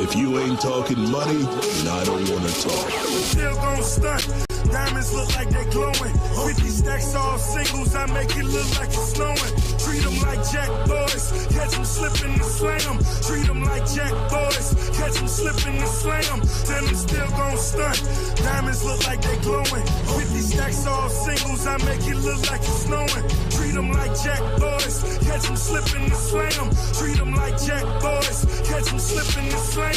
If you ain't talking money, then I don't want to talk. Still gon' stunt. Diamonds look like they glowing. 50 stacks all singles, I make it look like it's snowing. Treat them like jack boys, catch them slipping and slam. Treat them like jack boys, catch them slipping and slam. Then I'm still gon' stunt. Diamonds look like they glowing. 50 stacks all singles, I make it look like it's snowing. Treat them like jack boys, catch them slipping and slam. Treat them like jack boys, catch them slipping and slam.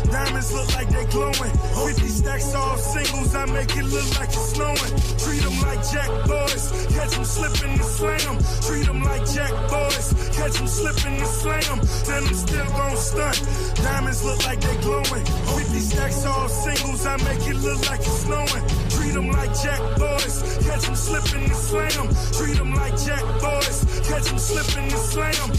Diamonds look like they glowing. 50 stacks all singles, I make it look like it's snowing. Treat them like jack boys, catch them slipping and slam. Treat them like jack boys, catch them slipping and slam. Then I'm still gon' stunt. Diamonds look like they glowing. 50 stacks all singles, I make it look like it's snowing. Treat them like jack boys, catch them slipping and slam. Treat them like jack boys, catch them slipping and slam.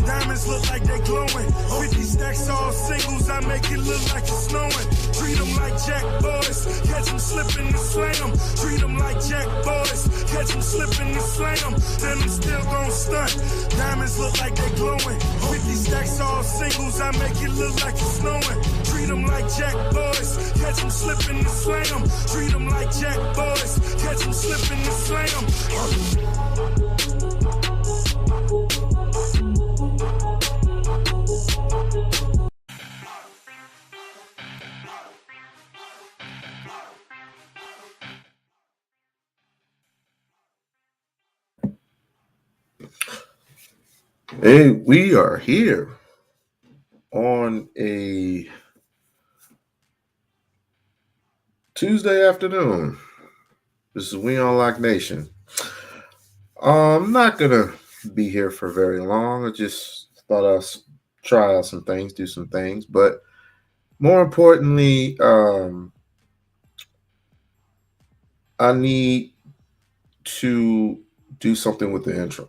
Diamonds look like they glowing. 50 stacks all singles, I make it look like it's snowing. Treat them like jack boys, catch them slipping and slam. Treat them like jack boys, catch them slipping and slam. Then I'm still gon' stunt. Diamonds look like they glowing. 50 stacks all singles, I make it look like it's snowing. Treat them like jack boys, catch them slipping and slam. Treat them like jack boys, catch them slipping and slam. Hey, we are here on a Tuesday afternoon. This is We-On-Loc Nation. I'm not going to be here for very long. I just thought I'd try out some things, do some things. But more importantly, I need to do something with the intro.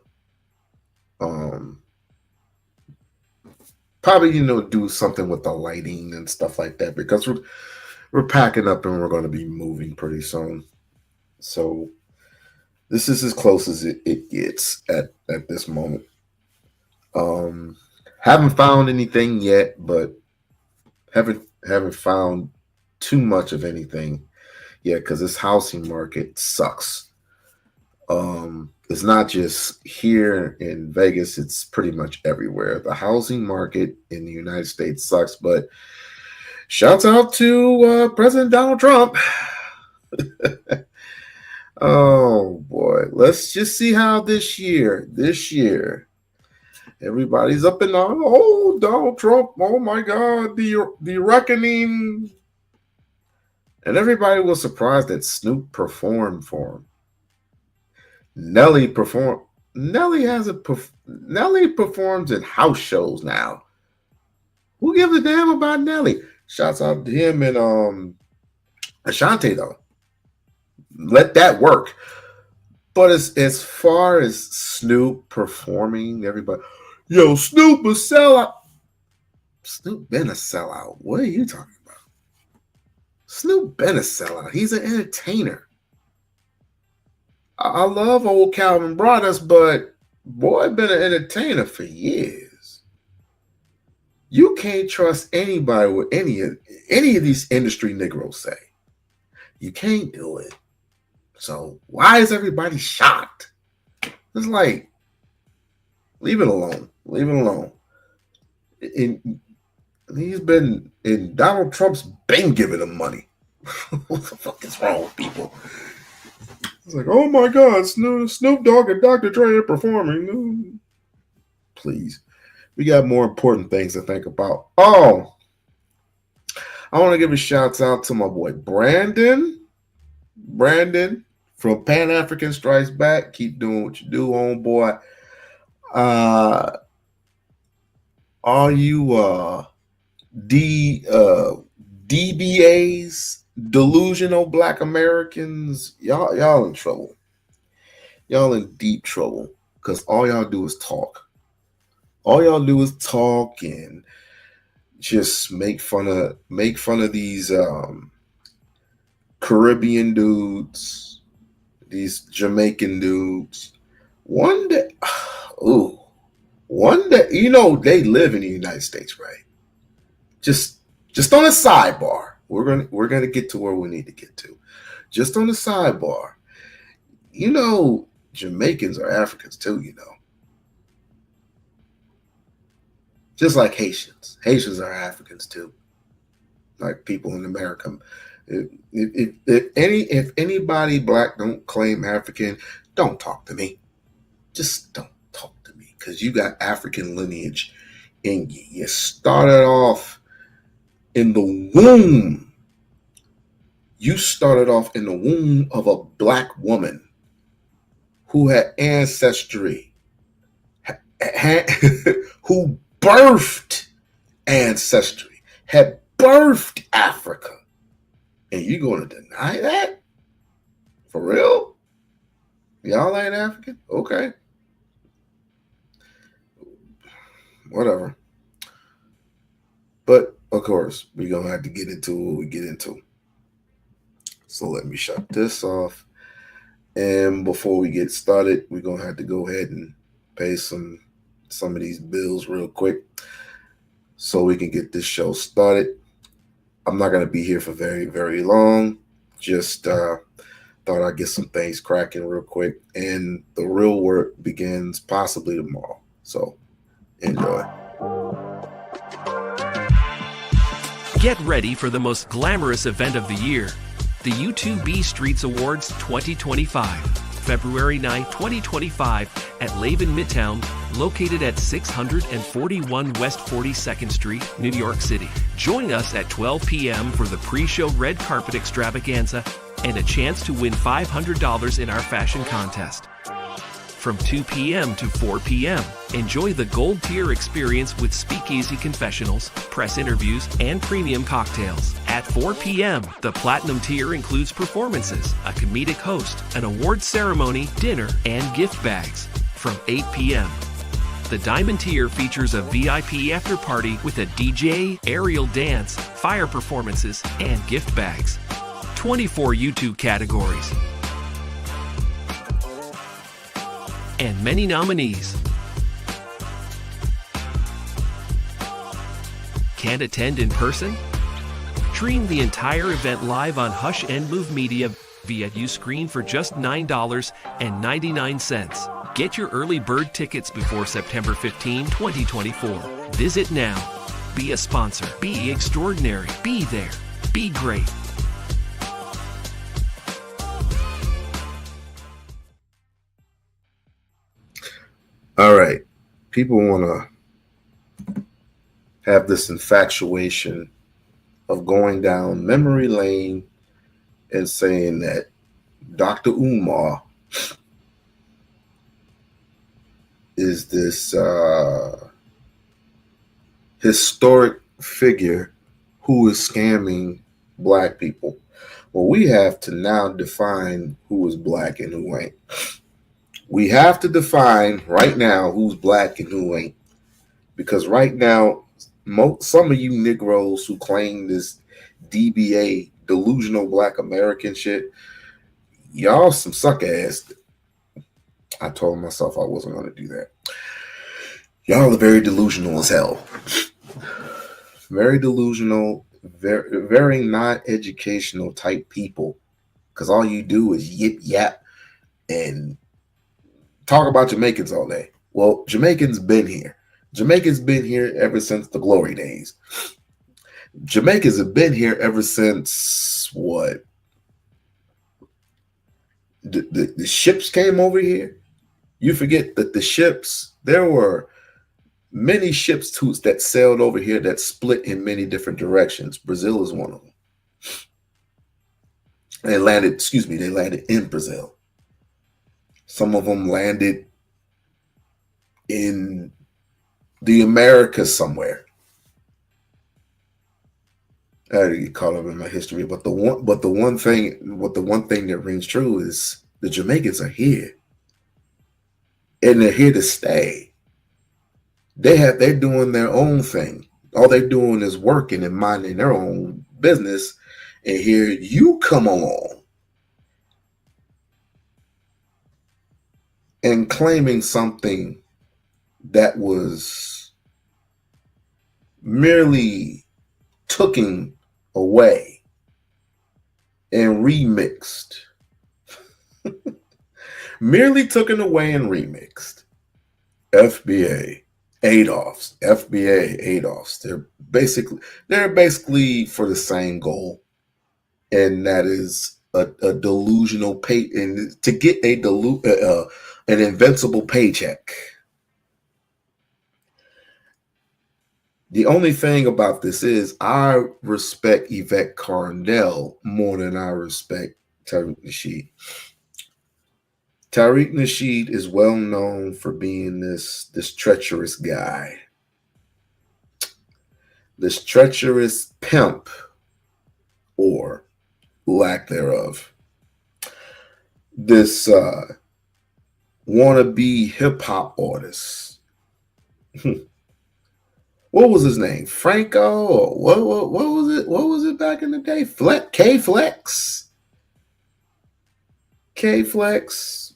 Probably, do something with the lighting and stuff like that because we're packing up and we're going to be moving pretty soon. So this is as close as it gets at this moment. Haven't found anything yet, but haven't found too much of anything yet because this housing market sucks. It's not just here in Vegas, it's pretty much everywhere. The housing market in the United States sucks, but shouts out to President Donald Trump. Oh boy, let's just see how this year, everybody's up and on. Oh, Donald Trump, oh my God, the reckoning. And everybody was surprised that Snoop performed for him. Nelly performs in house shows now. Who gives a damn about Nelly? Shouts out to him and Ashanti though. Let that work. But as far as Snoop performing, everybody, yo, Snoop a sellout. Snoop been a sellout. What are you talking about? Snoop been a sellout. He's an entertainer. I love old Calvin Broadus, but boy, been an entertainer for years. You can't trust anybody with any of these industry Negroes say. You can't do it. So why is everybody shocked? It's like, leave it alone. Leave it alone. And Donald Trump's been giving them money. What the fuck is wrong with people? It's like, oh my God, Snoop Dogg and Dr. Dre are performing. Please. We got more important things to think about. Oh, I want to give a shout out to my boy Brandon. Brandon from Pan African Strikes Back. Keep doing what you do, homeboy. All you DBAs, delusional Black Americans, y'all in trouble. Y'all in deep trouble because all y'all do is talk. All y'all do is talk and just make fun of these Caribbean dudes, these Jamaican dudes. One day, you know, they live in the United States, right? Just on a sidebar. We're gonna get to where we need to get to. Just on the sidebar. You know, Jamaicans are Africans too, you know. Just like Haitians. Haitians are Africans too. Like people in America. If anybody Black don't claim African, don't talk to me. Just don't talk to me. Because you got African lineage in you. You started off in the womb. You started off in the womb of a Black woman who had ancestry, who birthed ancestry, had birthed Africa. And you going to deny that? For real? Y'all ain't African? Okay. Whatever. But, of course, we're going to have to get into what we get into. So let me shut this off. And before we get started, we're going to have to go ahead and pay some of these bills real quick so we can get this show started. I'm not going to be here for very, very long. Just thought I'd get some things cracking real quick. And the real work begins possibly tomorrow. So enjoy. Get ready for the most glamorous event of the year, the U2B Streets Awards 2025, February 9, 2025, at Laban Midtown, located at 641 West 42nd Street, New York City. Join us at 12 p.m. for the pre-show red carpet extravaganza and a chance to win $500 in our fashion contest. From 2 p.m. to 4 p.m., enjoy the gold tier experience with speakeasy confessionals, press interviews, and premium cocktails. At 4 p.m., the platinum tier includes performances, a comedic host, an award ceremony, dinner, and gift bags. From 8 p.m., the diamond tier features a VIP after party with a DJ, aerial dance, fire performances, and gift bags. 24 U2 categories. And many nominees. Can't attend in person? Stream the entire event live on Hush and Move Media via Uscreen for just $9.99. Get your early bird tickets before September 15, 2024. Visit now. Be a sponsor. Be extraordinary. Be there. Be great. All right. People want to have this infatuation of going down memory lane and saying that Dr. Umar is this historic figure who is scamming Black people. Well, we have to now define who is Black and who ain't. We have to define right now who's Black and who ain't. Because right now, some of you Negroes who claim this DBA, delusional Black American shit, y'all some suck ass. I told myself I wasn't going to do that. Y'all are very delusional as hell. Very delusional, very not educational type people. Because all you do is yip yap and talk about Jamaicans all day. Well, Jamaicans been here. Jamaicans been here ever since the glory days. Jamaicans have been here ever since what? The ships came over here. You forget that the ships, there were many ships too that sailed over here that split in many different directions. Brazil is one of them. They landed in Brazil. Some of them landed in the Americas somewhere. I get caught up in my history, but the one thing that rings true is the Jamaicans are here, and they're here to stay. They're doing their own thing. All they're doing is working and minding their own business, and here you come along and claiming something that was merely taken away and remixed. Merely taken away and remixed. FBA Adolfs. They're basically for the same goal, and that is a delusional pay, and to get an invincible paycheck. The only thing about this is I respect Yvette Carnell more than I respect Tariq Nasheed. Tariq Nasheed is well known for being this treacherous guy, this treacherous pimp, or lack thereof. This wannabe hip hop artist. What was his name? Franco? Or what was it? What was it back in the day? K-Flex. K-Flex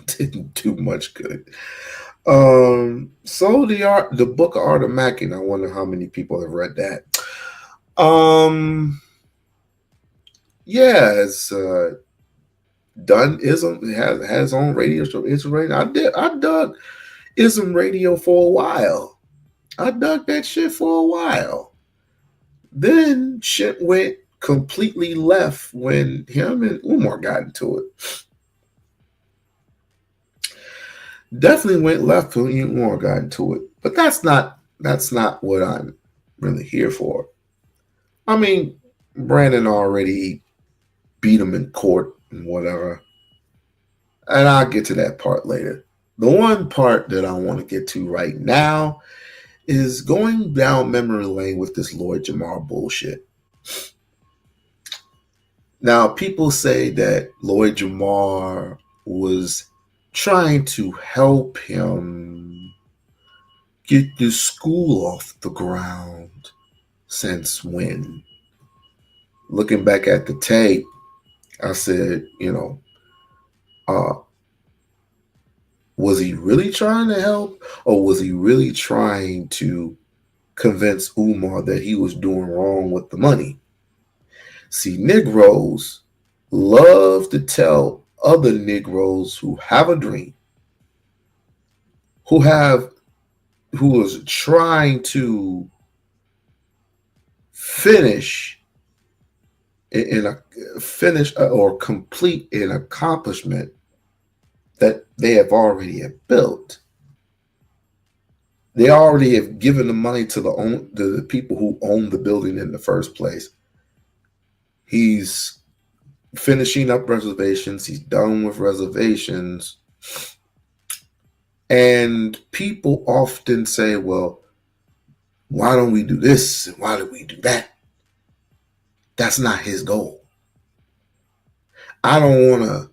didn't do much good. So the Book of Art of Mackin. I wonder how many people have read that. Yeah, it's done ism has on radio show. It's radio. I dug ism radio for a while. I dug that shit for a while. Then shit went completely left when him and Umar got into it. Definitely went left when Umar got into it. But that's not what I'm really here for. I mean, Brandon already beat him in court and whatever. And I'll get to that part later. The one part that I want to get to right now is going down memory lane with this Lloyd Jamal bullshit. Now, people say that Lloyd Jamal was trying to help him get the school off the ground. Since when? Looking back at the tape, I said, was he really trying to help, or was he really trying to convince Umar that he was doing wrong with the money? See, Negroes love to tell other Negroes who have a dream, who is trying to finish or complete an accomplishment that they have already built. They already have given the money to the people who own the building in the first place. He's finishing up reservations. He's done with reservations. And people often say, well, why don't we do this? And why do we do that? That's not his goal. I don't want to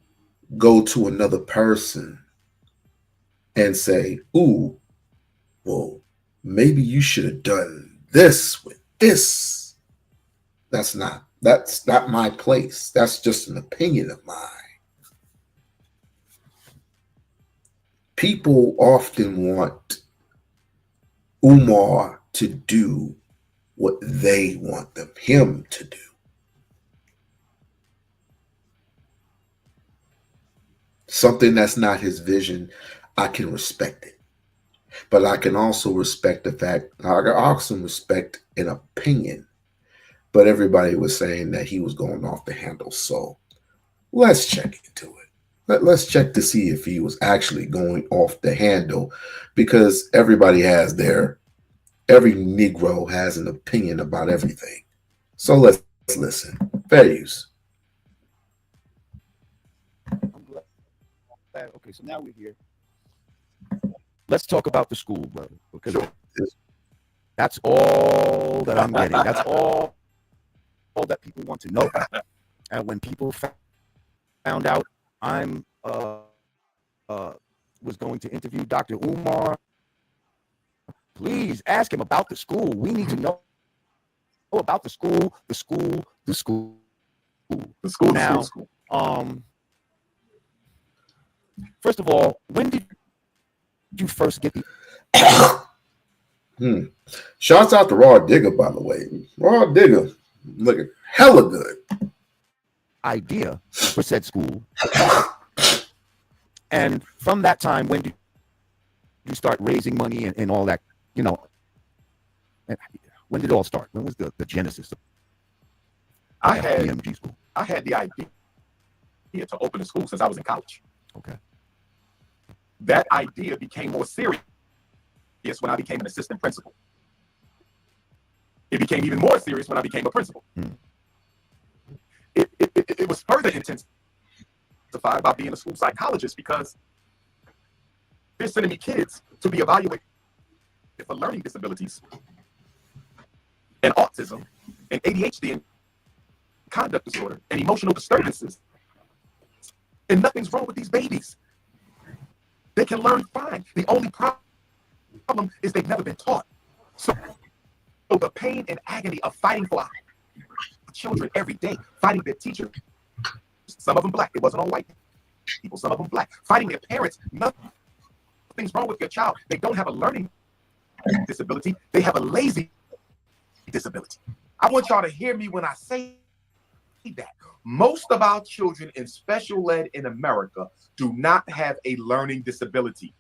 go to another person and say, ooh, well, maybe you should have done this with this. That's not my place. That's just an opinion of mine. people often want Umar to do what they want him to do. Something that's not his vision, I can respect it. But I can also respect the fact, I can also respect an opinion. But everybody was saying that he was going off the handle. So let's check into it. Let's check to see if he was actually going off the handle, because every Negro has an opinion about everything. So let's listen. Fair use. I'm glad. Okay, so now we're here. Let's talk about the school, brother, because that's all that I'm getting. That's all that people want to know. And when people found out I'm was going to interview Dr. Umar, please ask him about the school. We need to know about the school. Now, first of all, when did you first get the Shouts out to Raw Digger, by the way. Raw Digger looking hella good. idea for said school? And from that time, when did you start raising money and all that? You know, when did it all start? When was the genesis of PMG school? I had the idea to open a school since I was in college. Okay. That idea became more serious when I became an assistant principal. It became even more serious when I became a principal. It was further intensified by being a school psychologist, because they're sending me kids to be evaluated for learning disabilities and autism and ADHD and conduct disorder and emotional disturbances. And nothing's wrong with these babies. They can learn fine. The only problem is they've never been taught. So the pain and agony of fighting for our children every day, fighting their teachers, some of them black, it wasn't all white people, some of them black, fighting their parents, nothing's wrong with your child. They don't have a learning disability, they have a lazy disability. I want y'all to hear me when I say that. Most of our children in special ed in America do not have a learning disability.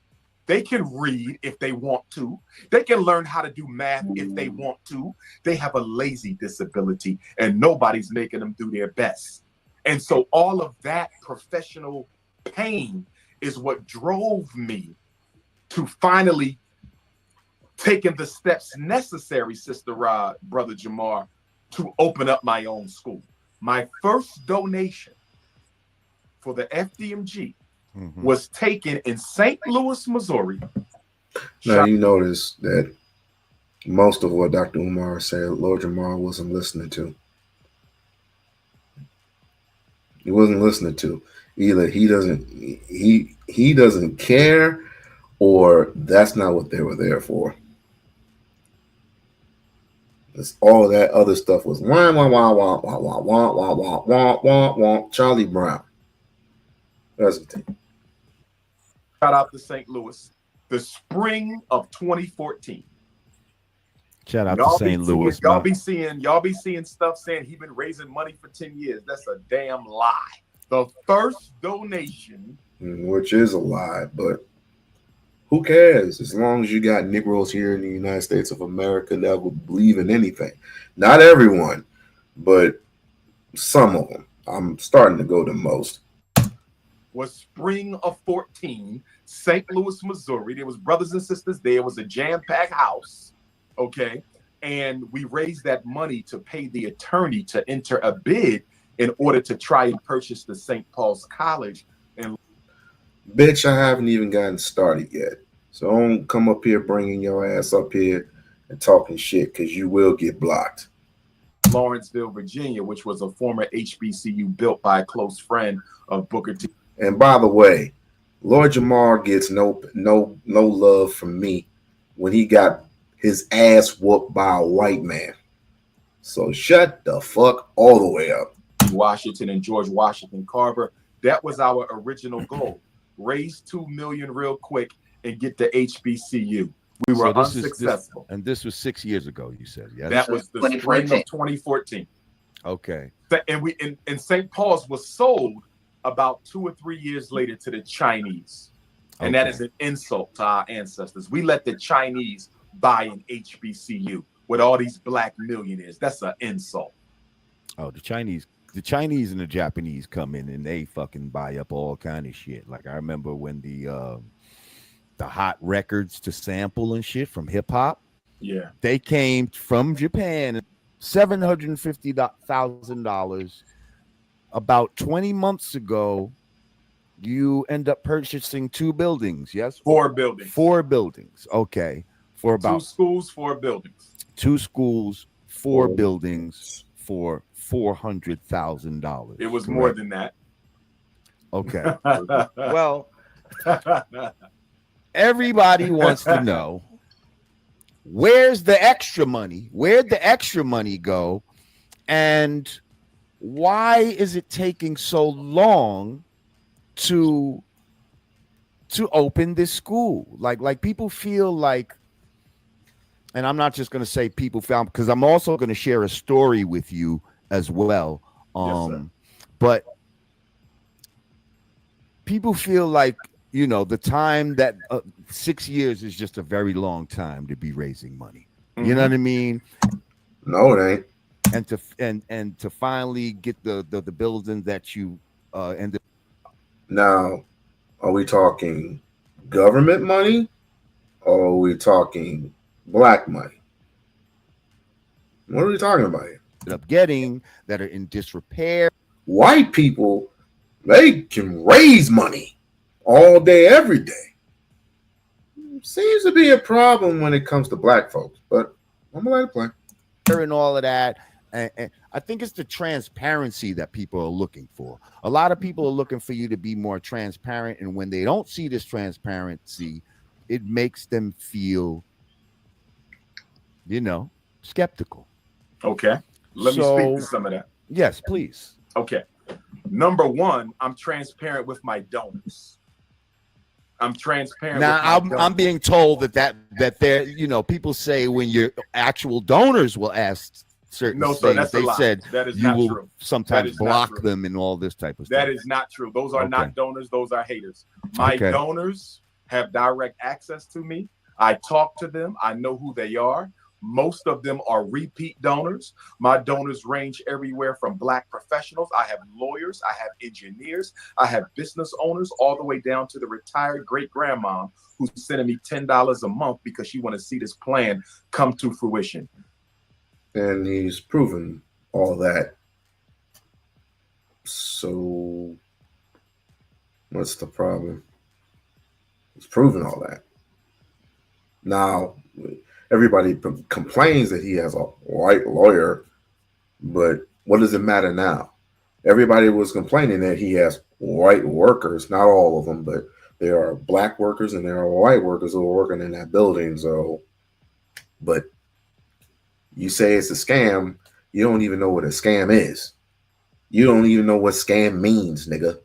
They can read if they want to. They can learn how to do math if they want to. They have a lazy disability, and nobody's making them do their best. And so all of that professional pain is what drove me to finally taking the steps necessary, Sister Rod, Brother Jamar, to open up my own school. My first donation for the FDMG was taken in St. Louis, Missouri. Now, you notice that most of what Dr. Umar said, Lord Jamar wasn't listening to. He wasn't listening to. Either he doesn't care, or that's not what they were there for. It's all that other stuff was wah wah wah wah wah wah wah wah wah wah wah wah. Charlie Brown. That's the thing. Shout out to St. Louis, the spring of 2014. Shout out to St. Louis. Y'all be seeing stuff saying he been raising money for 10 years. That's a damn lie. The first donation, which is a lie, but who cares? As long as you got Negroes here in the United States of America that will believe in anything. Not everyone, but some of them. I'm starting to go to most. Was spring of 14, St. Louis, Missouri. There was brothers and sisters there. It was a jam-packed house, okay? And we raised that money to pay the attorney to enter a bid in order to try and purchase the St. Paul's College. And bitch, I haven't even gotten started yet. So don't come up here bringing your ass up here and talking shit, because you will get blocked. Lawrenceville, Virginia, which was a former HBCU built by a close friend of Booker T. And by the way, Lord Jamar gets no love from me when he got his ass whooped by a white man. So shut the fuck all the way up. Washington and George Washington Carver. That was our original goal. raise 2 million real quick, and get the HBCU. We were unsuccessful. And this was 6 years ago, you said, yes? That was the spring of 2014. Okay. And we in St. Paul's was sold about 2 or 3 years later to the Chinese. And that is an insult to our ancestors. We let the Chinese buy an HBCU with all these black millionaires. That's an insult. Oh, the Chinese and the Japanese come in and they fucking buy up all kind of shit. Like I remember when the hot records to sample and shit from hip hop. Yeah. They came from Japan, $750,000. About 20 months ago, you end up purchasing 2 buildings, yes? 4 buildings. 4 buildings. Okay. For about 2 schools, 4 buildings. 2 schools, 4 buildings for $400,000. It was more than that. Okay. Well, everybody wants to know, where's the extra money? Where'd the extra money go? And why is it taking so long to open this school? Like people feel like, and I'm not just going to say people found, because I'm also going to share a story with you as well. Yes, but people feel like, you know, the time that 6 years is just a very long time to be raising money. You know what I mean? No, it ain't. And to finally get the building that you ended. Now, are we talking government money or are we talking black money? What are we talking about here? Up getting that are in disrepair. White people, they can raise money all day, every day. Seems to be a problem when it comes to black folks, but I'm gonna let it play. And all of that. And I think it's the transparency that people are looking for. A lot of people are looking for you to be more transparent. And when they don't see this transparency, it makes them feel, you know, skeptical. Okay. Let me speak to some of that. Yes, please. Okay. Number one, I'm transparent with my donors. I'm transparent. Now I'm being told that there, you know, people say when your actual donors will ask certain things, that's they said that is you not will true. sometimes block them and all this type of stuff. That is not true. Those are not donors. Those are haters. My donors have direct access to me. I talk to them. I know who they are. Most of them are repeat donors. My donors range everywhere from black professionals. I have lawyers. I have engineers. I have business owners, all the way down to the retired great-grandma who's sending me $10 a month because she want to see this plan come to fruition. And he's proven all that. So what's the problem? He's proven all that. Now, everybody complains that he has a white lawyer, but what does it matter now? Everybody was complaining that he has white workers, not all of them, but there are black workers and there are white workers who are working in that building. So, but you say it's a scam, you don't even know what a scam is. You don't even know what scam means, nigga.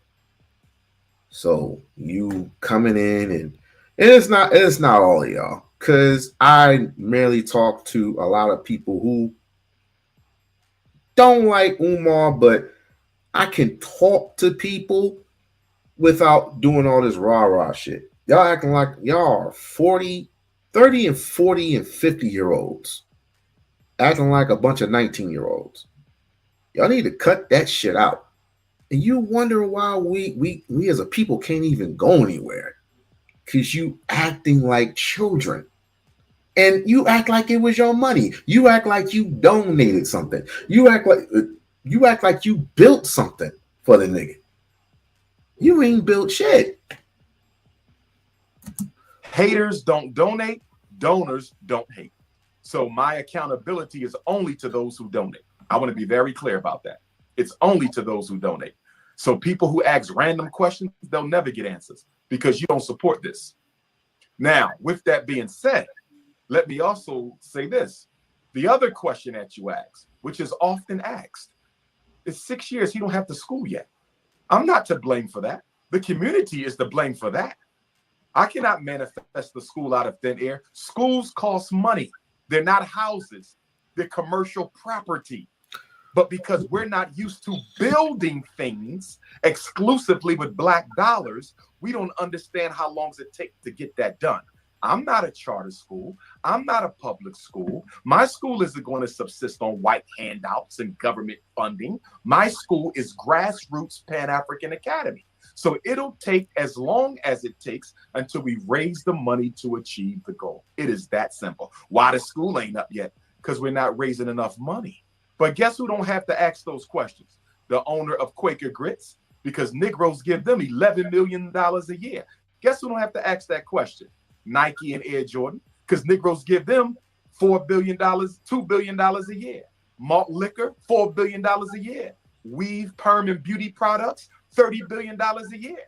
So you coming in and it's not all of y'all. Because I merely talk to a lot of people who don't like Umar, but I can talk to people without doing all this rah-rah shit. Y'all acting like y'all are 30 and 40 and 50-year-olds. Acting like a bunch of 19-year-olds. Y'all need to cut that shit out. And you wonder why we as a people can't even go anywhere. Because you acting like children. And you act like it was your money. You act like you donated something. You act like you built something for the nigga. You ain't built shit. Haters don't donate. Donors don't hate. So my accountability is only to those who donate. I want to be very clear about that. It's only to those who donate. So people who ask random questions, they'll never get answers because you don't support this. Now, with that being said, let me also say this. The other question that you ask, which is often asked, is 6 years, he don't have the school yet. I'm not to blame for that. The community is to blame for that. I cannot manifest the school out of thin air. Schools cost money. They're not houses. They're commercial property. But because we're not used to building things exclusively with Black dollars, we don't understand how long it takes to get that done. I'm not a charter school. I'm not a public school. My school isn't going to subsist on white handouts and government funding. My school is grassroots Pan-African Academy. So it'll take as long as it takes until we raise the money to achieve the goal. It is that simple. Why the school ain't up yet? Because we're not raising enough money. But guess who don't have to ask those questions? The owner of Quaker Grits, because Negroes give them $11 million a year. Guess who don't have to ask that question? Nike and Air Jordan, because Negroes give them $4 billion, $2 billion a year. Malt liquor, $4 billion a year. Weave, perm, and beauty products, $30 billion a year.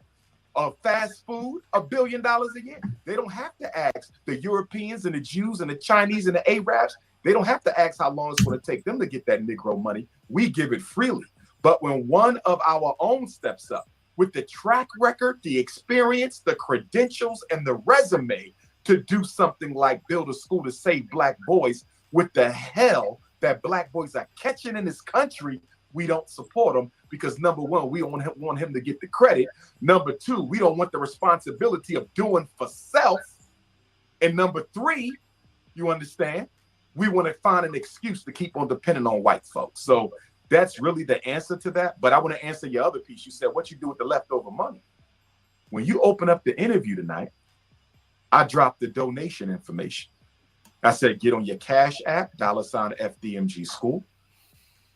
Fast food, $1 billion a year. They don't have to ask the Europeans and the Jews and the Chinese and the Arabs. They don't have to ask how long it's going to take them to get that Negro money. We give it freely. But when one of our own steps up with the track record, the experience, the credentials, and the resume to do something like build a school to save Black boys with the hell that Black boys are catching in this country, we don't support him because, number one, we don't want him to get the credit. Number two, we don't want the responsibility of doing for self. And number three, you understand, we want to find an excuse to keep on depending on white folks. So that's really the answer to that. But I want to answer your other piece. You said, what you do with the leftover money? When you open up the interview tonight, I dropped the donation information. I said, get on your Cash App, $FDMG School.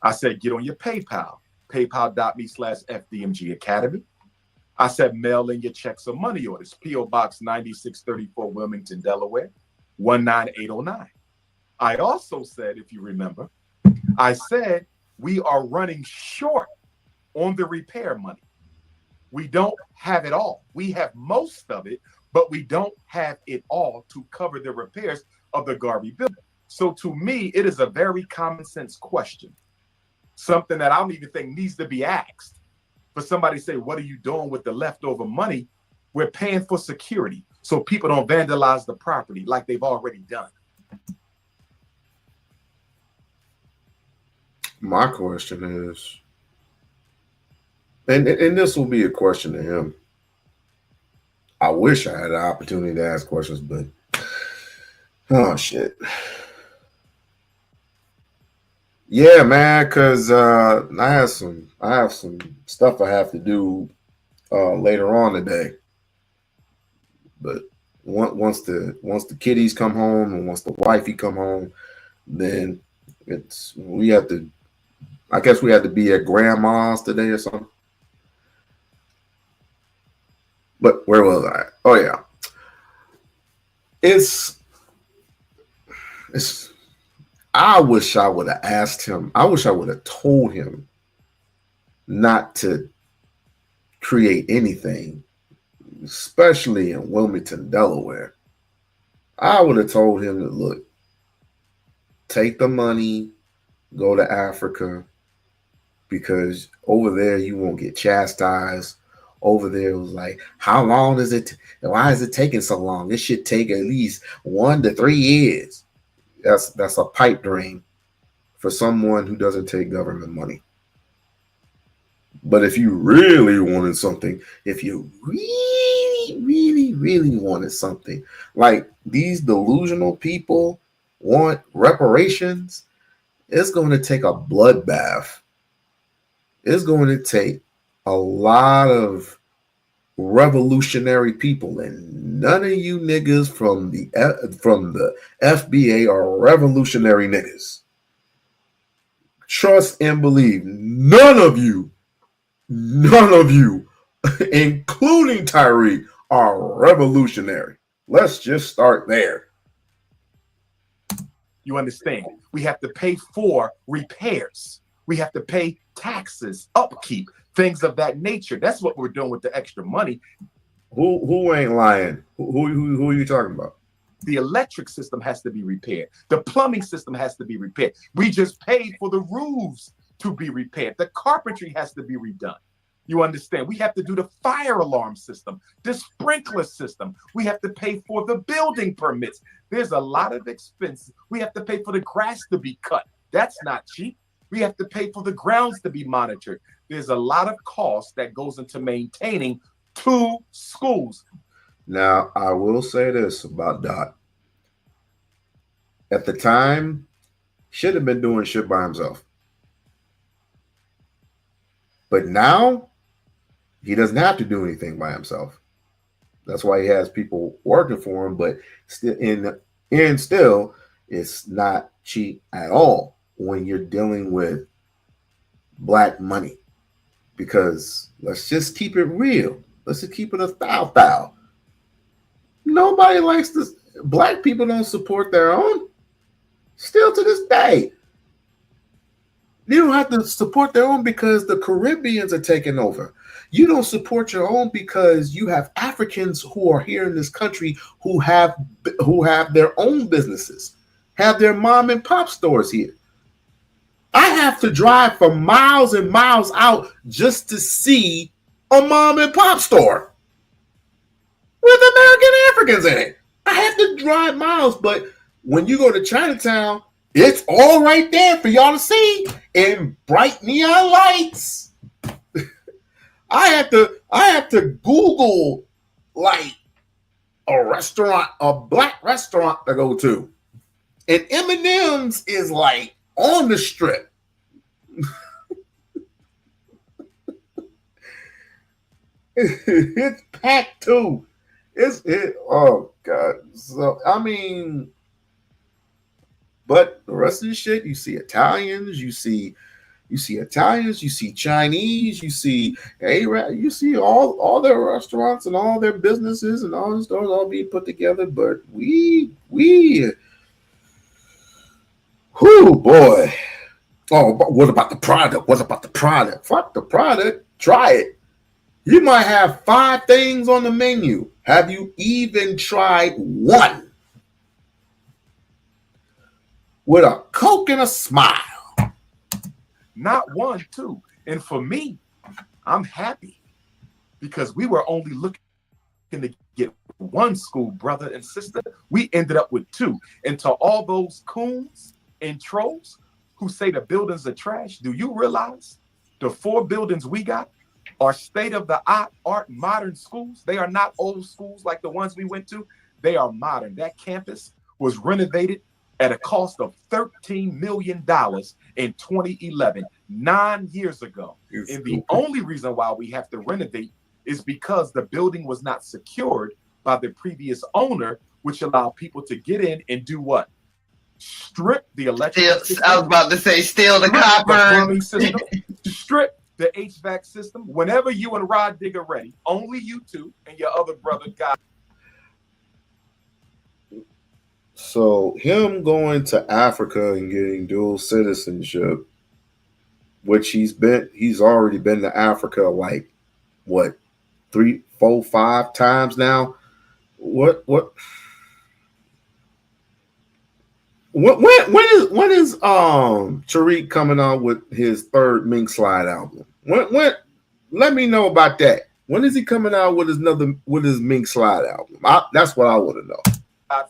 I said, get on your PayPal, paypal.me/FDMG Academy. I said, mail in your checks or money orders, P.O. Box 9634, Wilmington, Delaware, 19809. I also said, if you remember, I said, we are running short on the repair money. We don't have it all. We have most of it, but we don't have it all to cover the repairs of the Garvey building. So to me, it is a very common sense question. Something that I don't even think needs to be asked. For somebody to say, what are you doing with the leftover money? We're paying for security so people don't vandalize the property like they've already done. My question is, and this will be a question to him. I wish I had the opportunity to ask questions, but oh shit. Yeah, man, because I have some stuff I have to do later on today. But once the kiddies come home and once the wifey come home, then we have to. I guess we had to be at grandma's today or something. But where was I? Oh yeah. I wish I would have asked him. I wish I would have told him not to create anything, especially in Wilmington, Delaware. I would have told him to look, take the money, go to Africa, because over there you won't get chastised. Over there it was like, how long is it? Why is it taking so long? This should take at least 1 to 3 years. That's a pipe dream for someone who doesn't take government money. But if you really wanted something, if you really wanted something, like these delusional people want reparations, it's going to take a bloodbath. It's going to take a lot of revolutionary people, and none of you niggas from the FBA are revolutionary niggas. Trust and believe, none of you, including Tyree, are revolutionary. Let's just start there. You understand? We have to pay for repairs. We have to pay taxes, upkeep, things of that nature. That's what we're doing with the extra money. Who ain't lying? Who are you talking about? The electric system has to be repaired. The plumbing system has to be repaired. We just paid for the roofs to be repaired. The carpentry has to be redone. You understand? We have to do the fire alarm system, the sprinkler system. We have to pay for the building permits. There's a lot of expense. We have to pay for the grass to be cut. That's not cheap. We have to pay for the grounds to be monitored. There's a lot of cost that goes into maintaining 2 schools. Now, I will say this about Dot. At the time, should have been doing shit by himself. But now, he doesn't have to do anything by himself. That's why he has people working for him, but still, it's not cheap at all when you're dealing with black money. Because let's just keep it real. Let's just keep it a thou. Nobody likes this. Black people don't support their own. Still to this day. They don't have to support their own because the Caribbeans are taking over. You don't support your own because you have Africans who are here in this country who have their own businesses, have their mom and pop stores here. I have to drive for miles and miles out just to see a mom and pop store with American Africans in it. I have to drive miles, but when you go to Chinatown, it's all right there for y'all to see in bright neon lights. I have to Google like a restaurant, a black restaurant to go to. And M&M's is like on the strip. It's packed too. Oh God. So I mean, but the rest of the shit, you see Italians, you see Chinese, you see Arab, you see all their restaurants and all their businesses and all the stores all being put together. But whoo boy. Oh, but what about the product? Fuck the product. Try it. You might have 5 things on the menu. Have you even tried one? With a Coke and a smile. Not one, two. And for me, I'm happy because we were only looking to get 1 school, brother and sister. We ended up with 2. And to all those coons and trolls who say the buildings are trash, do you realize the 4 buildings we got are state-of-the-art modern schools? They are not old schools like the ones we went to. They are modern. That campus was renovated at a cost of $13 million in 2011, 9 years ago. And the only reason why we have to renovate is because the building was not secured by the previous owner, which allowed people to get in and do what? Strip the electric system. I was about to say, steal the copper. The plumbing system, strip the HVAC system. Whenever you and Rod Digger ready, only you two and your other brother got. So him going to Africa and getting dual citizenship, which he's already been to Africa like what 3, 4, 5 times now. When is Tariq coming out with his 3rd Mink Slide album? When let me know about that. When is he coming out with his Mink Slide album? That's what I want to know.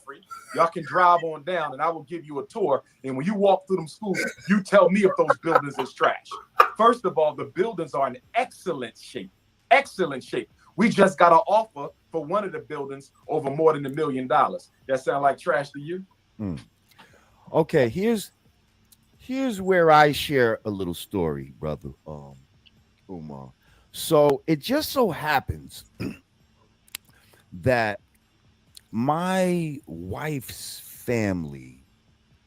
Free. Y'all can drive on down and I will give you a tour. And when you walk through them schools, you tell me if those buildings is trash. First of all, the buildings are in excellent shape. Excellent shape. We just got an offer for one of the buildings over more than $1 million. That sound like trash to you? Okay, here's where I share a little story, brother Umar. So it just so happens that my wife's family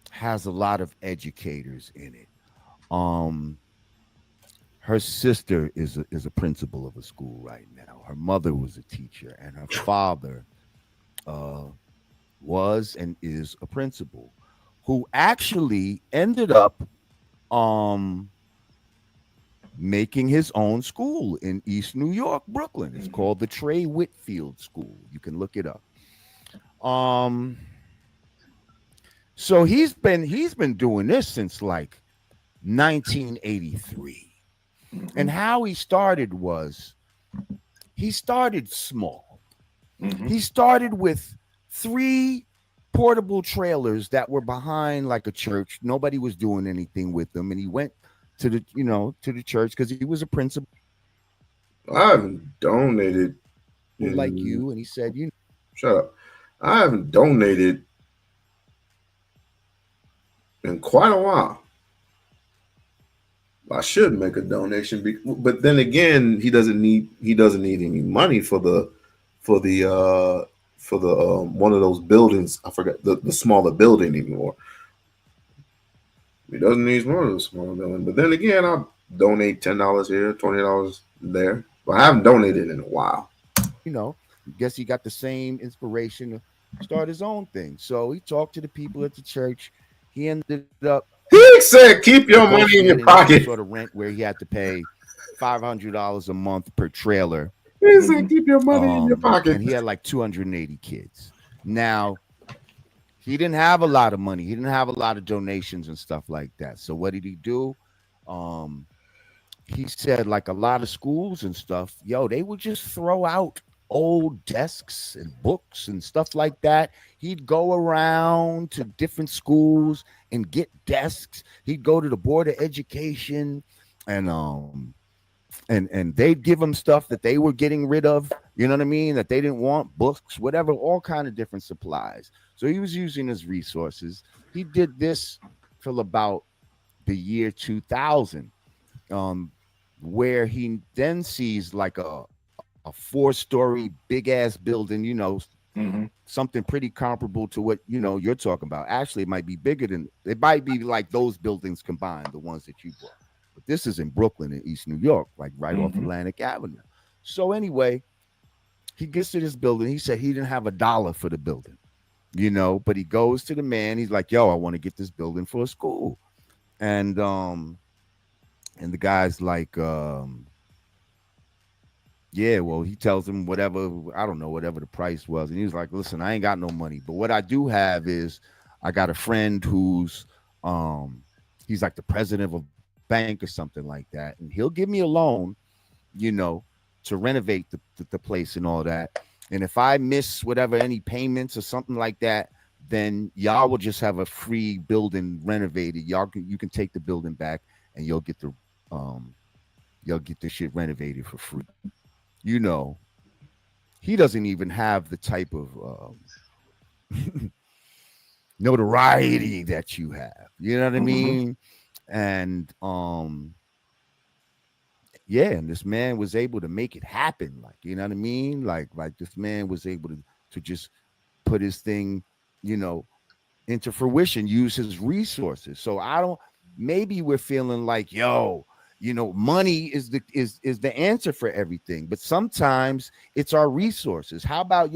has a lot of educators in it. Her sister is a principal of a school right now. Her mother was a teacher, and her father was and is a principal, who actually ended up making his own school in East New York, Brooklyn. It's called the Trey Whitfield School. You can look it up. So he's been doing this since like 1983. And how he started was he started small. He started with 3 portable trailers that were behind like a church. Nobody was doing anything with them. And he went to the, to the church because he was a principal I haven't donated like you. And he said, shut up. I haven't donated in quite a while. I should make a donation, but then again, he doesn't need any money for the one of those buildings. I forgot the smaller building anymore. He doesn't need more of the smaller building. But then again, I'll donate $10 here, $20 there. But I haven't donated in a while. Guess he got the same inspiration to start his own thing. So he talked to the people at the church. He ended up. He said, "Keep your money in your pocket." Sort of rent where he had to pay $500 a month per trailer. He said, "Keep your money in your pocket." And he had like 280 kids. Now, he didn't have a lot of money. He didn't have a lot of donations and stuff like that. So what did he do? He said, like a lot of schools and stuff, they would just throw out old desks and books and stuff like that. He'd go around to different schools and get desks. He'd go to the Board of Education and they'd give him stuff that they were getting rid of, you know what I mean, that they didn't want, books, whatever, all kind of different supplies. So he was using his resources. He did this till about the year 2000, where he then sees like a 4-story big ass building, something pretty comparable to what you're talking about. Actually, it might be bigger than, it might be like those buildings combined, the ones that you bought. But this is in Brooklyn in East New York, like right off Atlantic Avenue. So anyway, he gets to this building. He said he didn't have $1 for the building, but he goes to the man. He's like, "Yo, I want to get this building for a school." And the guy's like, yeah, well, he tells him whatever, I don't know, whatever the price was. And he was like, "Listen, I ain't got no money, but what I do have is I got a friend who's, he's like the president of a bank or something like that. And he'll give me a loan, to renovate the place and all that. And if I miss whatever, any payments or something like that, then y'all will just have a free building renovated. You can take the building back and you'll get the shit renovated for free." He doesn't even have the type of notoriety that you have. You know what I mean? And and this man was able to make it happen. Like, you know what I mean? Like this man was able to just put his thing, into fruition, use his resources. So maybe we're feeling like, money is the answer for everything, but sometimes it's our resources. How about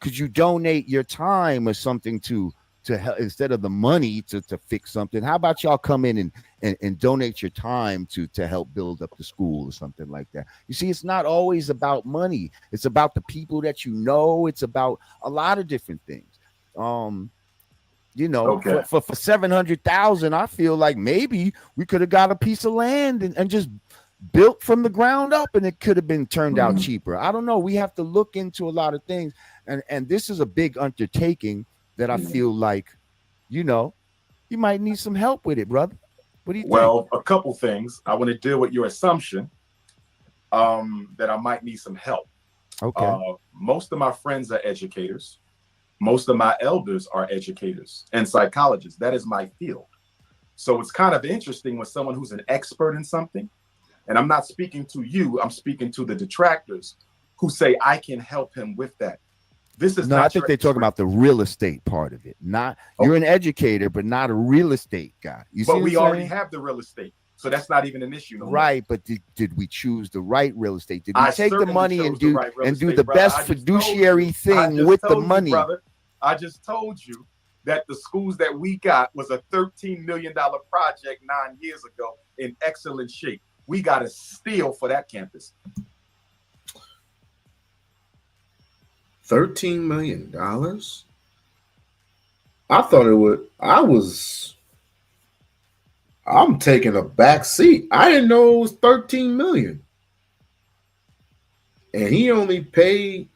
could you donate your time or something to help instead of the money to fix something? How about y'all come in and donate your time to help build up the school or something like that? You see, it's not always about money. It's about the people that it's about a lot of different things. For 700,000, I feel like maybe we could have got a piece of land and just built from the ground up, and it could have been turned out cheaper. I don't know. We have to look into a lot of things, and this is a big undertaking that I feel like, you might need some help with it, brother. What do you think? Well, a couple things. I want to deal with your assumption that I might need some help. Okay. Most of my friends are educators. Most of my elders are educators and psychologists. That is my field. So it's kind of interesting when someone who's an expert in something, and I'm not speaking to you, I'm speaking to the detractors who say I can help him with that. This is I think they're talking about the real estate part of it. You're an educator, but not a real estate guy. But we already have the real estate. So that's not even an issue. Right, but did we choose the right real estate? Did we take the money and do the best fiduciary thing with the money? Brother, I just told you that the schools that we got was a $13 million project 9 years ago in excellent shape. We got to steal for that campus. $13 million? I thought it would. I'm taking a back seat. I didn't know it was 13 million. And he only paid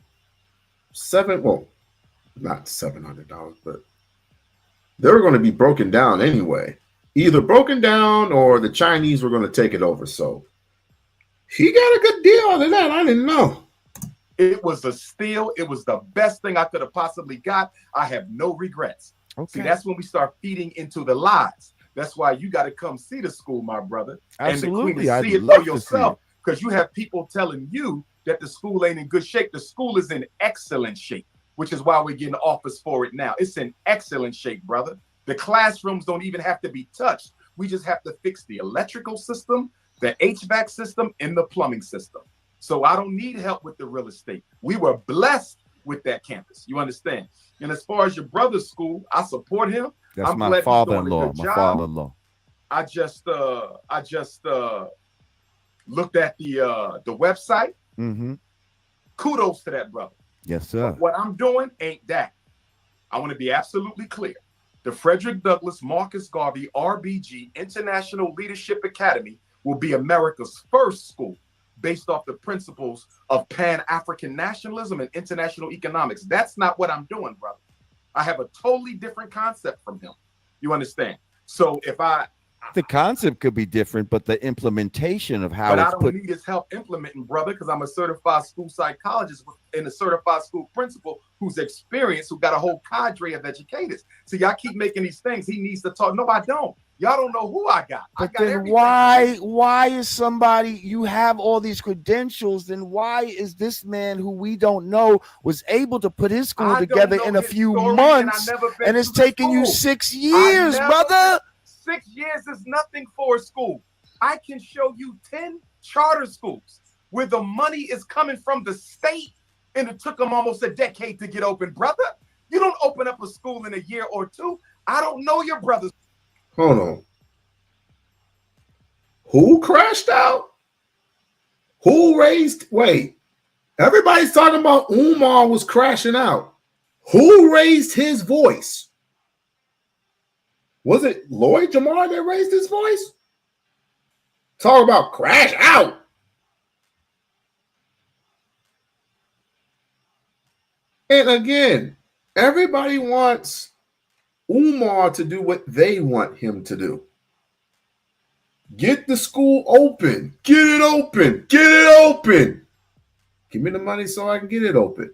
not $700, but they were going to be broken down anyway. Either broken down or the Chinese were going to take it over. So he got a good deal out of that. I didn't know. It was a steal. It was the best thing I could have possibly got. I have no regrets. Okay. See, that's when we start feeding into the lies. That's why you got to come see the school, my brother. Absolutely. And see it for yourself. Because you have people telling you that the school ain't in good shape. The school is in excellent shape, which is why we're getting offers for it now. It's in excellent shape, brother. The classrooms don't even have to be touched. We just have to fix the electrical system, the HVAC system, and the plumbing system. So I don't need help with the real estate. We were blessed with that campus. You understand? And as far as your brother's school, I support him. That's my father-in-law. My father-in-law. I just looked at the website. Mm-hmm. Kudos to that brother. Yes, sir. But what I'm doing ain't that. I want to be absolutely clear. The Frederick Douglass Marcus Garvey RBG International Leadership Academy will be America's first school based off the principles of Pan-African nationalism and international economics. That's not what I'm doing, brother. I have a totally different concept from him. You understand? So if the concept could be different, but the implementation of how I don't need his help implementing, brother, because I'm a certified school psychologist and a certified school principal who's experienced, who got a whole cadre of educators. So y'all keep making these things. He needs to talk. No, I don't. Y'all don't know who I got. But then why is somebody, you have all these credentials, then why is this man who we don't know was able to put his school together in a few months and it's taking you 6 years, brother? 6 years is nothing for a school. I can show you 10 charter schools where the money is coming from the state and it took them almost a decade to get open, brother. You don't open up a school in a year or two. I don't know your brothers. Hold on. Who crashed out? Wait. Everybody's talking about Umar was crashing out. Who raised his voice? Was it Lloyd Jamar that raised his voice? Talk about crash out. And again, everybody wants Umar to do what they want him to do. Get the school open. Get it open. Get it open. Give me the money so I can get it open.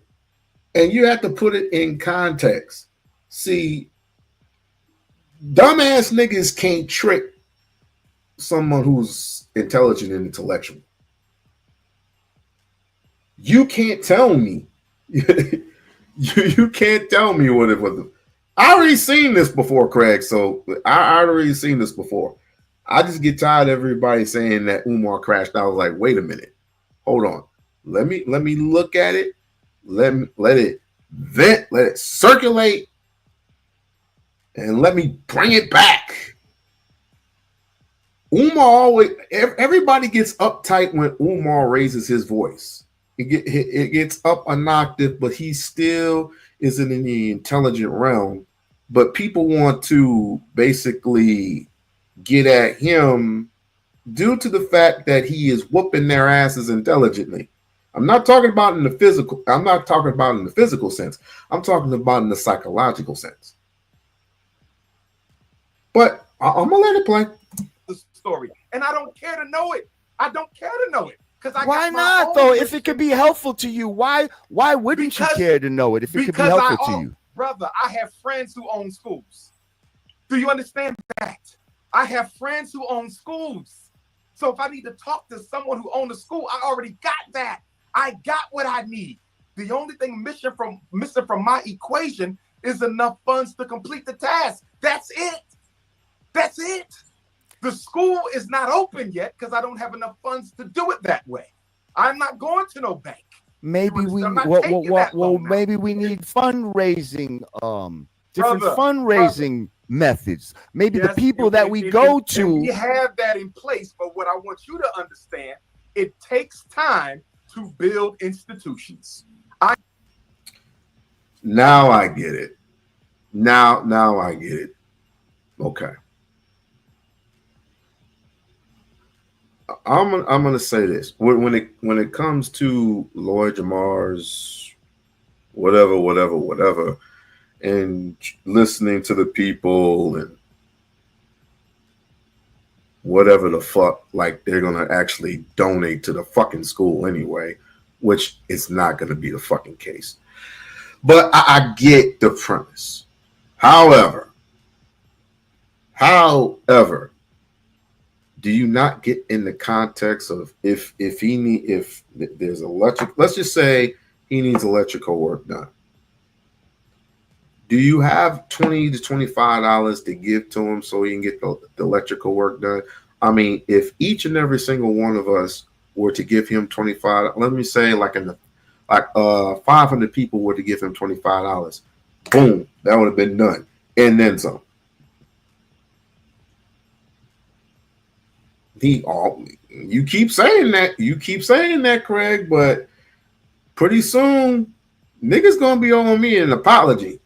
And you have to put it in context. See, dumbass niggas can't trick someone who's intelligent and intellectual. You can't tell me. you can't tell me what it was. I already seen this before, Craig. So I already seen this before. I just get tired of everybody saying that Umar crashed. I was like, wait a minute. Hold on. Let me look at it. Let it vent. Let it circulate. And let me bring it back. Everybody gets uptight when Umar raises his voice. It gets up an octave, but he still isn't in the intelligent realm. But people want to basically get at him due to the fact that he is whooping their asses intelligently. I'm not talking about in the physical. I'm not talking about in the physical sense. I'm talking about in the psychological sense. But I'm gonna let it play. The story, and I don't care to know it. I don't care to know it because why not though? If it could be helpful to you, why wouldn't you care to know it if it could be helpful to you? Brother, I have friends who own schools. Do you understand that? I have friends who own schools. So if I need to talk to someone who owns a school, I already got that. I got what I need. The only thing missing from my equation is enough funds to complete the task. That's it. That's it. The school is not open yet because I don't have enough funds to do it that way. I'm not going to no bank. Maybe maybe we need fundraising, different fundraising methods. Maybe the people that we go to. We have that in place, but what I want you to understand, it takes time to build institutions. Now I get it. Now I get it. Okay. I'm gonna say this when it comes to Lloyd Jamar's whatever, and listening to the people and whatever the fuck, like they're gonna actually donate to the fucking school anyway, which is not gonna be the fucking case. But I get the premise. However, do you not get in the context of if there's electric, let's just say he needs electrical work done. Do you have $20 to $25 to give to him so he can get the electrical work done? I mean, if each and every single one of us were to give him 25, let me say like 500 people were to give him $25, boom, that would have been done, and then some. You keep saying that, Craig, but pretty soon niggas gonna be owing me an apology.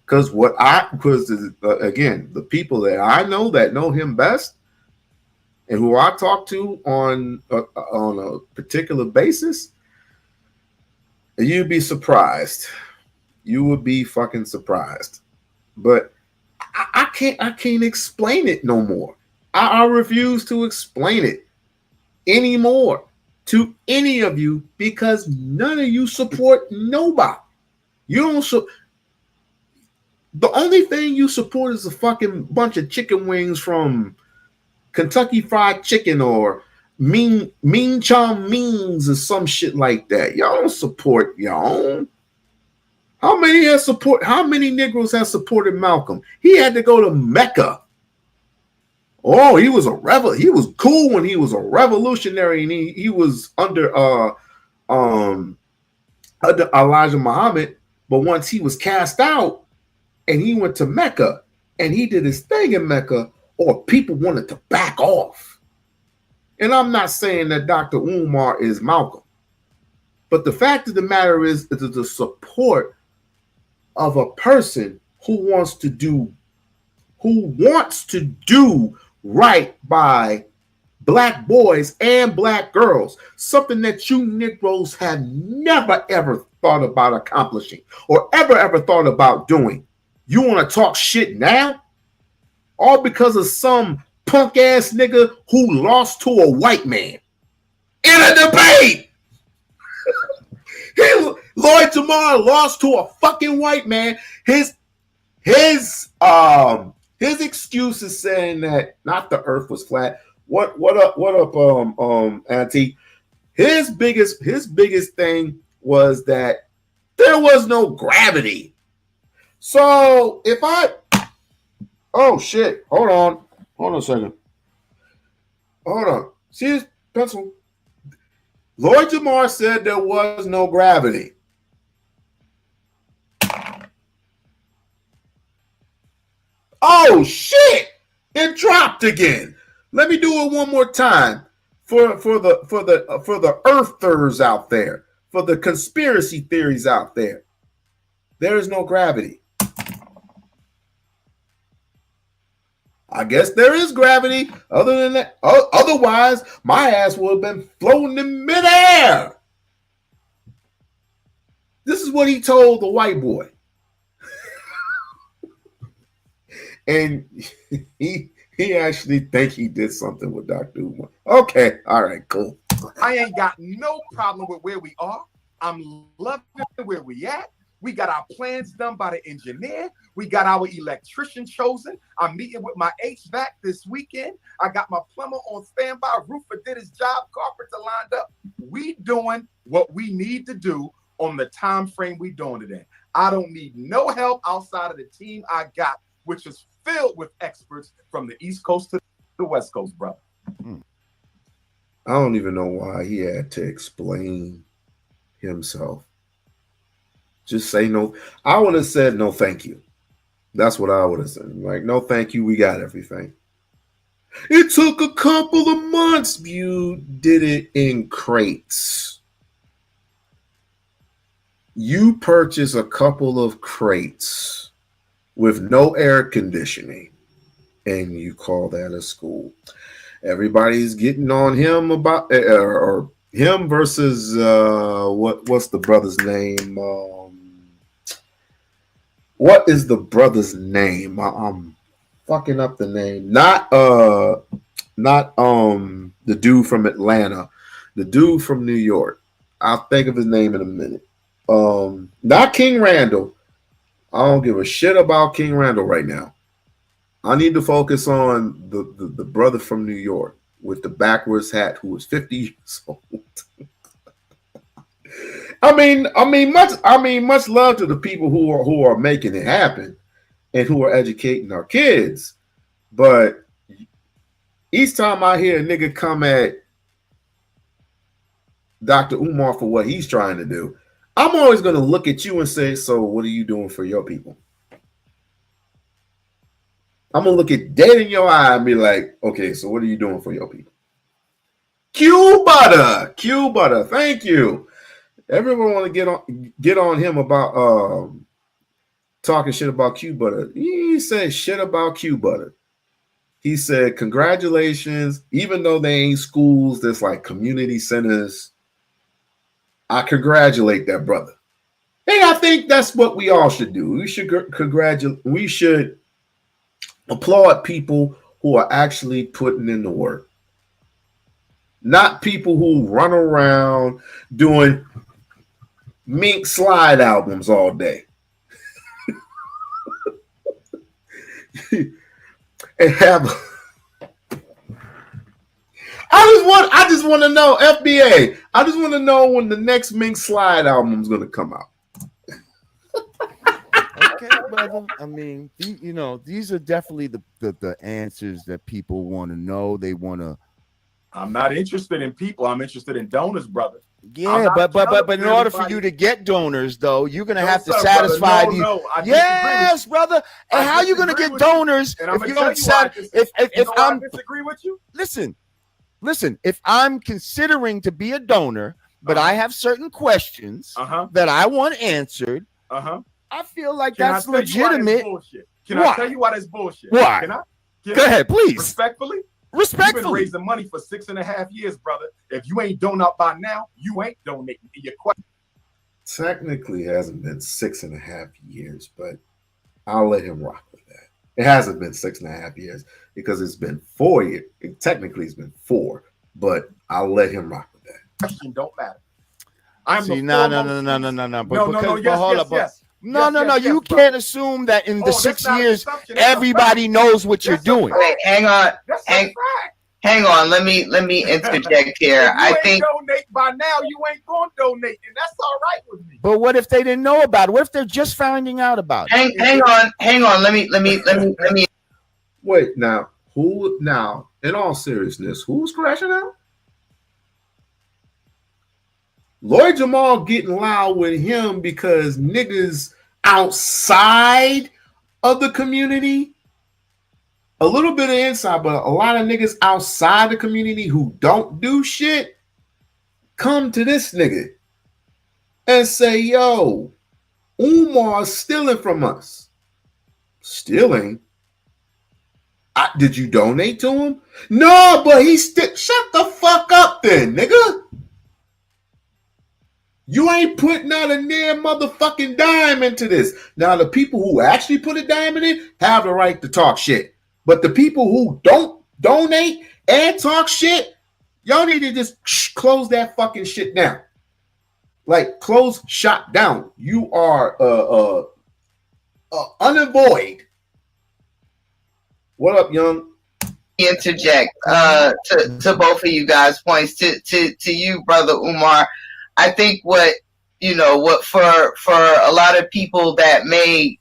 Because again, the people that I know that know him best and who I talk to on a particular basis, you'd be surprised. You would be fucking surprised. But I can't explain it no more. I refuse to explain it anymore to any of you because none of you support nobody. You don't the only thing you support is a fucking bunch of chicken wings from Kentucky Fried Chicken or Mean Chow Means or some shit like that. Y'all don't support your own. How many Negroes have supported Malcolm? He had to go to Mecca. Oh, he was he was cool when he was a revolutionary, and he was under Elijah Muhammad. But once he was cast out and he went to Mecca and he did his thing in Mecca, or people wanted to back off. And I'm not saying that Dr. Umar is Malcolm, but the fact of the matter is the support of a person who wants to do right by Black boys and Black girls, something that you Negroes have never ever thought about accomplishing or ever thought about doing. You want to talk shit now? All because of some punk ass nigga who lost to a white man in a debate. Lloyd Jamar lost to a fucking white man. His excuse is saying that not the earth was flat. What up, Auntie? His biggest thing was that there was no gravity. So oh shit, hold on a second. Hold on. See his pencil? Lloyd Jamar said there was no gravity. Oh shit! It dropped again. Let me do it one more time for the earthers out there, for the conspiracy theories out there. There is no gravity. I guess there is gravity. Other than that, otherwise, my ass would have been floating in midair. This is what he told the white boy. And he actually think he did something with Dr. Umar. Okay, all right, cool. I ain't got no problem with where we are. I'm loving where we at. We got our plans done by the engineer. We got our electrician chosen. I'm meeting with my HVAC this weekend. I got my plumber on standby. Roofer did his job. Carpenter lined up. We doing what we need to do on the time frame we doing it in. I don't need no help outside of the team I got, which is filled with experts from the East Coast to the West Coast, brother. I don't even know why he had to explain himself. Just say no. I would have said no, thank you. That's what I would have said. Like, no, thank you. We got everything. It took a couple of months. You did it in crates. You purchased a couple of crates with no air conditioning, and you call that a school. Everybody's getting on him about or him versus what's the brother's name? What is the brother's name? I'm fucking up the name. Not the dude from Atlanta, the dude from New York. I'll think of his name in a minute. Not King Randall. I don't give a shit about King Randall right now. I need to focus on the brother from New York with the backwards hat who was 50 years old. Much love to the people who are making it happen and who are educating our kids. But each time I hear a nigga come at Dr. Umar for what he's trying to do, I'm always going to look at you and say, so what are you doing for your people? I'm going to look it dead in your eye and be like, okay, so what are you doing for your people? Q Butter. Thank you. Everyone want to get on him about talking shit about Q Butter. He said shit about Q Butter. He said, congratulations, even though they ain't schools, there's like community centers. I congratulate that brother. And I think that's what we all should do. We should we should applaud people who are actually putting in the work. Not people who run around doing Mink slide albums all day. And have I just want to know, FBA. I just want to know when the next Mink slide album is going to come out. Okay, brother. I mean, these are definitely the answers that people want to know. They want to. I'm not interested in people. I'm interested in donors, brother. Yeah, but in order for you to get donors, though, you're gonna have to satisfy these. Yes, brother. And how are you gonna get donors if you don't satisfy? If I'm disagree with you, listen. If I'm considering to be a donor, but I have certain questions that I want answered, I feel like that's legitimate. Can I tell you why that's bullshit? Why? Go ahead, please. Respectfully. You've been raising money for 6.5 years, brother. If you ain't donut by now, you ain't donating. Your question. Technically, it hasn't been 6.5 years, but I'll let him rock with that. It hasn't been 6.5 years because it's been 4 years. Technically, it's been 4, but I'll let him rock with that. Question don't matter. I'm no. You can't assume that in the 6 years everybody knows what you're doing. Wait, hang on. Hang on. Let me interject here. I think donate by now, you ain't going to donate, and that's all right with me. But what if they didn't know about it? What if they're just finding out about it? Hang on. Let me. Wait, now who? Now, in all seriousness, who's crashing out? Lloyd Jamal getting loud with him because niggas outside of the community, a little bit of inside, but a lot of niggas outside the community who don't do shit come to this nigga and say, yo, Umar's stealing from us. Stealing? Did you donate to him? No, but shut the fuck up then, nigga. You ain't putting out a near motherfucking dime into this. Now, the people who actually put a dime in it have the right to talk shit. But the people who don't donate and talk shit, y'all need to just close that fucking shit down. Like, close shop down. You are unavoid. What up, Young? Interject to both of you guys' points. To you, Brother Umar. I think what for a lot of people that may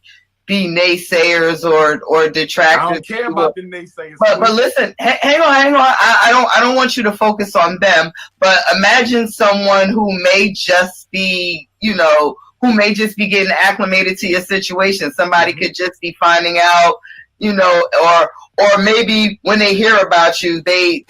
be naysayers or detractors. I don't care about the naysayers. But listen, hang on. I don't want you to focus on them. But imagine someone who may just be, who may just be getting acclimated to your situation. Somebody could just be finding out, or maybe when they hear about you, they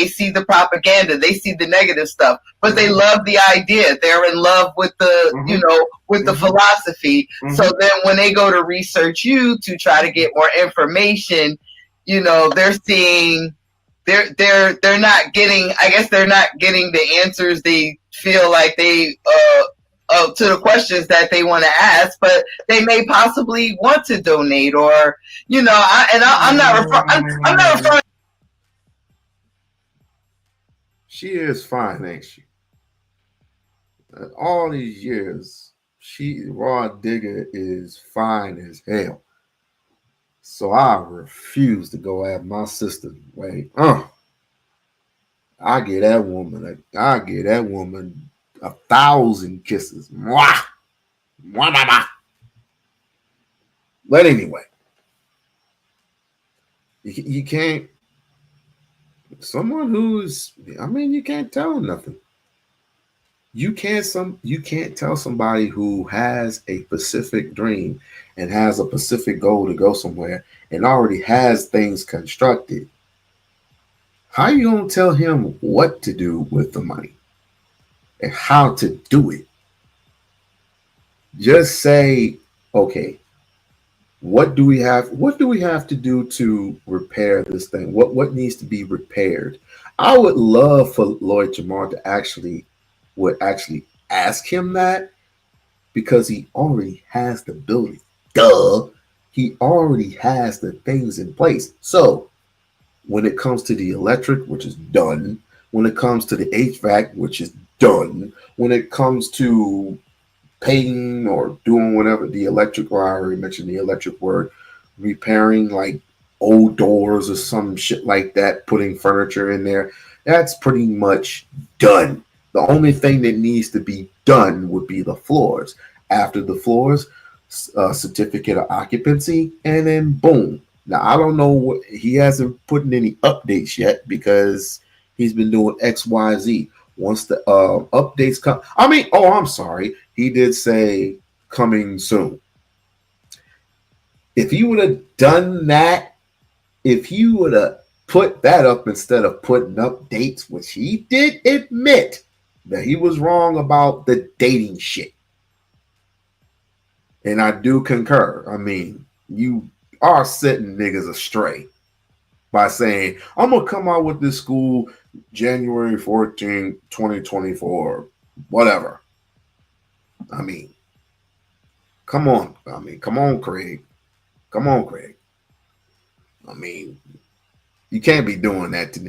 see the propaganda, they see the negative stuff, but they love the idea. They're in love with the, with the philosophy. So then when they go to research you to try to get more information, they're seeing they're not getting, I guess they're not getting the answers they feel like they to the questions that they want to ask, but they may possibly want to donate, or I'm not referring. She is fine, ain't she? All these years, Raw Digger is fine as hell. So I refuse to go at my sister. Wait, I give that woman 1,000 kisses. Mwah! Mwah, mwah, mwah. But anyway, you can't. Someone who's, you can't tell them nothing. You can't tell somebody who has a specific dream and has a specific goal to go somewhere and already has things constructed. How are you gonna tell him what to do with the money and how to do it? Just say, okay, what do we have to do to repair this thing? What needs to be repaired? I would love for Lloyd Jamar to actually ask him that, because he already has the ability. He already has the things in place. So when it comes to the electric, which is done, when it comes to the HVAC, which is done, when it comes to painting or doing whatever, the electric, or I already mentioned the electric word, repairing like old doors or some shit like that, putting furniture in there, that's pretty much done. The only thing that needs to be done would be the floors. After the floors, certificate of occupancy, and then boom. Now, I don't know what, he hasn't put in any updates yet because he's been doing XYZ. Once the updates come, I'm sorry. He did say coming soon. If you would have done that, if you would have put that up instead of putting up dates, which he did admit that he was wrong about the dating shit. And I do concur. You are setting niggas astray by saying, I'm going to come out with this school January 14, 2024, whatever. Come on. Come on, Craig. You can't be doing that to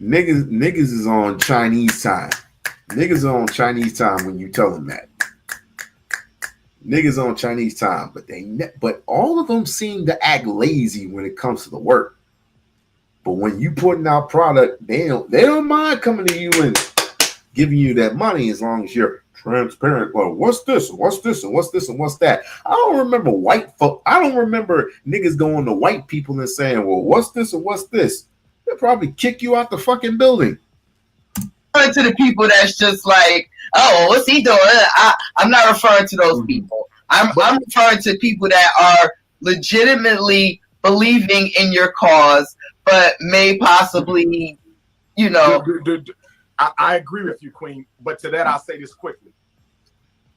niggas. Niggas is on Chinese time. Niggas are on Chinese time when you tell them that. Niggas on Chinese time, but all of them seem to act lazy when it comes to the work. But when you putting out product, they don't mind coming to you and giving you that money as long as you're transparent. Well, what's this? What's this? And what's this? And what's that? I don't remember niggas going to white people and saying, well, what's this and what's this? They'll probably kick you out the fucking building. To the people that's just like, oh, what's he doing? I'm not referring to those people. I'm referring to people that are legitimately believing in your cause, but may possibly, I agree with you, Queen. But to that, I'll say this quickly.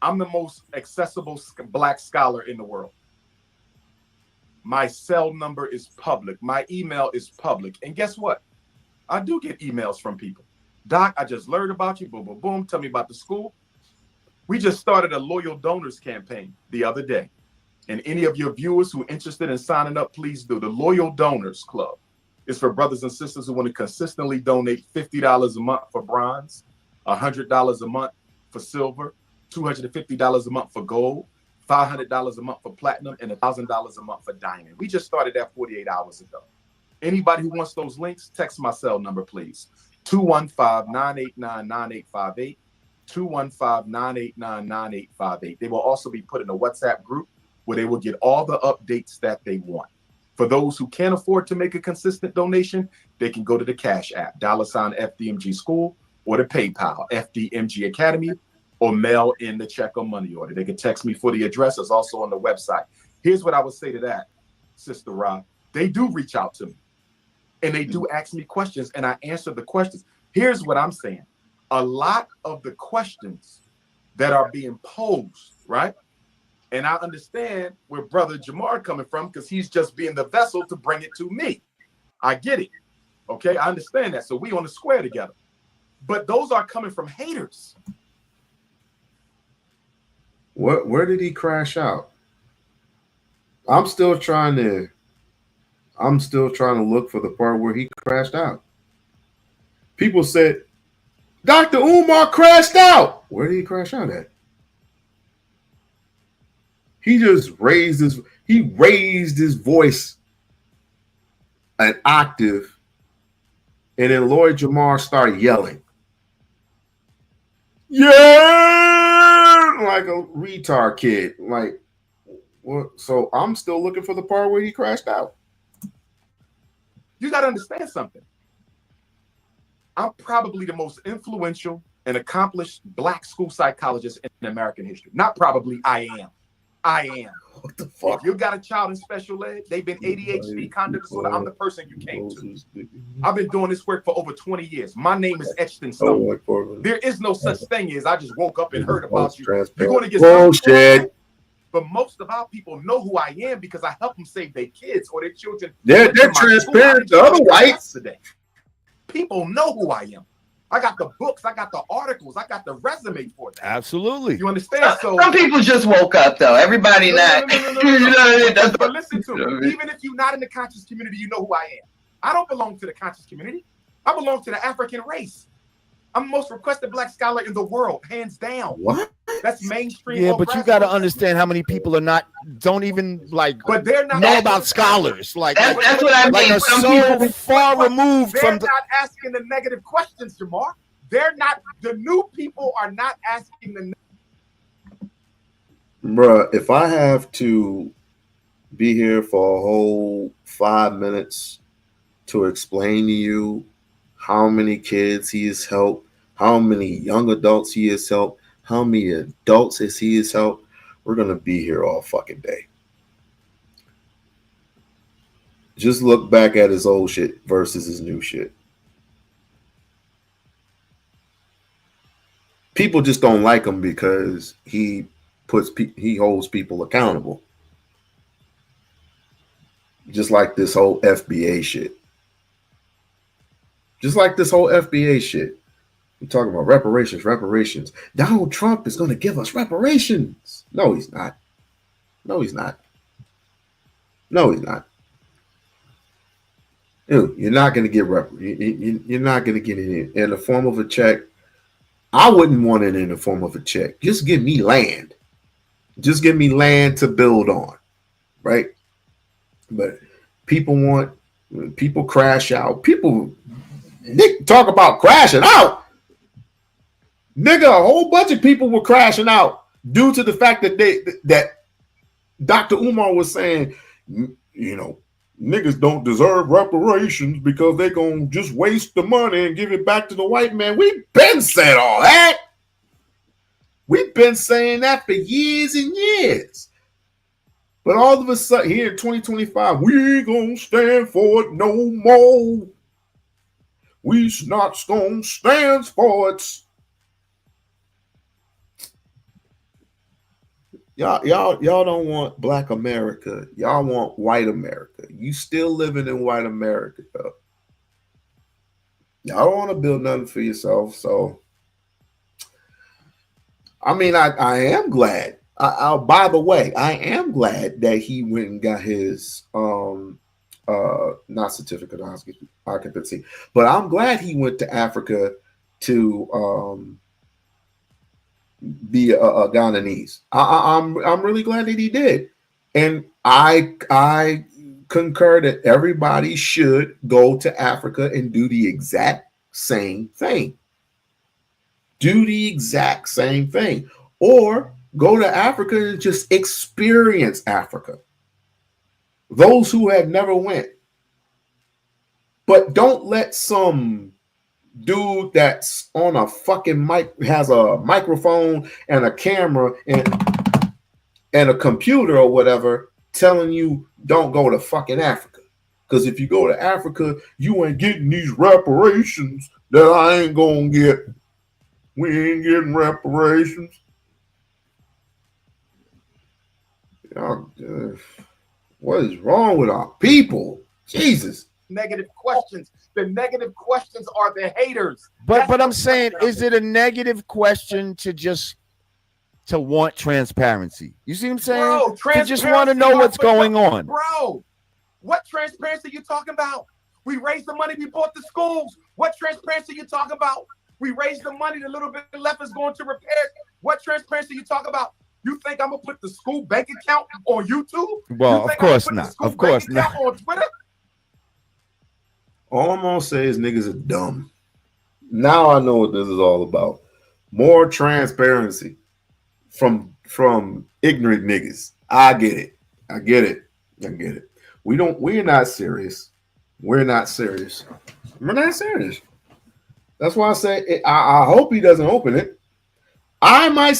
I'm the most accessible black scholar in the world. My cell number is public. My email is public. And guess what? I do get emails from people. Doc, I just learned about you. Boom, boom, boom. Tell me about the school. We just started a loyal donors campaign the other day. And any of your viewers who are interested in signing up, please do. The Loyal Donors Club is for brothers and sisters who want to consistently donate $50 a month for bronze, $100 a month for silver, $250 a month for gold, $500 a month for platinum, and $1,000 a month for diamond. We just started that 48 hours ago. Anybody who wants those links, text my cell number, please. 215-989-9858, 215-989-9858. They will also be put in a WhatsApp group where they will get all the updates that they want. For those who can't afford to make a consistent donation, they can go to the Cash App, $FDMG School, or the PayPal, FDMG Academy, or mail in the check or money order. They can text me for the address. It's also on the website. Here's what I would say to that, Sister Ra. They do reach out to me. And they do ask me questions, and I answer the questions. Here's what I'm saying. A lot of the questions that are being posed, right? And I understand where Brother Jamar coming from, because he's just being the vessel to bring it to me. I get it. Okay, I understand that. So we on the square together. But those are coming from haters. Where did he crash out? I'm still trying to look for the part where he crashed out. People said Dr. Umar crashed out. Where did he crash out at? He just raised his voice an octave, and then Lloyd Jamar started yelling. Yeah, like a retard kid. Like, what? So I'm still looking for the part where he crashed out. You got to understand something. I'm probably the most influential and accomplished Black school psychologist in American history. Not probably, I am. What the fuck? If you got a child in special ed, they've been ADHD, conduct disorder, I'm the person you came to. I've been doing this work for over 20 years. My name is etched in stone. There is no such thing as I just woke up and heard about you. You're going to get bullshit. But most of our people know who I am because I help them save their kids or their children. They're transparent to other whites. Today. People know who I am. I got the books, I got the articles, I got the resume for that. Absolutely. You understand? So some people just woke up though. Everybody not. But listen to me. Even if you're not in the conscious community, you know who I am. I don't belong to the conscious community. I belong to the African race. I'm the most requested Black scholar in the world, hands down. What? That's mainstream. Yeah, but you got to understand how many people don't even but they're not know about scholars. Like that's what I mean. Like are so far removed from They're not asking the negative questions, Jamar. They're not. The new people are not asking the. Bruh, if I have to be here for a whole 5 minutes to explain to you how many kids he has helped, how many young adults he has helped, how many adults he has helped, we're going to be here all fucking day. Just look back at his old shit versus his new shit. People just don't like him because he holds people accountable. Just like this whole FBA shit. We're talking about reparations. Donald Trump is going to give us reparations. No, he's not. Dude, you're not going to get you're not going to get it in the form of a check. I wouldn't want it in the form of a check. Just give me land. Just give me land to build on, right? But people crash out. People talk about crashing out. Nigga, a whole bunch of people were crashing out due to the fact that Dr. Umar was saying, you know, niggas don't deserve reparations because they're going to just waste the money and give it back to the white man. We've been saying all that. We've been saying that for years and years. But all of a sudden, here in 2025, we ain't going to stand for it no more. We not going to stand for it. Y'all don't want Black America. Y'all want white America. You still living in white America, though. Y'all don't want to build nothing for yourself. So, I mean, I am glad. By the way, I am glad that he went and got his not certificate of occupancy, but I'm glad he went to Africa to be a Ghananese. I'm really glad that he did, and I concur that everybody should go to Africa and do the exact same thing. Or go to Africa and just experience Africa. Those who have never went. But don't let some dude that's on a fucking mic, has a microphone and a camera and a computer or whatever, telling you don't go to fucking Africa. Because if you go to Africa, you ain't getting these reparations that I ain't gonna get. We ain't getting reparations. What is wrong with our people? Jesus. negative questions. The negative questions are the haters. But I'm saying, is it a negative question to want transparency? You see what I'm saying? Bro, to just want to know what's going on. Bro, what transparency are you talking about? We raised the money, we bought the schools. What transparency are you talking about? We raised the money, the little bit left is going to repairs. What transparency are you talking about? You think I'm gonna put the school bank account on YouTube? Well, of course not. Of course not. On Twitter? All I'm gonna say is niggas are dumb. Now I know what this is all about. More transparency from ignorant niggas. I get it. We're not serious. We're not serious. That's why I say I hope he doesn't open it. I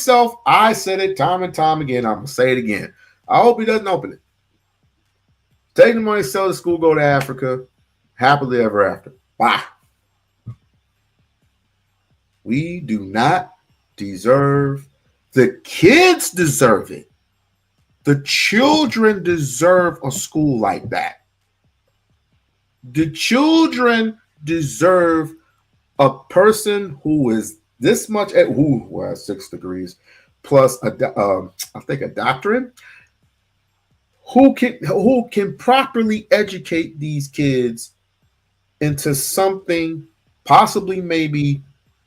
said it time and time again. I'm gonna say it again. I hope he doesn't open it. Take the money, sell the school, go to Africa, happily ever after. Bye. We do not deserve. The kids deserve it. The children deserve a school like that. The children deserve a person who is this much at who has 6 degrees plus I think a doctorate, who can properly educate these kids into something, possibly maybe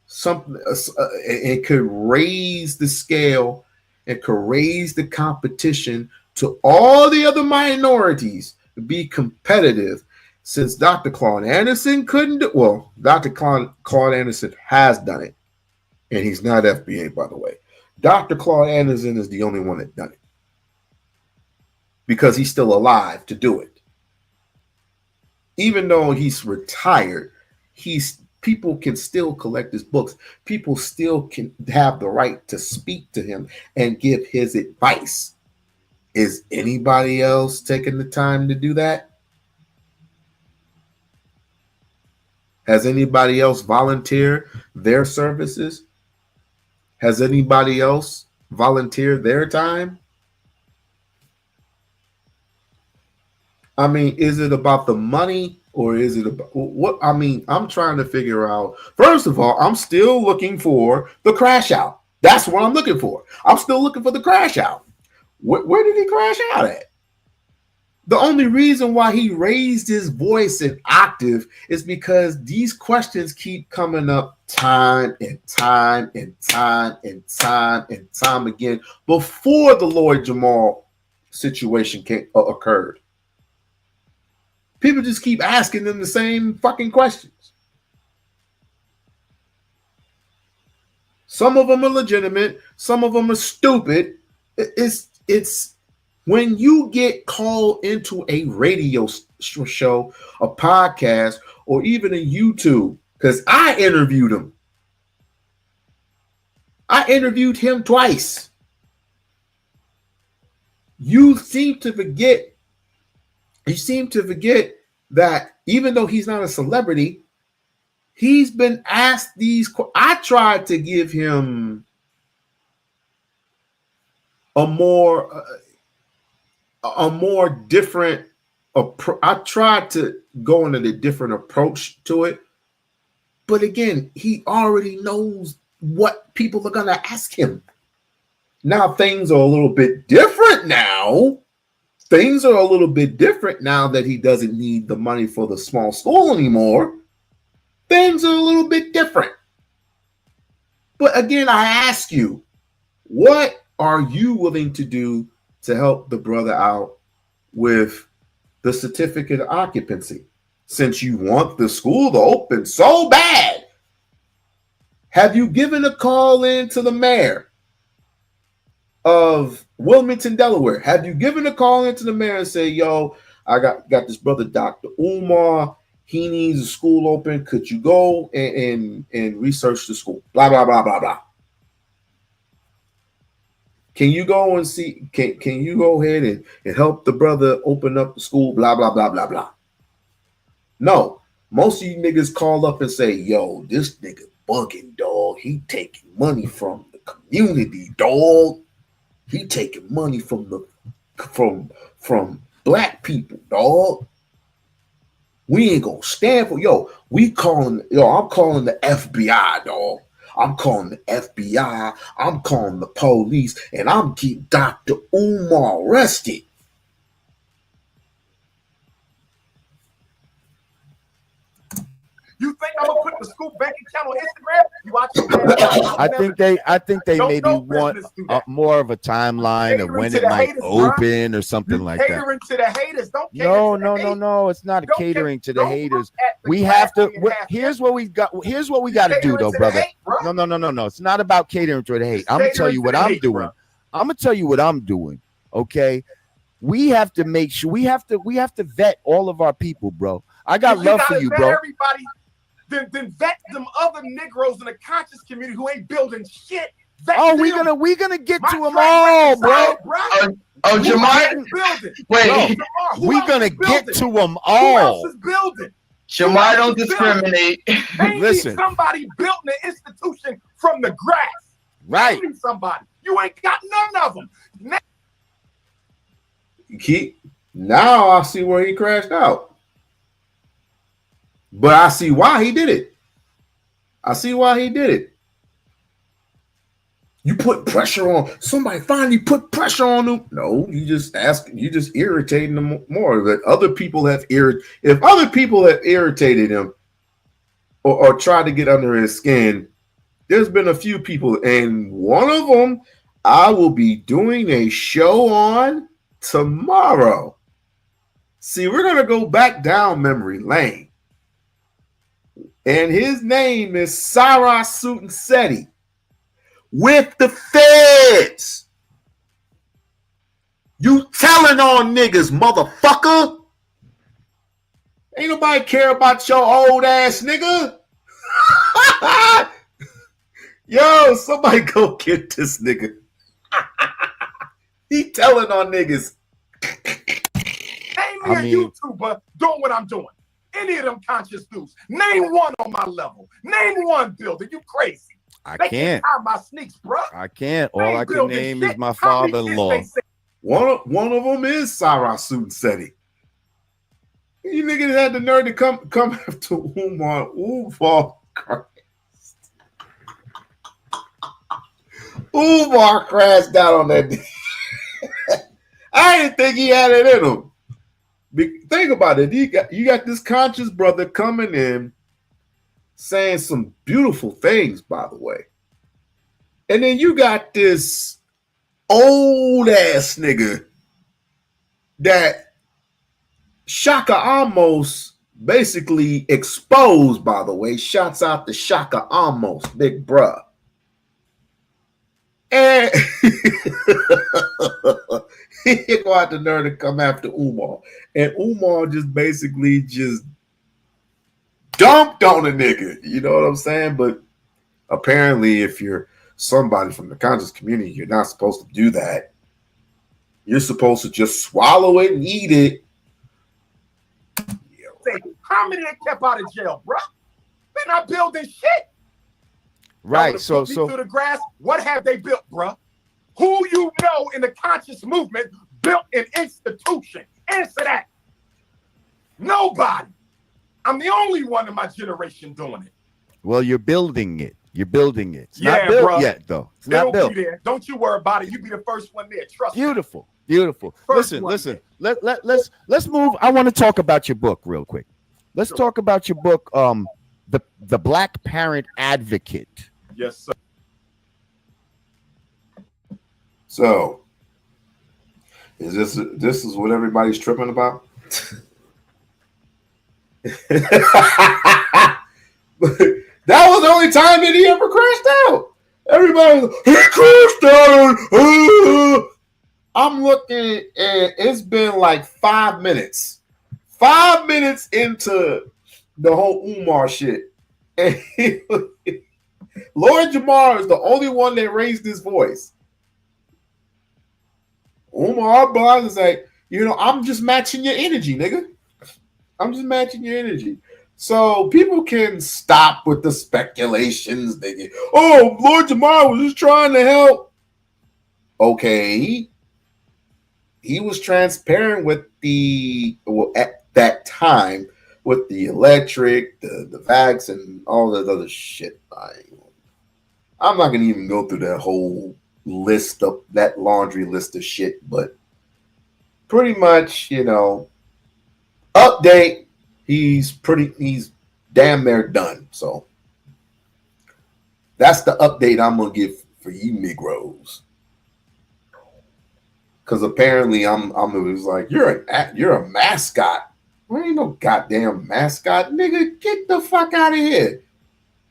something, it could raise the scale, it could raise the competition to all the other minorities to be competitive. Since Dr. Claude Anderson couldn't do, well, Dr. Claude Anderson has done it, and he's not FBA, by the way. Dr. Claude Anderson is the only one that done it because he's still alive to do it. Even though he's retired, people can still collect his books. People still can have the right to speak to him and give his advice. Is anybody else taking the time to do that? Has anybody else volunteered their services? Has anybody else volunteered their time? I mean, is it about the money or is it about what? I mean, I'm trying to figure out. First of all, I'm still looking for the crash out. That's what I'm looking for. I'm still looking for the crash out. Where did he crash out at? The only reason why he raised his voice an octave is because these questions keep coming up time and time and time and time and time again before the Lloyd Jamal situation occurred. People just keep asking them the same fucking questions. Some of them are legitimate. Some of them are stupid. It's when you get called into a radio show, a podcast, or even a YouTube, because I interviewed him. I interviewed him twice. You seem to forget that even though he's not a celebrity, he's been asked these. I tried to give him a more different approach. I tried to go into a different approach to it, but again, he already knows what people are going to ask him. Now things are a little bit different now. Things are a little bit different now that he doesn't need the money for the small school anymore. Things are a little bit different. But again, I ask you, what are you willing to do to help the brother out with the certificate of occupancy? Since you want the school to open so bad, have you given a call in to the mayor of Wilmington, Delaware? Have you given a call into the mayor and say, yo, I got this brother, Dr. Umar. He needs a school open. Could you go and research the school? Blah, blah, blah, blah, blah. Can you go and see? Can you go ahead and help the brother open up the school? Blah, blah, blah, blah, blah. No. Most of you niggas call up and say, yo, this nigga bugging, dog. He taking money from the community, dog. He taking money from black people, dog. We ain't gonna stand for I'm calling the FBI, dog. I'm calling the FBI. I'm calling the police, and I'm keep Dr. Umar arrested. You think I'm gonna put the school bank account on Instagram? You watch it. I think they maybe want more of a timeline of when it might open or something like that. Catering to the haters. Don't No. It's not catering to the haters. We have to. Here's what we got. Here's what we got to do, though, brother. No. It's not about catering to the hate. I'm gonna tell you what I'm doing. I'm gonna tell you what I'm doing. Okay. We have to make sure we have to vet all of our people, bro. I got love for you, bro. Everybody. Then vet them other Negroes in the conscious community who ain't building shit. We gonna get to them all, bro. Jamal, wait. We gonna get to them all. Who else is building? Jamal, don't discriminate. Listen, somebody built an institution from the grass. Right. Somebody. You ain't got none of them. Now I see where he crashed out. But I see why he did it. You put pressure on somebody. Finally, put pressure on them. No, you just irritating them more. That other people have if other people have irritated him or tried to get under his skin, there's been a few people, and one of them I will be doing a show on tomorrow. See, we're gonna go back down memory lane. And his name is Sarah Sutansetti with the feds. You telling on niggas, motherfucker. Ain't nobody care about your old ass nigga. Yo, somebody go get this nigga. He telling on niggas. Name me a YouTuber doing what I'm doing. Any of them conscious dudes. Name one on my level. Name one builder. You crazy. I can't. Tie my sneaks, bro. I can't. All I can name is my father-in-law. One of them is Sarah Sutansetti. You niggas had the nerve to come after Umar Christ. Umar crashed out on that. I didn't think he had it in him. Think about it. You got this conscious brother coming in saying some beautiful things, by the way. And then you got this old ass nigga that Shaka almost basically exposed, by the way. Shouts out to Shaka almost, big bruh. And he go out the nerve to come after Umar. And Umar just basically just dumped on a nigga. You know what I'm saying? But apparently, if you're somebody from the conscious community, you're not supposed to do that. You're supposed to just swallow it and eat it. How many they kept out of jail, bro? They're not building shit. Right. So through the grass, what have they built, bro? Who you know in the conscious movement built an institution? Answer that. Nobody. I'm the only one in my generation doing it. Well, you're building it. It's not built yet, though. It's not built. Be there. Don't you worry about it. You be the first one there. Trust me. Beautiful. Listen. Let's move. I want to talk about your book real quick. Let's talk about your book, the Black Parent Advocate. Yes, sir. So, is this is what everybody's tripping about? That was the only time that he ever crashed out. Everybody was like, he crashed out. I'm looking and it's been like 5 minutes. 5 minutes into the whole Umar shit. And Lord Jamar is the only one that raised his voice. Umar Blas is like, I'm just matching your energy, nigga. I'm just matching your energy. So people can stop with the speculations. They get, Lord Jamar was just trying to help. Okay. He was transparent with at that time, with the electric, the vax, and all that other shit. I'm not gonna even go through that whole list of that laundry list of shit, but pretty much, update. He's damn near done. So that's the update I'm gonna give for you Negroes. Because apparently it was like, you're a mascot. Well, ain't no goddamn mascot, nigga. Get the fuck out of here.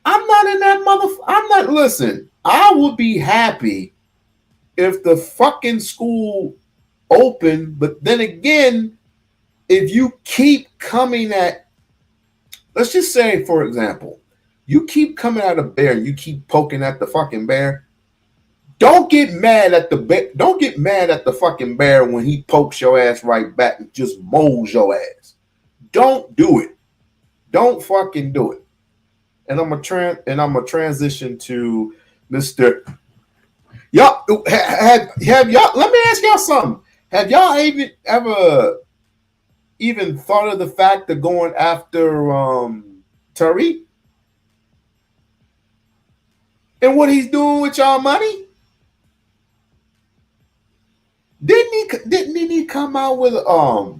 I'm not in that I'm not, listen, I would be happy if the fucking school opened, but then again, if you keep coming at, let's just say, for example, you keep coming at a bear and you keep poking at the fucking bear, don't get mad at the fucking bear when he pokes your ass right back and just mows your ass. Don't do it. Don't fucking do it. And I'm gonna transition to Mr. Y'all have y'all. Let me ask y'all something. Have y'all ever thought of the fact of going after Tariq and what he's doing with y'all money? Didn't he come out with a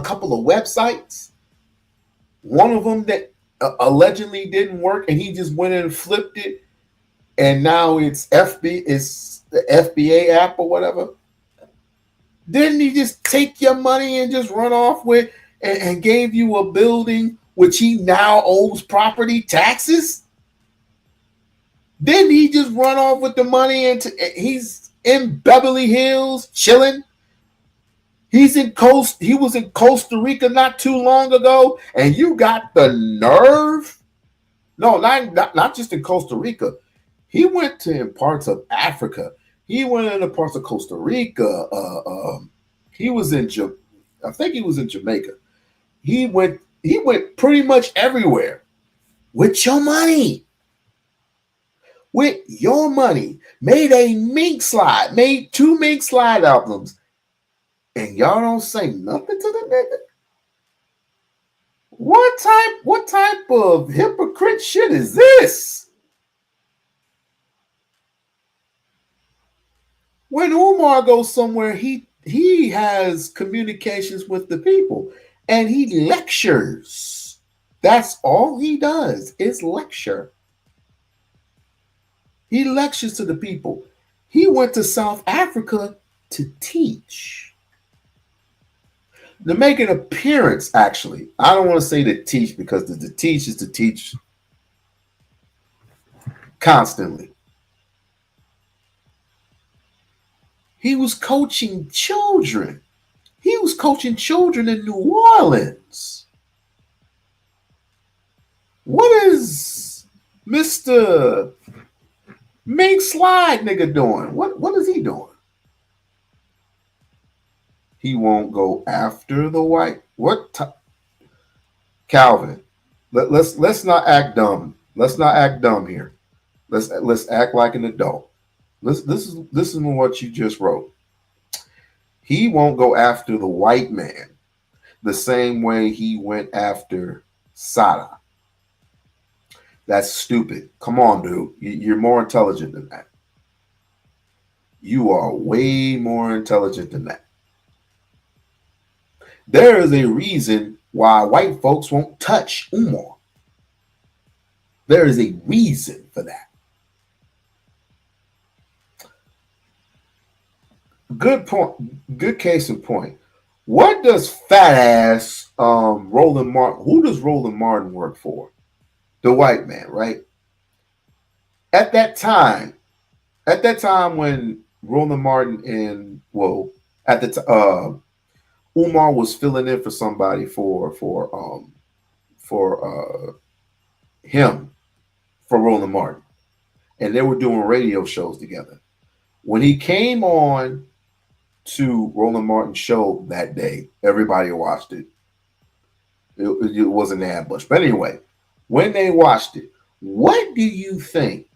couple of websites? One of them that allegedly didn't work, and he just went in and flipped it, and now it's the FBA app or whatever. Didn't he just take your money and just run off with and gave you a building which he now owes property taxes? Didn't he just run off with the money and he's in Beverly Hills chilling? He was in Costa Rica not too long ago, and you got the nerve? No, not just in Costa Rica. He went to parts of Africa. He went into parts of Costa Rica. He was in I think he was in Jamaica. He went pretty much everywhere with your money. With your money. Made made 2 Mink Slide albums. And y'all don't say nothing to the nigga? What type of hypocrite shit is this? When Umar goes somewhere, he has communications with the people and he lectures. That's all he does is lecture. He lectures to the people. He went to South Africa to teach. To make an appearance, actually. I don't want to say to teach because the teach is to teach constantly. He was coaching children. He was coaching children in New Orleans. What is Mr. Mink Slide nigga doing? What is he doing? He won't go after the white. Calvin, let's not act dumb. Let's not act dumb here. Let's act like an adult. This is what you just wrote. He won't go after the white man the same way he went after Sada. That's stupid. Come on, dude. You're more intelligent than that. You are way more intelligent than that. There is a reason why white folks won't touch Umar. There is a reason for that. Good point. Good case in point. What does fat ass Roland Martin? Who does Roland Martin work for? The white man, right? At that time when Roland Martin Umar was filling in for somebody for Roland Martin, and they were doing radio shows together. When he came on to Roland Martin's show that day, everybody watched it. It was an ambush. But anyway, when they watched it, what do you think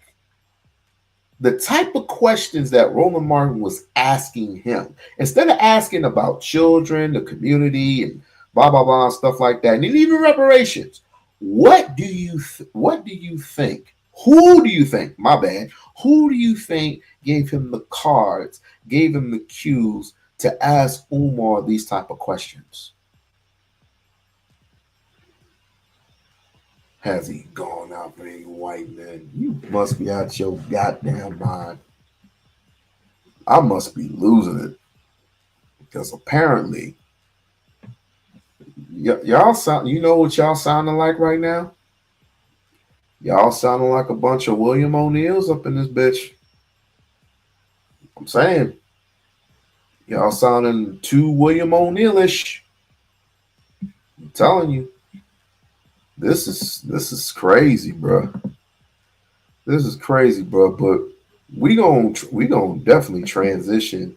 the type of questions that Roland Martin was asking him, instead of asking about children, the community, and blah blah blah, stuff like that, and even reparations. What do you think? Who do you think? My bad. Who do you think gave him the cards, gave him the cues to ask Umar these type of questions? Has he gone out being white man? You must be out your goddamn mind. I must be losing it because apparently y'all sound. You know what y'all sounding like right now? Y'all sounding like a bunch of William O'Neills up in this bitch. I'm saying, y'all sounding too William O'Neillish. I'm telling you, this is crazy, bro. This is crazy, bro. But we gonna definitely transition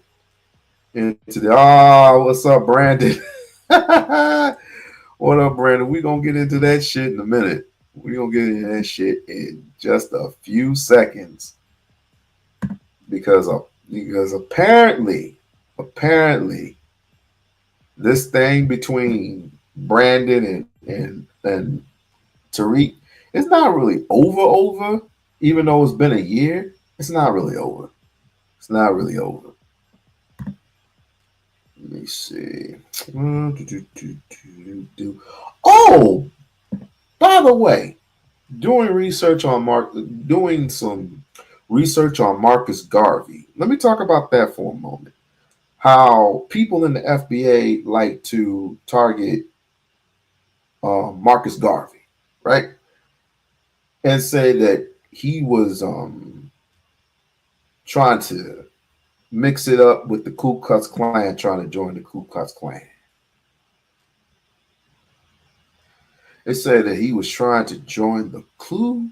into the what's up, Brandon? What up, Brandon? We gonna get into that shit in a minute. We gonna get into that shit in just a few seconds because apparently this thing between Brandon and Tariq is not really over. Even though it's been a year, it's not really over. It's not really over. Let me see. Oh, by the way, doing some research on Marcus Garvey. Let me talk about that for a moment. How people in the FBA like to target Marcus Garvey, right? And say that he was trying to mix it up with the Ku Klux Klan, trying to join the Ku Klux Klan. It said that he was trying to join the Ku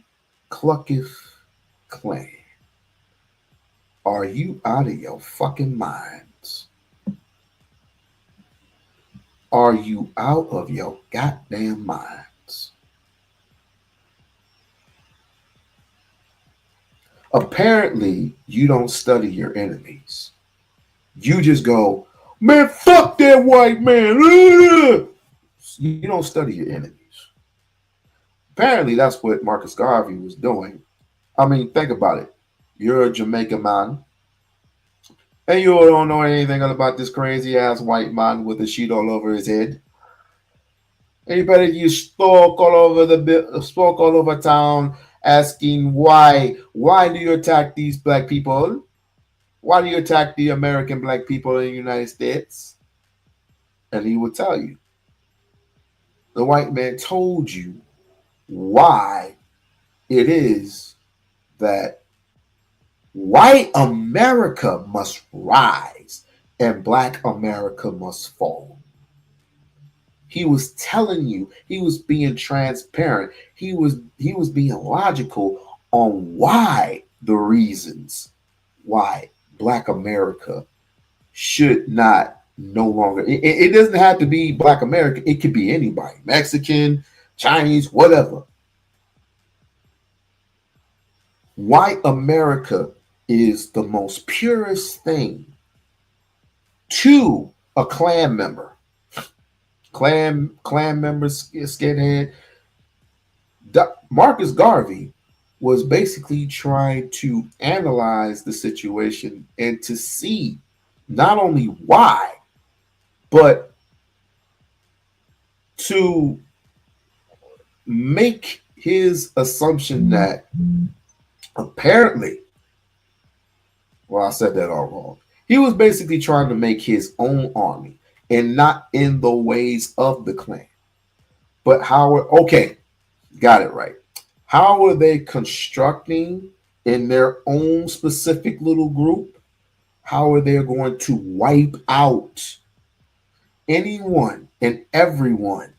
Klux Klan. Are you out of your fucking minds? Are you out of your goddamn minds? Apparently, you don't study your enemies. You just go, man, fuck that white man. You don't study your enemies. Apparently, that's what Marcus Garvey was doing. I mean, think about it. You're a Jamaican man, and you don't know anything about this crazy ass white man with a sheet all over his head. Anybody you spoke all over town, asking why do you attack these black people? Why do you attack the American black people in the United States? And he would tell you. The white man told you why it is that white America must rise and black America must fall. He was telling you, he was being transparent. He was being logical on why the reasons why black America should not no longer. It doesn't have to be black America. It could be anybody, Mexican, Chinese, whatever. White America is the most purest thing to a Klan member. Klan member, skinhead. Marcus Garvey was basically trying to analyze the situation and to see not only why, but to make his assumption that apparently, well, I said that all wrong. He was basically trying to make his own army and not in the ways of the Klan. But got it right. How are they constructing in their own specific little group? How are they going to wipe out anyone and everyone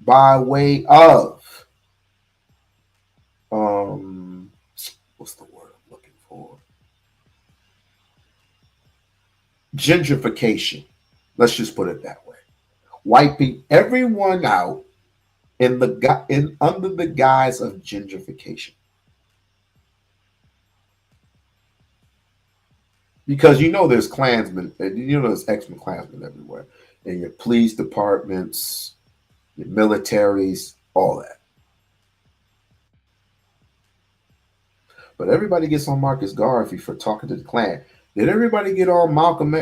by way of what's the word I'm looking for? Gentrification. Let's just put it that way. Wiping everyone out under the guise of gentrification. Because there's Klansmen, and there's ex-Klansmen everywhere. and your police departments, your militaries, all that. But everybody gets on Marcus Garvey for talking to the Klan. Did everybody get on Malcolm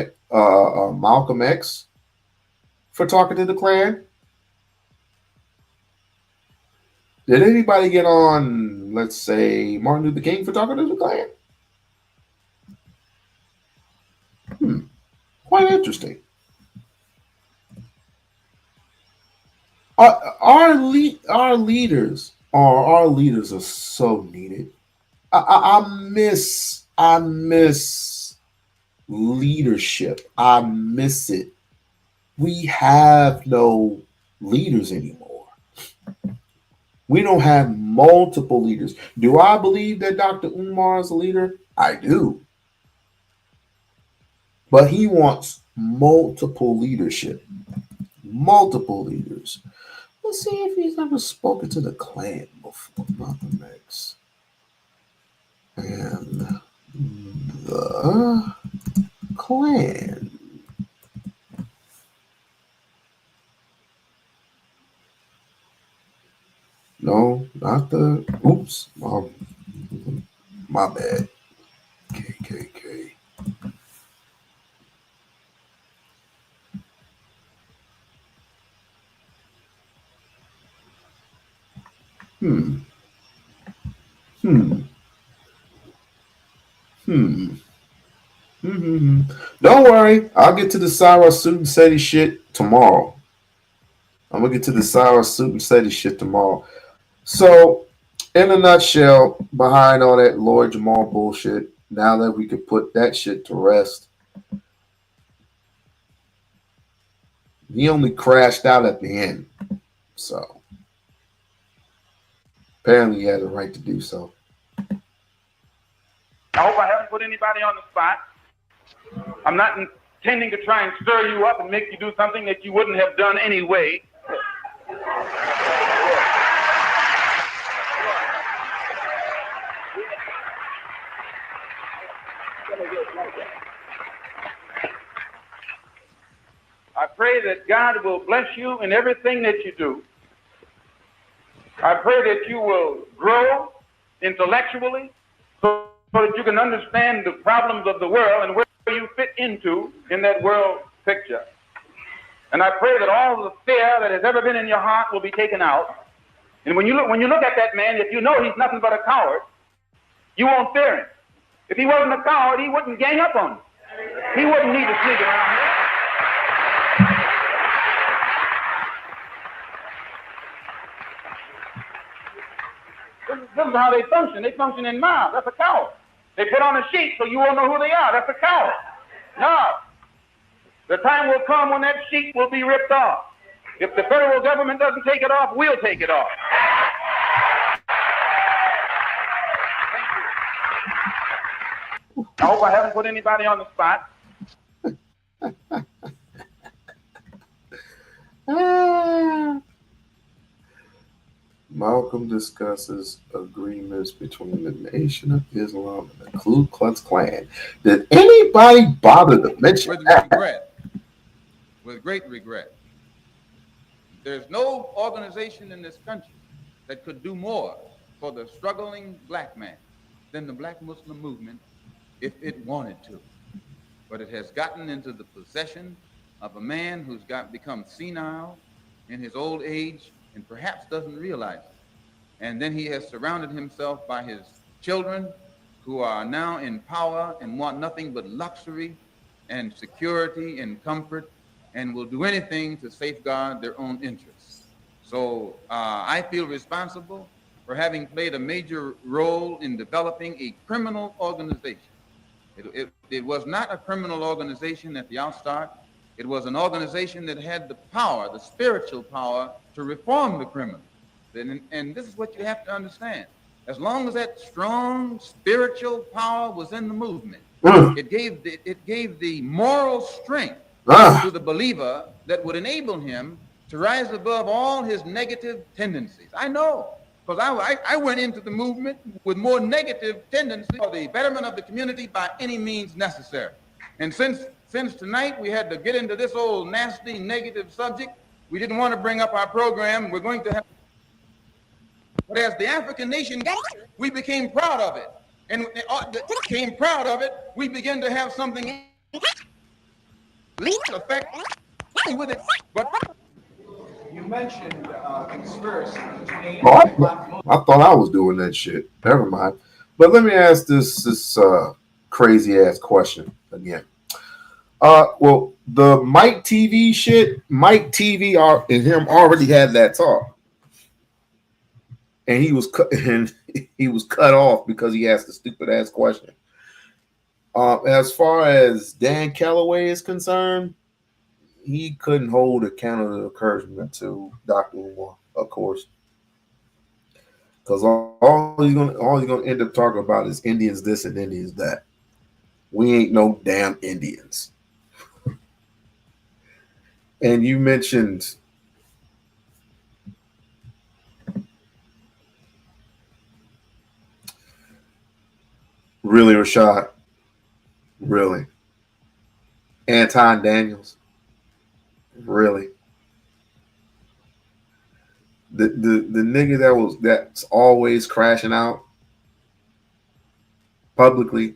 X for talking to the Klan? Did anybody get on, let's say, Martin Luther King for talking to the Klan? Quite interesting. Our leaders are so needed. I miss leadership. I miss it. We have no leaders anymore. We don't have multiple leaders. Do I believe that Dr. Umar is a leader? I do. But he wants multiple leadership. Multiple leaders. Let's see if he's ever spoken to the Klan before. Malcolm X. And the Klan. No, not the. Oops, my bad. KKK. Don't worry, I'll get to the Cyrus Suit and Seti shit tomorrow. I'm gonna get to the Cyrus Suit and Seti shit tomorrow. So, in a nutshell, behind all that Lloyd Jamal bullshit, now that we could put that shit to rest, he only crashed out at the end. So, apparently he had the right to do so. I hope I haven't put anybody on the spot. I'm not intending to try and stir you up and make you do something that you wouldn't have done anyway. I pray that God will bless you in everything that you do. I pray that you will grow intellectually so that you can understand the problems of the world and where you fit into in that world picture. And I pray that all the fear that has ever been in your heart will be taken out. And when you look at that man, if you know he's nothing but a coward, you won't fear him. If he wasn't a coward, he wouldn't gang up on you. He wouldn't need to sneak around here. This is how they function. They function in mobs. That's a coward. They put on a sheet so you won't know who they are. That's a coward. No. The time will come when that sheet will be ripped off. If the federal government doesn't take it off, we'll take it off. Thank you. I hope I haven't put anybody on the spot. Malcolm discusses agreements between the Nation of Islam and the Ku Klux Klan. Did anybody bother to mention that? With great regret. There's no organization in this country that could do more for the struggling black man than the Black Muslim movement if it wanted to. But it has gotten into the possession of a man who's become senile in his old age and perhaps doesn't realize it. And then he has surrounded himself by his children who are now in power and want nothing but luxury and security and comfort and will do anything to safeguard their own interests. So I feel responsible for having played a major role in developing a criminal organization. It was not a criminal organization at the outstart. It was an organization that had the power, the spiritual power, to reform the criminal. And this is what you have to understand. As long as that strong spiritual power was in the movement, it gave the moral strength to the believer that would enable him to rise above all his negative tendencies. I know, because I went into the movement with more negative tendencies for the betterment of the community by any means necessary. And since tonight we had to get into this old nasty negative subject, we didn't want to bring up our program. We're going to have, but as the African nation got it, we became proud of it. And became proud of it, we began to have something effect with it. But you mentioned conspiracy between I thought I was doing that shit. Never mind. But let me ask this crazy ass question again. Well, the Mike TV shit, Mike TV and him already had that talk, and he was cut off because he asked a stupid ass question. As far as Dan Calloway is concerned, he couldn't hold a candle of encouragement to Dr. Umar, of course, because all he's gonna end up talking about is Indians this and Indians that. We ain't no damn Indians. And you mentioned really, Rashad, really, Anton Daniels, really, the nigga that's always crashing out publicly,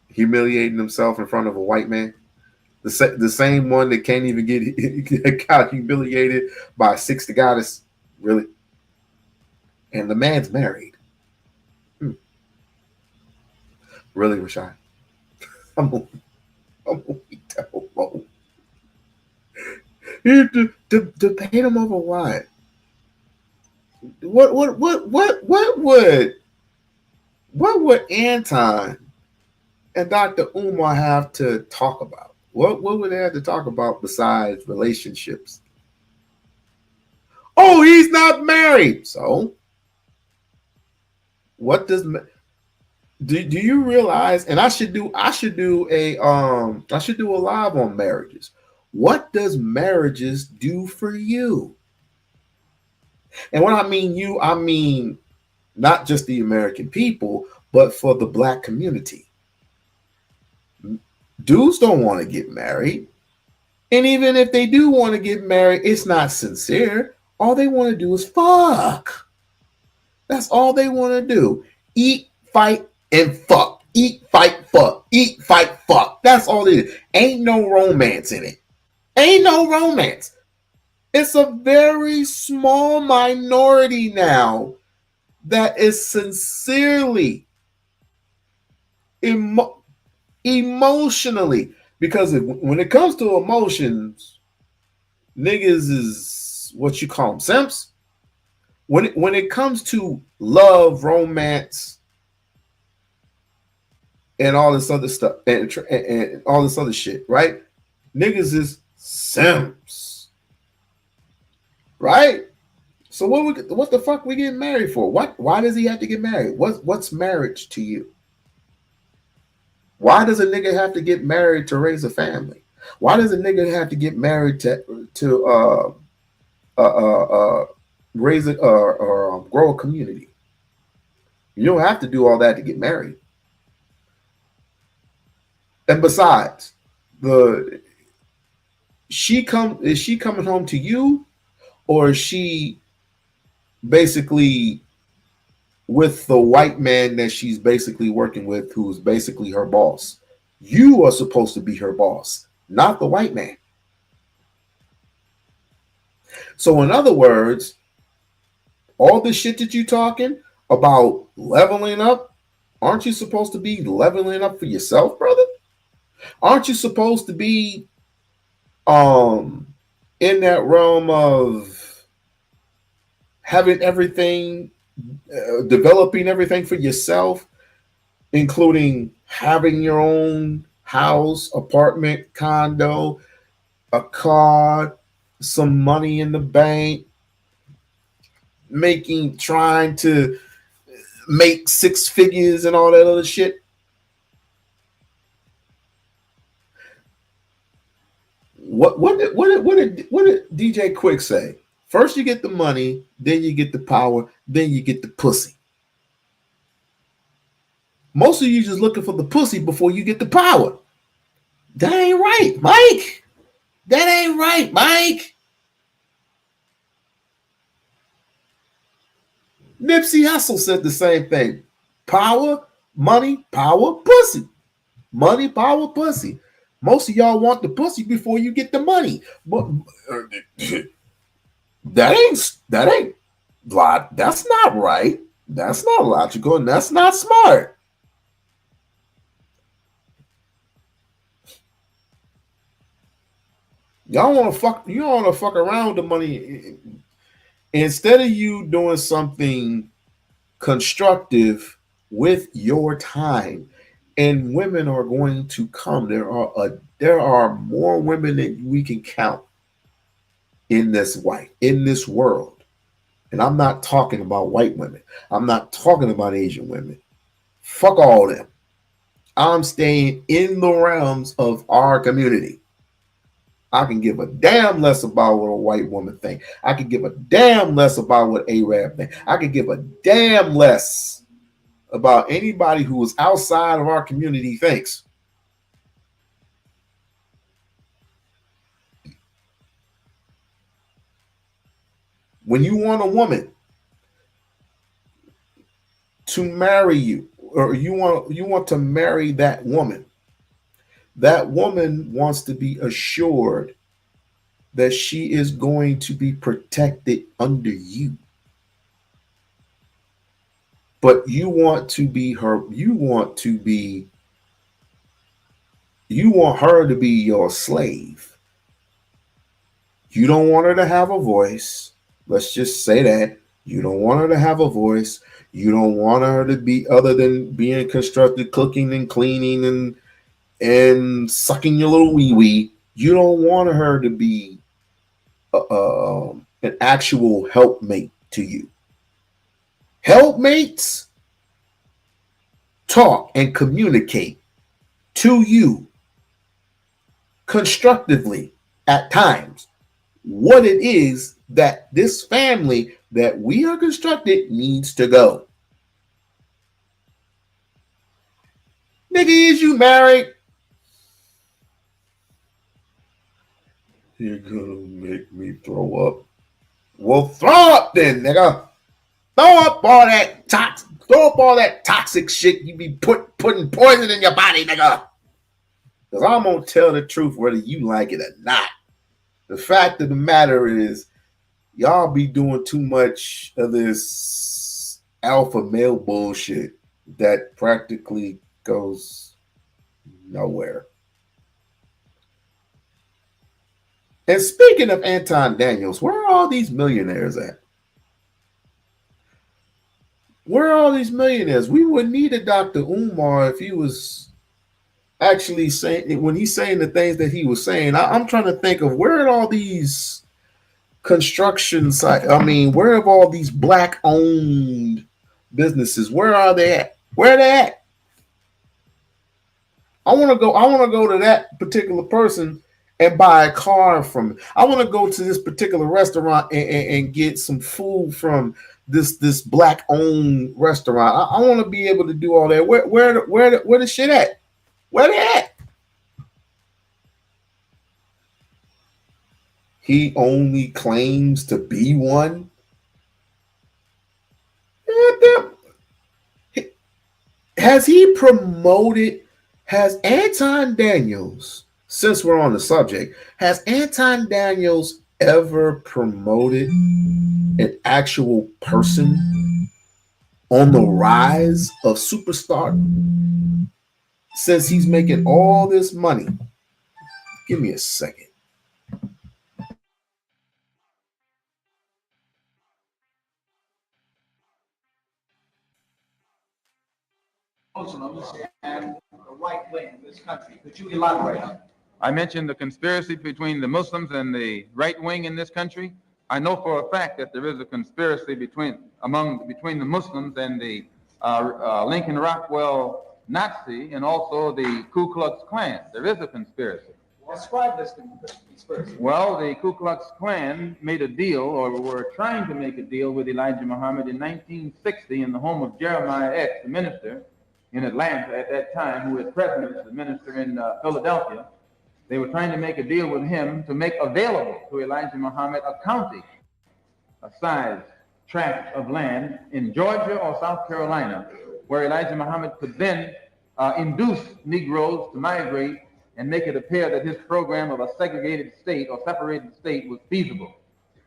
humiliating himself in front of a white man. The same one that can't even got humiliated by a 60 goddess, really. And the man's married. Really, Rashad? I'm gonna be terrible. You debate him over what? What would Anton and Dr. Umar have to talk about? What would they have to talk about besides relationships? Oh, he's not married. So what does do you realize? And I should do a live on marriages. What does marriages do for you? And when I mean you, I mean not just the American people, but for the Black community. Dudes don't want to get married. And even if they do want to get married, it's not sincere. All they want to do is fuck. That's all they want to do. Eat, fight, and fuck. Eat, fight, fuck. Eat, fight, fuck. That's all it is. Ain't no romance in it. Ain't no romance. It's a very small minority now that is sincerely emotionally, because when it comes to emotions, niggas is what you call them, simps. When it comes to love, romance, and all this other stuff, and all this other shit, right? Niggas is simps, right? So what the fuck we getting married for? Why does he have to get married? What's marriage to you? Why does a nigga have to get married to raise a family? Why does a nigga have to get married to raise it or grow a community? You don't have to do all that to get married. And besides, is she coming home to you, or is she basically with the white man that she's basically working with, who is basically her boss? You are supposed to be her boss, not the white man. So in other words, all the shit that you're talking about leveling up, aren't you supposed to be leveling up for yourself, brother? Aren't you supposed to be in that realm of having everything, developing everything for yourself, including having your own house, apartment, condo, a car, some money in the bank, trying to make six figures and all that other shit? What did DJ Quick say? First you get the money, then you get the power, then you get the pussy. Most of you just looking for the pussy before you get the power. That ain't right, Mike. That ain't right, Mike. Nipsey Hussle said the same thing. Power, money, power, pussy. Money, power, pussy. Most of y'all want the pussy before you get the money. But that ain't that's not right. That's not logical and that's not smart. Y'all want to fuck around with the money. Instead of you doing something constructive with your time, and women are going to come. There are more women than we can count in this world. And I'm not talking about white women. I'm not talking about Asian women. Fuck all them. I'm staying in the realms of our community. I can give a damn less about what a white woman think. I can give a damn less about what Arab think. I can give a damn less about anybody who is outside of our community thinks. When you want a woman to marry you, or you want to marry that woman wants to be assured that she is going to be protected under you. But you want her to be your slave. You don't want her to have a voice. Let's just say that. You don't want her to have a voice. You don't want her to be other than being constructed, cooking and cleaning and sucking your little wee-wee. You don't want her to be an actual helpmate to you. Helpmates talk and communicate to you constructively at times what it is that this family that we are constructed needs to go. Nigga, is you married? You're gonna make me throw up. Well, throw up then, nigga. Throw up all that toxic shit you be putting poison in your body, nigga. Because I'm gonna tell the truth whether you like it or not. The fact of the matter is, y'all be doing too much of this alpha male bullshit that practically goes nowhere. And speaking of Anton Daniels, where are all these millionaires at? Where are all these millionaires? We wouldn't need a Dr. Umar if he was actually saying, when he's saying the things that he was saying. I'm trying to think of where are all these construction sites. I mean, where have all these black-owned businesses? Where are they at? Where are they at? I want to go to that particular person and buy a car from him. I want to go to this particular restaurant and get some food from this black-owned restaurant. I want to be able to do all that. Where the shit at? Where they at? He only claims to be one. Has Anton Daniels, since we're on the subject, has Anton Daniels ever promoted an actual person on the rise of superstar since he's making all this money? Give me a second. Muslims and the right wing in this country. Could you elaborate on that? I mentioned the conspiracy between the Muslims and the right wing in this country. I know for a fact that there is a conspiracy between the Muslims and the Lincoln Rockwell Nazi and also the Ku Klux Klan. There is a conspiracy. Describe this conspiracy. Well, the Ku Klux Klan made a deal, or were trying to make a deal with Elijah Muhammad in 1960 in the home of Jeremiah X, the minister in Atlanta at that time, who was president as the minister in Philadelphia. They were trying to make a deal with him to make available to Elijah Muhammad a county, a size tract of land in Georgia or South Carolina, where Elijah Muhammad could then induce Negroes to migrate and make it appear that his program of a segregated state or separated state was feasible.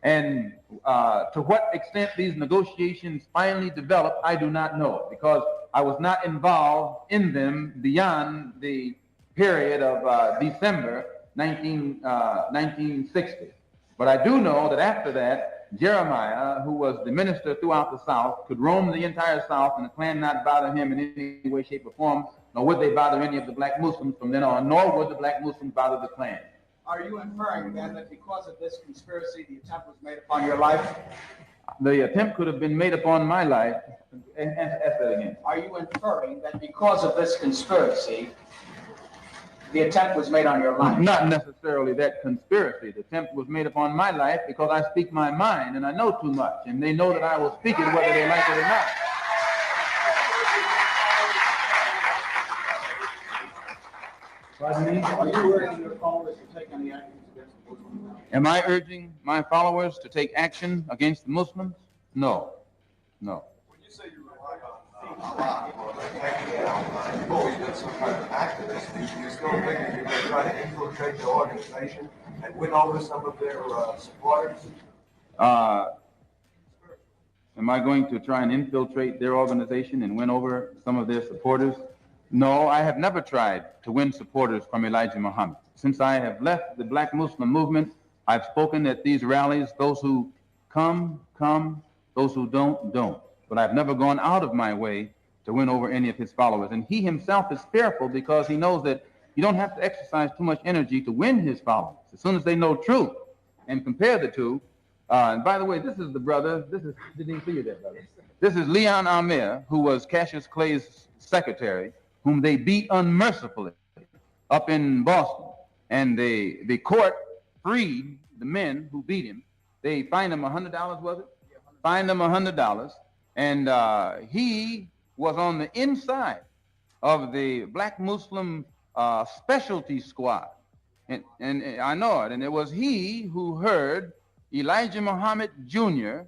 And to what extent these negotiations finally developed, I do not know, because I was not involved in them beyond the period of December 1960. But I do know that after that, Jeremiah, who was the minister throughout the South, could roam the entire South, and the Klan not bother him in any way, shape, or form, nor would they bother any of the black Muslims from then on, nor would the black Muslims bother the Klan. Are you inferring then that because of this conspiracy, the attempt was made upon your life? The attempt could have been made upon my life. Ask that again. Are you inferring that because of this conspiracy, the attempt was made on your life? Not necessarily that conspiracy. The attempt was made upon my life because I speak my mind and I know too much, and they know that I will speak it whether they like it or not. Pardon me? Are you urging your followers to take any actions against the Muslims? Am I urging my followers to take action against the Muslims? No. No. When you say you rely on you've always been some kind of activist, do you still think that you're going to try to infiltrate the organization and win over some of their supporters? Am I going to try and infiltrate their organization and win over some of their supporters? No, I have never tried to win supporters from Elijah Muhammad. Since I have left the Black Muslim movement, I've spoken at these rallies. Those who come, come. Those who don't, don't. But I've never gone out of my way to win over any of his followers. And he himself is fearful because he knows that you don't have to exercise too much energy to win his followers. As soon as they know truth and compare the two, and by the way, this is the brother, didn't even see you there, brother. This is Leon Amir, who was Cassius Clay's secretary, whom they beat unmercifully up in Boston. And the court freed the men who beat him. They fined him $100, was it? Fined him $100. And he was on the inside of the Black Muslim specialty squad. And I know it. And it was he who heard Elijah Muhammad Jr.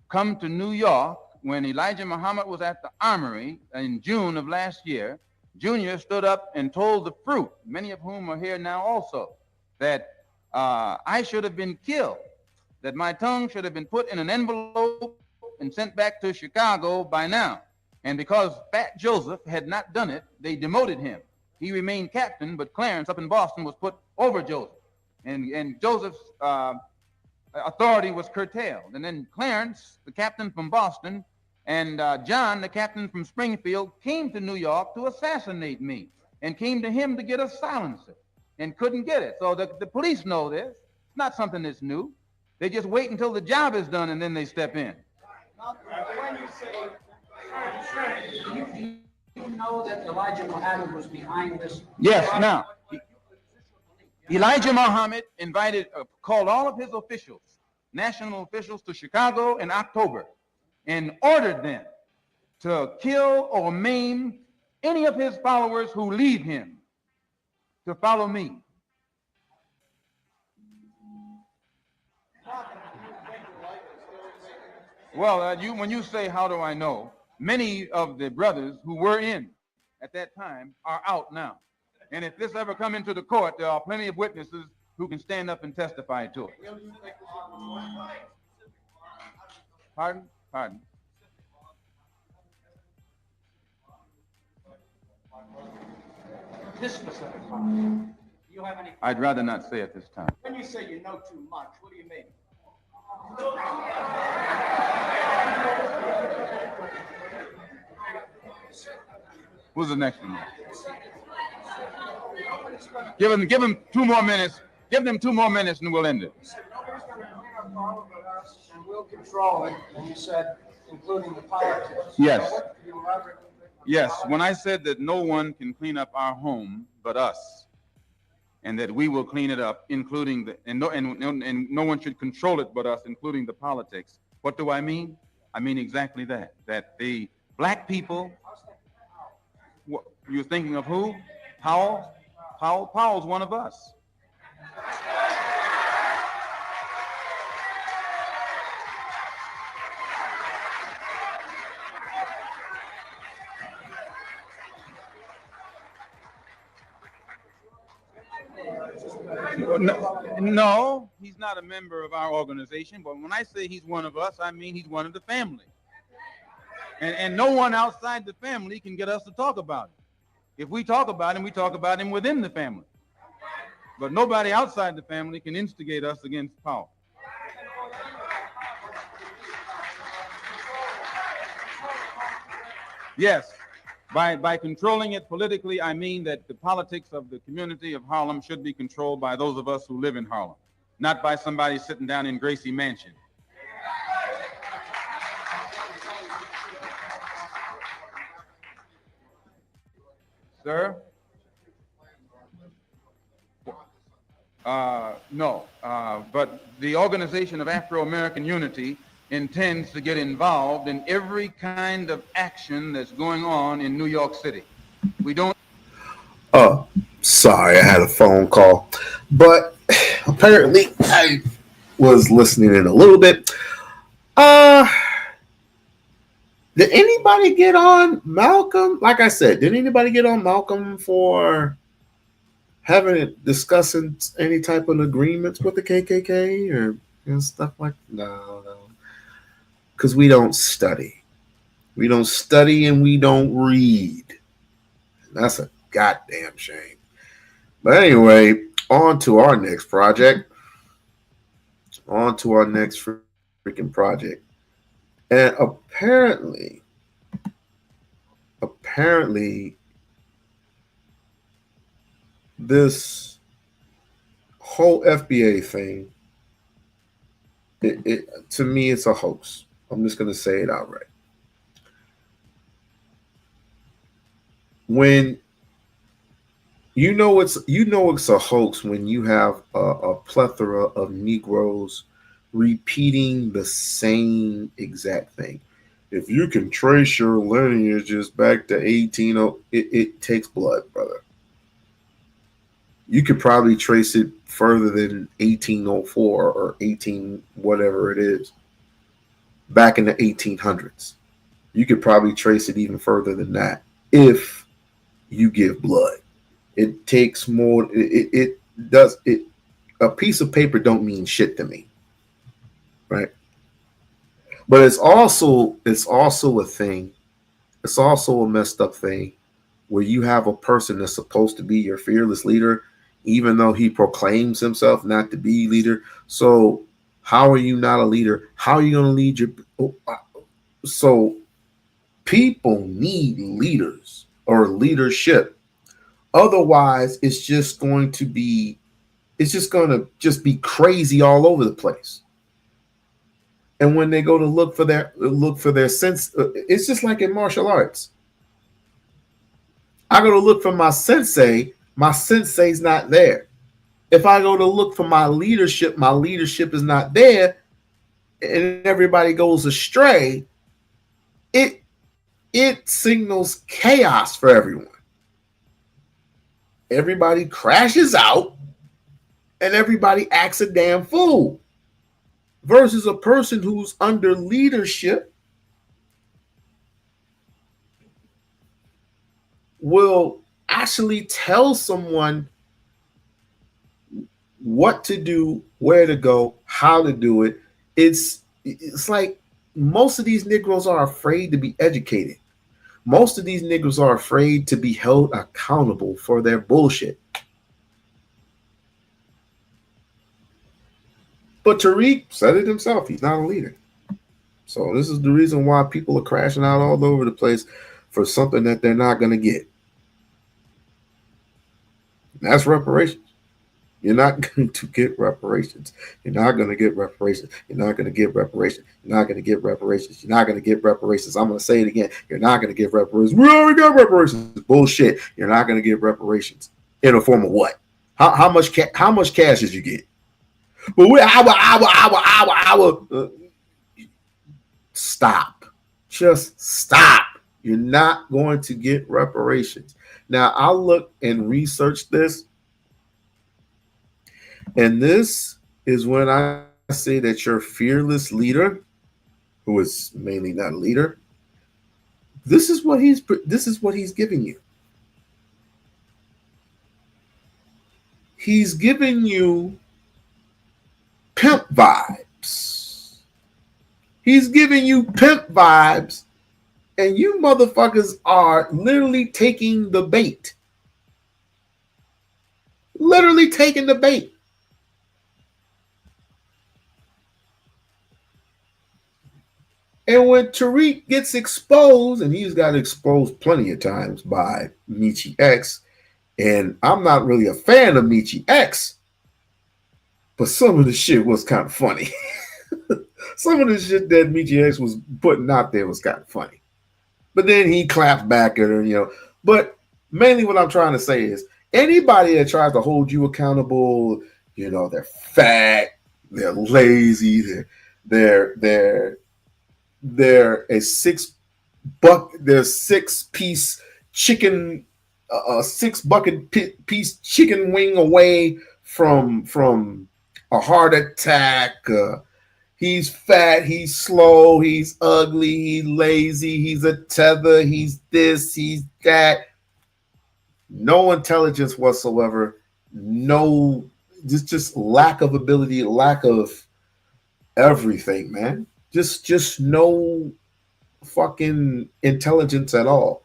come to New York when Elijah Muhammad was at the Armory in June of last year. Junior stood up and told the fruit, many of whom are here now also, that I should have been killed, that my tongue should have been put in an envelope and sent back to Chicago by now. And because Fat Joseph had not done it, they demoted him. He remained captain, but Clarence up in Boston was put over Joseph. And Joseph's authority was curtailed. And then Clarence, the captain from Boston, and John, the captain from Springfield, came to New York to assassinate me and came to him to get a silencer and couldn't get it. So the police know this. It's not something that's new. They just wait until the job is done and then they step in. Now, when you say, you know that Elijah Muhammad was behind this? Yes, now, Elijah Muhammad called all of his officials, national officials, to Chicago in October and ordered them to kill or maim any of his followers who leave him to follow me. Well, when you say, how do I know, many of the brothers who were in at that time are out now. And if this ever come into the court, there are plenty of witnesses who can stand up and testify to it. Pardon? Pardon. This specific one. Do you have any? I'd rather not say at this time. When you say you know too much, what do you mean? Who's the next one? Give them 2 more minutes. Give them 2 more minutes and we'll end it. Nobody's going to clean up all of us and we'll control it. And you said, including the politics. Yes. So what, can you elaborate? Yes, when I said that no one can clean up our home but us, and that we will clean it up, including and no one should control it but us, including the politics. What do I mean? I mean exactly that. That the black people. You're thinking of who? Powell? Powell's one of us. No, he's not a member of our organization, but when I say he's one of us, I mean he's one of the family. And no one outside the family can get us to talk about him. If we talk about him, we talk about him within the family. But nobody outside the family can instigate us against power. Yes, by controlling it politically, I mean that the politics of the community of Harlem should be controlled by those of us who live in Harlem, not by somebody sitting down in Gracie Mansion. Sir? No, but the Organization of Afro-American Unity intends to get involved in every kind of action that's going on in New York City. We don't... Oh, sorry, I had a phone call. But apparently I was listening in a little bit. Did anybody get on Malcolm? Like I said, did anybody get on Malcolm for discussing any type of agreements with the KKK or stuff like that? No. Because we don't study. We don't study and we don't read. That's a goddamn shame. But anyway, on to our next project. On to our next freaking project. And apparently, this whole FBA thing, to me, it's a hoax. I'm just going to say it outright. When you know it's a hoax when you have a plethora of Negroes repeating the same exact thing. If you can trace your lineages back to 1800, it takes blood, brother. You could probably trace it further than 1804 or 18 whatever it is. Back in the 1800s. You could probably trace it even further than that if you give blood. It takes more. It does. A piece of paper don't mean shit to me, right? But it's also a thing. It's also a messed up thing where you have a person that's supposed to be your fearless leader, even though he proclaims himself not to be leader. So how are you not a leader? How are you going to lead your? So people need leaders or leadership. Otherwise, it's just going to be crazy all over the place. And when they go to look for their sense, it's just like in martial arts. I go to look for my sensei's not there. If I go to look for my leadership is not there, and everybody goes astray, it signals chaos for everyone. Everybody crashes out and everybody acts a damn fool. Versus a person who's under leadership will actually tell someone what to do, where to go, how to do it. It's like most of these Negroes are afraid to be educated. Most of these Negroes are afraid to be held accountable for their bullshit. But Tariq said it himself. He's not a leader. So this is the reason why people are crashing out all over the place for something that they're not going to get. And that's reparations. You're not going to get reparations. You're not going to get reparations. You're not going to get reparations. You're not going to get reparations. You're not going to get reparations. I'm going to say it again. You're not going to get reparations. We already got reparations. Bullshit. You're not going to get reparations. In a form of what? How much cash did you get? But stop. Just stop. You're not going to get reparations. Now, I'll look and research this. And this is when I say that your fearless leader, who is mainly not a leader, this is what he's giving you. He's giving you pimp vibes. He's giving you pimp vibes, and you motherfuckers are literally taking the bait. Literally taking the bait. And when Tariq gets exposed, and he's got exposed plenty of times by Michi X, and I'm not really a fan of Michi X, but some of the shit was kind of funny. Some of the shit that Michi X was putting out there was kind of funny. But then he clapped back at her, you know. But mainly what I'm trying to say is anybody that tries to hold you accountable, you know, they're fat, they're lazy, they're a six piece chicken, piece chicken wing away from a heart attack. He's fat, he's slow, he's ugly, he's lazy, he's a tether, he's this, he's that. No intelligence whatsoever. No, just lack of ability, lack of everything, man. Just no fucking intelligence at all.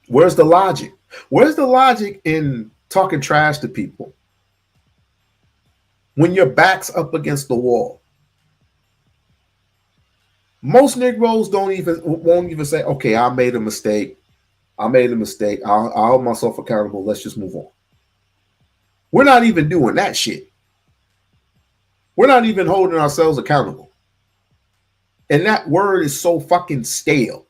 Where's the logic? Where's the logic in talking trash to people when your back's up against the wall? Most Negroes won't even say, okay, I made a mistake. I'll hold myself accountable. Let's just move on. We're not even doing that shit. We're not even holding ourselves accountable. And that word is so fucking stale.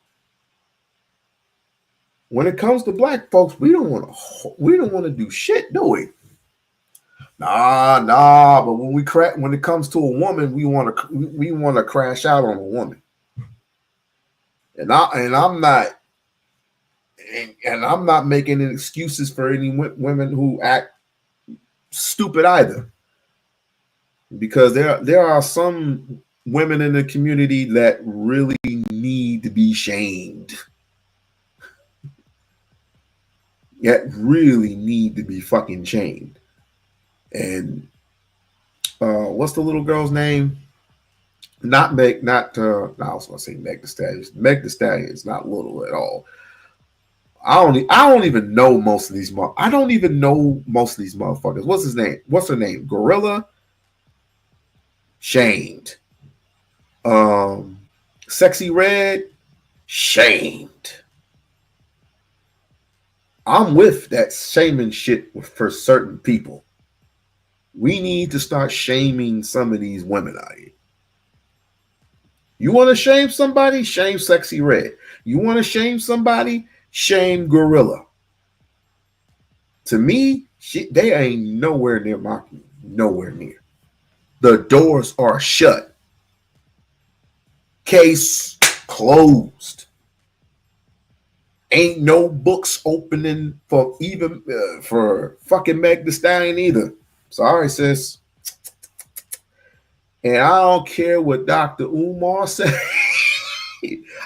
When it comes to black folks, we don't want to do shit, do we? Nah. But when it comes to a woman, we want to crash out on a woman. And I'm not making any excuses for any women who act stupid either, because there are some women in the community that really need to be shamed. That really need to be fucking shamed. And what's the little girl's name? I was gonna say Meg Thee Stallion. Meg Thee Stallion is not little at all. I don't even know most of these. I don't even know most of these motherfuckers. What's his name? What's her name? Gorilla. Shamed. Sexy Red. Shamed. I'm with that shaming shit for certain people. We need to start shaming some of these women out here. You want to shame somebody? Shame Sexy Red. You want to shame somebody? Shame Gorilla. To me, they ain't nowhere near mocking. Nowhere near. The doors are shut. Case closed. Ain't no books opening for even for fucking Meg Thee Stallion either. Sorry, sis. And I don't care what Dr. Umar say.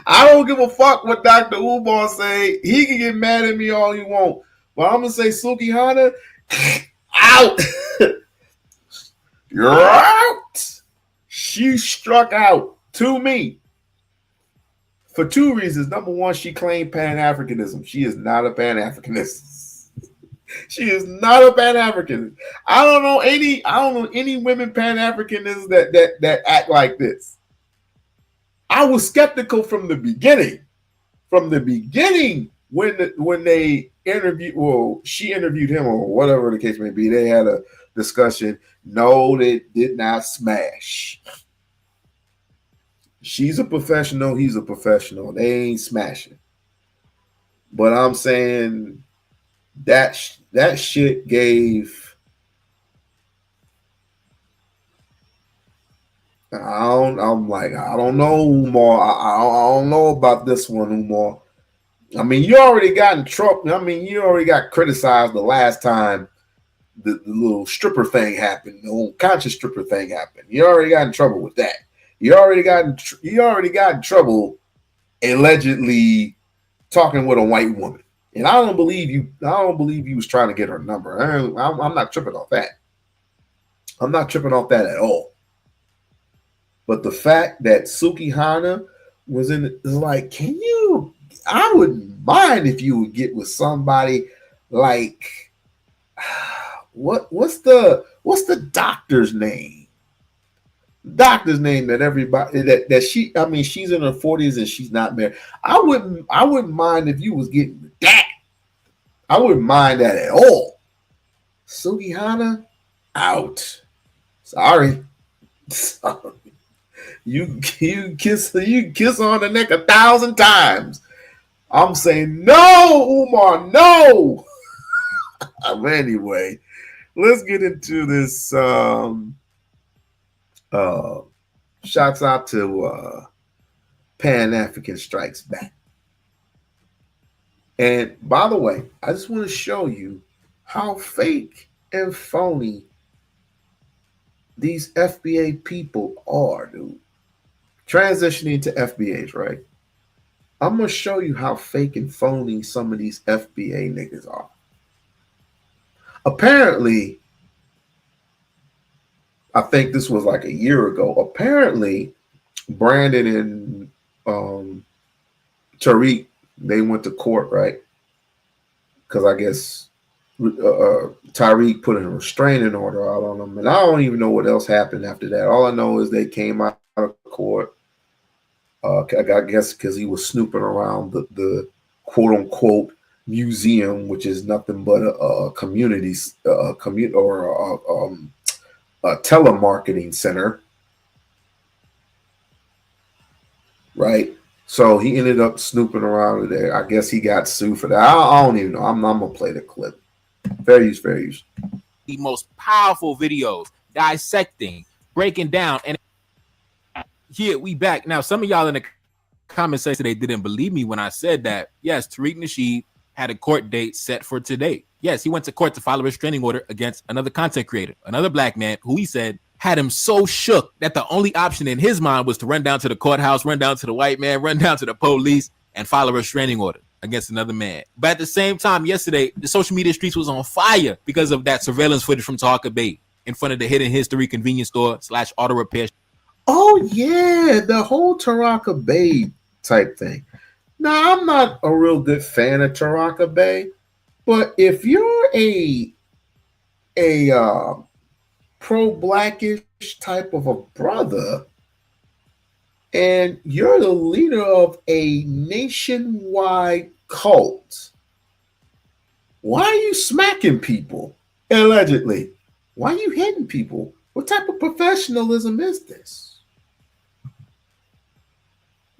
I don't give a fuck what Dr. Umar say. He can get mad at me all he want. But I'm going to say, Suki Hana, out. You're out. She struck out to me for two reasons. Number one, she claimed Pan-Africanism. She is not a Pan-Africanist. She is not a Pan-Africanist. I don't know any women Pan-Africanists that act like this. I was skeptical from the beginning. From the beginning, when they interviewed, well, she interviewed him or whatever the case may be. They had a discussion. No, they did not smash. She's a professional. He's a professional. They ain't smashing. But I'm saying that shit gave. I don't know, Umar. I don't know about this one, Umar. I mean, you already got in trouble. I mean, you already got criticized the last time the little stripper thing happened, the whole conscious stripper thing happened. You already got in trouble with that. You already got in trouble allegedly talking with a white woman. And I don't believe you was trying to get her number. I'm not tripping off that. I'm not tripping off that at all. But the fact that Suki Hana was in is like, I wouldn't mind if you would get with somebody like what's the doctor's name? Doctor's name that everybody that she, I mean, she's in her 40s and she's not married. I wouldn't mind if you was getting with that. I wouldn't mind that at all. Suki Hana, out. Sorry. You kiss on the neck 1,000 times. I'm saying no, Umar, no. Anyway, let's get into this. Shouts out to Pan-African Strikes Back. And by the way, I just want to show you how fake and phony these FBA people are, dude. Transitioning to FBAs, right? I'm going to show you how fake and phony some of these FBA niggas are. Apparently, I think this was like a year ago. Apparently, Brandon and Tariq, they went to court, right? Because I guess Tariq put a restraining order out on them. And I don't even know what else happened after that. All I know is they came out of court. I guess because he was snooping around the quote-unquote museum, which is nothing but a telemarketing center, right? So he ended up snooping around there. I guess he got sued for that. I don't even know. I'm gonna play the clip. Fair use. The most powerful videos dissecting, breaking down, and here we back. Now, some of y'all in the comment section, they didn't believe me when I said that. Yes, Tariq Nasheed had a court date set for today. Yes, he went to court to file a restraining order against another content creator, another black man who he said had him so shook that the only option in his mind was to run down to the courthouse, run down to the white man, run down to the police, and file a restraining order against another man. But at the same time, yesterday, the social media streets was on fire because of that surveillance footage from Tarka Bay in front of the Hidden History convenience store / auto repair. Oh, yeah, the whole Taraka Bay type thing. Now, I'm not a real good fan of Taraka Bay, but if you're a pro-blackish type of a brother and you're the leader of a nationwide cult, why are you smacking people, allegedly? Why are you hitting people? What type of professionalism is this?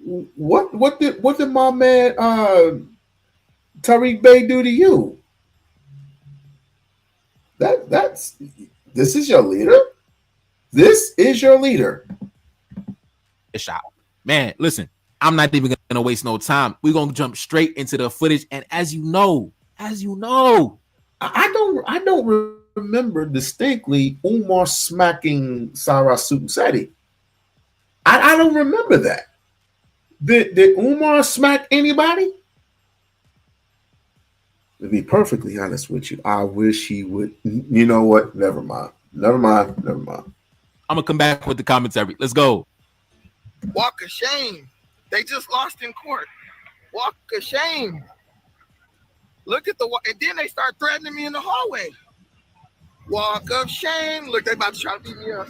What did my man Tariq Bey do to you? This is your leader? This is your leader. Shot. Man, listen, I'm not even gonna waste no time. We're gonna jump straight into the footage. And as you know, I don't remember distinctly Umar smacking Sarah Sutenseti. I don't remember that. Did Umar smack anybody? To be perfectly honest with you, I wish he would. You know what? Never mind. I'm gonna come back with the commentary. Let's go. Walk of shame. They just lost in court. Walk of shame. Look at and then they start threatening me in the hallway. Walk of shame. Look, they about to try to beat me up.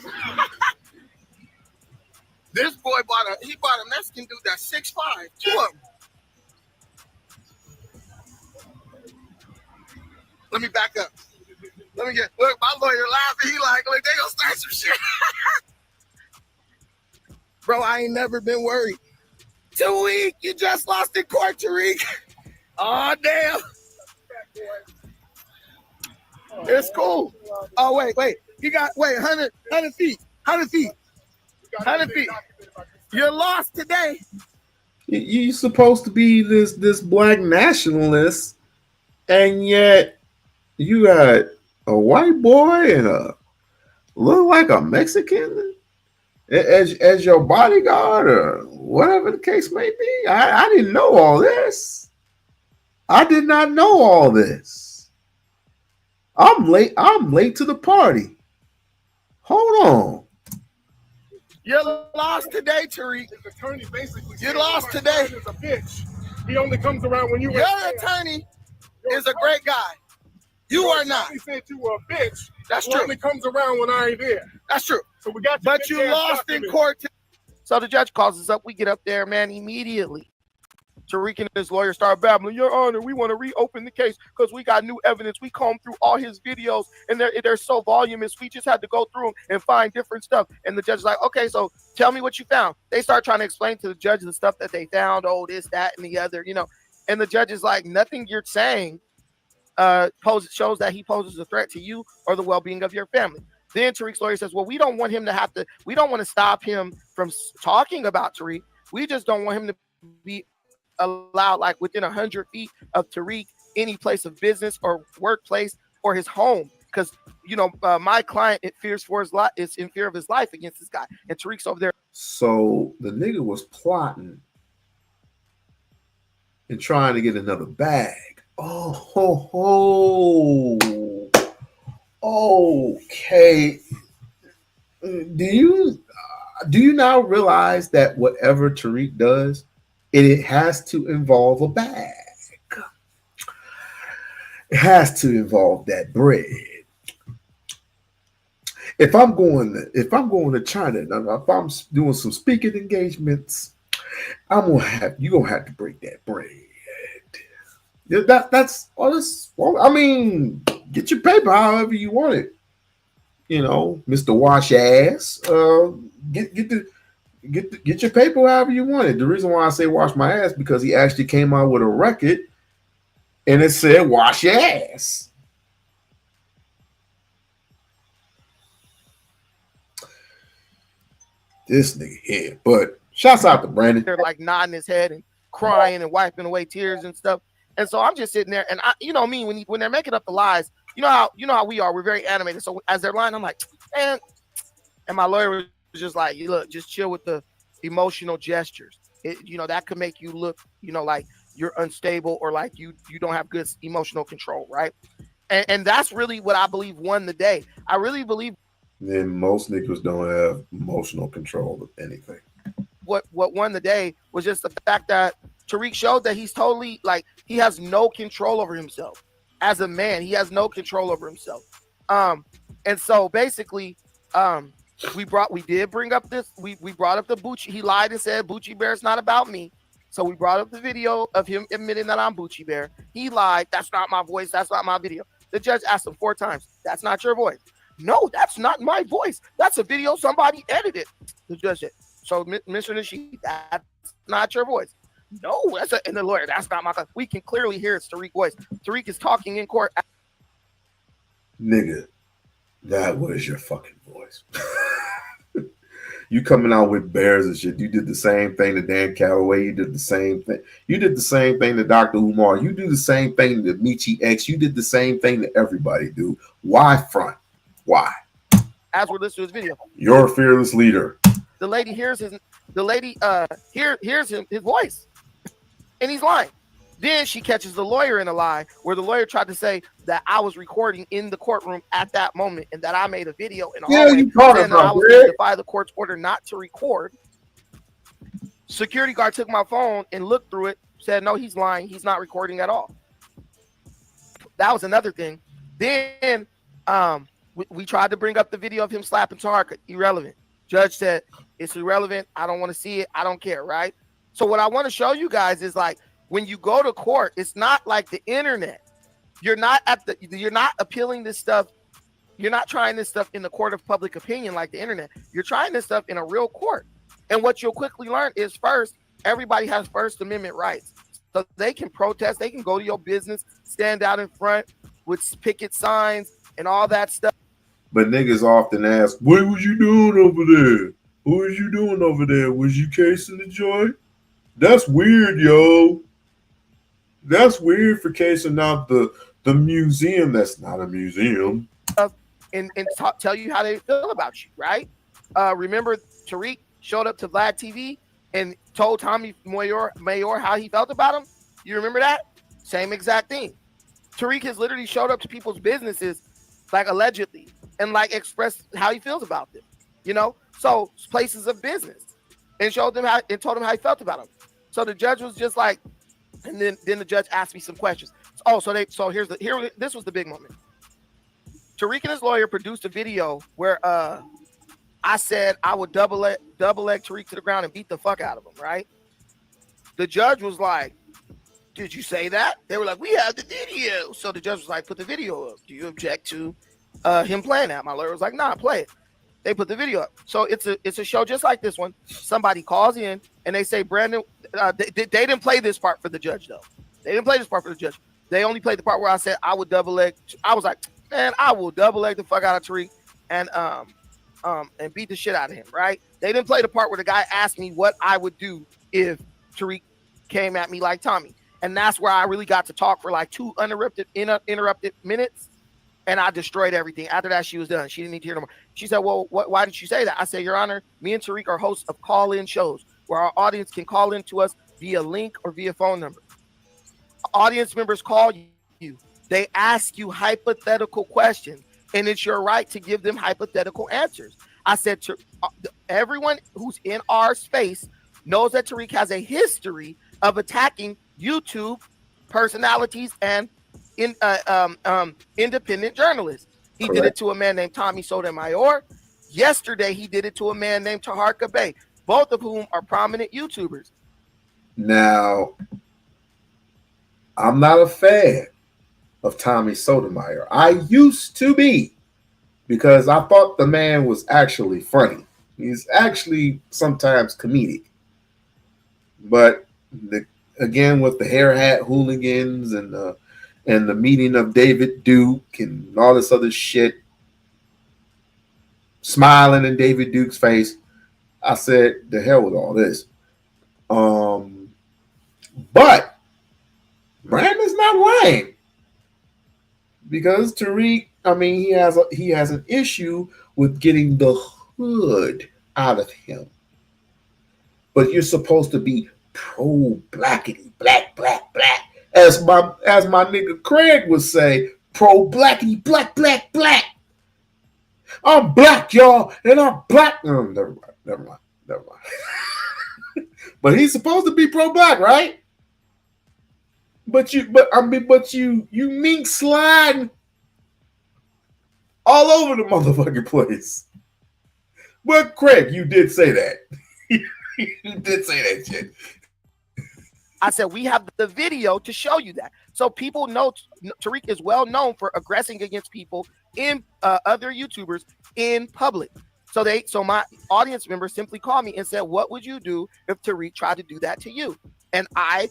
This boy bought a Mexican dude that's 6'5", two of them. Let me back up. Look, my lawyer laughing. He like, look, they gonna start some shit. Bro, I ain't never been worried. 2 weeks, you just lost in court, Tariq. Oh, damn. It's cool. Oh, wait. He got, 100 feet. 100 feet. 100 feet. You're lost today. You're supposed to be this black nationalist, and yet you got a white boy and a look like a Mexican as your bodyguard or whatever the case may be. I didn't know all this. I did not know all this. I'm late to the party. Hold on. You lost today, Tariq. His attorney basically You lost today. Is a bitch. He only comes around when you. Your attorney is a great guy. You are not. He said you were a bitch. That's He true. only comes around when I ain't there. That's true. So we got. But you lost in court. So the judge calls us up. We get up there, man, immediately. Tariq and his lawyer start babbling. Your Honor, we want to reopen the case because we got new evidence. We combed through all his videos, and they're so voluminous. We just had to go through them and find different stuff. And the judge is like, okay, so tell me what you found. They start trying to explain to the judge the stuff that they found. Oh, this, that, and the other, you know. And the judge is like, nothing you're saying shows that he poses a threat to you or the well-being of your family. Then Tariq's lawyer says, well, we don't want to stop him from talking about Tariq. We just don't want him to be allowed like within 100 feet of Tariq, any place of business or workplace or his home. Because, you know, my client is in fear of his life against this guy. And Tariq's over there. So the nigga was plotting and trying to get another bag. Okay. Do you now realize that whatever Tariq does, it has to involve a bag? It has to involve that bread. If I'm going to China, if I'm doing some speaking engagements, you're gonna have to break that bread. That's all this. Well, I mean, get your paper however you want it. You know, Mr. Wash Ass. Get your paper however you want it. The reason why I say wash my ass because he actually came out with a record and it said wash your ass. This nigga here, but shouts out to Brandon. They're like nodding his head and crying and wiping away tears and stuff. And so I'm just sitting there, and you know me, when they're making up the lies, you know how we are. We're very animated. So as they're lying, I'm like, man. And my lawyer was just like, look, just chill with the emotional gestures. That could make you look, like you're unstable or like you don't have good emotional control, right? And that's really what I believe won the day. I really believe. Then most niggas don't have emotional control of anything. What won the day was just the fact that Tariq showed that he's totally he has no control over himself as a man. He has no control over himself. And so basically, we did bring up this. We brought up the Bucci. He lied and said Bucci Bear is not about me. So we brought up the video of him admitting that I'm Bucci Bear. He lied. That's not my voice. That's not my video. The judge asked him 4 times. That's not your voice. No, that's not my voice. That's a video somebody edited. The judge said, so Mr. Resheed, that's not your voice. No, and the lawyer, that's not my voice. We can clearly hear it's Tariq's voice. Tariq is talking in court. Nigga, that was your fucking voice. You coming out with bears and shit. You did the same thing to Dan Calloway. You did the same thing. You did the same thing to Dr. Umar. You do the same thing to Michi X. You did the same thing to everybody, dude. Why front? Why? As we're listening to his video. You're a fearless leader. The lady hears his voice. And he's lying. Then she catches the lawyer in a lie where the lawyer tried to say that I was recording in the courtroom at that moment and that I made a video in a hallway saying that I was going to defy the court's order not to record. Security guard took my phone and looked through it, said, no, he's lying. He's not recording at all. That was another thing. Then we tried to bring up the video of him slapping Tarka. Irrelevant. Judge said, it's irrelevant. I don't want to see it. I don't care, right? So what I want to show you guys is when you go to court, it's not like the internet. You're not appealing this stuff. You're not trying this stuff in the court of public opinion like the internet. You're trying this stuff in a real court. And what you'll quickly learn is first, everybody has First Amendment rights. So they can protest, they can go to your business, stand out in front with picket signs and all that stuff. But niggas often ask, what was you doing over there? What was you doing over there? Was you casing the joint? That's weird, yo. That's weird for casing out the museum. That's not a museum. And tell you how they feel about you, right? Remember Tariq showed up to Vlad TV and told Tommy Mayor how he felt about him? You remember that? Same exact thing. Tariq has literally showed up to people's businesses, like allegedly, and like expressed how he feels about them. You know, so places of business, and showed them how and told him how he felt about them. So the judge was just like, and then the judge asked me some questions. This was the big moment. Tariq and his lawyer produced a video where I said I would double leg Tariq to the ground and beat the fuck out of him, right? The judge was like, did you say that? They were like, we have the video. So the judge was like, put the video up. Do you object to him playing that? My lawyer was like, nah, play it. They put the video up. So it's a show just like this one. Somebody calls in and they say, Brandon, they didn't play this part for the judge, though. They didn't play this part for the judge. They only played the part where I said I would double leg. I was like, man, I will double leg the fuck out of Tariq and beat the shit out of him, right? They didn't play the part where the guy asked me what I would do if Tariq came at me like Tommy. And that's where I really got to talk for like 2 uninterrupted minutes. And I destroyed everything. After that, she was done. She didn't need to hear no more. She said, well, why did you say that? I said, Your Honor, me and Tariq are hosts of call-in shows where our audience can call in to us via link or via phone number. Audience members call you. They ask you hypothetical questions, and it's your right to give them hypothetical answers. I said to everyone who's in our space knows that Tariq has a history of attacking YouTube personalities and independent journalists. He did it to a man named Tommy Sotomayor. Yesterday, he did it to a man named Taharka Bey, both of whom are prominent YouTubers. Now, I'm not a fan of Tommy Sotomayor. I used to be, because I thought the man was actually funny. He's actually sometimes comedic. But again, with the hair hat hooligans and the meeting of David Duke and all this other shit, smiling in David Duke's face, I said, the hell with all this. But Brandon's not lying, because Tariq, I mean, he has an issue with getting the hood out of him. But you're supposed to be pro-blackity, black, black, black. As my nigga Craig would say, pro-blackity, black, black, black. I'm black, y'all, and I'm black. Never mind. But he's supposed to be pro-black, right? But you mink sliding all over the motherfucking place. But Craig, you did say that. You did say that shit. I said, we have the video to show you that. So people know Tariq is well known for aggressing against people in other YouTubers in public. So my audience members simply called me and said, what would you do if Tariq tried to do that to you? And I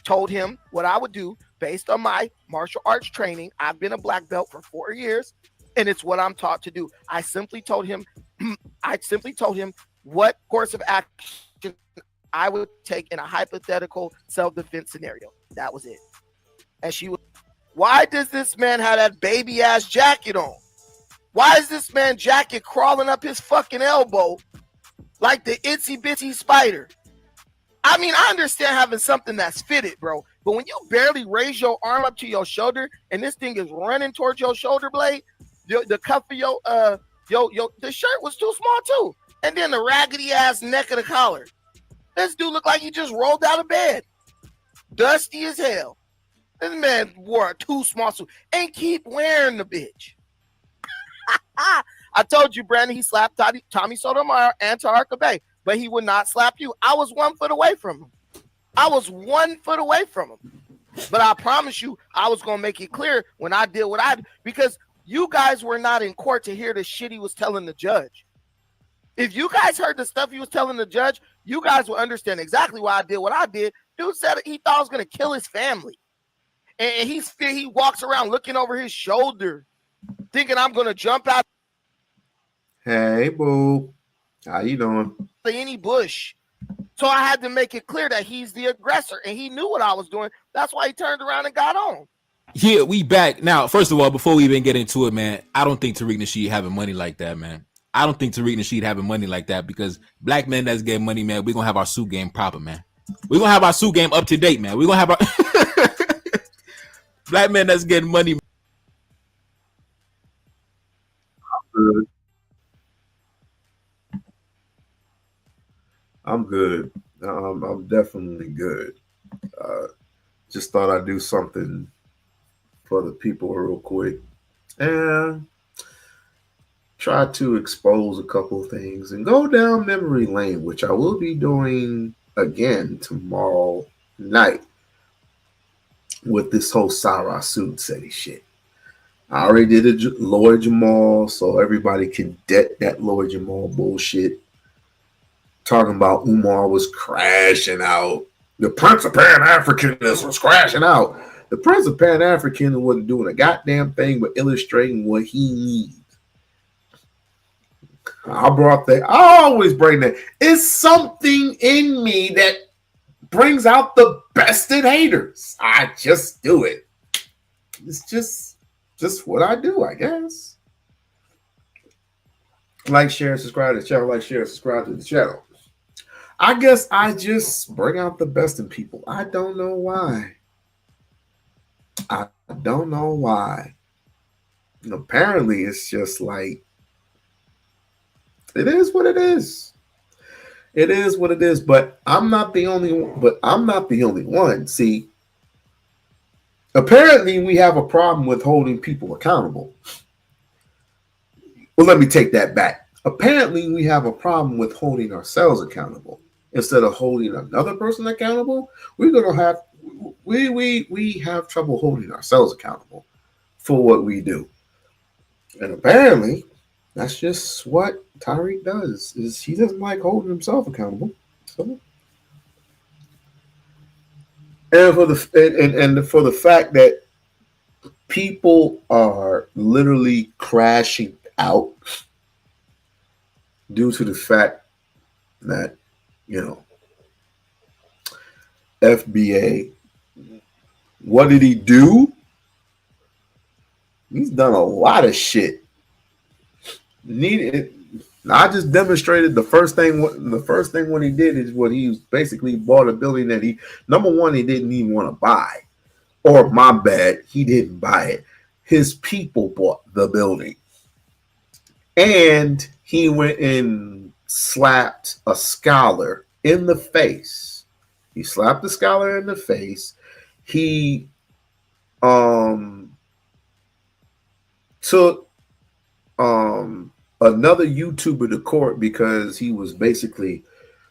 told him what I would do based on my martial arts training. I've been a black belt for 4 years, and it's what I'm taught to do. I simply told him what course of action I would take in a hypothetical self-defense scenario. That was it. And she was, why does this man have that baby ass jacket on? Why is this man jacket crawling up his fucking elbow like the itsy bitsy spider? I mean, I understand having something that's fitted, bro. But when you barely raise your arm up to your shoulder and this thing is running towards your shoulder blade, the cuff of the shirt was too small too. And then the raggedy ass neck of the collar. This dude looked like he just rolled out of bed. Dusty as hell. This man wore a too small suit and keep wearing the bitch. I told you, Brandon, he slapped Tommy Sotomayor and Taharka Bey, but he would not slap you. I was 1 foot away from him. But I promise you, I was going to make it clear when I did what I did, because you guys were not in court to hear the shit he was telling the judge. If you guys heard the stuff he was telling the judge, you guys will understand exactly why I did what I did. Dude said he thought I was going to kill his family. And he walks around looking over his shoulder, thinking I'm going to jump out. Hey, boo. How you doing? Any bush So I had to make it clear that he's the aggressor, and he knew what I was doing. That's why he turned around and got on. Yeah, we back now. First of all, before we even get into it, man, I don't think Tariq Nasheed having money like that, man. I don't think Tariq Nasheed having money like that, because black men that's getting money, man, we're gonna have our suit game proper, man. We're gonna have our suit game up to date, man. We're gonna have our black men that's getting money. Good. I'm good. I'm definitely good. Just thought I'd do something for the people real quick and try to expose a couple of things and go down memory lane, which I will be doing again tomorrow night with this whole Sarah Soothsay shit. I already did a Lord Jamal, so everybody can debt that Lord Jamal bullshit. Talking about Umar was crashing out. The Prince of Pan-Africanism was crashing out. The Prince of Pan-Africanism wasn't doing a goddamn thing but illustrating what he needs. I always bring that. It's something in me that brings out the best in haters. I just do it. It's just what I do, I guess. Like, share, subscribe to the channel. Like, share, subscribe to the channel. I guess I just bring out the best in people. I don't know why. I don't know why. And apparently, it's just like, it is what it is. It is what it is. But I'm not the only one. See, apparently we have a problem with holding people accountable. Well, let me take that back. Apparently we have a problem with holding ourselves accountable. Instead of holding another person accountable, we have trouble holding ourselves accountable for what we do. And apparently that's just what Tariq does, is he doesn't like holding himself accountable. So, and for the fact that people are literally crashing out due to the fact that, FBA, what did he do? He's done a lot of shit. I just demonstrated the first thing when he did is what he basically bought a building that number one, he didn't even want to buy. Or my bad, he didn't buy it. His people bought the building. And he went and slapped a scholar in the face. He slapped the scholar in the face. He took another YouTuber to court because he was basically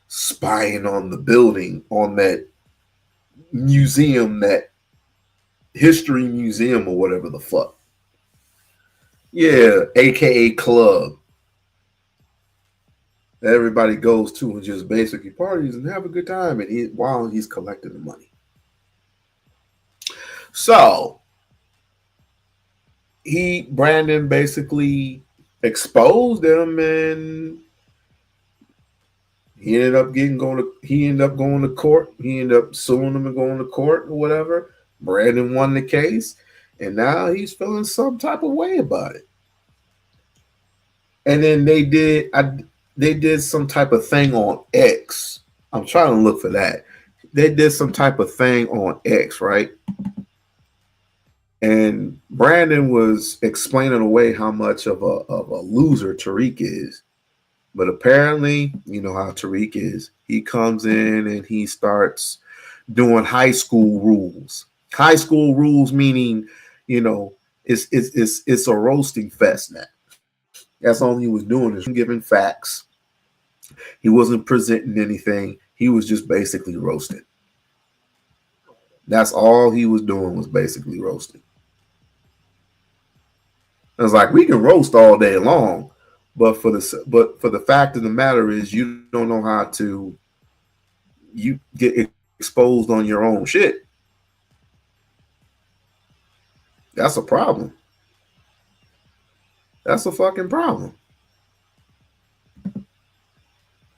spying on the building, on that museum, that history museum or whatever the fuck. Yeah, aka club. Everybody goes to and just basically parties and have a good time, and while he's collecting the money. So Brandon basically exposed him, and he ended up going to court. He ended up suing him and going to court or whatever. Brandon won the case, and now he's feeling some type of way about it. And then they did some type of thing on X. I'm trying to look for that. They did some type of thing on X, right? And Brandon was explaining away how much of a loser Tariq is. But apparently, you know how Tariq is. He comes in and he starts doing high school rules. High school rules meaning, it's a roasting fest now. That's all he was doing, is giving facts. He wasn't presenting anything. He was just basically roasting. That's all he was doing, was basically roasting. It's like, we can roast all day long, but for the fact of the matter is, you don't know how to get exposed on your own shit. That's a problem. That's a fucking problem.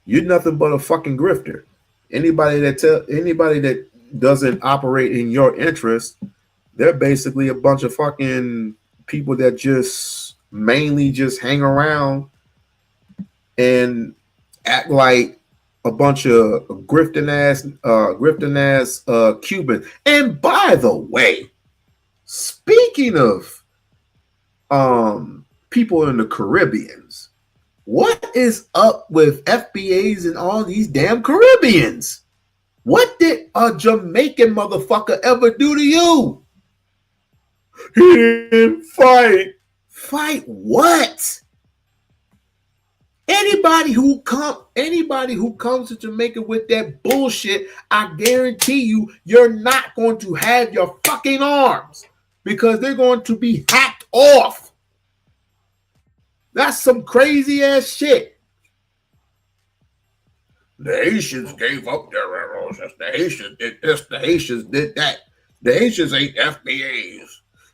You're nothing but a fucking grifter. Anybody that doesn't operate in your interest, they're basically a bunch of fucking people that just mainly just hang around and act like a bunch of grifting ass Cuban. And by the way, speaking of people in the Caribbeans, what is up with FBAs and all these damn Caribbeans? What did a Jamaican motherfucker ever do to you? He didn't fight. Fight what? Anybody who comes to Jamaica with that bullshit, I guarantee you're not going to have your fucking arms because they're going to be hacked off. That's some crazy ass shit. The Haitians gave up their arrows. The Haitians did this. The Haitians did that. The Haitians ain't FBAs.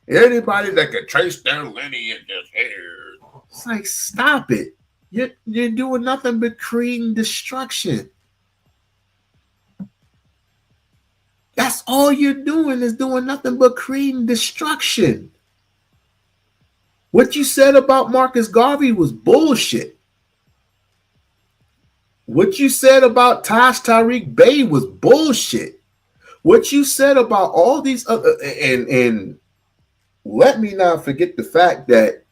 Anybody that can trace their lineage is here. It's like, stop it. You're doing nothing but creating destruction. That's all you're doing is doing nothing but creating destruction. What you said about Marcus Garvey was bullshit. What you said about Taj Tariq Bey was bullshit. What you said about all these other and let me not forget the fact that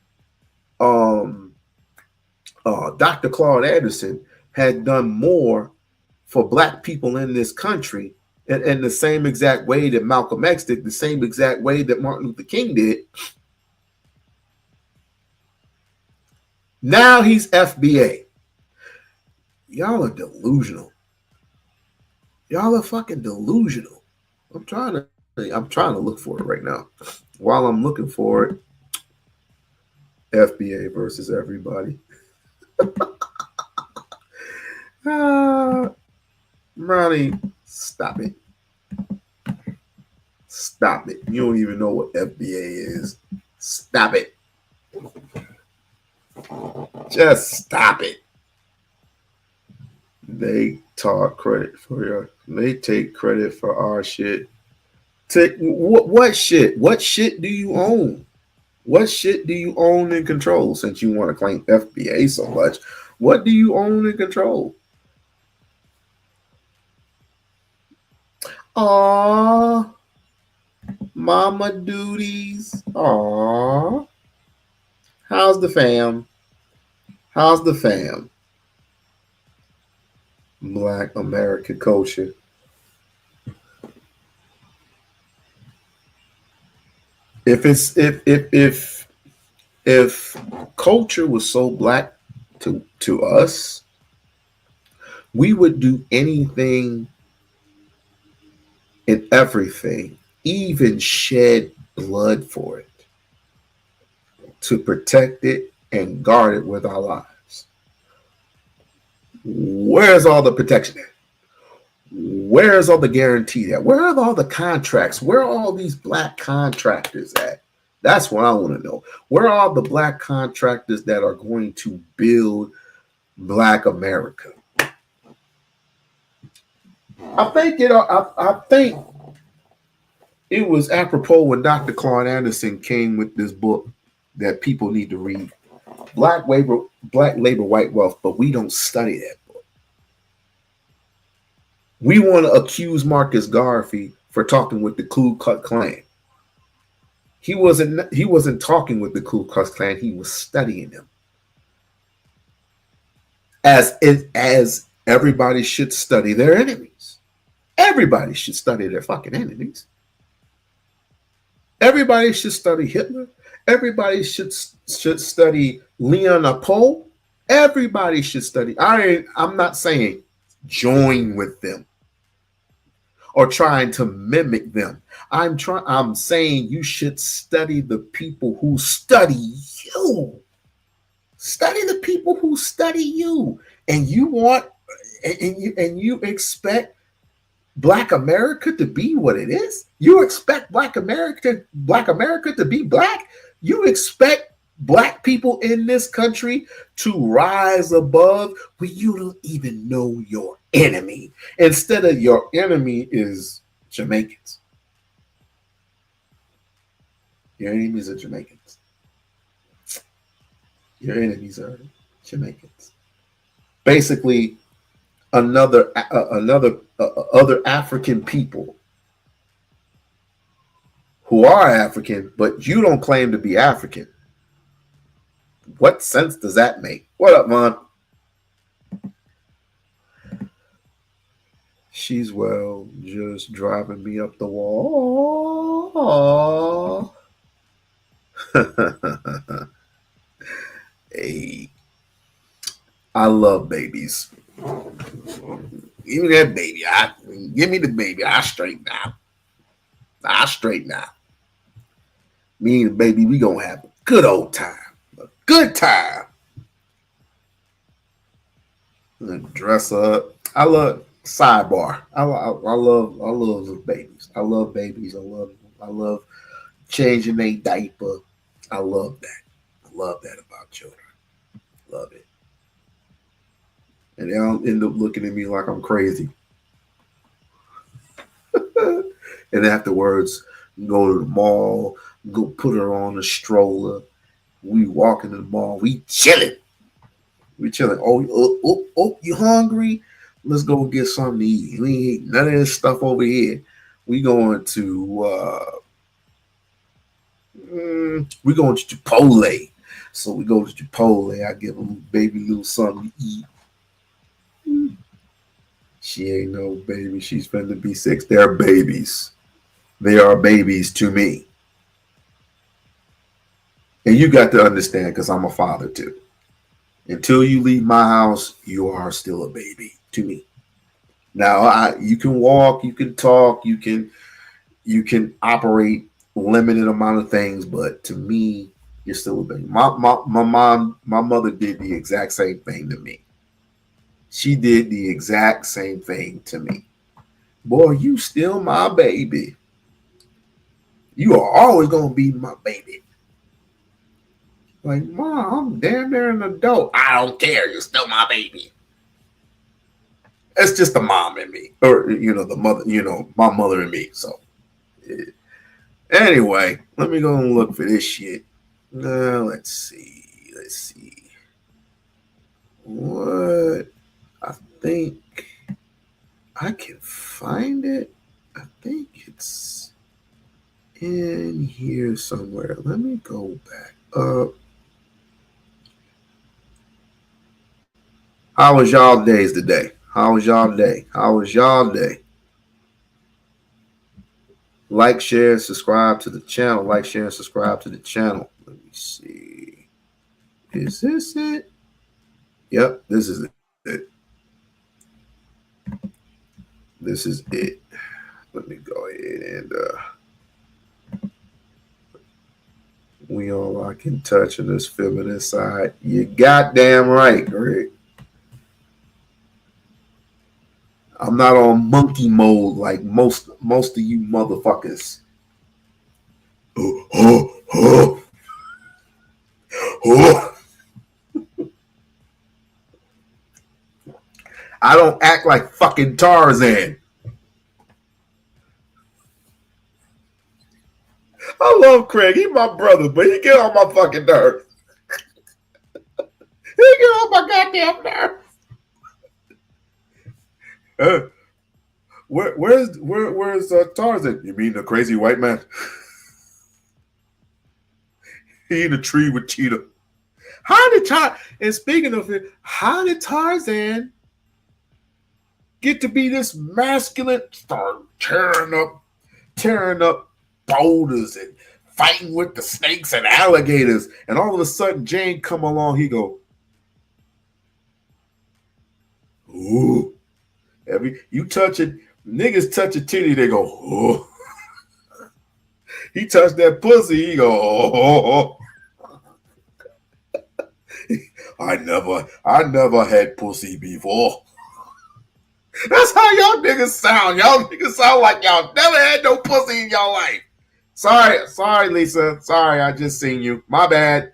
Dr. Claude Anderson had done more for black people in this country in the same exact way that Malcolm X did, the same exact way that Martin Luther King did. Now he's FBA. Y'all are delusional. Y'all are fucking delusional. I'm trying to look for it right now. While I'm looking for it, FBA versus everybody. Ronnie, stop it. Stop it. You don't even know what FBA is. Stop it. Just stop it. They take credit for our shit. What shit? What shit do you own? What shit do you own and control? Since you want to claim FBA so much, what do you own and control? Aww, mama duties. Aww. How's the fam? How's the fam? Black America culture. If culture was so black to us, we would do anything and everything, even shed blood for it, to protect it and guard it with our lives. Where's all the protection at? Where's all the guarantee at? Where are all the contracts? Where are all these black contractors at? That's what I want to know. Where are all the black contractors that are going to build Black America? I think it was apropos when Dr. Claude Anderson came with this book that people need to read. Black Labor, White Wealth, but we don't study that book. We want to accuse Marcus Garvey for talking with the Ku Klux Klan. He wasn't talking with the Ku Klux Klan. He was studying them. As everybody should study their enemies. Everybody should study their fucking enemies. Everybody should study Hitler. Everybody should study Leon Poe. Everybody should study. I'm not saying join with them or trying to mimic them. I'm saying you should study the people who study you. Study the people who study you. And you expect Black America to be what it is? You expect Black America to be black? You expect black people in this country to rise above when you don't even know your enemy. Instead of your enemy is Jamaicans. Your enemies are Jamaicans. Your enemies are Jamaicans. Basically, other African people who are African, but you don't claim to be African. What sense does that make? What up, Mon? She's well, just driving me up the wall. Hey, I love babies. Give me that baby. Give me the baby. I straighten out. Me and the baby, we gonna have a good old time. A good time. Dress up. I love sidebar. I love babies. I love babies. I love changing their diaper. I love that. I love that about children. Love it. And they don't end up looking at me like I'm crazy. And afterwards, go to the mall, go put her on a stroller. We walking to the mall. We chilling. Oh, you hungry? Let's go get something to eat. We ain't eat none of this stuff over here. We going to Chipotle. So we go to Chipotle. I give them baby little something to eat. She ain't no baby. She's finna be 6. They're babies. They are babies to me. And you got to understand, because I'm a father too. Until you leave my house, you are still a baby to me. Now, you can walk, you can talk, you can operate limited amount of things, but to me, you're still a baby. My mother did the exact same thing to me. She did the exact same thing to me. Boy, you still my baby. You are always gonna be my baby. Like, Mom, I'm damn near an adult. I don't care. You're still my baby. It's just the mom in me, or the mother. My mother and me. So, anyway, let me go and look for this shit. Let's see. What? I think I can find it. I think it's in here somewhere. Let me go back up. How was y'all days today? How was y'all day? Like, share, subscribe to the channel. Like, share, and subscribe to the channel. Let me see. Is this it? Yep, this is it. This is it. Let me go ahead and We-On-Loc in touch on this feminine side. You goddamn right, Greg. I'm not on monkey mode like most of you motherfuckers. I don't act like fucking Tarzan. I love Craig. He's my brother, but he get on my fucking nerves. He get on my goddamn nerves. Where's Tarzan? You mean the crazy white man? He in a tree with Cheetah. And speaking of it, how did Tarzan get to be this masculine, start tearing up boulders and fighting with the snakes and alligators, and all of a sudden Jane come along, he go, ooh. You touch it, niggas touch a titty, they go, oh. He touched that pussy, he go, oh. I never had pussy before. That's how y'all niggas sound. Y'all niggas sound like y'all never had no pussy in y'all life. Sorry, Lisa. Sorry, I just seen you. My bad.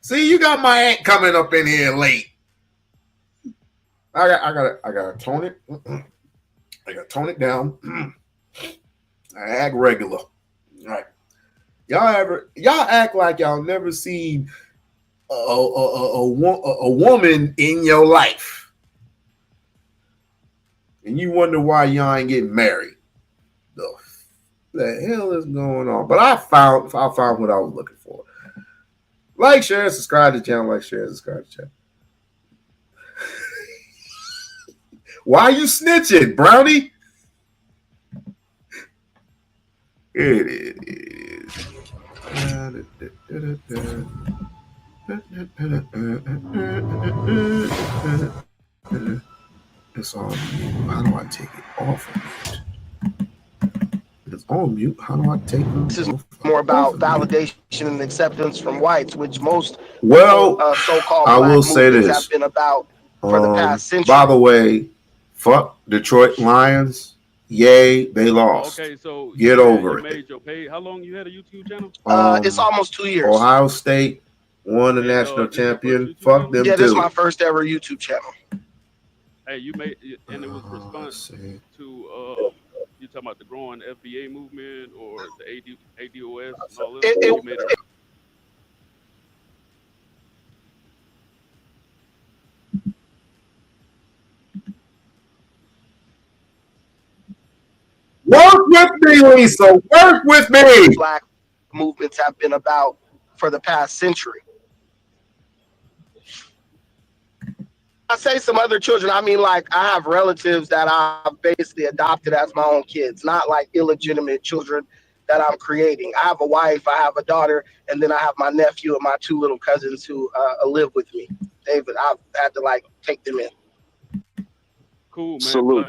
See, you got my aunt coming up in here late. I gotta tone it. I gotta tone it down. I act regular. All right. Y'all act like y'all never seen a woman in your life, and you wonder why y'all ain't getting married. The hell is going on? But I found what I was looking for. Like, share, subscribe to the channel. Like, share, subscribe to the channel. Why are you snitching, Brownie? It is. It's on mute. How do I take it off of mute? It's on mute. How do I take it This is off? more about validation and acceptance from whites, which most so-called I will black say movements this. have been about for the past century. By the way, fuck Detroit Lions. Yay, they lost. Okay, so Get over it. made your page. How long you had a YouTube channel? It's almost 2 years. Ohio State won the national champion. Fuck them yeah, too. this is my first ever YouTube channel. Hey, you made, and it was response to you talking about the growing FBA movement or the ADOS and all this. You made it. Work with me, Lisa. Work with me. Black movements have been about for the past century. I say some other children, I mean, like, I have relatives that I've basically adopted as my own kids, not like illegitimate children that I'm creating. I have a wife, I have a daughter, and then I have my nephew and my 2 little cousins who live with me. I've had to like take them in. Cool, man.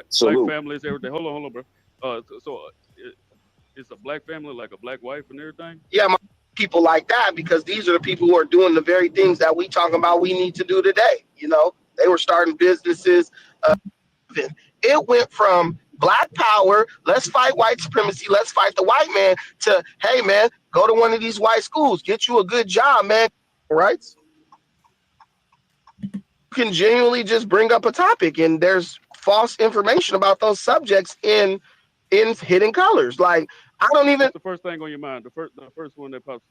Salute. Black families, everything. Hold on, bro. It's a black family, like a black wife and everything. Yeah, people like that, because these are the people who are doing the very things that we talking about we need to do today. You know, they were starting businesses. It went from black power, let's fight white supremacy, let's fight the white man, to, hey, man, go to one of these white schools, get you a good job, man. Right? You can genuinely just bring up a topic, and there's false information about those subjects in hidden colors. Like, I don't even. What's the first thing on your mind? The first one that pops.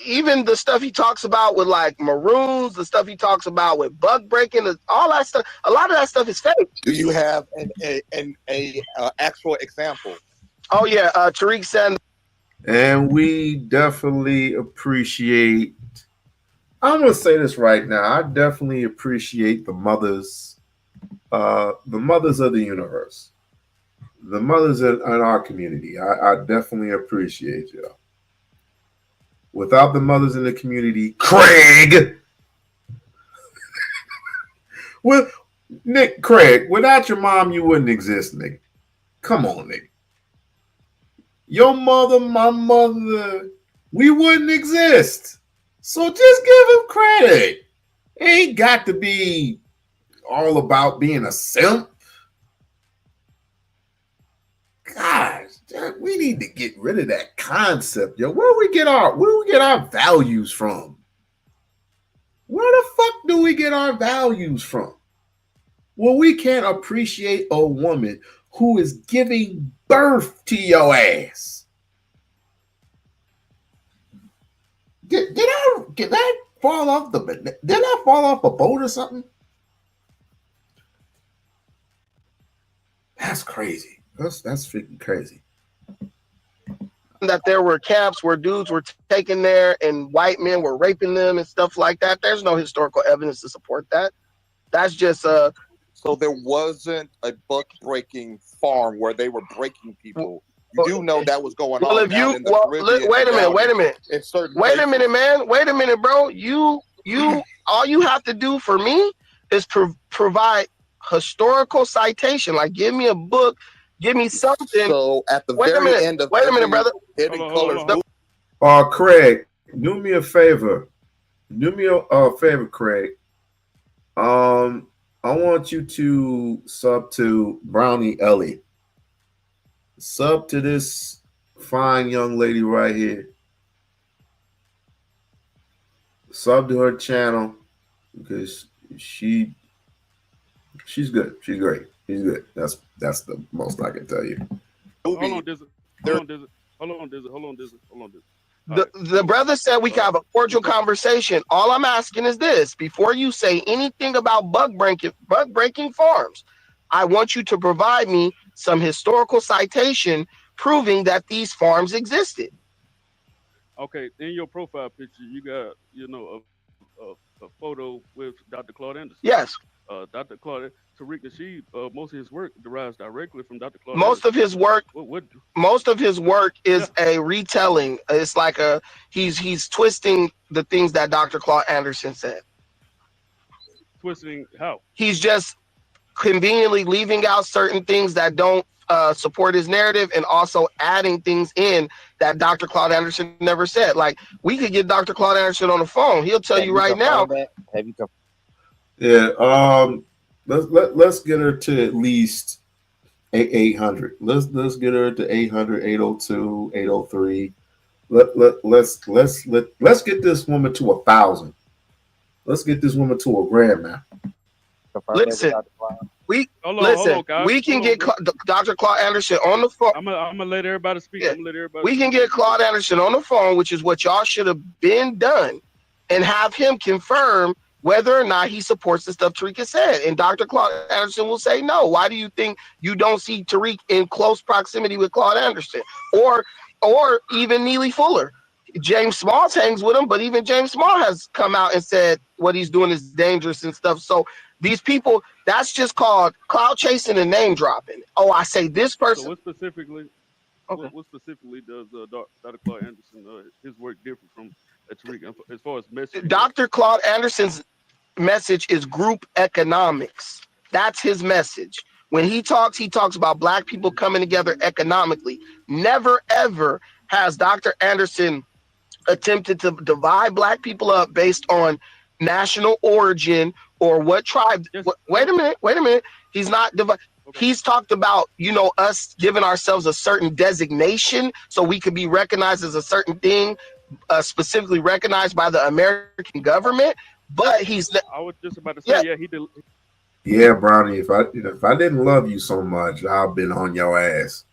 Even the stuff he talks about with like maroons, the stuff he talks about with bug breaking, all that stuff. A lot of that stuff is fake. Do you have an actual example? Oh yeah, Tariq said. And we definitely appreciate. I'm gonna say this right now. I definitely appreciate the mothers of the universe. The mothers in our community. I definitely appreciate you. Without the mothers in the community, Craig. Well, Nick, Craig, without your mom, you wouldn't exist, Nick. Come on, Nick. Your mother, my mother, we wouldn't exist. So just give him credit. It ain't got to be all about being a simp. Gosh, we need to get rid of that concept, yo. Where do we get our values from? Where the fuck do we get our values from? Well, we can't appreciate a woman who is giving birth to your ass. Did that fall off a boat or something? That's crazy. That's freaking crazy. That there were camps where dudes were taken there and white men were raping them and stuff like that. There's no historical evidence to support that. That's just So there wasn't a buck breaking farm where they were breaking people. You do know that was going on. Wait a minute, bro. You all you have to do for me is provide historical citation. Like, give me a book, give me something. So at the end of wait a minute, brother. Hidden Colors. Craig, do me a favor. Do me a favor, Craig. I want you to sub to Brownie Ellie. Sub to this fine young lady right here. Sub to her channel because she She's good. She's great. She's good. That's the most I can tell you. Hold on, Dizzy. Hold on, Dizzy. Hold on, Dizzy. Hold on, Dizzy. Hold on, Dizzy. The brother said we can have a cordial conversation. All I'm asking is this: before you say anything about bug breaking farms, I want you to provide me some historical citation proving that these farms existed. Okay, in your profile picture, you got a photo with Dr. Claude Anderson. Yes. Dr. Claude Tariq Nasheed, most of his work derives directly from Dr. Claude Most Anderson. of his work, most of his work is a retelling. It's like he's twisting the things that Dr. Claude Anderson said. Twisting how? He's just conveniently leaving out certain things that don't support his narrative, and also adding things in that Dr. Claude Anderson never said. Like, we could get Dr. Claude Anderson on the phone. He'll tell you right now. Have you Yeah. Let's get her to at least 800. Let's get her to 800, 802, 803. Let's get this woman to 1,000. Let's get this woman to a grand now. Listen, we can get Dr. Claude Anderson on the phone. I'm gonna let everybody speak. I'm gonna let everybody. We can get Claude Anderson on the phone, which is what y'all should have been done, and have him confirm whether or not he supports the stuff Tariq has said. And Dr. Claude Anderson will say no. Why do you think you don't see Tariq in close proximity with Claude Anderson, or even Neely Fuller? James Smalls hangs with him, but even James Small has come out and said what he's doing is dangerous and stuff. So these people, that's just called cloud chasing and name dropping. Oh, I say this person. So what specifically? Okay. What specifically does Dr. Claude Anderson his work differ from Tariq as far as message? Dr. Claude Anderson's message is group economics. That's his message. When he talks about black people coming together economically. Never ever has Dr. Anderson attempted to divide black people up based on national origin or what tribe. Wait a minute. He's not divided. He's talked about, us giving ourselves a certain designation so we could be recognized as a certain thing, specifically recognized by the American government. But I was just about to say, he did. Yeah, Brownie. If I didn't love you so much, I've been on your ass.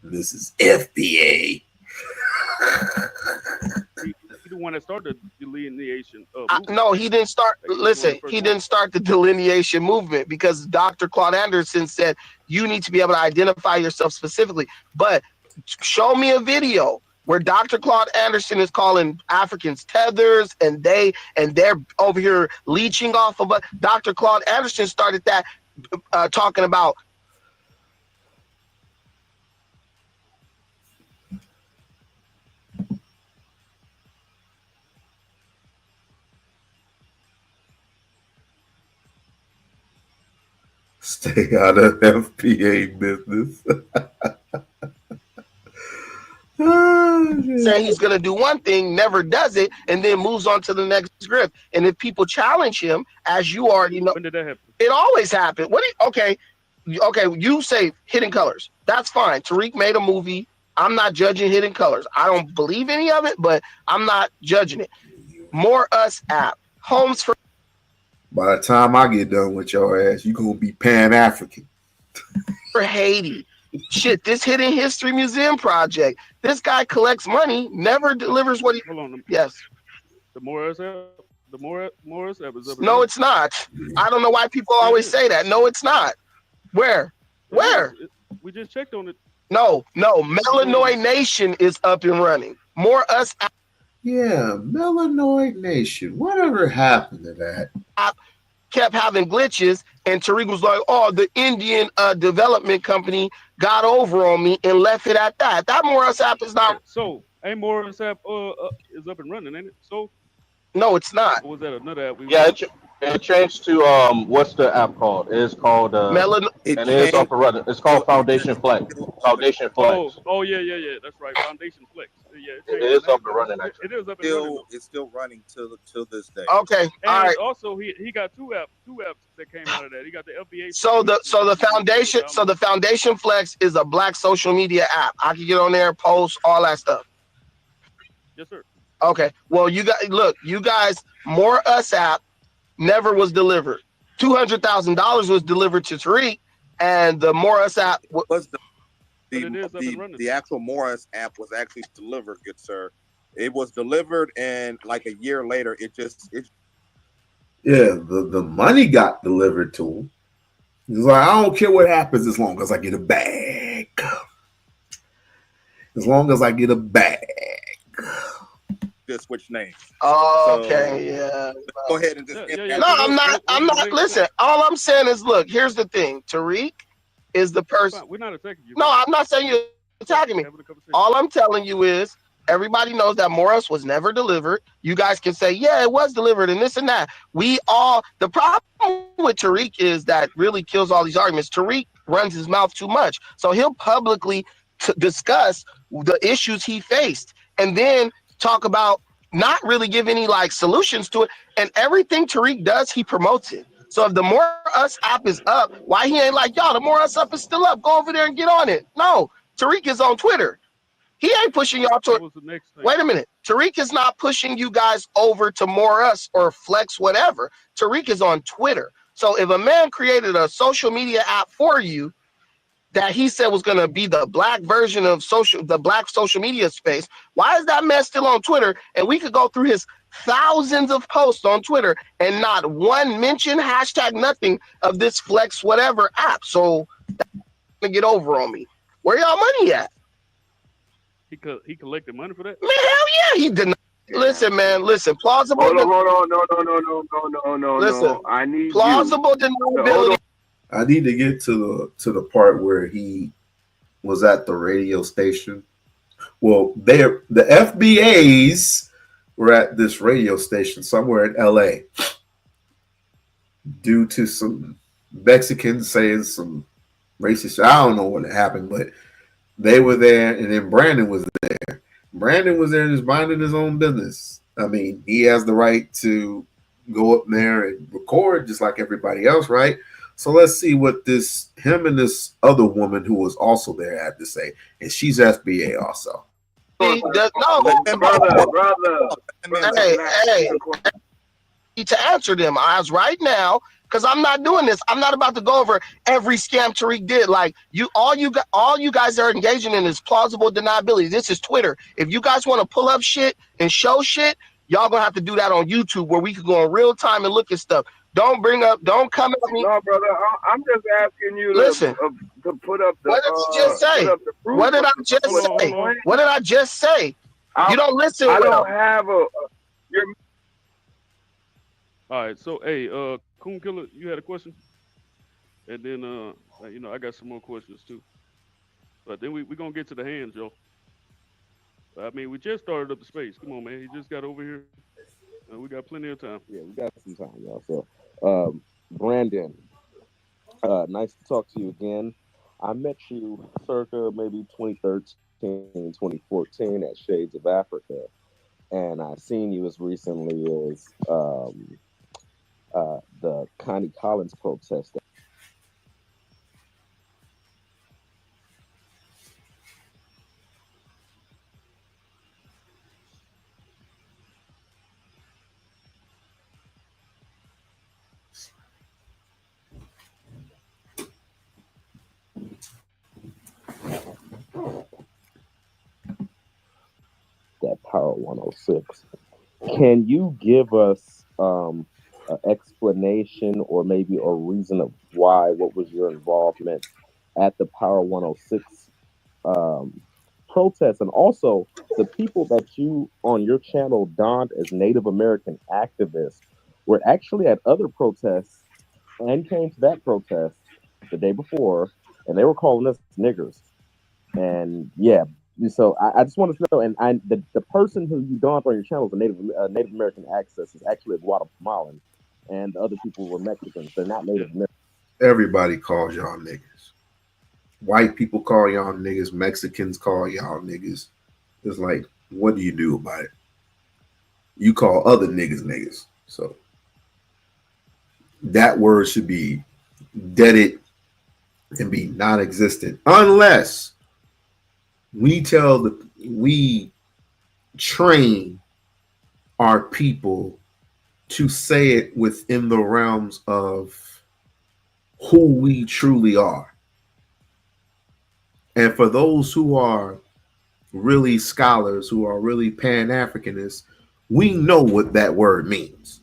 This is FBA. He's the one that started the delineation. No, he didn't start. Listen, he didn't start the delineation movement because Dr. Claude Anderson said you need to be able to identify yourself specifically. But show me a video where Dr. Claude Anderson is calling Africans tethers, and they're over here leeching off of. Dr. Claude Anderson started that talking about. Stay out of FPA business. Saying he's going to do one thing, never does it, and then moves on to the next script. And if people challenge him, as you already know, when did that happen? It always happened. Okay, you say Hidden Colors. That's fine. Tariq made a movie. I'm not judging Hidden Colors. I don't believe any of it, but I'm not judging it. More Us app. Homes for. By the time I get done with your ass, you gonna be Pan-African. For Haiti. Shit, this Hidden History Museum project. This guy collects money, never delivers what he. Hold on. Yes. The Morris app. The Morris app is up. No, it's not. I don't know why people always say that. No, it's not. Where? We just checked on it. No. Melanoid Nation is up and running. More Us. Yeah, Melanoid Nation. Whatever happened to that? Kept having glitches, and Tariq was like, "Oh, the Indian development company got over on me and left it at that." That More Us app is not. So, Morris app is up and running, ain't it? So. No, it's not. Or was that another app? It changed to what's the app called? It's called and it is up and running. It's called Foundation Flex. Foundation Flex. Oh yeah. That's right. Foundation Flex. Yeah, it is up and running. Actually, it is up and running. It's still running till this day. Okay. All right. Also, he got two apps that came out of that. He got the FBA. So the Foundation Flex is a black social media app. I can get on there, post all that stuff. Yes, sir. Okay. Well, you guys, More Us app never was delivered. $200,000 was delivered to Tariq, and the Morris app was the actual Morris app was actually delivered, good sir. It was delivered, and like a year later, the money got delivered to him. He's like, I don't care what happens as long as I get a bag. As long as I get a bag. Just switch names. Okay, yeah. Go ahead and just. No, I'm not. Listen, all I'm saying is, look. Here's the thing. Tariq is the person. We're not attacking you. No, I'm not saying you're attacking me. All I'm telling you is, everybody knows that Morris was never delivered. You guys can say, yeah, it was delivered, and this and that. The problem with Tariq is that really kills all these arguments. Tariq runs his mouth too much, so he'll publicly discuss the issues he faced, and then talk about not really give any like solutions to it. And everything Tariq does, he promotes it. So if the More Us app is up, why he ain't like, y'all, the More Us app is still up. Go over there and get on it. No, Tariq is on Twitter. He ain't pushing y'all to. Wait a minute. Tariq is not pushing you guys over to More Us or Flex, whatever. Tariq is on Twitter. So if a man created a social media app for you that he said was going to be the black version of the black social media space, why is that man still on Twitter? And we could go through his thousands of posts on Twitter and not one mention, hashtag nothing of this Flex whatever app. So that's going to get over on me. Where y'all money at? He collected money for that? Man, hell yeah, he did not. Listen, man, listen. Plausible. Hold on. No. Listen, I need plausible deniability. I need to get to the part where he was at the radio station. Well, the FBAs were at this radio station somewhere in LA due to some Mexicans saying some racist. I don't know what happened, but they were there, and then Brandon was there. Brandon was there just minding his own business. I mean, he has the right to go up there and record just like everybody else, right? So let's see what him and this other woman who was also there had to say. And she's FBA also. Hey, to answer them eyes right now, because I'm not doing this. I'm not about to go over every scam Tariq did. Like all you guys are engaging in is plausible deniability. This is Twitter. If you guys want to pull up shit and show shit, y'all gonna have to do that on YouTube where we can go in real time and look at stuff. Don't come at me. No, brother. I'm just asking you to put up the. What did you just say? What did I just say? What did I just say? You don't listen. I don't have a. All right. So, hey, Coon Killer, you had a question, and then I got some more questions too. But then we're gonna get to the hands, yo. I mean, we just started up the space. Come on, man. He just got over here. We got plenty of time. Yeah, we got some time, y'all. So, Brandon, nice to talk to you again. I met you circa maybe 2013, 2014 at Shades of Africa. And I've seen you as recently as the Connie Collins protest. That Power 106. Can you give us an explanation or maybe a reason of why? What was your involvement at the Power 106 protest, and also the people that you on your channel donned as Native American activists were actually at other protests and came to that protest the day before, and they were calling us niggers. And yeah. So I just wanted to know, and the person who you donned on your channel is a Native American access is actually a Guatemalan, and the other people were Mexicans. They're not Native American. Everybody calls y'all niggas. White people call y'all niggas. Mexicans call y'all niggas. It's like, what do you do about it? You call other niggas. So that word should be deaded and be non-existent unless we train our people to say it within the realms of who we truly are. And for those who are really scholars, who are really Pan-Africanists, we know what that word means.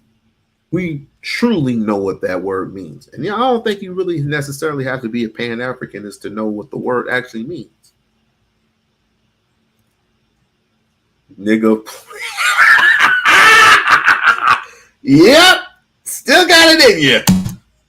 We truly know what that word means. And I don't think you really necessarily have to be a Pan-Africanist to know what the word actually means. Nigga. Yep. Still got it in you.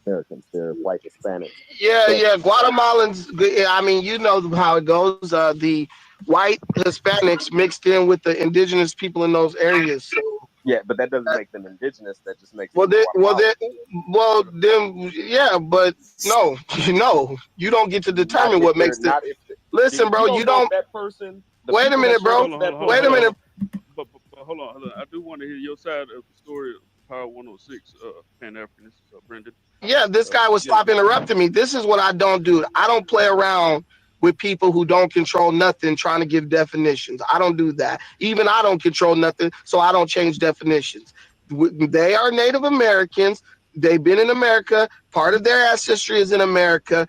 Americans, they're white Hispanics. Yeah, Guatemalans. I mean, you know how it goes. The white Hispanics mixed in with the indigenous people in those areas. So, yeah, but that doesn't make them indigenous. That just makes them Guatemalan. Yeah, but no, you don't get to determine what makes them. Listen, bro, you don't. That person. Wait a minute, bro. Wait a minute. But hold on. I do want to hear your side of the story of Power 106, Pan-Africanist, Brendan. Yeah, this guy would stop interrupting me. This is what I don't do. I don't play around with people who don't control nothing trying to give definitions. I don't do that. Even I don't control nothing, so I don't change definitions. They are Native Americans. They've been in America. Part of their ancestry is in America.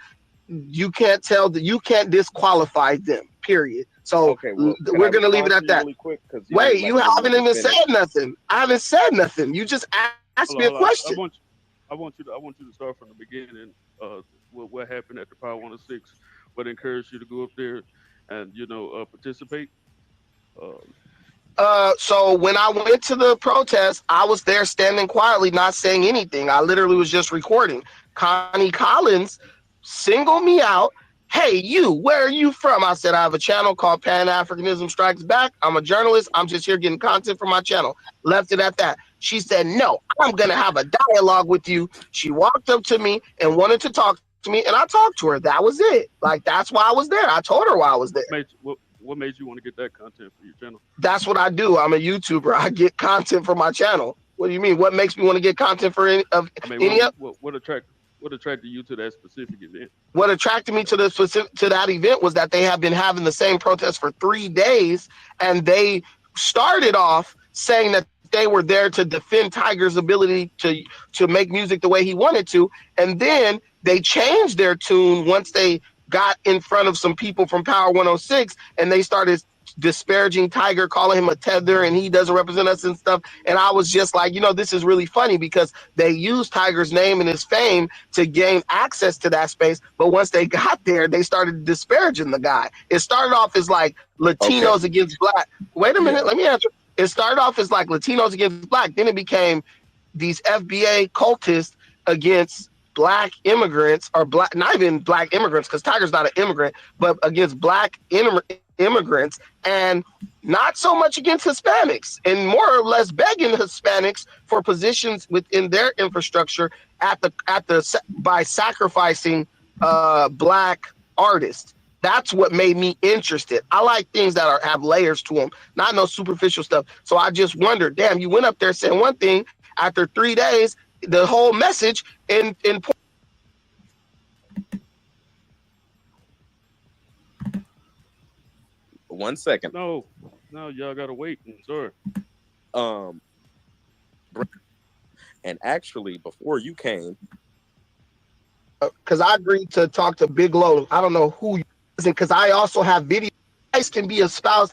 You can't tell that. You can't disqualify them, period. So we're going to leave it at that. Really quick, wait, you haven't even said nothing. I haven't said nothing. You just asked me a question. I want you to start from the beginning. What happened at the Power 106? What encouraged you to go up there and participate? So when I went to the protest, I was there standing quietly, not saying anything. I literally was just recording. Connie Collins singled me out. Hey, you, where are you from? I said, I have a channel called Pan-Africanism Strikes Back. I'm a journalist. I'm just here getting content for my channel. Left it at that. She said, no, I'm going to have a dialogue with you. She walked up to me and wanted to talk to me, and I talked to her. That was it. Like, that's why I was there. I told her why I was there. What made you want to get that content for your channel? That's what I do. I'm a YouTuber. I get content for my channel. What do you mean? What makes me want to get content for any of? What attracted you to that specific event? What attracted me to that event was that they have been having the same protest for 3 days, and they started off saying that they were there to defend Tiger's ability to make music the way he wanted to, and then they changed their tune once they got in front of some people from Power 106, and they started disparaging Tiger, calling him a tether, and he doesn't represent us and stuff. And I was just like, this is really funny because they used Tiger's name and his fame to gain access to that space. But once they got there, they started disparaging the guy. It started off as like Latinos against black. Wait a minute, let me answer. It started off as like Latinos against black. Then it became these FBA cultists against black immigrants, or black, not even black immigrants, because Tiger's not an immigrant, but against black immigrants, and not so much against Hispanics, and more or less begging Hispanics for positions within their infrastructure by sacrificing black artists. That's what made me interested. I like things that have layers to them, not no superficial stuff. So I just wondered, damn, you went up there saying one thing, after 3 days, the whole message in 1 second. No, y'all gotta wait. I'm sorry. And actually, before you came, because I agreed to talk to Big Low. I don't know who you isn't, because I also have video. Guys can be espoused.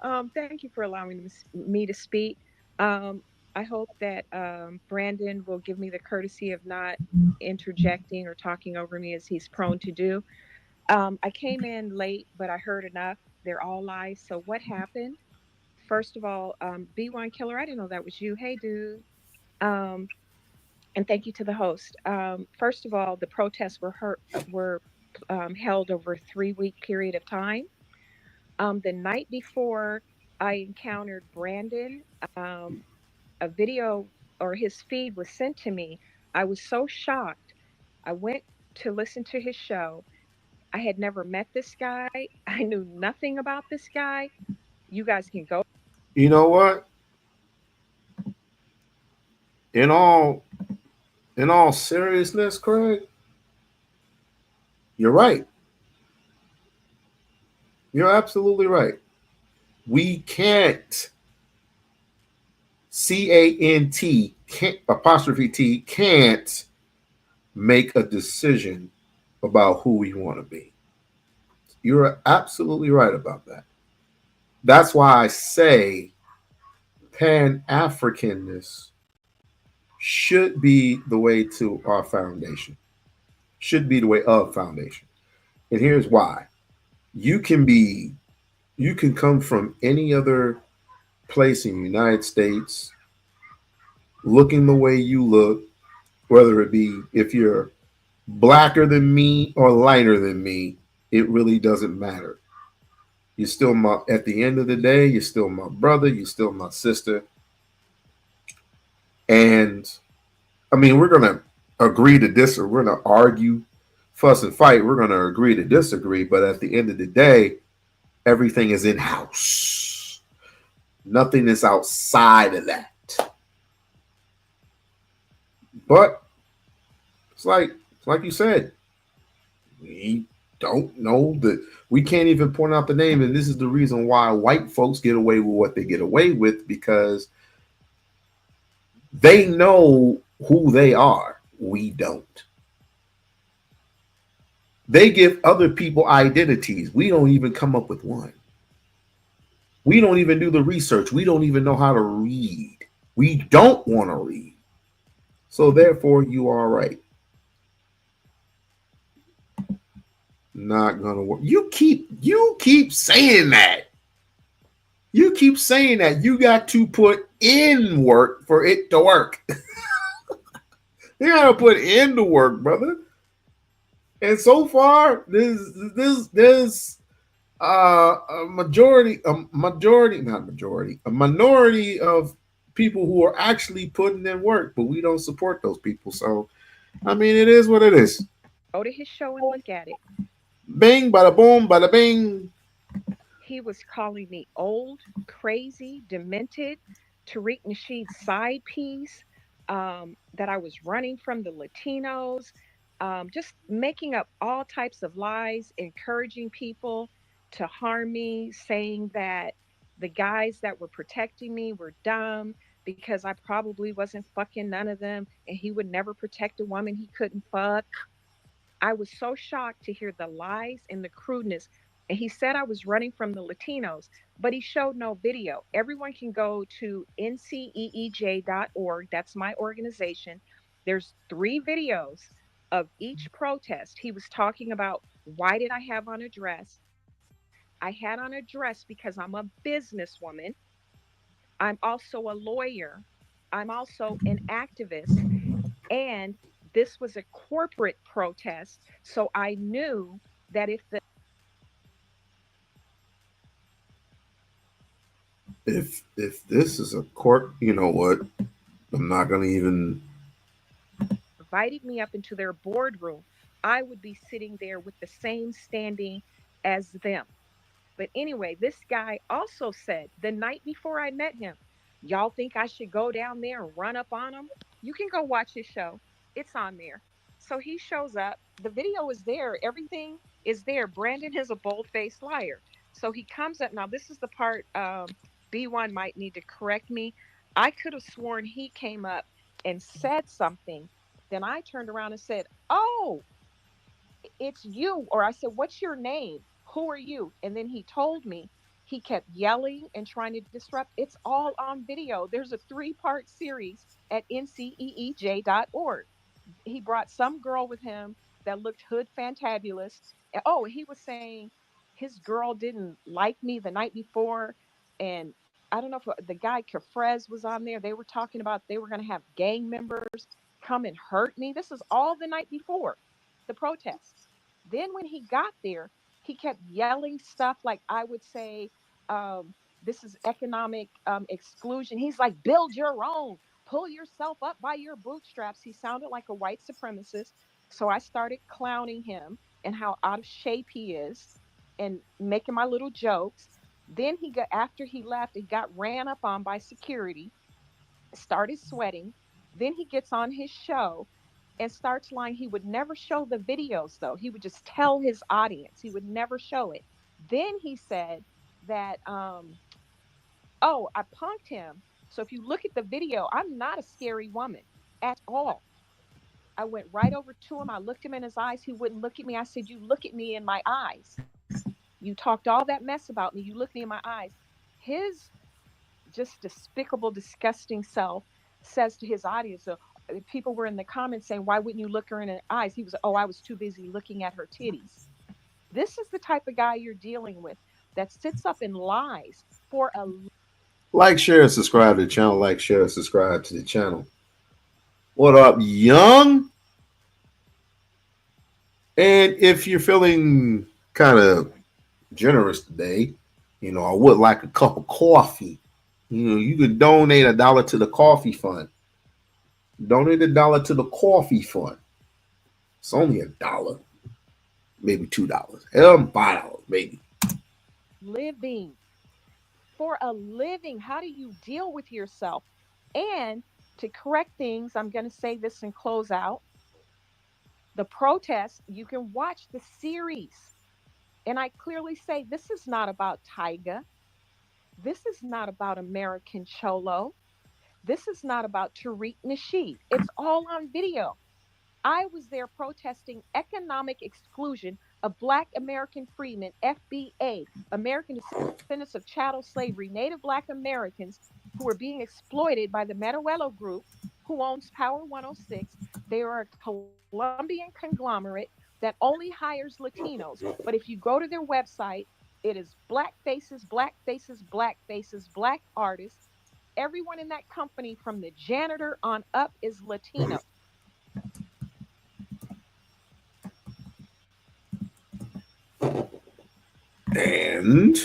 Thank you for allowing me to speak. I hope that Brandon will give me the courtesy of not interjecting or talking over me as he's prone to do. I came in late, but I heard enough. They're all lies. So what happened? First of all, B1 Killer, I didn't know that was you. Hey, dude. And thank you to the host. First of all, the protests were held over a 3-week period of time. The night before I encountered Brandon, a video or his feed was sent to me. I was so shocked. I went to listen to his show. I had never met this guy. I knew nothing about this guy. You guys can go. You know what? In all seriousness, Craig, you're right. You're absolutely right. We can't CANT apostrophe T can't make a decision about who we want to be. You're absolutely right about that. That's why I say Pan-Africanness should be the way to our foundation. Should be the way of foundation. And here's why. You can come from any other place in the United States looking the way you look, whether it be if you're blacker than me or lighter than me, it really doesn't matter. You're still my, at the end of the day, you're still my brother, you're still my sister. And I mean, we're going to agree to disagree, we're going to argue, fuss and fight, we're going to agree to disagree, but at the end of the day, everything is in house. Nothing is outside of that. But it's like you said, we don't know that we can't even point out the name, and this is the reason why white folks get away with what they get away with, because they know who they are. We don't. They give other people identities. We don't even come up with one. We don't even do the research. We don't even know how to read. We don't want to read. So therefore, you are right. Not gonna work. You keep saying that. You keep saying that. You got to put in work for it to work. You gotta put in the work, brother. And so far, there's a minority of people who are actually putting in work, but we don't support those people. So, I mean, it is what it is. Go to his show and look at it. Bing, bada boom, bada bing. He was calling me old, crazy, demented, Tariq Nasheed's side piece, that I was running from the Latinos, just making up all types of lies, encouraging people to harm me, saying that the guys that were protecting me were dumb because I probably wasn't fucking none of them and he would never protect a woman he couldn't fuck. I was so shocked to hear the lies and the crudeness. And he said I was running from the Latinos, but he showed no video. Everyone can go to nceej.org. That's my organization. There's 3 videos of each protest. He was talking about, why did I have on a dress? I had on a dress because I'm a businesswoman. I'm also a lawyer. I'm also an activist. And this was a corporate protest. So I knew that if this is a court, you know what? I'm not gonna even invited me up into their boardroom, I would be sitting there with the same standing as them. But anyway, this guy also said the night before I met him, y'all think I should go down there and run up on him? You can go watch his show. It's on there. So he shows up. The video is there. Everything is there. Brandon is a bold-faced liar. So he comes up. Now, this is the part B1 might need to correct me. I could have sworn he came up and said something. Then I turned around and said, oh, it's you. Or I said, what's your name? Who are you? And then he told me. He kept yelling and trying to disrupt. It's all on video. There's a 3-part series at nceej.org. He brought some girl with him that looked hood fantabulous. Oh, he was saying his girl didn't like me the night before. And I don't know if the guy Kafrez was on there. They were talking about they were going to have gang members come and hurt me. This is all the night before the protest. Then when he got there, he kept yelling stuff like I would say, this is economic exclusion. He's like, build your own, pull yourself up by your bootstraps. He sounded like a white supremacist. So I started clowning him and how out of shape he is and making my little jokes. Then he got, after he left, he got ran up on by security, started sweating. Then he gets on his show and starts lying. He would never show the videos, though. He would just tell his audience. He would never show it. Then he said that, oh, I punked him So if you look at the video, I'm not a scary woman at all. I went right over to him. I looked him in his eyes. He wouldn't look at me. I said, "You look at me in my eyes. You talked all that mess about me. You look me in my eyes." His just despicable, disgusting self says to his audience, so people were in the comments saying, "Why wouldn't you look her in her eyes?" He was, "Oh, I was too busy looking at her titties." This is the type of guy you're dealing with that sits up and lies for a. Like, share, and subscribe to the channel. Like, share, and subscribe to the channel. What up, Young? And if you're feeling kind of generous today, you know, I would like a cup of coffee. You know, you could donate $1 to the coffee fund. Donate $1 to the coffee fund. It's only $1, maybe $2, $5, maybe. Living for a living. How do you deal with yourself? And to correct things, I'm going to say this and close out. The protest, you can watch the series. And I clearly say this is not about Tyga. This is not about American Cholo. This is not about Tariq Nasheed. It's all on video. I was there protesting economic exclusion of Black American freedmen, FBA, American descendants of chattel slavery, Native Black Americans who were being exploited by the Meruelo Group, who owns Power 106. They are a Colombian conglomerate that only hires Latinos. But if you go to their website, it is black faces, black faces, black faces, black artists. Everyone in that company from the janitor on up is Latino. And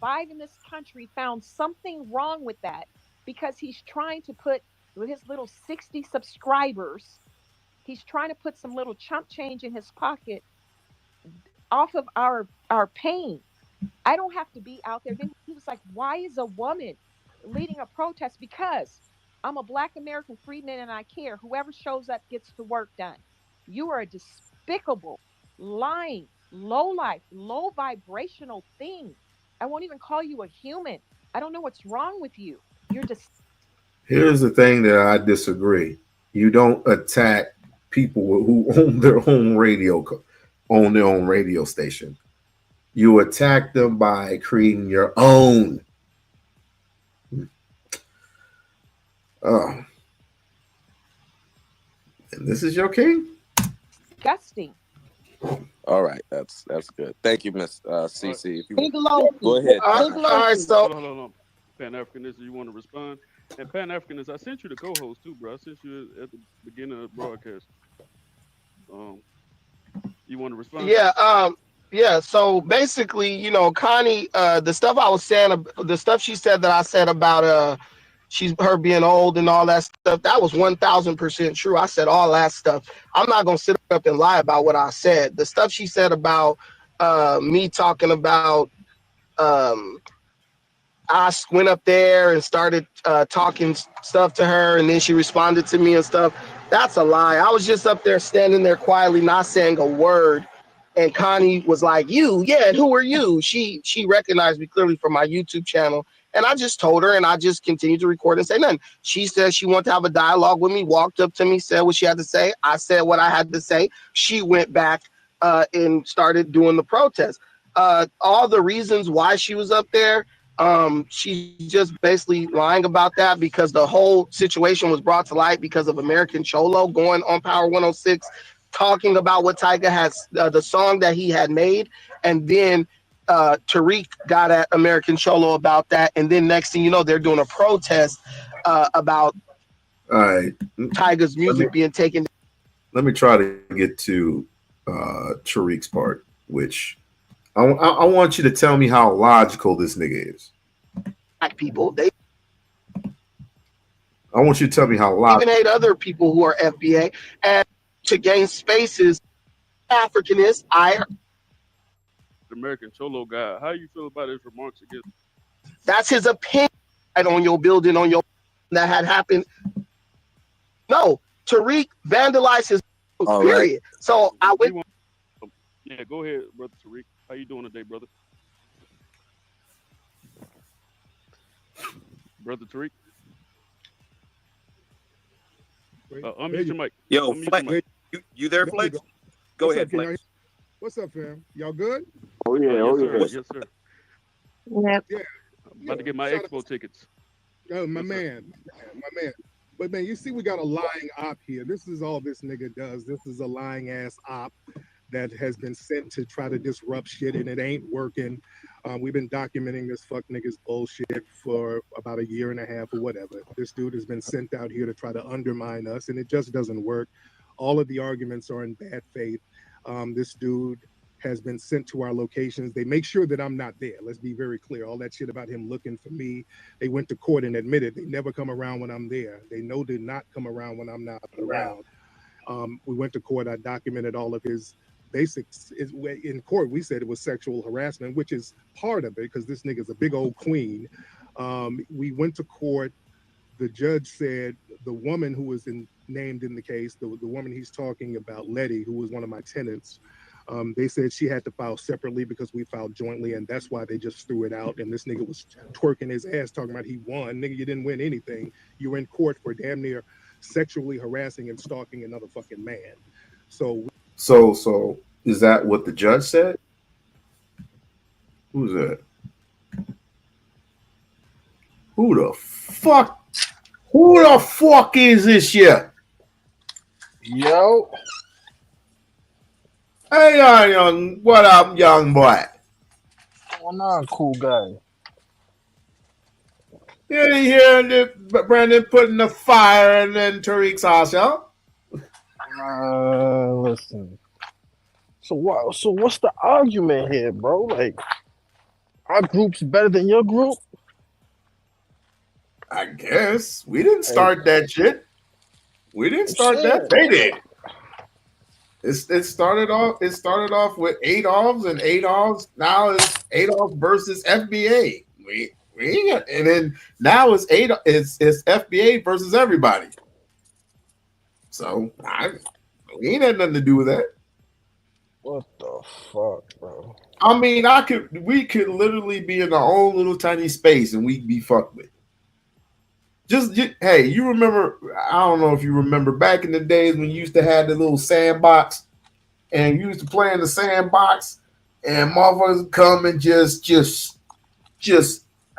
Five in this country found something wrong with that because he's trying to put, with his little 60 subscribers, he's trying to put some little chump change in his pocket off of our pain. I don't have to be out there. Then he was like, "Why is a woman leading a protest?" Because I'm a Black American freedman and I care. Whoever shows up gets the work done. You are a despicable, lying, low life, low vibrational thing. I won't even call you a human. I don't know what's wrong with you. You're just. Here's the thing that I disagree. You don't attack people who own their own radio station. You attack them by creating your own. Oh. And this is your king? Disgusting. All right, that's good. Thank you, Miss CC. If you Go ahead. All right, so hold on. Pan-Africanist, you want to respond? And Pan-Africanist, I sent you the co-host too, bro. I sent you at the beginning of the broadcast. You want to respond? Yeah. So basically, you know, Connie, the stuff I was saying, the stuff she said that I said about her being old and all that stuff, that was 1000% true. I said all that stuff. I'm not gonna sit up and lie about what I said. The stuff she said about me talking about I went up there and started talking stuff to her, and then she responded to me and stuff. That's a lie. I was just up there standing there quietly, not saying a word. And Connie was like, "You, yeah, who are you?" She recognized me clearly from my YouTube channel. And I just told her, and I just continued to record and say nothing. She said she wanted to have a dialogue with me, walked up to me, said what she had to say. I said what I had to say. She went back and started doing the protest. All the reasons why she was up there, she's just basically lying about that because the whole situation was brought to light because of American Cholo going on Power 106, talking about what Tyga has, the song that he had made, and then Tariq got at American Cholo about that, and then next thing you know, they're doing a protest about all right, Tyga's music being taken. Let me try to get to Tariq's part, which I want you to tell me how logical this nigga is. Black people, they I want you to tell me how logical. even hate other people who are FBA, and to gain spaces, Africanist. The American Cholo guy. How you feel about his remarks against? That's his opinion on your building, on your that had happened. No, Tariq vandalized his period. Right. So I went. Yeah, go ahead, brother Tariq. How you doing today, brother? Brother Tariq. There Unmute your mic. Yo, Unmute Flex, your mic. you there, you Flex? go. Go What's ahead, up, can y'all Flex. What's up, fam? Y'all good? Oh yeah, Yes, sir. What's Yes, sir. Yep. Yeah. I'm about to get my Shout out expo tickets. Oh, my Yes, sir. man, my man. But man, you see, we got a lying op here. This is all this nigga does. This is a lying ass op that has been sent to try to disrupt shit, and it ain't working. We've been documenting this fuck niggas bullshit for about a year and a half or whatever. This dude has been sent out here to try to undermine us, and it just doesn't work. All of the arguments are in bad faith. This dude has been sent to our locations. They make sure that I'm not there. Let's be very clear. All that shit about him looking for me, they went to court and admitted they never come around when I'm there. They know to not come around when I'm not around. We went to court. I documented all of his basics. In court, we said it was sexual harassment, which is part of it because this nigga's a big old queen. We went to court. The judge said the woman who was named in the case, the woman he's talking about, Letty, who was one of my tenants, they said she had to file separately because we filed jointly, and that's why they just threw it out. And this nigga was twerking his ass talking about he won. Nigga, you didn't win anything. You were in court for damn near sexually harassing and stalking another fucking man. So is that what the judge said? Who's that? Who the fuck is this shit? Yo. Hey, young, what up, young boy? What's on, cool guy? You didn't hear Brandon putting the fire in Tariq's house, yo? Listen. So what's the argument here, bro? Like, our group's better than your group? I guess we didn't start that shit. We didn't start that. They did. It started off with Adolphs and Adolphs. Now it's Adolf versus FBA. We ain't got, and then now it's FBA versus everybody. So we ain't had nothing to do with that. What the fuck, bro? I mean, we could literally be in our own little tiny space and we'd be fucked with. Hey, you remember? I don't know if you remember back in the days when you used to have the little sandbox, and you used to play in the sandbox, and motherfuckers would come and just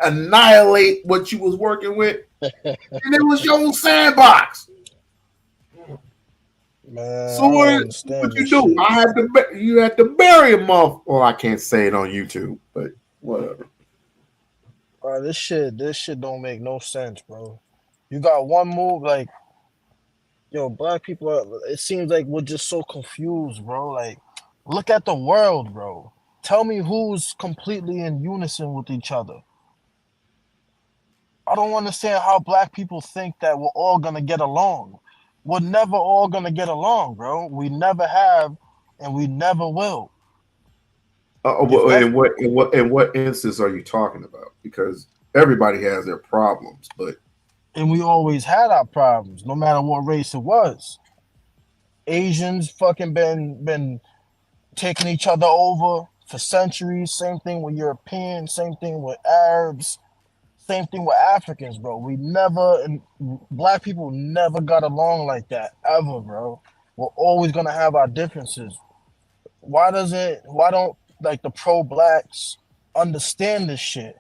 annihilate what you was working with, and it was your own sandbox. Man, so what you do? You had to bury him off. Well, I can't say it on YouTube, but whatever. Bro, this shit don't make no sense, bro. You got one move, like, yo, black people it seems like we're just so confused, bro. Like, look at the world, bro. Tell me who's completely in unison with each other. I don't understand how black people think that we're all gonna get along. We're never all gonna get along, bro. We never have, and we never will. In what instance are you talking about? Because everybody has their problems, and we always had our problems, no matter what race it was. Asians fucking been taking each other over for centuries. Same thing with Europeans. Same thing with Arabs. Same thing with Africans, bro. Black people never got along like that ever, bro. We're always gonna have our differences. Why don't like the pro-blacks understand this shit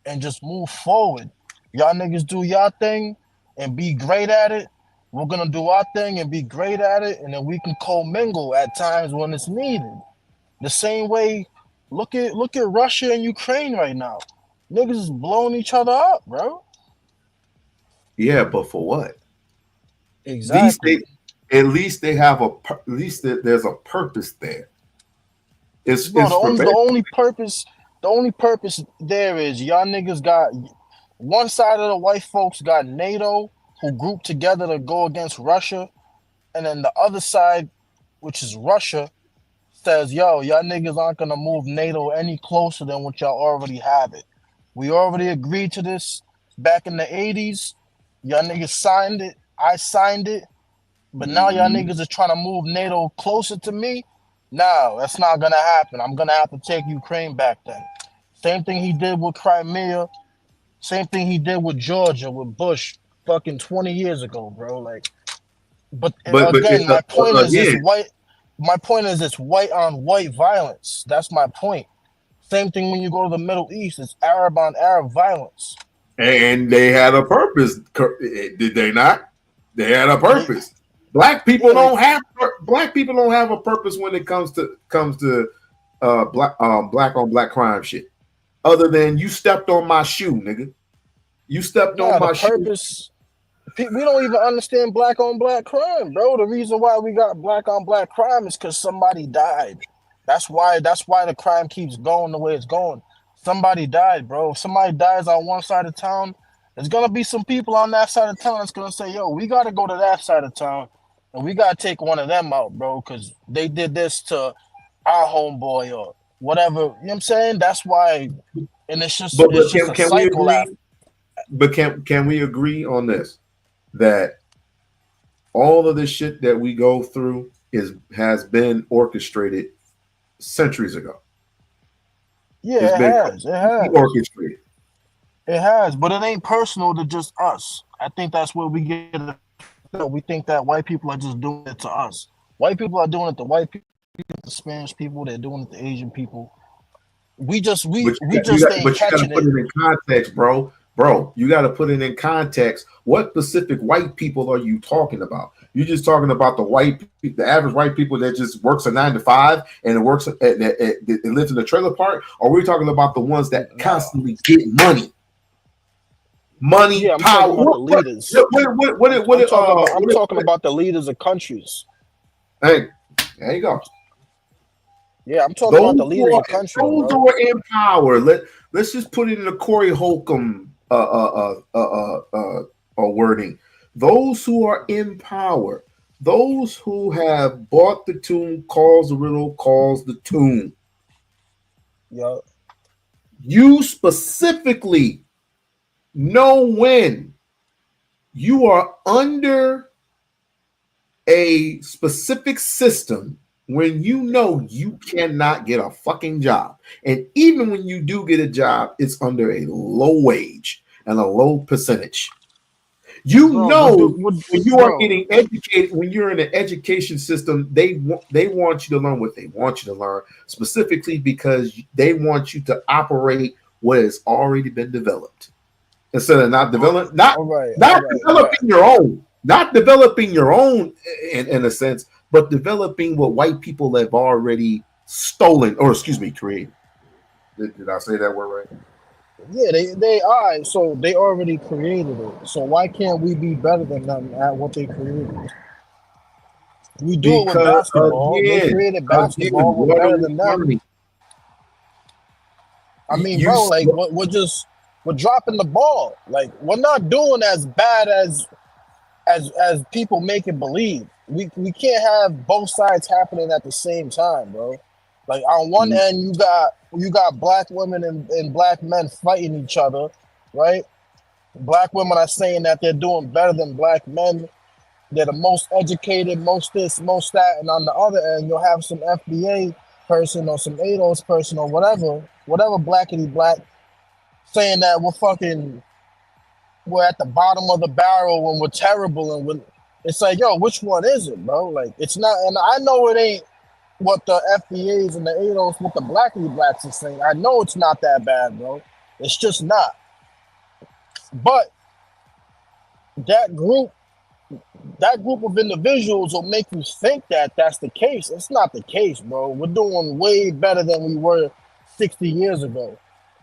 and just move forward? Y'all niggas do y'all thing and be great at it. We're gonna do our thing and be great at it, and then we can commingle at times when it's needed. The same way, look at Russia and Ukraine right now. Niggas is blowing each other up, bro. Yeah, but for what? Exactly. At least there's a purpose there. The only purpose there is y'all niggas got one side of the white folks got NATO who grouped together to go against Russia, and then the other side, which is Russia, says, yo, y'all niggas aren't gonna move NATO any closer than what y'all already have it. We already agreed to this back in the 80s. Y'all niggas signed it. I signed it. But now y'all niggas are trying to move NATO closer to me. No, that's not going to happen. I'm going to have to take Ukraine back then. Same thing he did with Crimea. Same thing he did with Georgia with Bush fucking 20 years ago, bro. Like, but again, my point is this white. My point is it's white on white violence. That's my point. Same thing when you go to the Middle East. It's Arab on Arab violence. And they had a purpose, did they not? They had a purpose. Black people don't have a purpose when it comes to black on black crime shit. Other than you stepped on my shoe, nigga. You stepped on my purpose. We don't even understand black on black crime, bro. The reason why we got black on black crime is because somebody died. That's why the crime keeps going the way it's going. Somebody died, bro. If somebody dies on one side of town, there's gonna be some people on that side of town that's gonna say, yo, we gotta go to that side of town and we gotta take one of them out, bro, because they did this to our homeboy or whatever. You know what I'm saying? That's why, and it's just a cycle. Can we agree on this? That all of this shit that we go through has been orchestrated centuries ago. Yeah, it has. Orchestrated. It has, but it ain't personal to just us. I think that's where we get it. We think that white people are just doing it to us. White people are doing it to white people, the Spanish people. They're doing it to Asian people. We just ain't catching it. But you gotta put it in context, bro. Bro, you got to put it in context. What specific white people are you talking about? You're just talking about the average white people that just works a 9 to 5 and it works it lives in the trailer park, or are we talking about the ones that constantly get money? Money, yeah, I'm power. talking about the leaders. I'm talking about the leaders of countries. Hey, there you go. Yeah, I'm talking about the leaders of countries. Those who are in power. Let's just put it in a Corey Holcomb wording. Those who are in power, those who have bought the tune, calls the riddle, calls the tune. Yeah. You specifically know when you are under a specific system when you know you cannot get a fucking job. And even when you do get a job, it's under a low wage and a low percentage. When you are getting educated, when you're in an education system, they want you to learn what they want you to learn, specifically because they want you to operate what has already been developed. Instead of not developing your own in a sense, but developing what white people have already stolen, or created. Did I say that word right? Yeah, they are. So they already created it. So why can't we be better than them at what they created? We do it with basketball. They created basketball. We're better than them. I mean, bro, like we're dropping the ball. Like we're not doing as bad as people make it believe. We can't have both sides happening at the same time, bro. Like on one end, you got black women and black men fighting each other, right? Black women are saying that they're doing better than black men. They're the most educated, most this, most that, and on the other end, you'll have some FBA person or some ADOS person or whatever blackity black, saying that we're at the bottom of the barrel and we're terrible, and it's like, yo, which one is it, bro? Like, it's not, and I know it ain't what the FBAs and the ADOS, what the blackity blacks are saying. I know it's not that bad, bro. It's just not. But that group of individuals will make you think that that's the case. It's not the case, bro. We're doing way better than we were 60 years ago.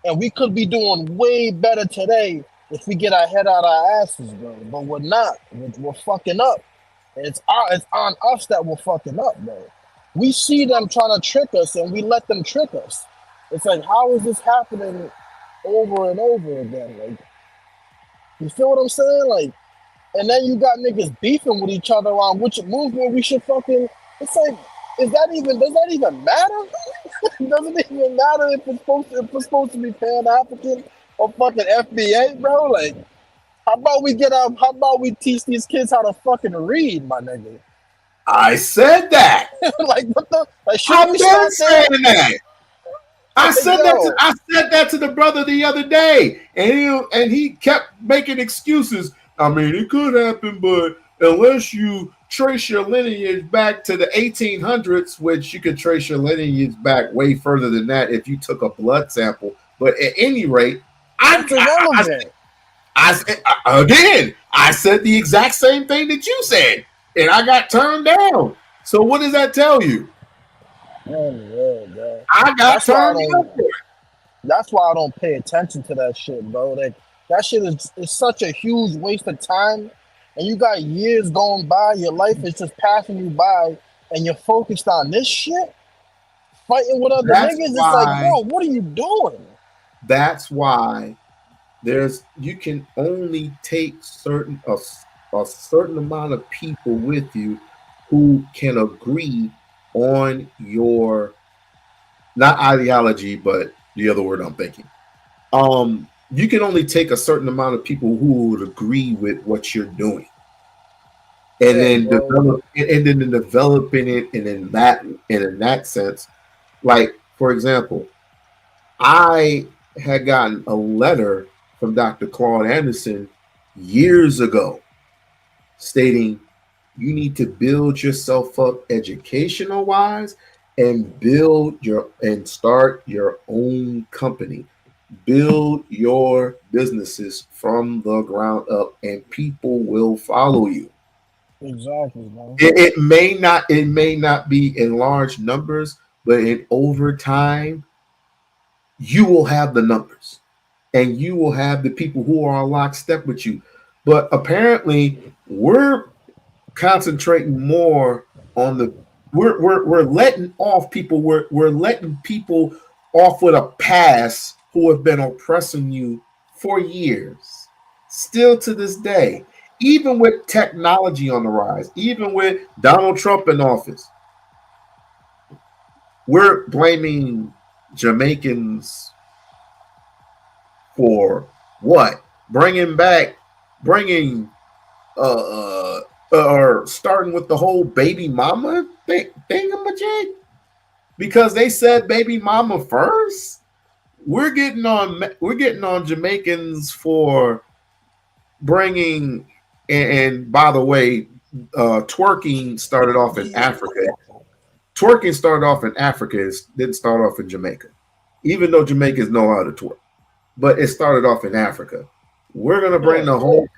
And we could be doing way better today if we get our head out our asses, bro. But we're not. We're fucking up. And it's on us that we're fucking up, bro. We see them trying to trick us and we let them trick us. It's like, how is this happening over and over again? Like, you feel what I'm saying? Like, and then you got niggas beefing with each other on which movement we should fucking. It's like, does that even matter? Doesn't it even matter if it's supposed to be Pan-African or fucking FBA, bro? Like, how about we teach these kids how to fucking read, my nigga? I said that. Like, what the? Like, I've been saying that. I said that to the brother the other day, and he kept making excuses. I mean, it could happen, but unless you trace your lineage back to the 1800s, which you could trace your lineage back way further than that if you took a blood sample. But at any rate, I said the exact same thing that you said, and I got turned down. So what does that tell you? I got turned down. That's why I don't pay attention to that shit, bro. Like that shit is such a huge waste of time, and you got years going by. Your life is just passing you by, and you're focused on this shit, fighting with other niggas. It's like, bro, what are you doing? That's why you can only take a certain amount of people with you who can agree on your not ideology, but the other word I'm thinking. You can only take a certain amount of people who would agree with what you're doing, and then developing it, and in that sense, like for example, I had gotten a letter from Dr. Claude Anderson years ago stating you need to build yourself up educational wise and start your own company. Build your businesses from the ground up, and people will follow you. Exactly, man. It may not be in large numbers, but over time, you will have the numbers, and you will have the people who are lockstep with you. But apparently, we're concentrating more on we're letting off people. We're letting people off with a pass who have been oppressing you for years, still to this day, even with technology on the rise, even with Donald Trump in office. We're blaming Jamaicans for what? Bringing or starting with the whole baby mama thingamajig, because they said baby mama first. We're getting on Jamaicans for bringing, and by the way, twerking started off in Africa. Twerking started off in Africa. It didn't start off in Jamaica, even though Jamaicans know how to twerk. But it started off in Africa. We're gonna bring the whole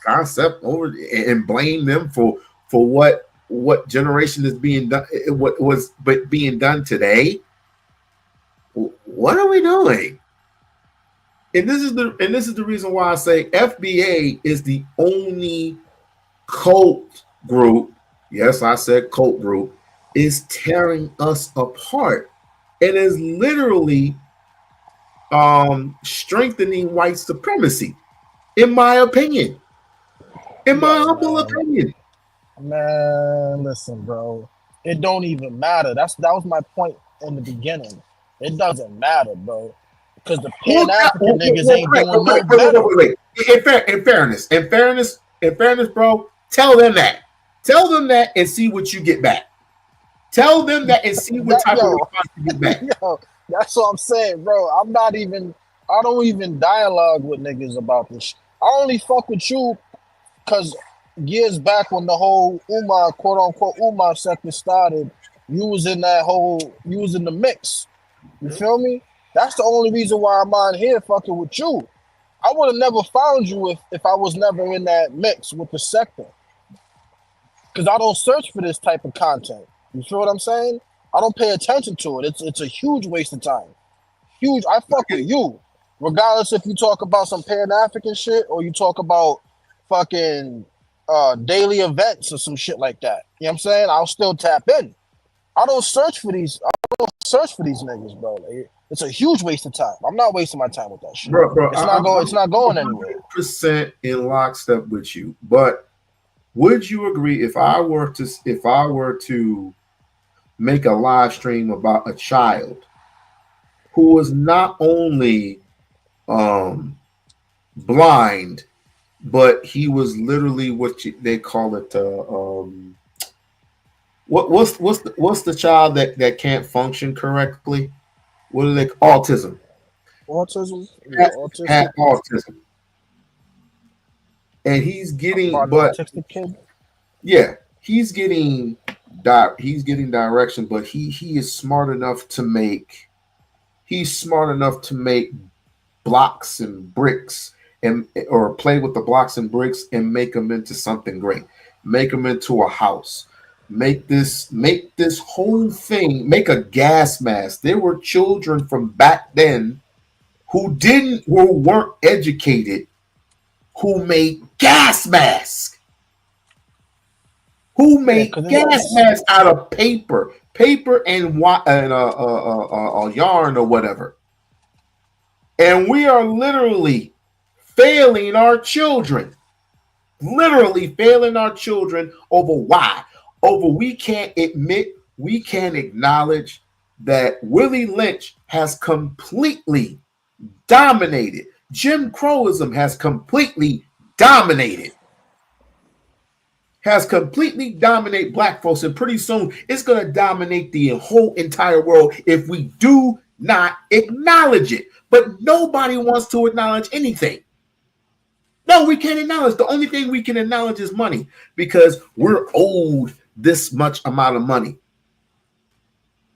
concept over and blame them for what generation is being done, what was being done today. What are we doing? And this is the reason why I say FBA is the only cult group. Yes, I said cult group is tearing us apart and is literally strengthening white supremacy, in my opinion. In my humble opinion. Man, listen, bro. It don't even matter. That was my point in the beginning. It doesn't matter, bro. Because the Pan-African niggas ain't doing no better. Wait. In fairness, bro, tell them that. Tell them that and see what you get back. Tell them that and see what type of response you get back. Yo, that's what I'm saying, bro. I don't even dialogue with niggas about this. I only fuck with you because years back when the whole Umar, quote unquote, Umar sector started, you was in the mix. You feel me? That's the only reason why I'm on here fucking with you. I would have never found you if I was never in that mix with the sector. Because I don't search for this type of content. You feel what I'm saying? I don't pay attention to it. It's a huge waste of time. Huge. I fuck with you. Regardless if you talk about some Pan-African shit or you talk about fucking daily events or some shit like that. You know what I'm saying? I'll still tap in. I don't search for these niggas, bro. Like, it's a huge waste of time. I'm not wasting my time with that shit. Bro, it's not going anywhere. 100% in lockstep with you. But would you agree if I were to make a live stream about a child who was not only blind, but he was literally they call it what's the child that can't function correctly? what are they? Autism. Autism. Had autism, and he's getting, autistic kid. Yeah, he's getting direction, but he is smart enough to make. He's smart enough to make blocks and bricks or play with the blocks and bricks and make them into something great. Make them into a house. Make this whole thing, make a gas mask. There were children from back then who weren't educated, who made gas masks. Who made gas masks out of paper and a yarn or whatever. And we are literally failing our children. Literally failing our children over why? Over we can't acknowledge that Willie Lynch has completely dominated. Jim Crowism has completely dominated. Has completely dominated black folks, and pretty soon it's going to dominate the whole entire world if we do not acknowledge it. But nobody wants to acknowledge anything. No, we can't acknowledge. The only thing we can acknowledge is money, because we're owed this much amount of money.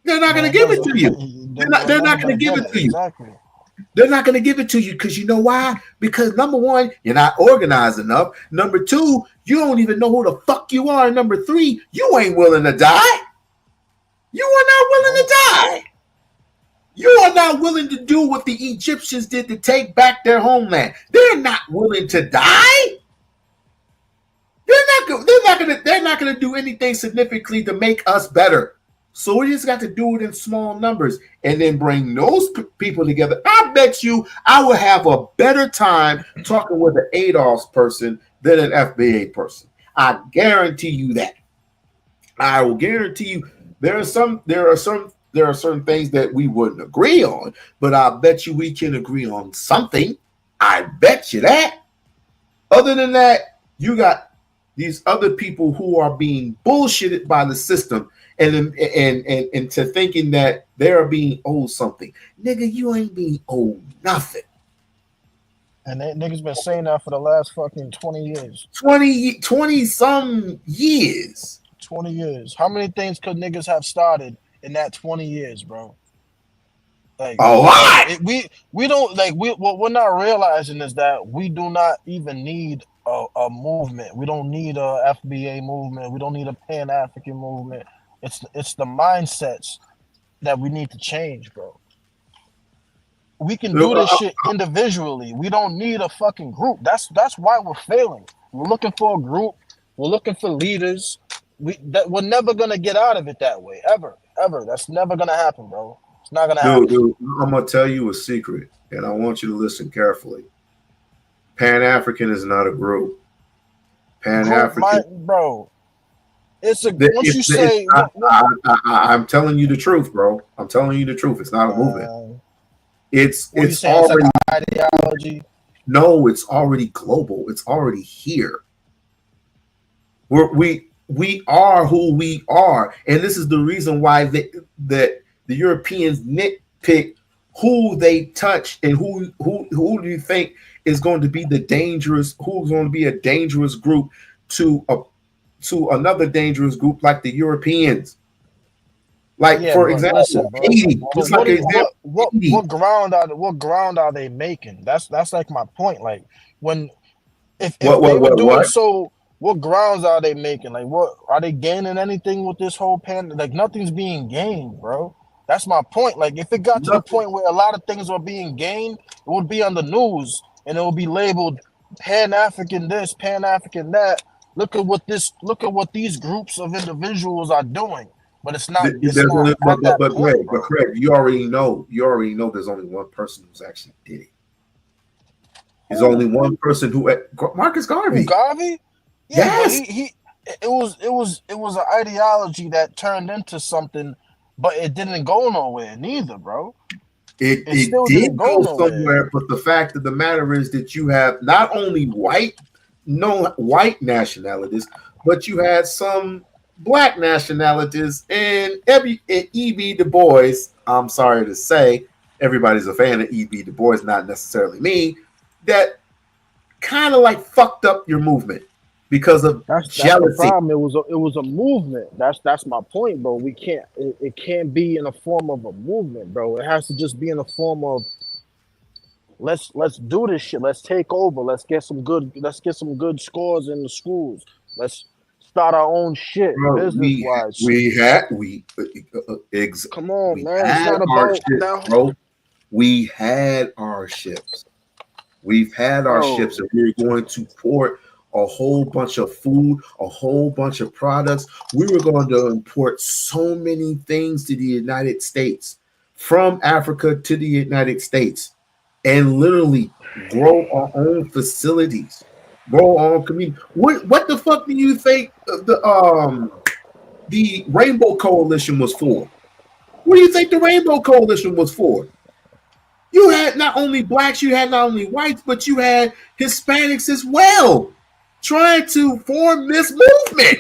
They're not going to give it to you. They're not going to give it to you. Exactly. They're not going to give it to you because you know why? Because number one, you're not organized enough. Number two, you don't even know who the fuck you are. And number three, you ain't willing to die. You are not willing to die. You are not willing to do what the Egyptians did to take back their homeland. They're not willing to die. They're not going to do anything significantly to make us better. So we just got to do it in small numbers and then bring those people together. I bet you I will have a better time talking with an ADOS person than an FBA person. I guarantee you that. I will guarantee you there are certain things that we wouldn't agree on, but I bet you we can agree on something. I bet you that. Other than that, you got these other people who are being bullshitted by the system and to thinking that they're being owed something. Nigga, you ain't being owed nothing. And that niggas been saying that for the last fucking 20 years. 20 some years. 20 years. How many things could niggas have started in that 20 years, bro? Like a lot. We don't like what we're not realizing is that we do not even need a movement. We don't need a FBA movement. We don't need a Pan-African movement. It's the mindsets that we need to change, bro. We can do this shit individually. We don't need a fucking group. That's why we're failing. We're looking for a group. We're looking for leaders. We're never gonna get out of it that way, ever. That's never gonna happen, bro. It's not gonna happen. Dude, I'm gonna tell you a secret, and I want you to listen carefully. Pan-African is not a group. Pan-African, bro. I'm telling you the truth, bro. I'm telling you the truth. It's not a movement. It's already like ideology. No, it's already global. It's already here. We are who we are, and this is the reason why the Europeans nitpick who they touch and who do you think is going to be who's going to be a dangerous group to another dangerous group like the Europeans. Like, yeah, for example, listen, Haiti. What ground are they making? That's like my point. Like if they were doing so, what grounds are they making? Like, what are they gaining anything with this whole Like, nothing's being gained, bro. That's my point. Like, if it got to the point where a lot of things are being gained, it would be on the news and it would be labeled Pan-African this, Pan-African that. Look at what these groups of individuals are doing. But it's not. But Craig, you already know there's only one person who's actually did it. There's only one person who Marcus Garvey. Garvey? Yeah, yes. It was an ideology that turned into something, but it didn't go nowhere neither, bro. It did go somewhere, but the fact of the matter is that you have not only white nationalities, but you had some black nationalities, and E.B. Du Bois. I'm sorry to say, everybody's a fan of E.B. Du Bois, not necessarily me. That kind of like fucked up your movement because of That's the jealousy. problem. It was a movement. That's my point, bro. We can't. It can't be in the form of a movement, bro. It has to just be in the form of let's do this shit. Let's take over. Let's get some good scores in the schools. Let's start our own shit Bro, business wise. Come on, man. It's not about ships, that. bro. We had our ships. We've had our Bro. ships, and we're going to port a whole bunch of food, a whole bunch of products. We were going to import so many things to the United States, from Africa to the United States, and literally grow our own facilities, grow our own community. What the fuck do you think the Rainbow Coalition was for? What do you think the Rainbow Coalition was for? You had not only blacks, you had not only whites, but you had Hispanics as well, trying to form this movement.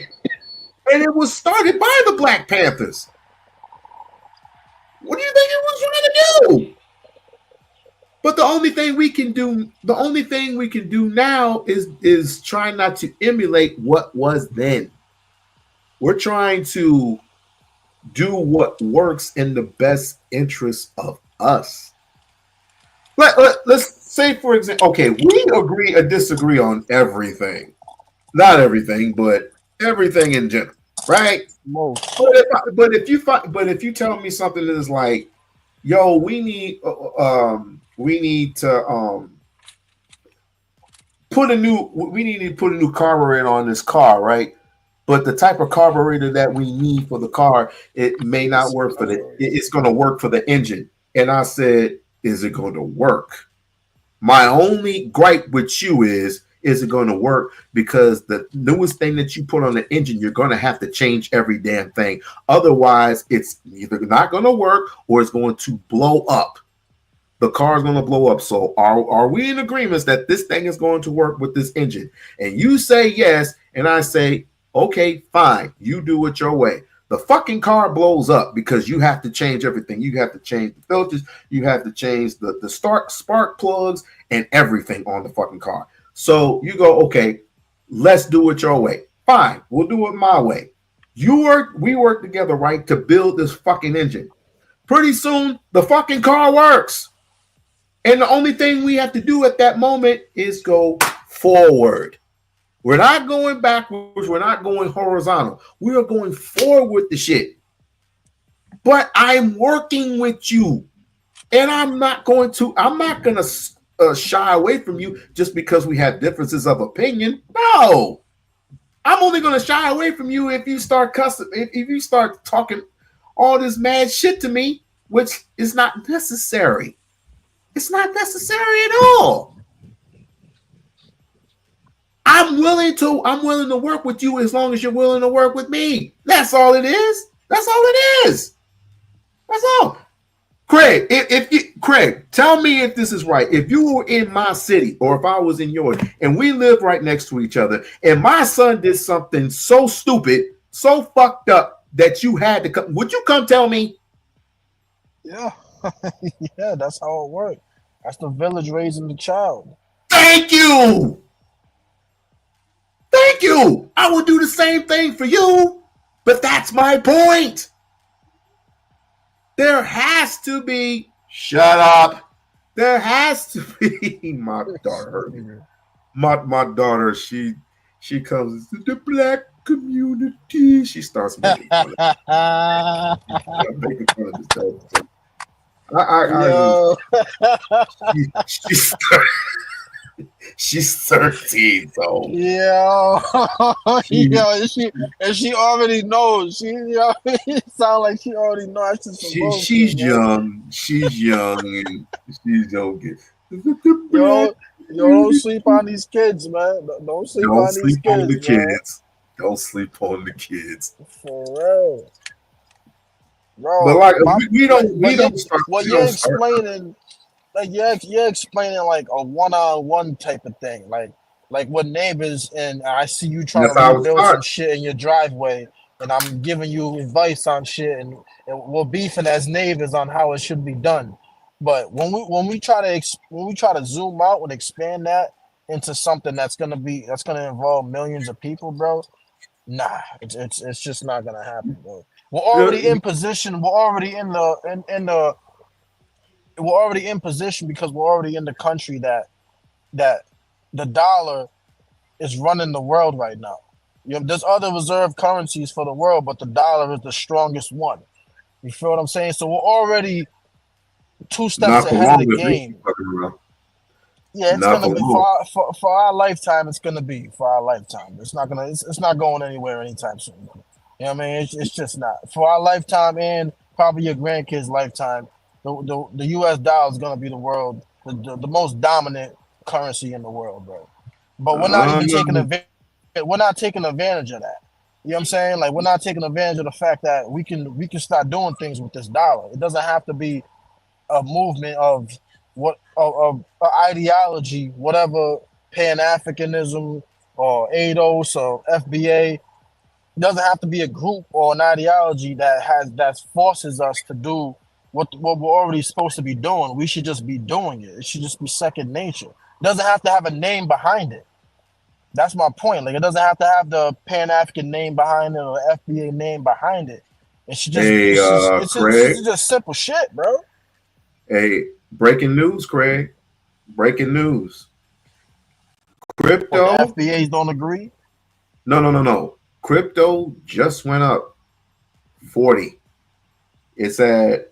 And it was started by the Black Panthers. What do you think it was trying to do? But the only thing we can do now is try not to emulate what was then. We're trying to do what works in the best interest of us. Let's say, for example, okay, we agree or disagree on everything. Not everything, but everything in general, right? But if you tell me something that is like, yo, we need to put a new carburetor on this car, right? But the type of carburetor that we need for the car, it may not work for it's going to work for the engine. And I said, is it going to work? My only gripe with you is it going to work? Because the newest thing that you put on the engine, you're going to have to change every damn thing. Otherwise, it's either not going to work or it's going to blow up. The car is going to blow up. So are we in agreement that this thing is going to work with this engine? And you say yes, and I say, okay, fine. You do it your way. The fucking car blows up because you have to change everything. You have to change the filters. You have to change the spark plugs and everything on the fucking car. So you go, okay, let's do it your way. Fine, we'll do it my way. We work together, right, to build this fucking engine. Pretty soon, the fucking car works. And the only thing we have to do at that moment is go forward. We're not going backwards. We're not going horizontal. We are going forward with the shit. But I'm working with you. And I'm not going to shy away from you just because we have differences of opinion. No. I'm only going to shy away from you if you start cussing, if you start talking all this mad shit to me, which is not necessary. It's not necessary at all. I'm willing to work with you as long as you're willing to work with me. That's all it is. That's all it is. That's all. Craig, Craig, tell me if this is right. If you were in my city or if I was in yours and we lived right next to each other and my son did something so stupid, so fucked up that you had to come, would you come tell me? Yeah. Yeah, that's how it works. That's the village raising the child. Thank you. Thank you. I will do the same thing for you, but that's my point. There has to be. Shut up. There has to be. My daughter. My daughter. She comes to the black community. She starts making fun of it. She's 13, so yo, she already knows. It sounds like she already knows. She's young. She's young and she's young. Yo, don't sleep on these kids, man. Don't sleep on these kids. Don't sleep on the kids. For real. Bro, but like we don't start. What you're explaining, like you're explaining like a one-on-one type of thing, like with neighbors, and I see you trying to rebuild some shit in your driveway, and I'm giving you advice on shit, and we're beefing as neighbors on how it should be done. But when we try to zoom out and expand that into something that's gonna involve millions of people, bro, nah, it's just not gonna happen, bro. We're already in position. We're already in position because we're already in the country that the dollar is running the world right now. You know, there's other reserve currencies for the world, but the dollar is the strongest one. You feel what I'm saying? So we're already 2 steps Not for ahead of long, the if you game. fucking around. Yeah, it's Not gonna for be long. for our lifetime. It's gonna be for our lifetime. It's not going anywhere anytime soon. You know what I mean? It's just not for our lifetime and probably your grandkids' lifetime. The U.S. dollar is gonna be the most dominant currency in the world, bro. But we're not even taking advantage. We're not taking advantage of that. You know what I'm saying? Like we're not taking advantage of the fact that we can start doing things with this dollar. It doesn't have to be a movement of of ideology, whatever Pan Africanism or ADOS or FBA. It doesn't have to be a group or an ideology that forces us to do what we're already supposed to be doing. We should just be doing it. It should just be second nature. It doesn't have to have a name behind it. That's my point. Like it doesn't have to have the Pan African name behind it or the FBA name behind it. It should just Craig. it's just simple shit, bro. Hey, breaking news, Craig. Breaking news. Crypto. What, the FBAs don't agree? No. Crypto just went up 40. It's at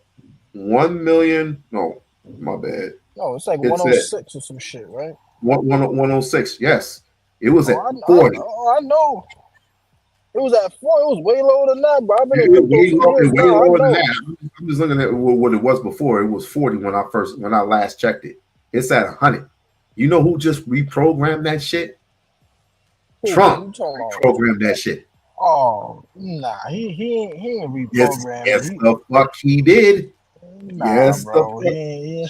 1 million. No, my bad. No, it's like 106 or some shit, right? 106. Yes, it was at 40. I know. It was at 4. It was way lower than that, bro. I've been in crypto for years now. Lower than that. I'm just looking at what it was before. It was 40 when I last checked it. It's at 100. You know who just reprogrammed that shit? Trump reprogrammed that shit. Oh, nah, he ain't reprogrammed. Yes, the fuck he did. Nah, yes, bro. He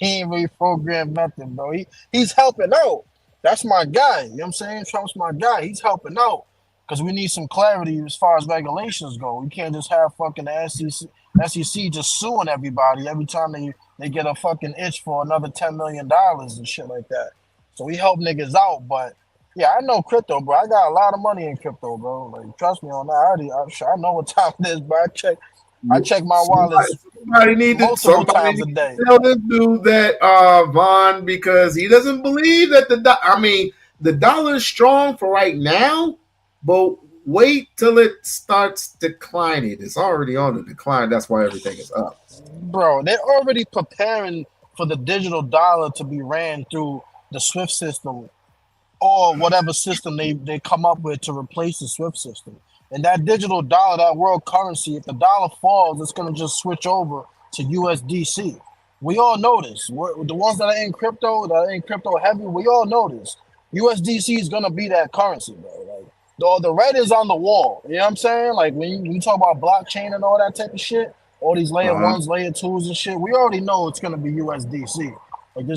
ain't reprogrammed nothing, bro. He's helping out. That's my guy. You know what I'm saying? Trump's my guy. He's helping out. Because we need some clarity as far as regulations go. We can't just have fucking the SEC just suing everybody every time they get a fucking itch for another $10 million and shit like that. So we help niggas out, but yeah, I know crypto, bro. I got a lot of money in crypto, bro. Like, trust me on that. I know what time it is, bro. I check my wallet multiple times a day. Tell this dude that, Vaughn, because he doesn't believe that the dollar is strong for right now, but wait till it starts declining. It's already on the decline. That's why everything is up. Bro, they're already preparing for the digital dollar to be ran through the SWIFT system or whatever system they come up with to replace the SWIFT system. And that digital dollar, that world currency, if the dollar falls, it's going to just switch over to USDC. We all know this. The ones that are in crypto heavy, we all know this. USDC is going to be that currency, bro. Like, the red is on the wall. You know what I'm saying? Like, when you talk about blockchain and all that type of shit, all these layer ones, layer twos and shit, we already know it's going to be USDC. Like,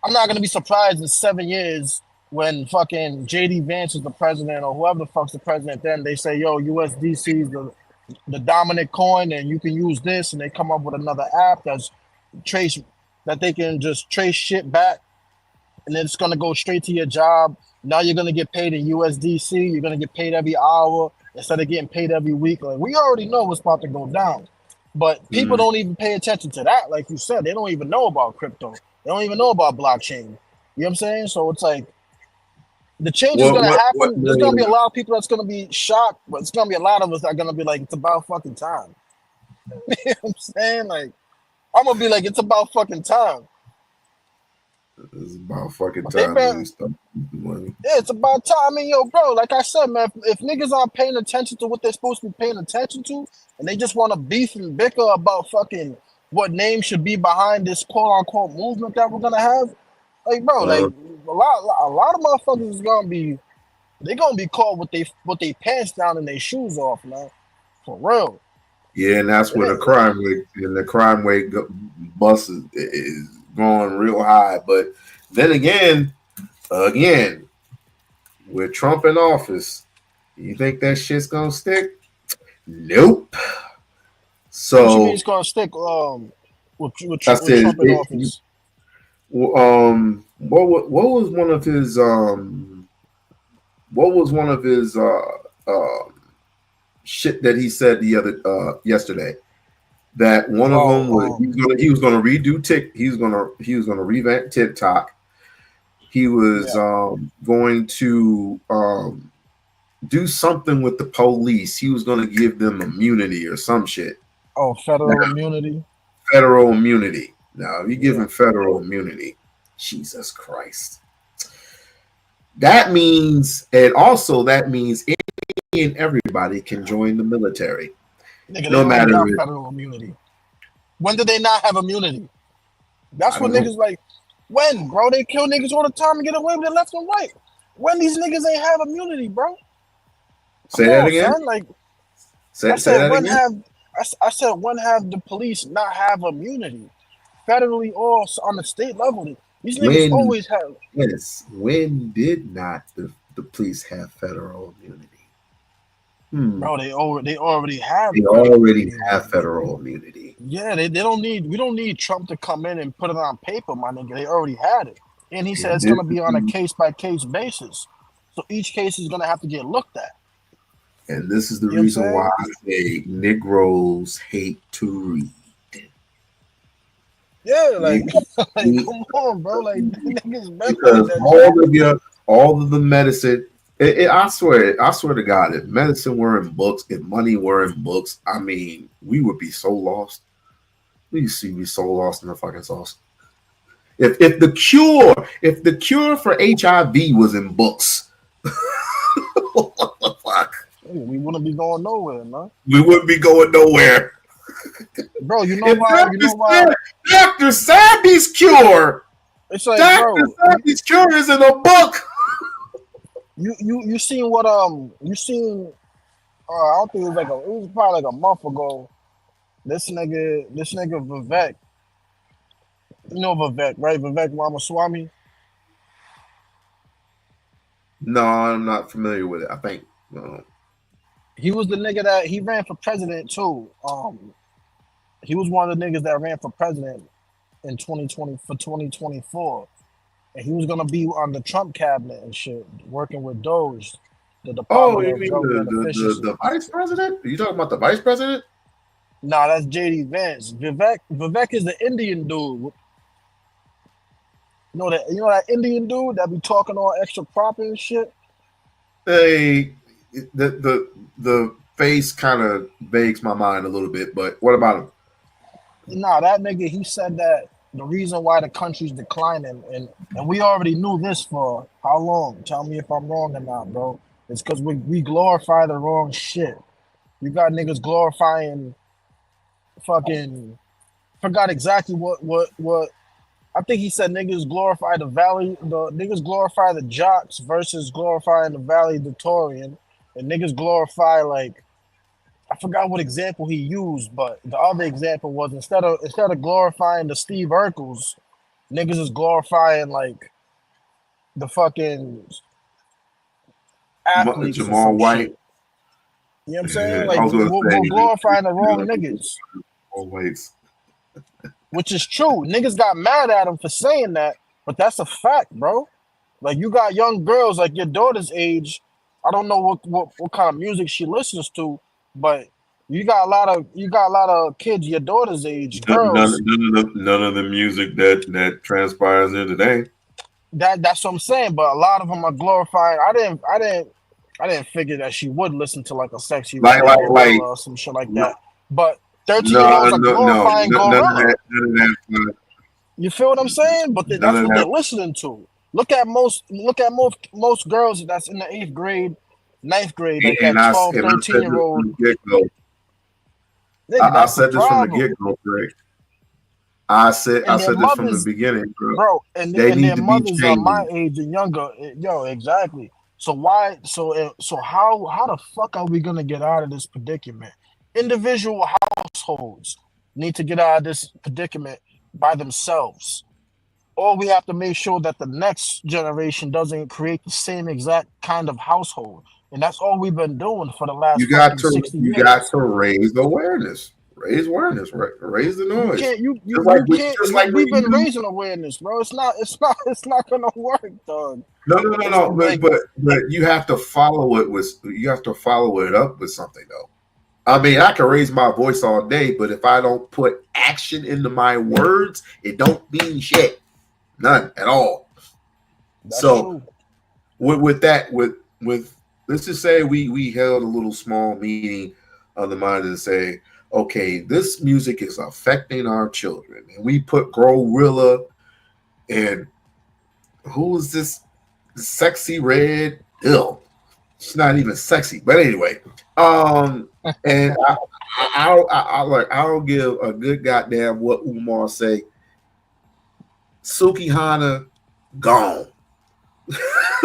I'm not going to be surprised in 7 years when fucking JD Vance is the president or whoever the fuck's the president, then they say, yo, USDC is the dominant coin and you can use this, and they come up with another app that they can just trace shit back, and then it's gonna go straight to your job. Now you're gonna get paid in USDC, you're gonna get paid every hour instead of getting paid every week. Like, we already know what's about to go down. But people don't even pay attention to that. Like you said, they don't even know about crypto. They don't even know about blockchain. You know what I'm saying? So it's like, the change is going to happen. There's going to be a lot of people that's going to be shocked, but it's going to be a lot of us that are going to be like, it's about fucking time. You know what I'm saying? Like, I'm going to be like, it's about fucking time. It's about fucking time. Yeah, it's about time. I mean, yo, bro, like I said, man, if niggas aren't paying attention to what they're supposed to be paying attention to, and they just want to beef and bicker about fucking what name should be behind this quote-unquote movement that we're going to have, like, bro, like, a lot of motherfuckers is gonna be caught with they pants down and their shoes off, man. For real. Yeah, and that's where the crime rate bus is going real high. But then again, with Trump in office, you think that shit's gonna stick? Nope. So what you mean he's gonna stick with Trump in office? What was one of his shit that he said the other yesterday? That one of them was he was gonna redo he was gonna revamp TikTok. He was going to do something with the police. He was gonna give them immunity or some shit. Oh, federal immunity. Federal immunity. Now, if you give him federal immunity, Jesus Christ. That means, and also that means any and everybody can join the military. Nigga, No matter got federal immunity. When did they not have immunity? That's what niggas like. When, bro? They kill niggas all the time and get away with it left and right. When these niggas ain't have immunity, bro? Say that again. Son. Like, say that again. I said when have the police not have immunity, federally or on the state level? These niggas always have. Yes. When did not the police have federal immunity? Bro, they already have. They already have federal immunity. Yeah, we don't need Trump to come in and put it on paper, my nigga. They already had it, and he said it's gonna be on a case by case basis. So each case is gonna have to get looked at. And this is the reason why I say Negroes hate to read. Yeah, like come on, bro. Like niggas because all of the medicine. I swear to God, if medicine were in books, if money were in books, I mean, we would be so lost. We see we so lost in the fucking sauce. If the cure for HIV was in books, what the fuck? We wouldn't be going nowhere, man. We wouldn't be going nowhere. Bro, you know why? Dr. Sabi's cure. It's like, Dr. Sabi's cure is in a book. You seen what you seen? I don't think it was probably like a month ago. This nigga Vivek. You know Vivek, right? Vivek Ramaswamy. No, I'm not familiar with it. I think he was the nigga that he ran for president too. He was one of the niggas that ran for president in 2020 for 2024. And he was gonna be on the Trump cabinet and shit, working with Doge, the Department you mean the vice president? Are you talking about the vice president? Nah, that's JD Vance. Vivek is the Indian dude. You know that Indian dude that be talking all extra proper and shit? Hey, the face kind of begs my mind a little bit, but what about him? Nah, that nigga, he said that the reason why the country's declining, and we already knew this for how long? Tell me if I'm wrong or not, bro. It's because we glorify the wrong shit. You got niggas glorifying fucking, forgot exactly what I think he said niggas glorify the niggas glorify the jocks versus glorifying the valedictorian, and niggas glorify like, I forgot what example he used, but the other example was instead of glorifying the Steve Urkels, niggas is glorifying like the fucking athletes. Jamal White. Shit. You know what I'm saying? Like we're glorifying the wrong niggas. Always. Which is true. Niggas got mad at him for saying that, but that's a fact, bro. Like you got young girls like your daughter's age. I don't know what kind of music she listens to, but you got a lot of kids your daughter's age, girls. None of the music that transpires in today. That's what I'm saying. But a lot of them are glorifying. I didn't figure that she would listen to like a sexy like or some shit like that. But 13-year-olds are glorifying Gorilla. You feel what I'm saying? But that's what they're listening to. Look at most girls that's in the 8th grade, 9th grade, like that 12, 13-year-old. I said this from the get-go, Greg. I said this from the beginning, bro. And their mothers are my age and younger. Yo, exactly. So why? So how the fuck are we gonna get out of this predicament? Individual households need to get out of this predicament by themselves. Or we have to make sure that the next generation doesn't create the same exact kind of household. And that's all we've been doing for the last You got fucking to 60 you years. got to raise awareness. Raise awareness, raise the You noise. can't. Just like We've been raising awareness, bro. It's not gonna work, dog. No. Like, But you have to follow it with. You have to follow it up with something, though. I mean, I can raise my voice all day, but if I don't put action into my words, it don't mean shit. None at all. That's so true. with let's just say we held a little small meeting of the mind and say, okay, this music is affecting our children, and we put Gorilla and who is this sexy red? Ew, she's not even sexy, but anyway, and I'll give a good goddamn what Umar say. Suki Hana gone.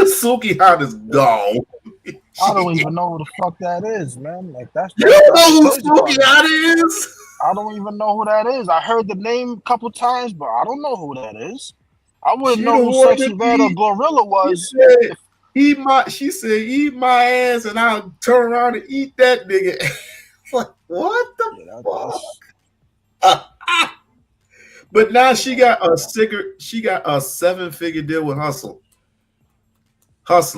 Suki Hana's gone. I don't even know who the fuck that is, man. Like that's you don't know who crazy Suki part. Hana is? I don't even know who that is. I heard the name a couple times, but I don't know who that is. I wouldn't know who Sexy Red or Gorilla was. She said, eat my ass and I'll turn around and eat that nigga. Like, what the fuck? But now she got a 7-figure deal with Hustler. What's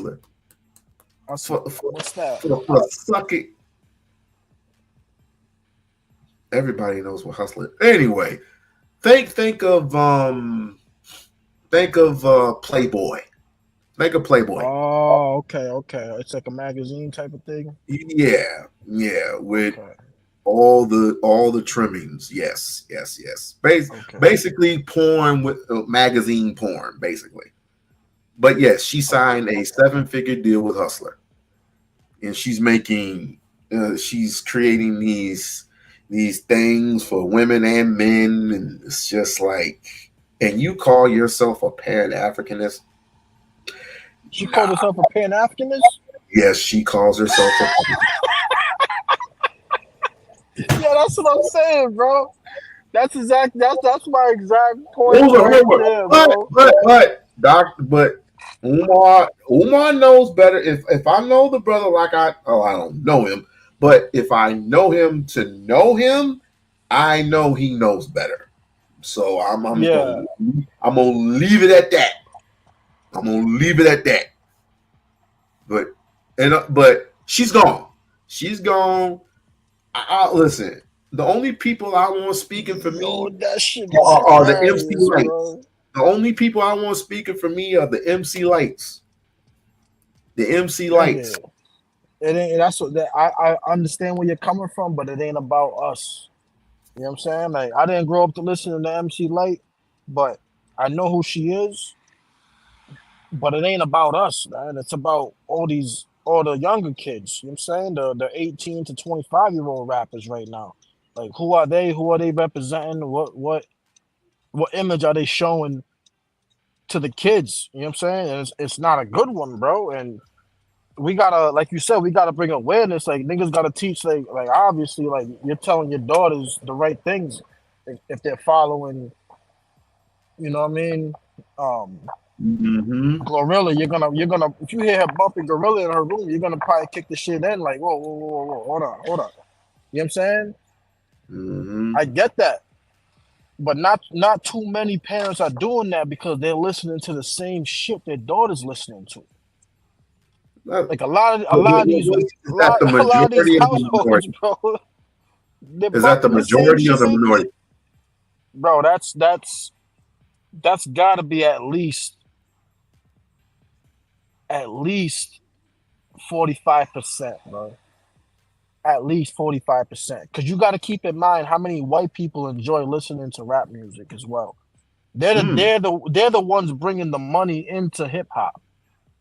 that? For sucking. Everybody knows what Hustler. Anyway, think of Playboy. Think of Playboy. Oh, okay. It's like a magazine type of thing. Yeah, with all the trimmings. Yes. Basically, porn with magazine porn, basically. But yes, she signed a 7-figure deal with Hustler, and she's making, she's creating these things for women and men, and it's just like, and you call yourself a Pan-Africanist? She called herself a Pan-Africanist? Yes, she calls herself a Yeah, that's what I'm saying, bro. That's my exact point right there, bro. But Umar knows better. If I know the brother like I don't know him, but if I know him to know him, I know he knows better. So I'm gonna leave it at that. But she's gone. Listen. The only people I want speaking for me are the MC lights. Bro. The only people I want speaking for me are the MC lights. The MC lights. It ain't. That's what I understand where you're coming from, but it ain't about us. You know what I'm saying? Like, I didn't grow up to listen to MC Light, but I know who she is. But it ain't about us, man. It's about all the younger kids. You know what I'm saying? The 18 to 25-year-old rappers right now. Like, who are they? Who are they representing? What image are they showing to the kids? You know what I'm saying? And it's not a good one, bro. And we gotta, like you said, we gotta bring awareness. Like, niggas gotta teach. Like obviously, like, you're telling your daughters the right things if they're following. You know what I mean? Gorilla, you're gonna if you hear her bumping Gorilla in her room, you're gonna probably kick the shit in. Like, whoa, hold on. You know what I'm saying? I get that, but not too many parents are doing that because they're listening to the same shit their daughter's listening to. Like a lot of these households, bro. Is that the majority or the minority? Bro, that's gotta be at least 45%, bro. At least 45%. Because you got to keep in mind how many white people enjoy listening to rap music as well. They're the ones bringing the money into hip hop.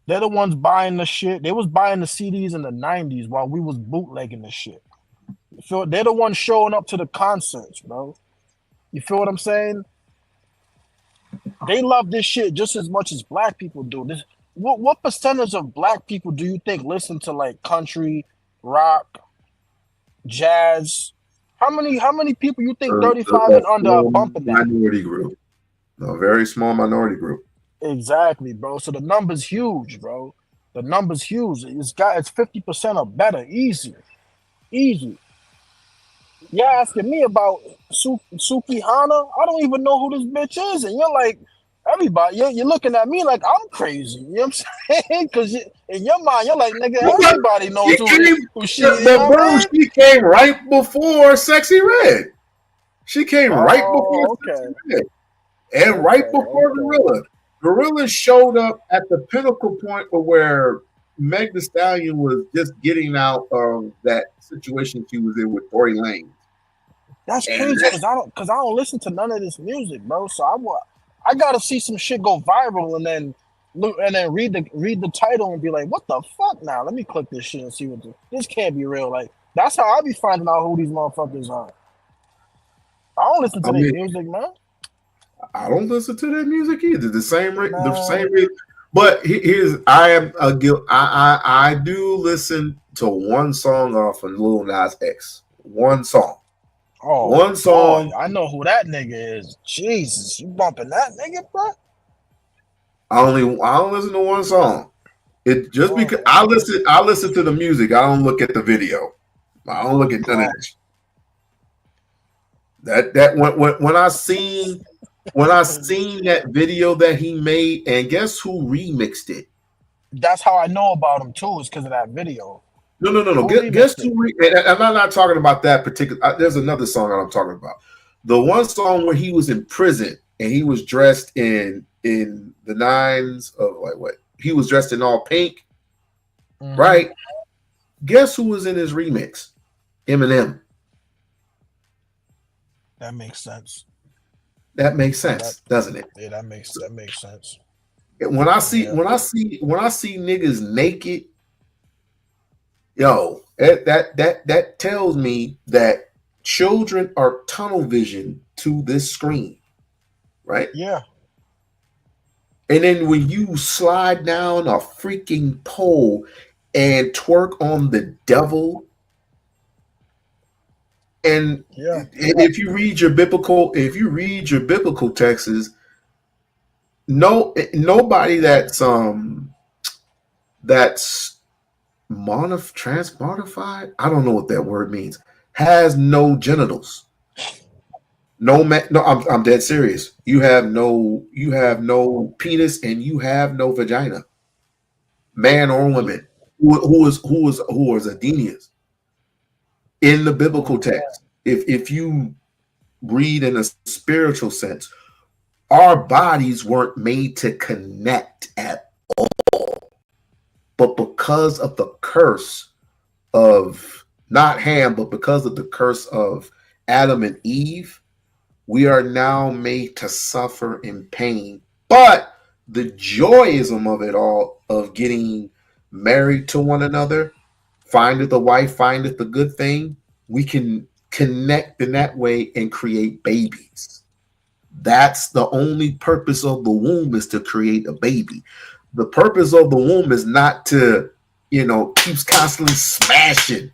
They're the ones buying the shit. They was buying the CDs in the 90s while we was bootlegging the shit. So they're the ones showing up to the concerts, bro. You feel what I'm saying? They love this shit just as much as black people do. What percentage of black people do you think listen to like country, rock, jazz? How many people you think 35 and under are bumping that? Minority group. A very small minority group. Exactly, bro. So the number's huge, bro. The number's huge. It's 50% or better, easy. You're asking me about Suki Hana. I don't even know who this bitch is, and you're like, everybody. You're looking at me like I'm crazy. You know what I'm saying? Because in your mind, you're like, nigga, everybody knows who she is. But bro, she came right before Sexy Red. She came right before Sexy Red, and right before Gorilla. Gorilla showed up at the pinnacle point of where Meg Thee Stallion was just getting out of that situation she was in with Tory Lanez. That's crazy because I don't listen to none of this music, bro. So I gotta see some shit go viral and then read the title and be like, what the fuck now? Let me click this shit and see this can't be real. Like that's how I be finding out who these motherfuckers are. I don't listen to their music, man. I don't listen to that music either. The same reason. But I do listen to one song off of Lil Nas X. One song. Oh, one song. Boy, I know who that nigga is. Jesus, you bumping that nigga, bro? I don't listen to one song. It just because I listen to the music. I don't look at the video. I don't look at none of that. When I seen that video that he made, and guess who remixed it? That's how I know about him too. Is because of that video. No. Guess who? And I'm not talking about that particular. There's another song that I'm talking about. The one song where he was in prison and he was dressed in the nines of like what? He was dressed in all pink, right? Guess who was in his remix? Eminem. That makes sense. That makes sense, doesn't it? Yeah, that makes sense. When I see niggas naked, yo, that tells me that children are tunnel vision to this screen, right? Yeah. And then when you slide down a freaking pole and twerk on the devil, and if you read your biblical texts, nobody that's transmogrified, I don't know what that word means, has no genitals. I'm dead serious. You have no penis and you have no vagina, man or woman, who is Adenius in the biblical text. If you read in a spiritual sense, our bodies weren't made to connect at all, but because of the curse of not Ham, but because of the curse of Adam and Eve, we are now made to suffer in pain. But the joyism of it all, of getting married to one another, findeth a wife, findeth the good thing, we can connect in that way and create babies. That's the only purpose of the womb, is to create a baby. The purpose of the womb is not to, keeps constantly smashing.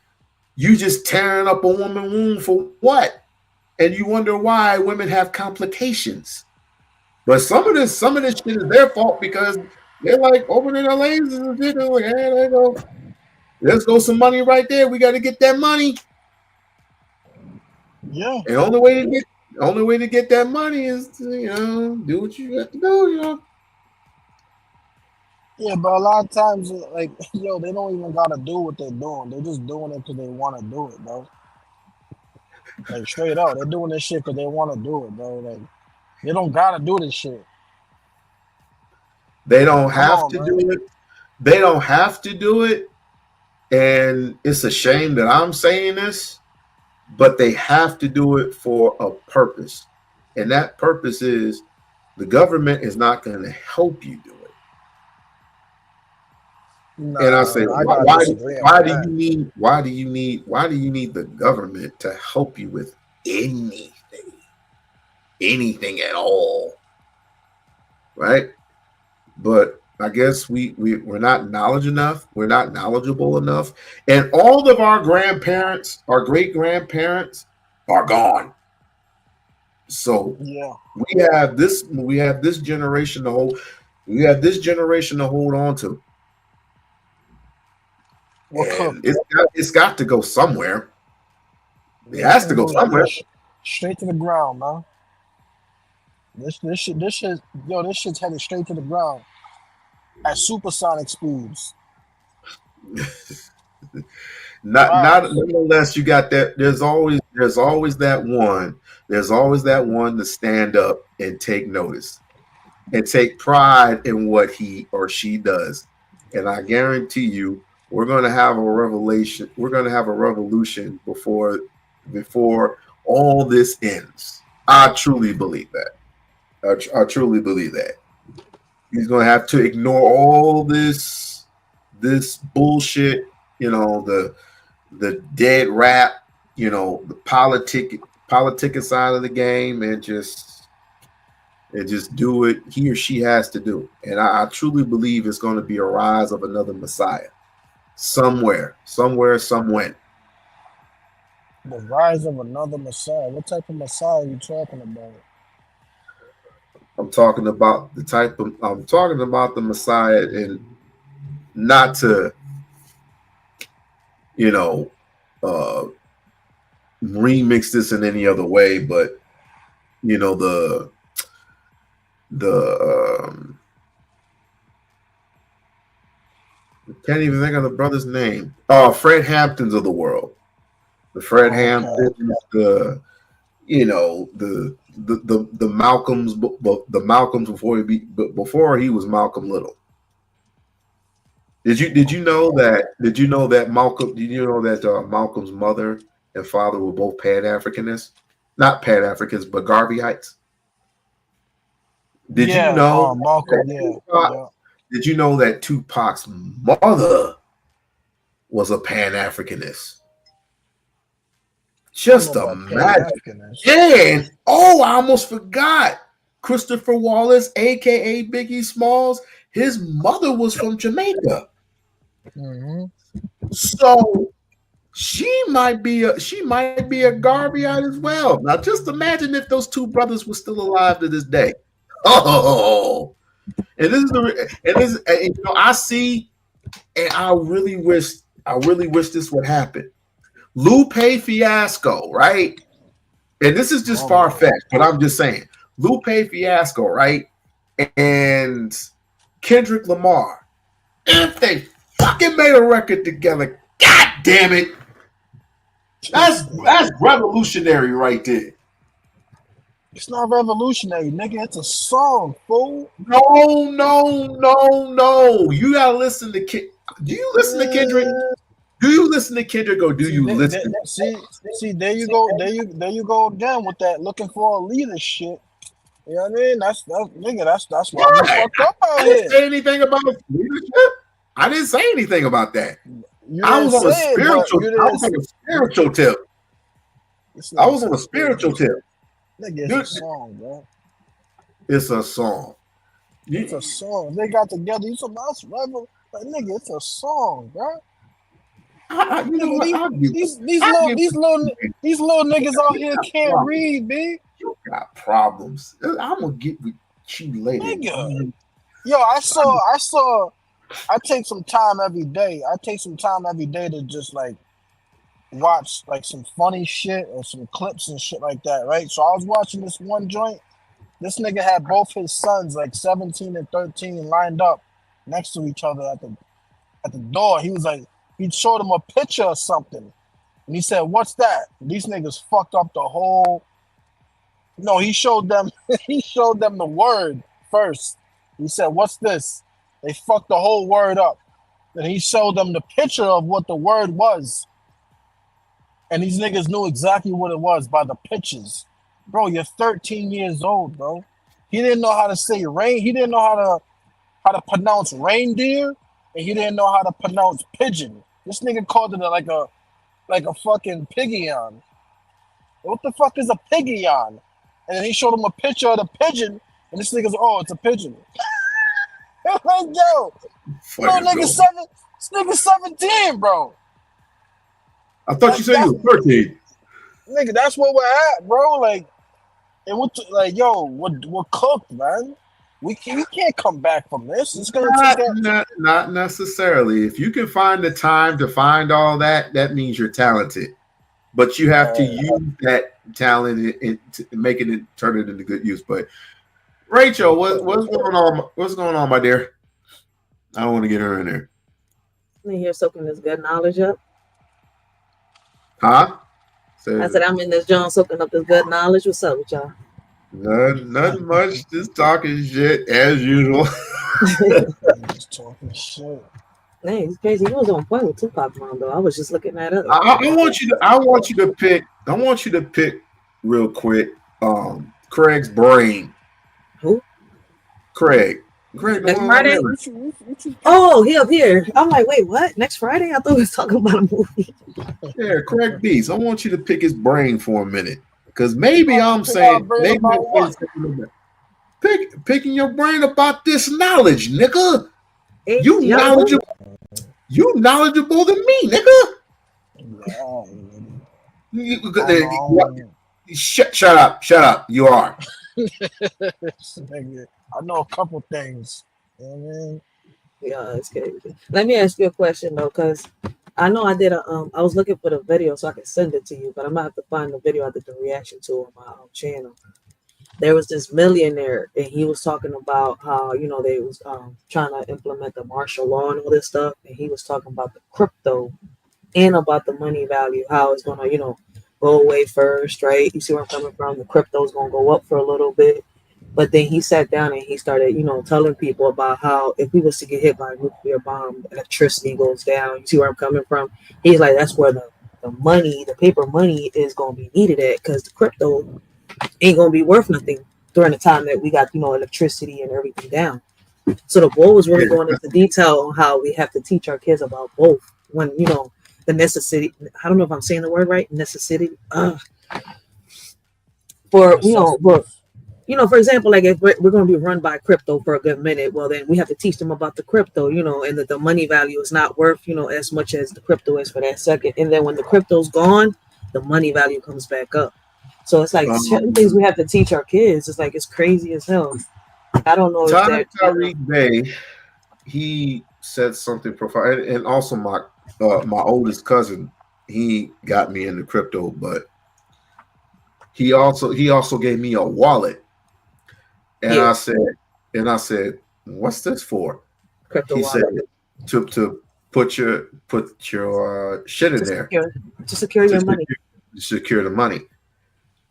You just tearing up a woman's womb for what? And you wonder why women have complications. But some of this shit is their fault, because they're like opening their legs and shit. They're like, hey, there you go. Let's go some money right there. We got to get that money. Yeah. And only way to get that money is to, do what you have to do, Yeah, but a lot of times, like, they don't even gotta do what they're doing. They're just doing it because they want to do it, bro. Like, straight up, they're doing this shit because they want to do it, bro. Like, they don't gotta do this shit. They don't have to do it. They don't have to do it. And it's a shame that I'm saying this, but they have to do it for a purpose. And that purpose is the government is not going to help you do it. And I say, why do you need the government to help you with anything at all? Right? But I guess we're not we're not knowledgeable enough. And all of our grandparents, our great grandparents are gone. So we have this generation to hold on to. And it's got to go somewhere. It has to go somewhere. Straight to the ground, man. This shit's headed straight to the ground at supersonic speeds. Nonetheless, you got that. There's always that one. There's always that one to stand up and take notice and take pride in what he or she does. And I guarantee you, we're going to have a revelation. We're going to have a revolution before all this ends. I truly believe that. I truly believe that. He's going to have to ignore all this bullshit, the dead rap, the politicking side of the game, and just do it he or she has to do. And I truly believe it's going to be a rise of another Messiah somewhere, somewhen. The rise of another Messiah. What type of Messiah are you talking about? I'm talking about the Messiah, and not to, remix this in any other way, but I can't even think of the brother's name. Oh, Fred Hamptons of the world. The Fred Hamptons, the Malcolms, the Malcolms before he was Malcolm Little. Did you know that Malcolm's mother and father were both Pan-Africanists? Not Pan-Africans, but Garveyites. Did you know Malcolm? Did you know that Tupac's mother was a Pan-Africanist? Just imagine. Yeah, and I almost forgot. Christopher Wallace, aka Biggie Smalls, his mother was from Jamaica. Mm-hmm. So she might be a Garveyite as well. Now just imagine if those two brothers were still alive to this day. Oh, and I see, and I really wish this would happen. Lupe Fiasco, right? And this is just far-fetched, but I'm just saying. Lupe Fiasco, right? And Kendrick Lamar. If they fucking made a record together, god damn it. That's revolutionary right there. It's not revolutionary, nigga. It's a song, fool. No. You gotta listen to Kendrick. Do you listen to Kendrick? Do you listen to Kendrick, or do you listen? See, there you go again with that looking for a leader shit. You know what I mean? That's why we fucked up out here. I didn't say anything about leadership. I didn't say anything about that. I was on a spiritual tip. I was on a spiritual tip. Nigga, it's a song, bro. It's a song. It's a song. They got together. You talking about rebel? Like, nigga, it's a song, bro. These little niggas out here can't read, B. You got problems. I'm gonna get with you later. Nigga. Yo, I take some time every day. To just like watch like some funny shit or some clips and shit like that, right? So I was watching this one joint. This nigga had both his sons, like 17 and 13, lined up next to each other at the door. He was like, he showed him a picture or something. And he said, "What's that?" These niggas fucked up the whole. No, he showed them the word first. He said, "What's this?" They fucked the whole word up. Then he showed them the picture of what the word was. And these niggas knew exactly what it was by the pictures. Bro, you're 13 years old, bro. He didn't know how to say rain. He didn't know how to pronounce reindeer, and he didn't know how to pronounce pigeon. This nigga called it like a fucking piggion. What the fuck is a piggion? And then he showed him a picture of the pigeon, and this nigga's, oh, it's a pigeon. Yo, this nigga 17, bro. I thought you said you were 13. Nigga, that's where we're at, bro. Like, and what cooked, man? we can't come back from this. It's gonna take that. Not necessarily. If you can find the time to find all that, that means you're talented. But you have to use that talent and making it turn it into good use. But Rachel, what's going on? What's going on, my dear? I don't want to get her in there. I'm in here soaking this good knowledge up. Huh? I said I'm in this John soaking up this good knowledge. What's up with y'all? Nothing much. Just talking shit as usual. Just talking shit. Dang, it's crazy. He was on point with Tupac, Mom, though. I was just looking that up. I want you to pick real quick. Craig's brain. Who? Craig. Next Friday? Oh, he up here. I'm like, wait, what? Next Friday? I thought we was talking about a movie. Yeah, Craig Beats. I want you to pick his brain for a minute. Because maybe I'm saying picking your brain about this knowledge, nigga. You knowledgeable than me, nigga. Shut up. You are. I know a couple things. You know what I mean? Yeah, it's crazy. Let me ask you a question though, because I know I did I was looking for the video so I can send it to you, but I'm gonna have to find the video I did the reaction to on my channel. There was this millionaire and he was talking about how, you know, they was trying to implement the martial law and all this stuff, and he was talking about the crypto and about the money value, how it's gonna, you know, go away first, right? You see where I'm coming from? The crypto's gonna go up for a little bit. But then he sat down and he started, you know, telling people about how if we was to get hit by a nuclear bomb, electricity goes down. You see where I'm coming from? He's like, that's where the money, the paper money is going to be needed at, because the crypto ain't going to be worth nothing during the time that we got, you know, electricity and everything down. So the boy was really going into detail on how we have to teach our kids about both when, you know, the necessity. I don't know if I'm saying the word right. Necessity. For, you know, for, you know, for example, like if we're going to be run by crypto for a good minute, well, then we have to teach them about the crypto, you know, and that the money value is not worth, you know, as much as the crypto is for that second. And then when the crypto's gone, the money value comes back up. So it's like certain things we have to teach our kids. It's like, it's crazy as hell. I don't know. Tariq Bey, he said something profound, and also my oldest cousin, he got me into crypto, but he also gave me a wallet. And I said, what's this for? Crypto he wallet. said to put your shit in there. To secure your money. Secure the money.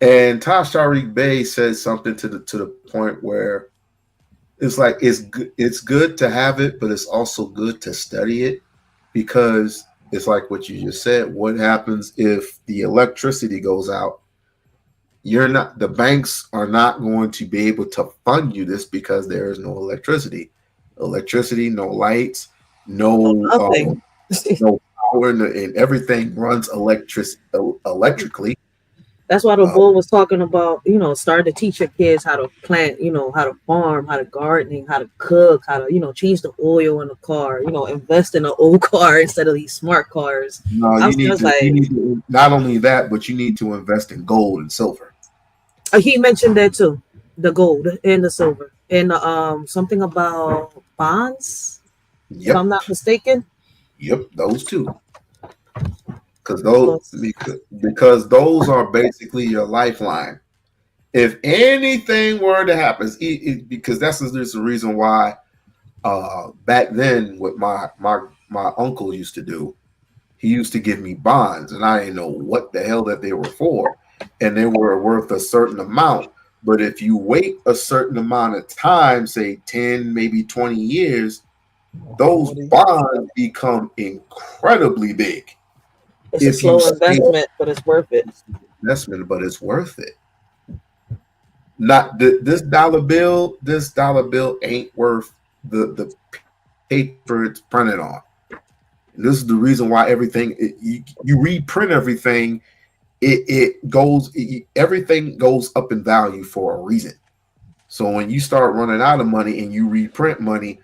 And Tariq Bey said something to the point where it's like it's good to have it, but it's also good to study it, because it's like what you just said. What happens if the electricity goes out? The banks are not going to be able to fund you this, because there is no electricity, no lights, no power, and everything runs electrically. That's why the boy was talking about, you know, starting to teach your kids how to plant, you know, how to farm, how to gardening, how to cook, how to, you know, change the oil in the car, you know, invest in an old car instead of these smart cars. No, you need to not only that, but you need to invest in gold and silver. He mentioned that too, the gold and the silver, and something about bonds, if I'm not mistaken. Yep, those two. Because those are basically your lifeline. If anything were to happen, because there's the reason why back then what my uncle used to do, he used to give me bonds, and I didn't know what the hell that they were for, and they were worth a certain amount. But if you wait a certain amount of time, say 10, maybe 20 years, those bonds become incredibly big. It's a slow investment, but it's worth it. But it's worth it. Not this dollar bill ain't worth the paper it's printed on. And this is the reason why everything you reprint everything, everything goes up in value for a reason. So when you start running out of money and you reprint money,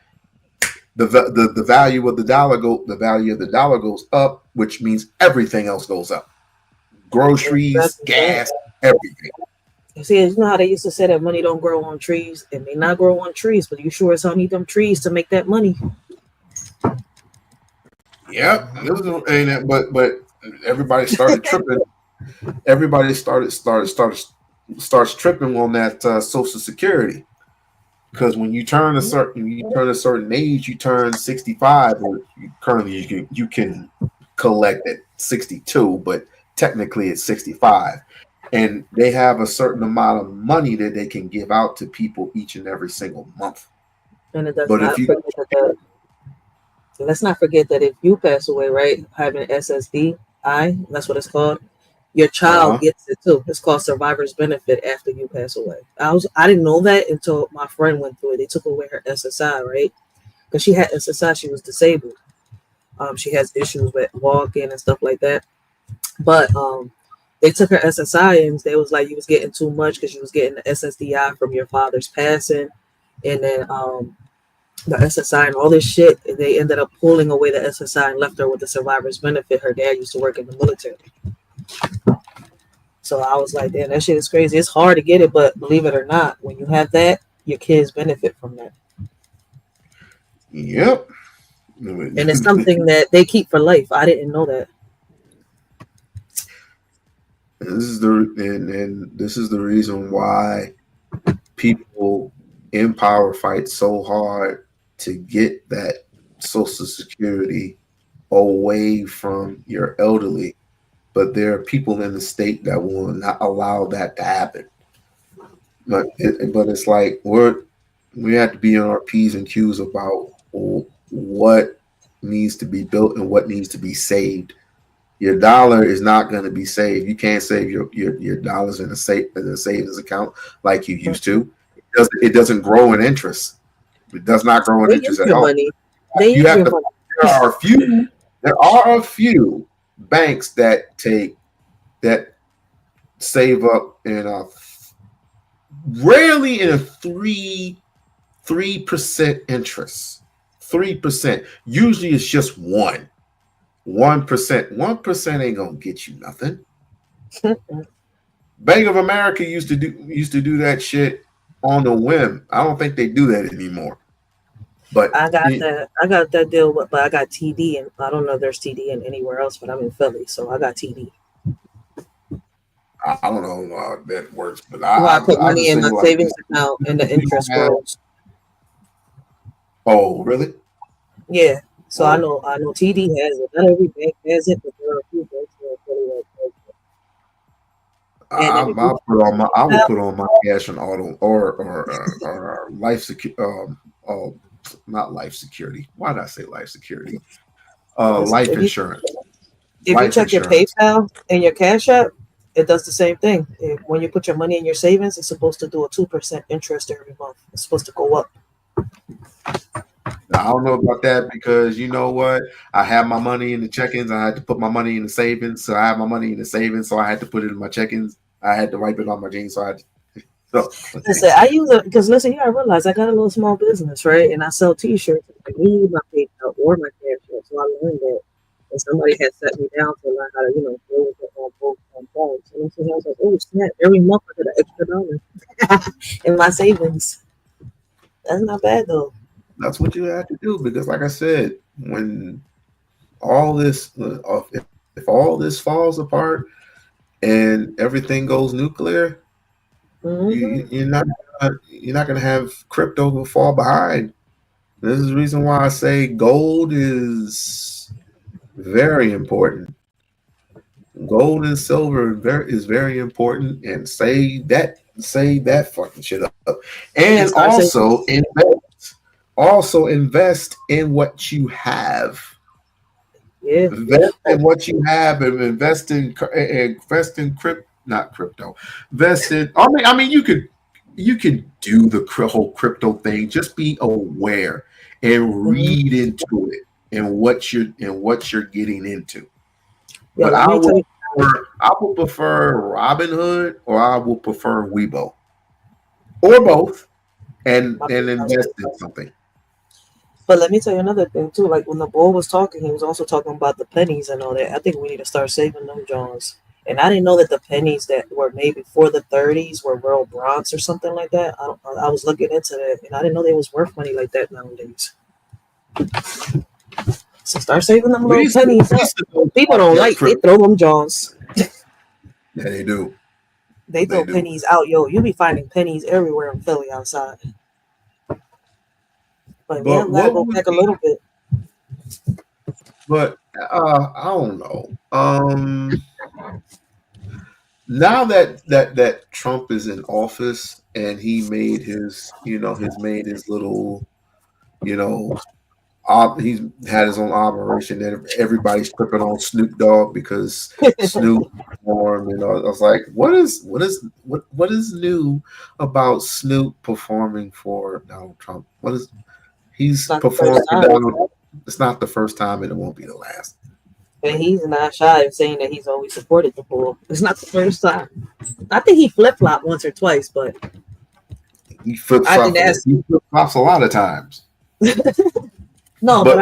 the value of the dollar goes up, which means everything else goes up. Groceries, gas, everything. You see, you know how they used to say that money don't grow on trees, and they not grow on trees, but you sure as hell need them trees to make that money. Yep. But everybody started tripping. Everybody starts tripping on that Social Security, because when you turn a certain age, you turn 65, or currently you can collect at 62, but technically it's 65, and they have a certain amount of money that they can give out to people each and every single month. And it does But not forget that. Let's not forget that if you pass away, right, having SSDI, that's what it's called. Your child gets it too. It's called survivor's benefit after you pass away. I didn't know that until my friend went through it. They took away her SSI, right? Because she had SSI, she was disabled. She has issues with walking and stuff like that. But they took her SSI and they was like, you was getting too much because you was getting the SSDI from your father's passing, and then the SSI and all this shit. And they ended up pulling away the SSI and left her with the survivor's benefit. Her dad used to work in the military. So I was like, damn, that shit is crazy. It's hard to get it, but believe it or not, when you have that, your kids benefit from that. Yep. And it's something that they keep for life. I didn't know that. And this is the reason why people in power fight so hard to get that Social Security away from your elderly. But there are people in the state that will not allow that to happen. But it's like we have to be on our P's and Q's about what needs to be built and what needs to be saved. Your dollar is not going to be saved. You can't save your dollars in a savings account like you used to. It doesn't grow in interest. It does not grow in interest at all. Money. There are a few banks that save up in rarely in a 3% interest. 3%. Usually it's just 1%. 1% ain't gonna get you nothing. Bank of America used to do that shit on a whim. I don't think they do that anymore. But I got that deal, but I got TD, and I don't know if there's TD in anywhere else, but I'm in Philly, so I got TD. I don't know how that works, but I put money in my savings account, and the interest grows. Oh, really? Yeah. So I know TD has it. Not every bank has it, but there are a few banks that are pretty well. I would put on my cash and auto or life security. Not life security. Why did I say life security? Life insurance. If you check your PayPal and your Cash App, it does the same thing. When you put your money in your savings, it's supposed to do a 2% interest every month. It's supposed to go up. I don't know about that, because you know what? I have my money in the check-ins. I had to put my money in the savings. So I have my money in the savings. So I had to put it in my check-ins. I had to wipe it on my jeans. So I had to. Listen, I use it because you gotta realize I got a little small business, right? And I sell T-shirts. I need my PayPal or my Cash App. So I learned that. And somebody had set me down to learn how to, deal with it on both phones. And I was like, oh snap! Every month I get an extra $1 in my savings. That's not bad though. That's what you have to do, because, like I said, when all this, if all this falls apart and everything goes nuclear, you're not going to have crypto will fall behind. This is the reason why I say gold is very important. Gold and silver is very important, and save that fucking shit up, and also invest in what you have. Yeah. Invest in what you have, and invest in not crypto. Invest in. I mean, you could do the whole crypto thing. Just be aware and read into it and what you're getting into. Yeah, but I will prefer Robinhood, or I will prefer Weibo, or both, and invest in something. But let me tell you another thing too. Like when the boy was talking, he was also talking about the pennies and all that. I think we need to start saving them Johns. And I didn't know that the pennies that were made before the 30s were real bronze or something like that. I was looking into that, and I didn't know they was worth money like that nowadays. So start saving them little pennies up. People don't like, they throw them Johns. Yeah, they do. They throw pennies out. Yo, you be finding pennies everywhere in Philly outside. But yeah, we gotta go back a little bit. But I don't know. Now that Trump is in office and he made his, his little, he's had his own operation that everybody's tripping on Snoop Dogg because Snoop performed. I was like, what is new about Snoop performing for Donald Trump? He's performed for Donald? It's not the first time, and it won't be the last. And he's not shy of saying that he's always supported the bull. It's not the first time. I think he flip-flopped once or twice, but he flip-flops a lot of times. No, but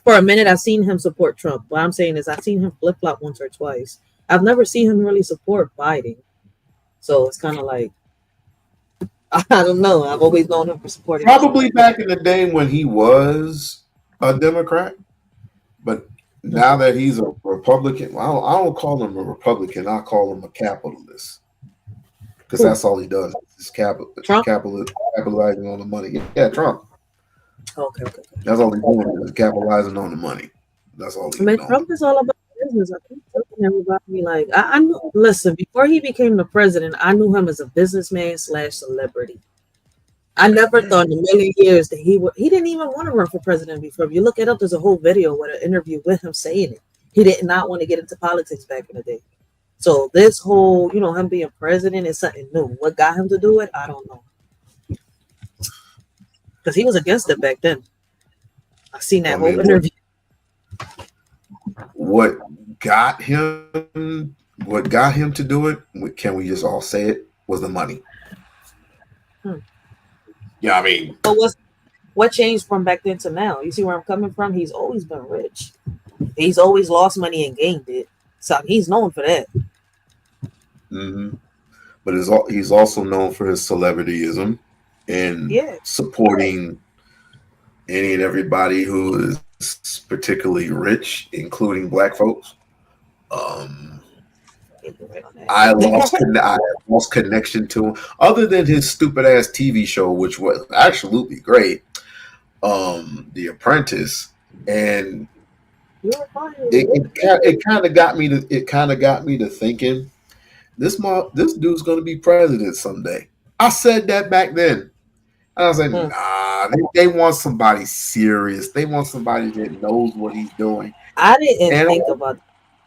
for a minute I've seen him support Trump. What I'm saying is I've seen him flip-flop once or twice. I've never seen him really support Biden. So it's kind of like, I don't know. I've always known him for supporting. Probably back in the day when he was a Democrat, but now that he's a Republican, I don't call him a Republican. I call him a capitalist because that's all he does. Is capitalizing on the money. Yeah, Trump. Okay. That's all he's doing is capitalizing on the money. That's all he's doing. Trump is all about business. I keep telling everybody, like, I knew. Listen, before he became the president, I knew him as a businessman / celebrity. I never thought in a million years that he didn't even want to run for president before. If you look it up, there's a whole video with an interview with him saying it. He did not want to get into politics back in the day. So this whole, him being president is something new. What got him to do it, I don't know. Because he was against it back then. I seen that whole interview. What got him to do it, can we just all say it, was the money. Yeah, I mean. But what changed from back then to now? You see where I'm coming from? He's always been rich. He's always lost money and gained it. So he's known for that. Mm-hmm. But he's also known for his celebrityism and supporting any and everybody who is particularly rich, including black folks. I lost connection to him, other than his stupid ass TV show, which was absolutely great, The Apprentice, and it kind of got me to thinking, this dude's going to be president someday. I said that back then. I was like, nah, they want somebody serious. They want somebody that knows what he's doing. I didn't think about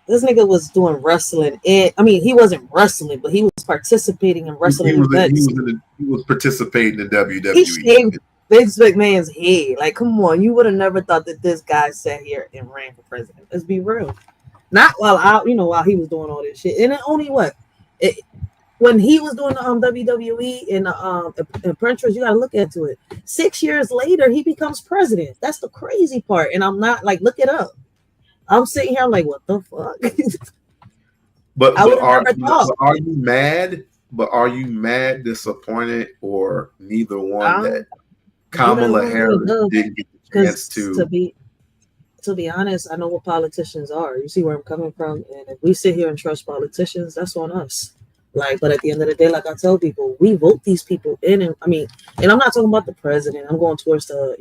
this nigga was doing wrestling. He wasn't wrestling, but he was participating in wrestling events. He was participating in WWE. He shaved Vince McMahon's head. Like, come on, you would have never thought that this guy sat here and ran for president. Let's be real. Not while he was doing all this shit. And it only when he was doing the WWE and the Apprentice, you gotta look into it. 6 years later, he becomes president. That's the crazy part. And I'm not like, look it up. I'm sitting here, I'm like, what the fuck? But are you mad? But are you mad, disappointed, or neither one that Kamala Harris didn't get the chance to be honest, I know what politicians are. You see where I'm coming from? And if we sit here and trust politicians, that's on us. But at the end of the day, like I tell people, we vote these people in, and I'm not talking about the president. I'm going towards the,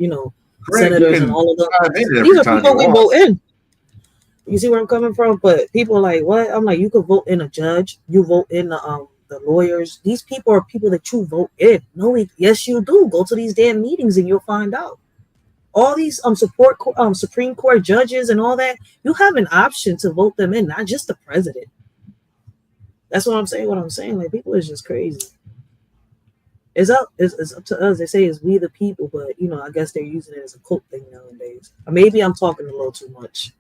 senators and all of them. These are people we vote in. You see where I'm coming from? But people are like, what? I'm like, you could vote in a judge. You vote in the lawyers. These people are people that you vote in. No, yes, you do. Go to these damn meetings and you'll find out. All these Supreme Court judges and all that, you have an option to vote them in, not just the president. That's what I'm saying. Like, people is just crazy. It's up to us. They say it's we the people, but I guess they're using it as a cult thing nowadays. Or maybe I'm talking a little too much.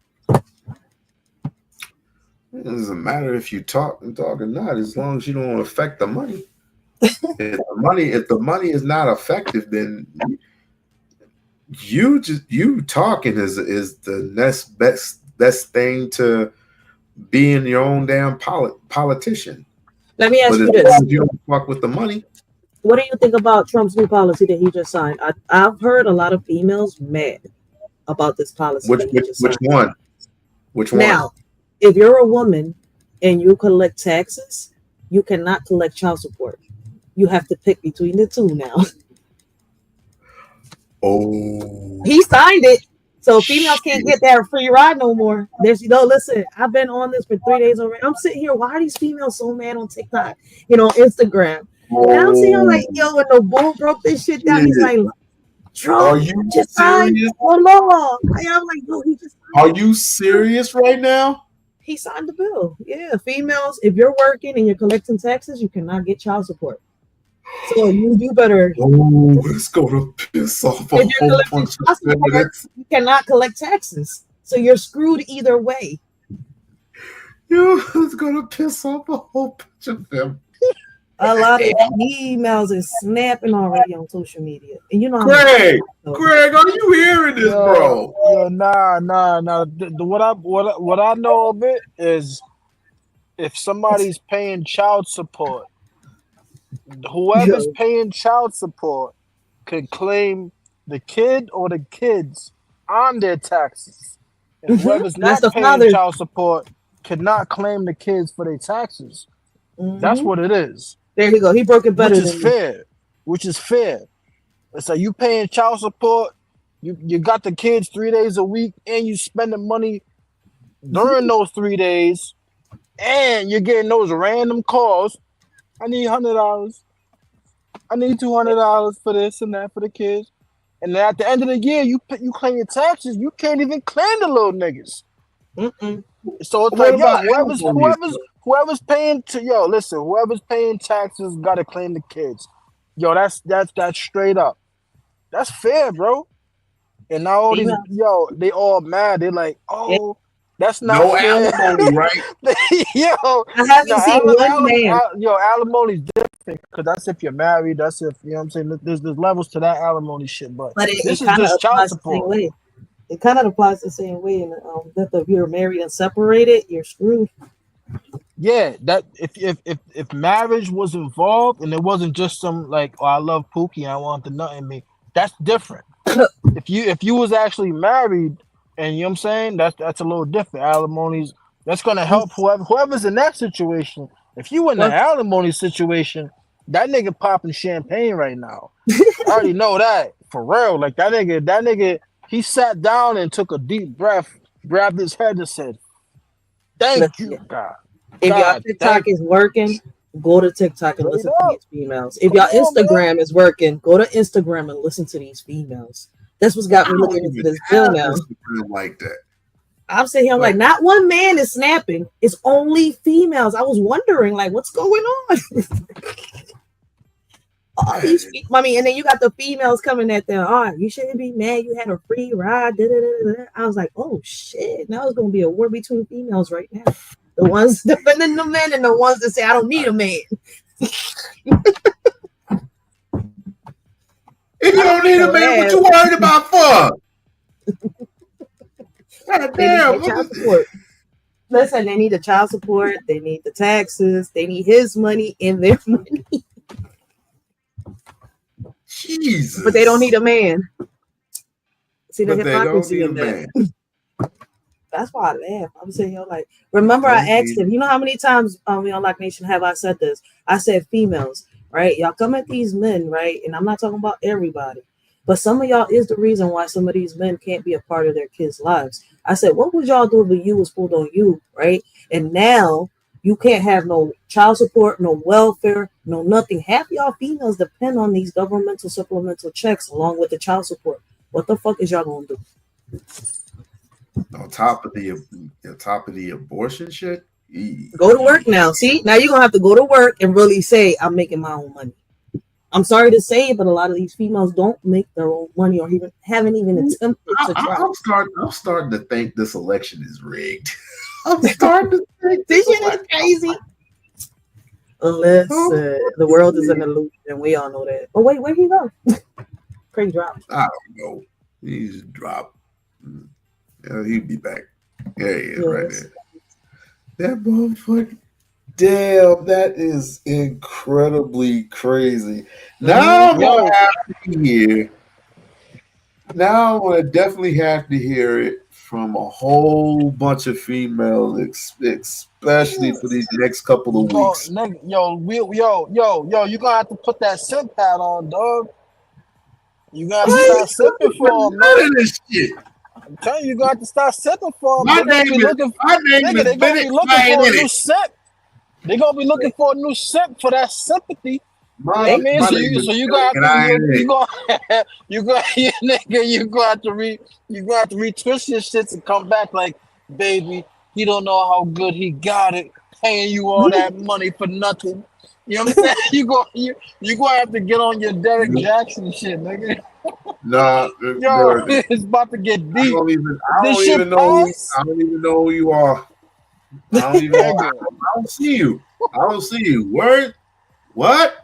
It doesn't matter if you talk or not, as long as you don't affect the money. If the money is not effective, then you talking is the next best thing to being your own damn politician. Let me ask But you as this. long as you don't fuck with the money. What do you think about Trump's new policy that he just signed? I've heard a lot of females mad about this policy. Which one? Which one? Now, if you're a woman and you collect taxes, you cannot collect child support. You have to pick between the two now. Oh. He signed it. So females can't get that free ride no more. Listen, I've been on this for 3 days already. I'm sitting here, why are these females so mad on TikTok? Instagram. And I'm sitting here like, yo, when the bull broke this shit down, he's like, Trump, Are you just signed serious? the law. I'm like, yo, he just Are you serious right now? He signed the bill. Yeah, females, if you're working and you're collecting taxes, you cannot get child support. So you better. Oh, it's gonna piss off a If you're whole collecting bunch child of support, feminists. you cannot collect taxes. So you're screwed either way. Yeah, it's gonna piss off a whole bunch of them. A lot of emails are snapping already on social media. And you know, Greg, are you hearing this, bro? Yo, nah. What I know of it is, if somebody's paying child support, whoever's paying child support could claim the kid or the kids on their taxes. And whoever's not paying child support could not claim the kids for their taxes. That's what it is. There you go. He broke it better. Which is fair. It's like you paying child support, you got the kids 3 days a week, and you spending money during those 3 days, and you're getting those random calls. I need $100. I need $200 for this and that for the kids. And then at the end of the year, you claim your taxes. You can't even claim the little niggas. So it's like, whoever's paying whoever's paying taxes got to claim the kids. Yo, that's straight up. That's fair, bro. And now all these they all mad. They're like, oh, that's not fair. Alimony, right? Yo, I haven't seen one man. Alimony's different because that's if you're married. That's if you know what I'm saying. There's levels to that alimony shit, but this is just child support. It kind of applies the same way, and that if you're married and separated, you're screwed. Yeah, that if marriage was involved and it wasn't just some like, oh, I love Pookie and I want the nut in me, that's different. if you was actually married and you know what I'm saying, that's a little different. Alimonies, that's gonna help whoever's in that situation. If you in the alimony situation, that nigga popping champagne right now. I already know that for real. Like that nigga, he sat down and took a deep breath, grabbed his head and said, "Thank you, God." If y'all TikTok is working, go to TikTok and listen to these females. If y'all Instagram is working, go to Instagram and listen to these females. That's what's got me looking into this bill now. Like that. I'm sitting here like, not one man is snapping. It's only females. I was wondering, like, what's going on? All these, and then you got the females coming at them. Oh, you shouldn't be mad. You had a free ride. I was like, oh shit! Now it's gonna be a war between females right now. The ones defending the men and the ones that say I don't need a man. If you don't need a man, what you worried about for? Damn, child support. Listen, they need the child support. They need the taxes. They need his money and their money. Jesus. But they don't need a man. See the but hypocrisy of that. That's why I laugh. I'm sitting here like, remember I asked him, you know how many times We-On-Loc Nation have I said this? I said females, right? Y'all come at these men, right? And I'm not talking about everybody, but some of y'all is the reason why some of these men can't be a part of their kids' lives. I said, what would y'all do if you was pulled on you, right? And now you can't have no child support, no welfare, no nothing. Half y'all females depend on these governmental supplemental checks along with the child support. What the fuck is y'all gonna do? On top of the abortion shit, go to work now. See, now you're gonna have to go to work and really say, I'm making my own money. I'm sorry to say it, but a lot of these females don't make their own money or even haven't even attempted to try. I'm starting to think this election is rigged. I'm starting to think this shit is crazy. Listen, the world is an illusion, and we all know that. Oh wait, where'd he go? Craig dropped. I don't know. He just dropped. Yeah, he'll be back. There he is, right there. That motherfucker. Damn, that is incredibly crazy. Now I'm gonna have to hear. Now I'm gonna definitely have to hear it from a whole bunch of females, especially for these next couple of weeks. You gonna have to put that simp hat on, dog. You gotta start sipping for him, man. This shit. I'm telling you, you got to start sipping for them. My They're gonna be looking for a new sip. They're gonna be looking for a new sip for that sympathy. You know what I mean? So you gonna have to you gonna have to retwist your shits and come back like, baby, he don't know how good he got it, paying you all that money for nothing. You know what I'm saying? You gonna have to get on your Derek Jackson shit, nigga. Nah, yo, it's about to get deep. I don't even know who you are. I don't see you. I don't see you. Word? What?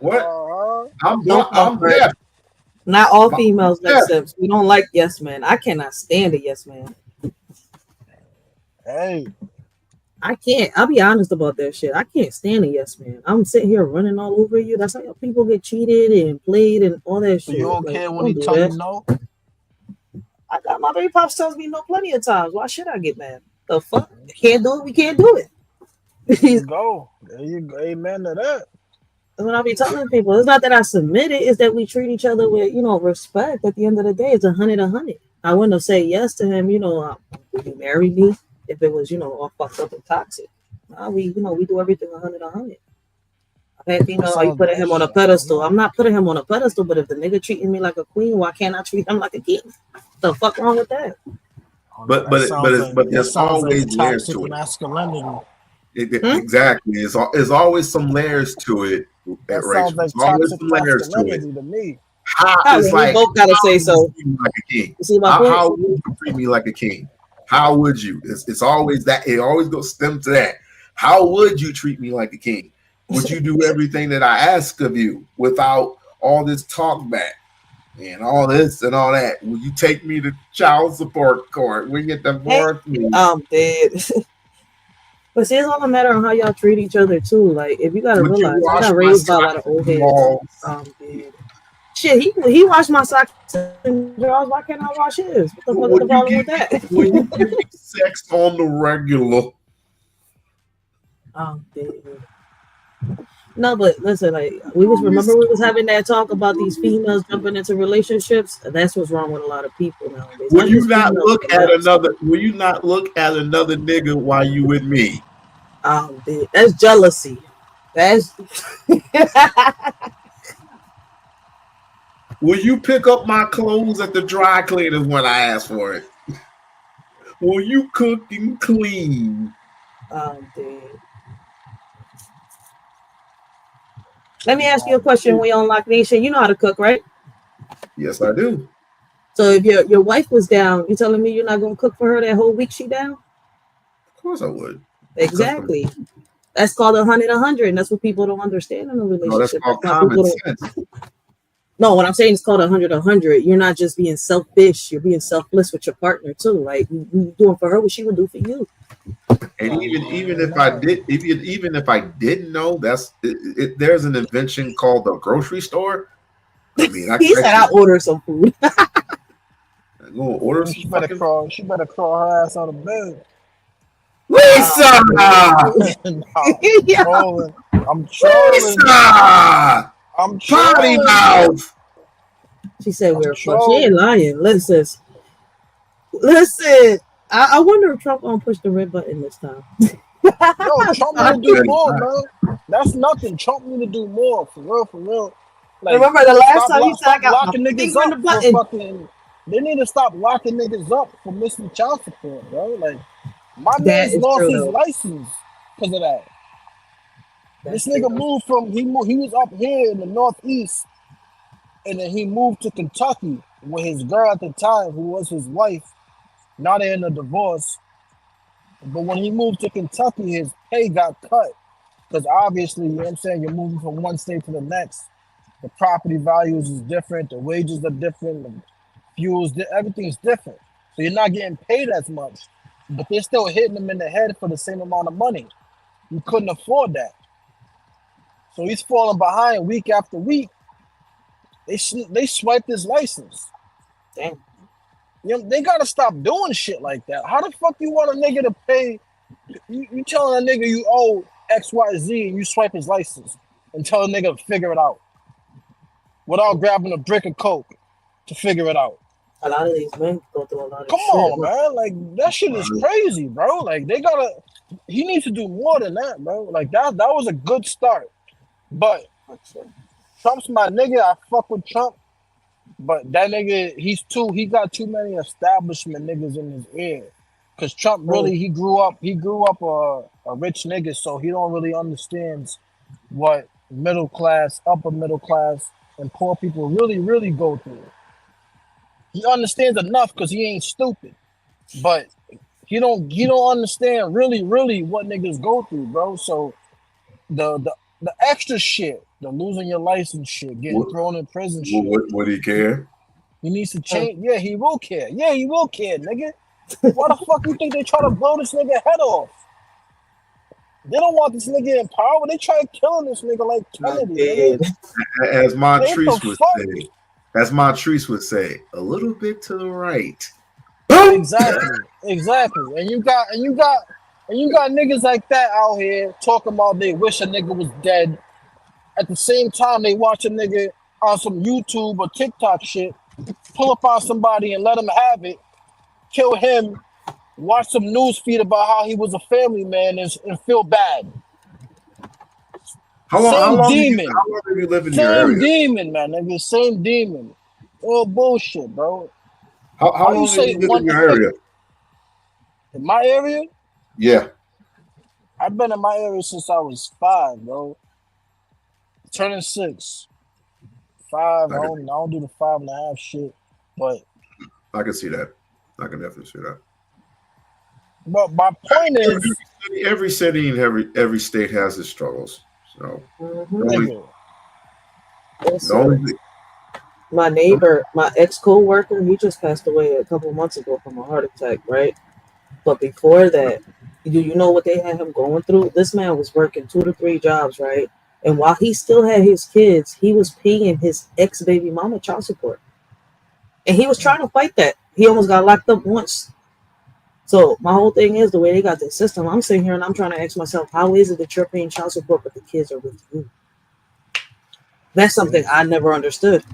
I'm deaf. Not all females like simps. We don't like yes men. I cannot stand a yes man. Hey. I can't. I'll be honest about that shit. I can't stand a yes man. I'm sitting here running all over you. That's how people get cheated and played and all that shit. You don't care when he tell you no? I got my baby pops tells me no plenty of times. Why should I get mad? The fuck? Can't do it. We can't do it. There you go. Amen to that. And when I be telling people, it's not that I submit it, it's that we treat each other with, respect. At the end of the day, it's 100. I wouldn't have said yes to him, would you marry me if it was, all fucked up and toxic. We do everything 100. I had you putting him on a pedestal. I'm not putting him on a pedestal, but if the nigga treating me like a queen, why can't I treat him like a king? The fuck wrong with that? But there's always layers to it. Masculinity. Exactly. It's always some layers to it. That sounds like toxic masculinity to me. It's like, both gotta say so. Like a king. How would you treat me like a king? How would you? It's always that. It always goes stem to that. How would you treat me like a king? Would you do everything that I ask of you without all this talk back and all this and all that? Will you take me to child support court? Will you divorce me? I'm dead. But see, it's all a matter of how y'all treat each other too. Like, if you gotta realize, I got raised by a lot of old heads. Shit, he washed my socks and drawers. Why can't I wash his? What the fuck is the problem with that? When you give me sex on the regular. No, but listen, like we was having that talk about these females jumping into relationships. That's what's wrong with a lot of people nowadays. Will you not look at another nigga while you with me? That's jealousy. That's Will you pick up my clothes at the dry cleaners when I ask for it? Will you cook and clean? Let me ask you a question. We-On-Loc Nation, you know how to cook, right? Yes, I do. So if your wife was down, you telling me you're not gonna cook for her that whole week she down? Of course I would. Exactly. That's called 100, and that's what people don't understand in a relationship. No, that's called common sense. No, what I'm saying is called 100. You're not just being selfish. You're being selfless with your partner too. Like you doing for her what she would do for you. And even if I didn't know, there's an invention called the grocery store. I mean, he said I'll order some food. I'm gonna order some. She better crawl her ass out of bed. Lisa! I'm trolling. Lisa! I'm potty mouth. She said we're she ain't lying. Listen. I wonder if Trump gonna push the red button this time. No, Trump need to do more, man. That's nothing. Trump need to do more, for real. Like, remember the last time he said I got locking niggas up for fucking. They need to stop locking niggas up for missing child support, bro. Like, my man's lost his license because of that. This nigga moved from he was up here in the Northeast, and then he moved to Kentucky with his girl at the time, who was his wife. Now they're in a divorce. But when he moved to Kentucky, his pay got cut. Because obviously, you know what I'm saying, you're moving from one state to the next. The property values is different, the wages are different, the fuels, everything's different. So you're not getting paid as much. But they're still hitting them in the head for the same amount of money. You couldn't afford that. So he's falling behind week after week. They swiped his license. Damn. You know, they gotta stop doing shit like that. How the fuck you want a nigga to pay? You telling a nigga you owe XYZ and you swipe his license and tell a nigga to figure it out without grabbing a brick of coke to figure it out. A lot of these men go through a lot of Come shit. on, man. Like, that shit is crazy, bro. Like, he needs to do more than that, bro. Like, that was a good start. But Trump's my nigga. I fuck with Trump. But that nigga, he got too many establishment niggas in his ear. Cause Trump really, he grew up a rich nigga, so he don't really understand what middle class, upper middle class, and poor people really, really go through. He understands enough because he ain't stupid. But he don't understand really, really what niggas go through, bro. So the extra shit, the losing your license shit, getting thrown in prison shit. Would he care? He needs to change. Yeah, he will care. Yeah, he will care, nigga. Why the fuck you think they try to blow this nigga head off? They don't want this nigga in power. They try killing this nigga like Kennedy. As Montrese would say, a little bit to the right. Exactly. And you got niggas like that out here talking about they wish a nigga was dead. At the same time, they watch a nigga on some YouTube or TikTok shit, pull up on somebody and let him have it, kill him, watch some news feed about how he was a family man and feel bad. How long have you lived in your area? Same demon, man, nigga. Same demon. All bullshit, bro. How long have you lived in your area? In my area? Yeah. I've been in my area since I was 5, bro. Turning 6. 5. I don't do the 5.5 shit, but I can see that. I can definitely see that. But my point is, every city and every state has its struggles. So my neighbor, my ex co-worker, he just passed away a couple months ago from a heart attack, right? But before that, do you know what they had him going through? This man was working 2 to 3 jobs, right? And while he still had his kids, he was paying his ex-baby mama child support. And he was trying to fight that. He almost got locked up once. So my whole thing is the way they got the system. I'm sitting here and I'm trying to ask myself, how is it that you're paying child support but the kids are with you? That's something I never understood.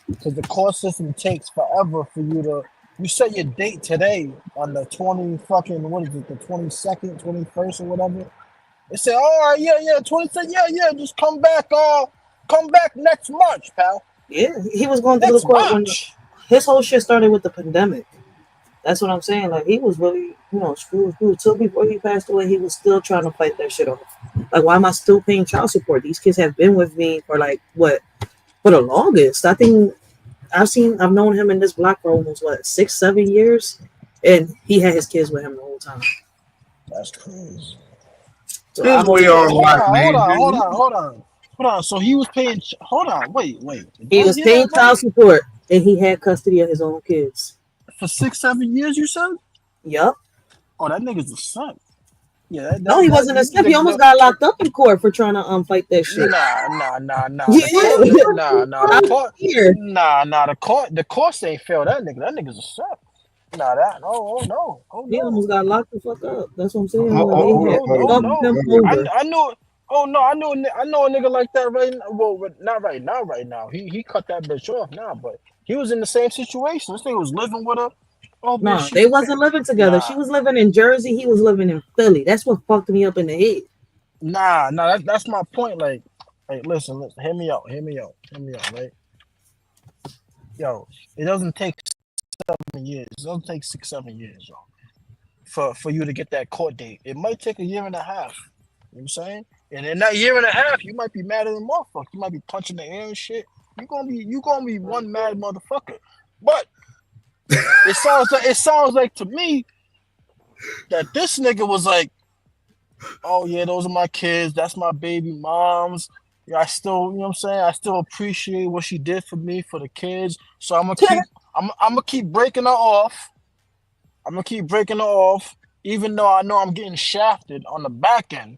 Because the court system takes forever for you to. You set your date today on the 20 fucking, what is it, the 22nd, 21st or whatever. They say, all right, yeah, 22nd, yeah, just come back next March, pal. Yeah, he was going through the court when his whole shit started with the pandemic. That's what I'm saying. Like, he was really, screwed. Till before he passed away, he was still trying to fight that shit off. Like, why am I still paying child support? These kids have been with me for for the longest. I think I've known him in this block for almost 6-7 years, and he had his kids with him the whole time. That's crazy. So hold on. So he was paying. Hold on. Wait. He was paying child support, and he had custody of his own kids for 6-7 years. You said? Yup. Oh, that nigga's a son. Yeah. No, he wasn't a step. He almost got locked up in court for trying to fight that shit. Nah. The courts ain't failed that nigga. That nigga's a son. Nah, that no. He almost got locked the fuck up. That's what I'm saying. I know a nigga like that right now. Well, not right now. He cut that bitch off now, but he was in the same situation. This nigga was living with her. Oh, no, they wasn't living together. She was living in Jersey. He was living in Philly. That's what fucked me up in the head. Nah, that's my point. Like, listen, hear me out, right? Yo, it doesn't take 7 years. It doesn't take 6-7 years, yo, for you to get that court date. It might take a year and a half. You know what I'm saying? And in that year and a half, you might be mad at the motherfucker. You might be punching the air and shit. You gonna be one mad motherfucker. But it sounds like to me that this nigga was like, oh yeah, those are my kids. That's my baby moms. Yeah, I still, you know what I'm saying? I still appreciate what she did for me, for the kids. So I'm gonna keep breaking her off. Even though I know I'm getting shafted on the back end.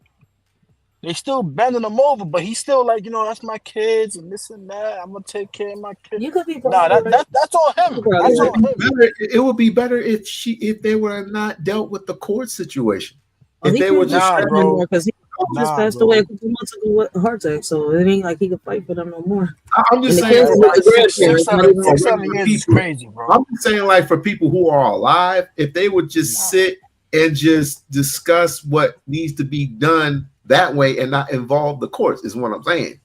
They still bending him over, but he's still like, that's my kids and this and that. I'm gonna take care of my kids. You could be Nah, that's all him. That's all him. It would be better if they were not dealt with the court situation. Oh, If they were just anymore because he just passed away a couple months ago with a heart attack, so it ain't like he could fight for them no more. I'm just And saying, the 7 years is crazy, bro. I'm just saying, like, for people who are alive, if they would just sit and just discuss what needs to be done that way and not involve the courts, is what I'm saying.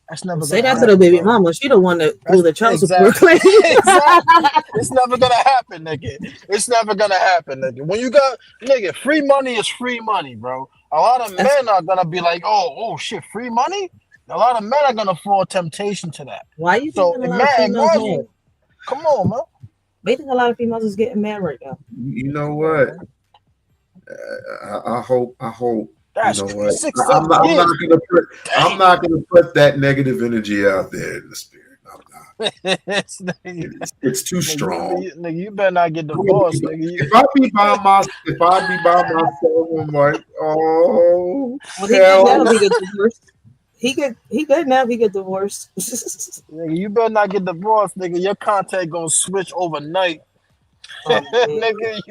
That's never say that to the baby mama. She the one that blew the child support exactly. It's never gonna happen, nigga. It's never gonna happen, nigga. When you got nigga, free money is free money, bro. A lot of men are gonna be like, oh shit, free money. A lot of men are gonna fall temptation to that. Why you so think a lot of females mad? Come on, man. They think a lot of females is getting mad right now. You know what? I hope. That's you know what? 6 I'm not gonna put that negative energy out there in the spirit. It's too strong. Nigga, you better not get divorced, nigga. If I be by myself, I'm like, oh, he good now. He get divorced. Nigga, you better not get divorced, nigga. Your contact gonna switch overnight. Nigga,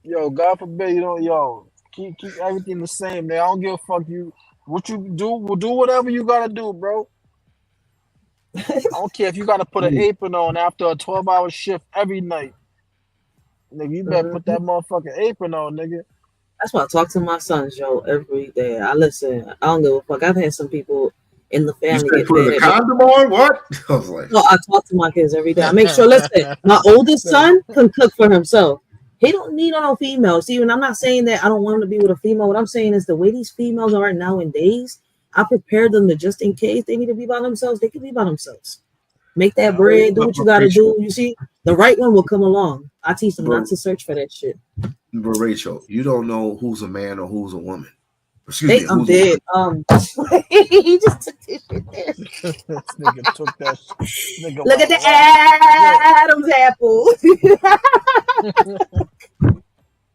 yo, God forbid you don't, keep everything the same, man. I don't give a fuck what you do. We'll do whatever you gotta do, bro. I don't care if you gotta put an apron on after a 12-hour shift every night. Nigga, you better put that motherfucking apron on, nigga. That's why I talk to my sons, yo, every day. I listen. I don't give a fuck. I've had some people in the family get put a condom on? What? I was like, no, I talk to my kids every day. I make sure. Listen, my oldest son can cook for himself. He don't need no female. See, and I'm not saying that I don't want him to be with a female. What I'm saying is the way these females are nowadays, I prepare them to just in case they need to be by themselves, they can be by themselves. Make that bread, do what you gotta do. You see, the right one will come along. I teach them not to search for that shit. But Rachel, you don't know who's a man or who's a woman. Excuse me. I'm dead. He just took this shit there. This nigga took that shit. Look at the Adam's apple.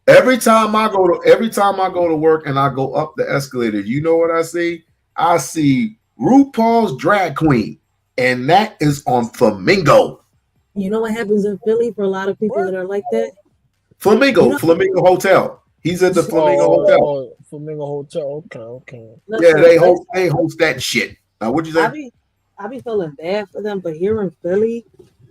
Every time I go to work and I go up the escalator, you know what I see? I see RuPaul's Drag Queen, and that is on Flamingo. You know what happens in Philly for a lot of people that are like that? Flamingo Hotel. He's at the Flamingo Hotel. Flamingo Hotel. Okay. Yeah, they host that shit. Now, what'd you say? I be feeling bad for them, but here in Philly,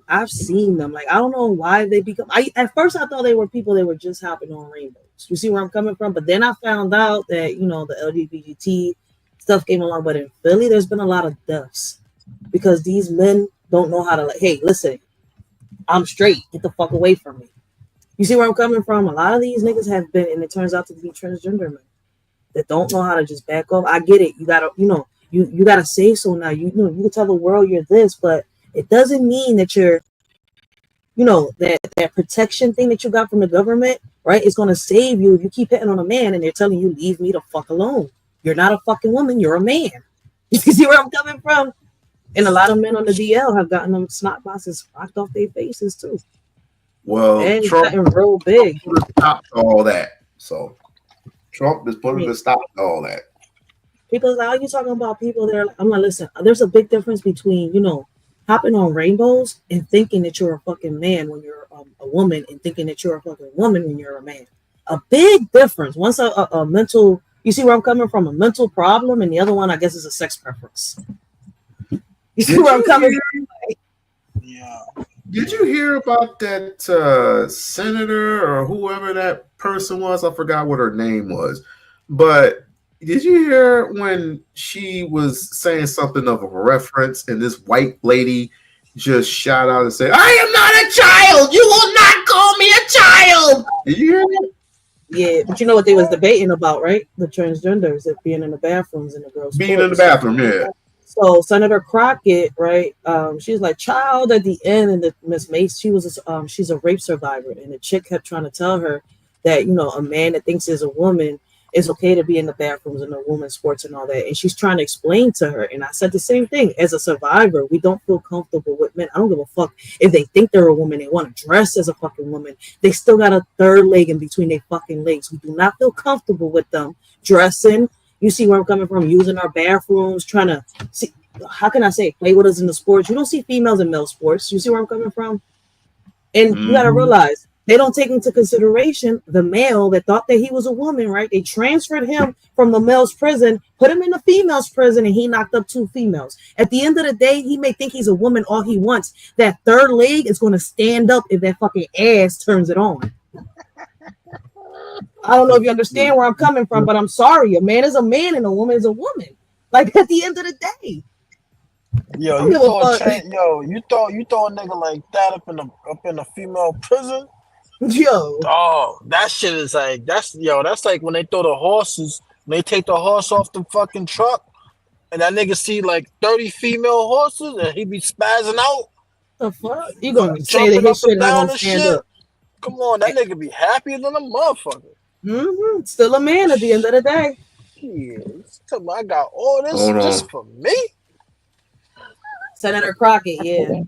I've seen them. Like, I don't know why they become. At first I thought they were people that were just hopping on rainbows. You see where I'm coming from? But then I found out that the LGBT stuff came along. But in Philly, there's been a lot of deaths because these men don't know how to hey, listen, I'm straight. Get the fuck away from me. You see where I'm coming from? A lot of these niggas have been, and it turns out to be transgender men that don't know how to just back off. I get it. You gotta, you gotta say so now. You can tell the world you're this, but it doesn't mean that you're, that protection thing that you got from the government, right? It's gonna save you if you keep hitting on a man and they're telling you, leave me the fuck alone. You're not a fucking woman, you're a man. You see where I'm coming from? And a lot of men on the DL have gotten them snot boxes rocked off their faces too. Well, and Trump real big. Put a stop to all that. So Trump is putting a stop to all that. People are like, you talking about people that are like, I'm like, listen, there's a big difference between, hopping on rainbows and thinking that you're a fucking man when you're a woman and thinking that you're a fucking woman when you're a man. A big difference. One's a mental, you see where I'm coming from, a mental problem, and the other one, I guess, is a sex preference. You see where I'm coming from? Yeah. Did you hear about that senator or whoever that person was? I forgot what her name was. But did you hear when she was saying something of a reference and this white lady just shout out and said, I am not a child. You will not call me a child. Did you hear that? Yeah, but you know what they was debating about, right? The transgenders that being in the bathrooms in the girls' being in the bathroom, yeah. So Senator Crockett, right? She was like child at the end, and the Miss Mace, she's a rape survivor, and the chick kept trying to tell her that a man that thinks is a woman it's okay to be in the bathrooms and the women's sports and all that. And she's trying to explain to her. And I said the same thing. As a survivor, we don't feel comfortable with men. I don't give a fuck if they think they're a woman, they want to dress as a fucking woman. They still got a third leg in between their fucking legs. We do not feel comfortable with them dressing. You see where I'm coming from? Using our bathrooms, trying to see, how can I say, play with us in the sports. You don't see females in male sports. You see where I'm coming from? And you got to realize, they don't take into consideration the male that thought that he was a woman, right? They transferred him from the male's prison, put him in the female's prison, and he knocked up 2 females. At the end of the day, he may think he's a woman all he wants. That third leg is going to stand up if that fucking ass turns it on. I don't know if you understand where I'm coming from, but I'm sorry. A man is a man and a woman is a woman. Like, at the end of the day. Yo, you throw a nigga like that up in a female prison. Yo, oh, that shit is like that's like when they throw the horses, when they take the horse off the fucking truck, and that nigga see like 30 female horses, and he be spazzing out. The fuck? You gonna say that his shit not gonna stand up? Come on, that nigga be happier than a motherfucker. Still a man at the end of the day. Yeah, I got all this just for me. Senator Crockett, yeah.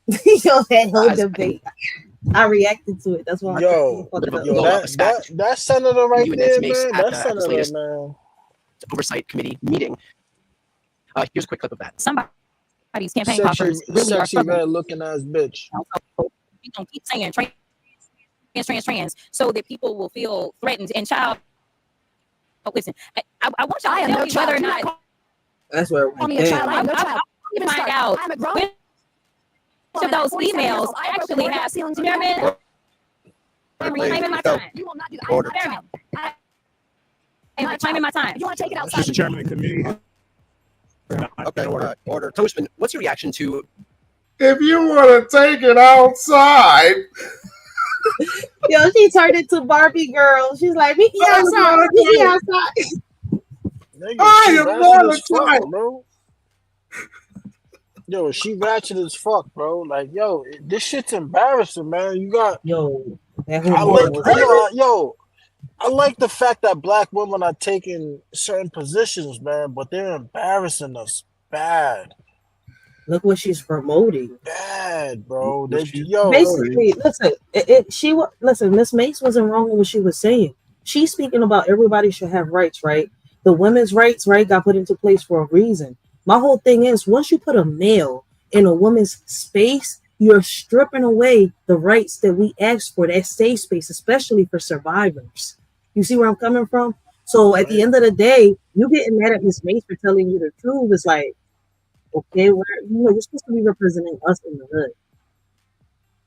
Yo, that whole debate. I reacted to it. That's why. That senator right there, man. That senator, man. Oversight committee meeting. Here's a quick clip of that. Somebody's campaign coffers really are sexy, red looking ass bitch. We don't keep saying trans, so that people will feel threatened. And child, listen, I want y'all to tell me whether or not. That's where I even find out which of those females actually have chairman. I'm reclaiming my time. You will not do that. I'm reclaiming my time. You want to take it outside? Mr. Chairman of the committee. Okay, order. Toastman, what's your reaction to? If you want to take it outside. Yo, she turned into Barbie girl. She's like, meet me outside. Meet me outside. I am not a child, bro. Yo, she ratchet as fuck, bro. Like, yo, this shit's embarrassing, man. You got I like the fact that black women are taking certain positions, man, but they're embarrassing us bad. Look what she's promoting. Bad, bro. Basically, listen, Miss Mace wasn't wrong with what she was saying. She's speaking about everybody should have rights, right? The women's rights, right, got put into place for a reason. My whole thing is, once you put a male in a woman's space, you're stripping away the rights that we asked for, that safe space, especially for survivors. You see where I'm coming from? So at the end of the day, you getting mad at Miss Mace for telling you the truth. It's like, okay, you're supposed to be representing us in the hood.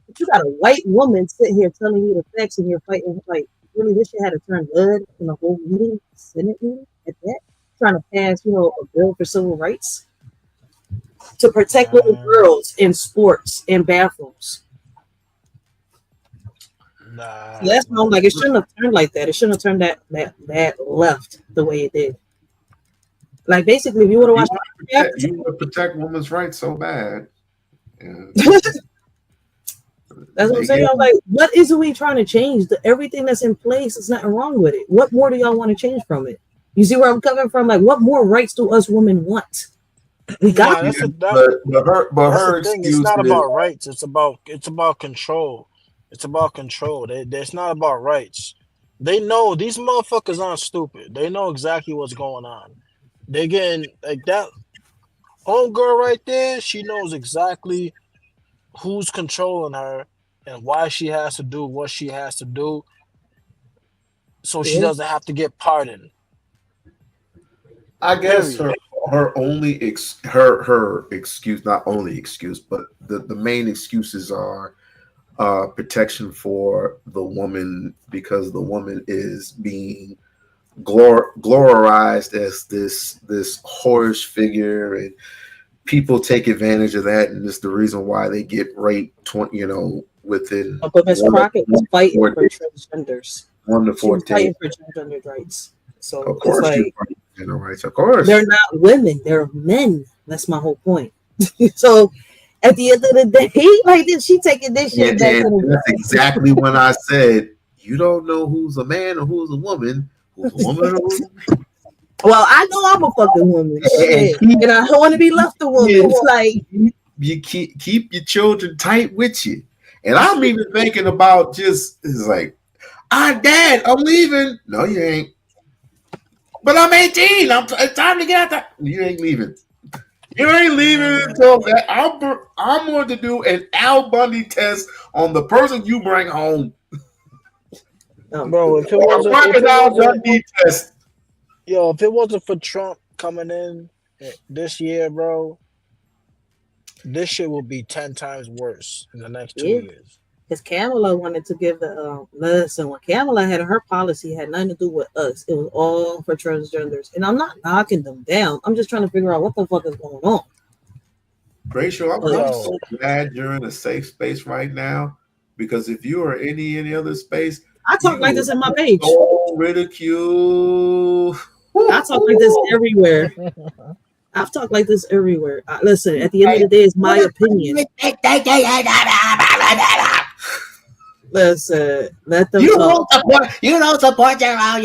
But you got a white woman sitting here telling you the facts and you're fighting. Like, really, this shit had to turn blood in the whole meeting, Senate meeting at that? Trying to pass, a bill for civil rights to protect little girls in sports and bathrooms. Nah. So that's why I'm like, it shouldn't have turned like that. It shouldn't have turned that left the way it did. Like, basically, if you would have watched, you want to protect women's rights so bad. Yeah. That's what I'm saying. I'm like, what is we trying to change? Everything that's in place, there's nothing wrong with it. What more do y'all want to change from it? You see where I'm coming from? Like, what more rights do us women want? We got that's her the thing. It's not is- about rights. It's about control. It's about control. It's not about rights. They know these motherfuckers aren't stupid. They know exactly what's going on. They're getting like that homegirl right there. She knows exactly who's controlling her and why she has to do what she has to do, so she doesn't have to get pardoned. I guess her only her excuse, not only excuse, but the main excuses are protection for the woman, because the woman is being glorified as this whorish figure, and people take advantage of that, and it's the reason why they get raped. Within. But Ms. Crockett was fighting for transgenders. 1 to 14. She was fighting for transgender rights. So of course, it's like, rights. Of course, they're not women; they're men. That's my whole point. So, at the end of the day, like she taking this shit back. That's exactly when I said you don't know who's a man or who's a woman Woman. Well, I know I'm a fucking woman, shit, and I want to be left a woman. It's like you keep your children tight with you, and I'm even thinking about just it's like, Dad, I'm leaving. No, you ain't. But I'm 18. It's time to get out there. You ain't leaving. You ain't leaving until that. I'm going to do an Al Bundy test on the person you bring home. Bro, if it wasn't for Trump coming in this year, bro, this shit will be 10 times worse in the next 2 years. Because Kamala wanted to give the listen. When Kamala had her policy, had nothing to do with us. It was all for transgenders, and I'm not knocking them down. I'm just trying to figure out what the fuck is going on. Rachel, I'm so glad you're in a safe space right now, because if you are any other space, I talk like this in my page. So ridicule. I talk like this everywhere. I've talked like this everywhere. Listen, at the end of the day, it's my opinion. Listen, let them talk. You don't support your own.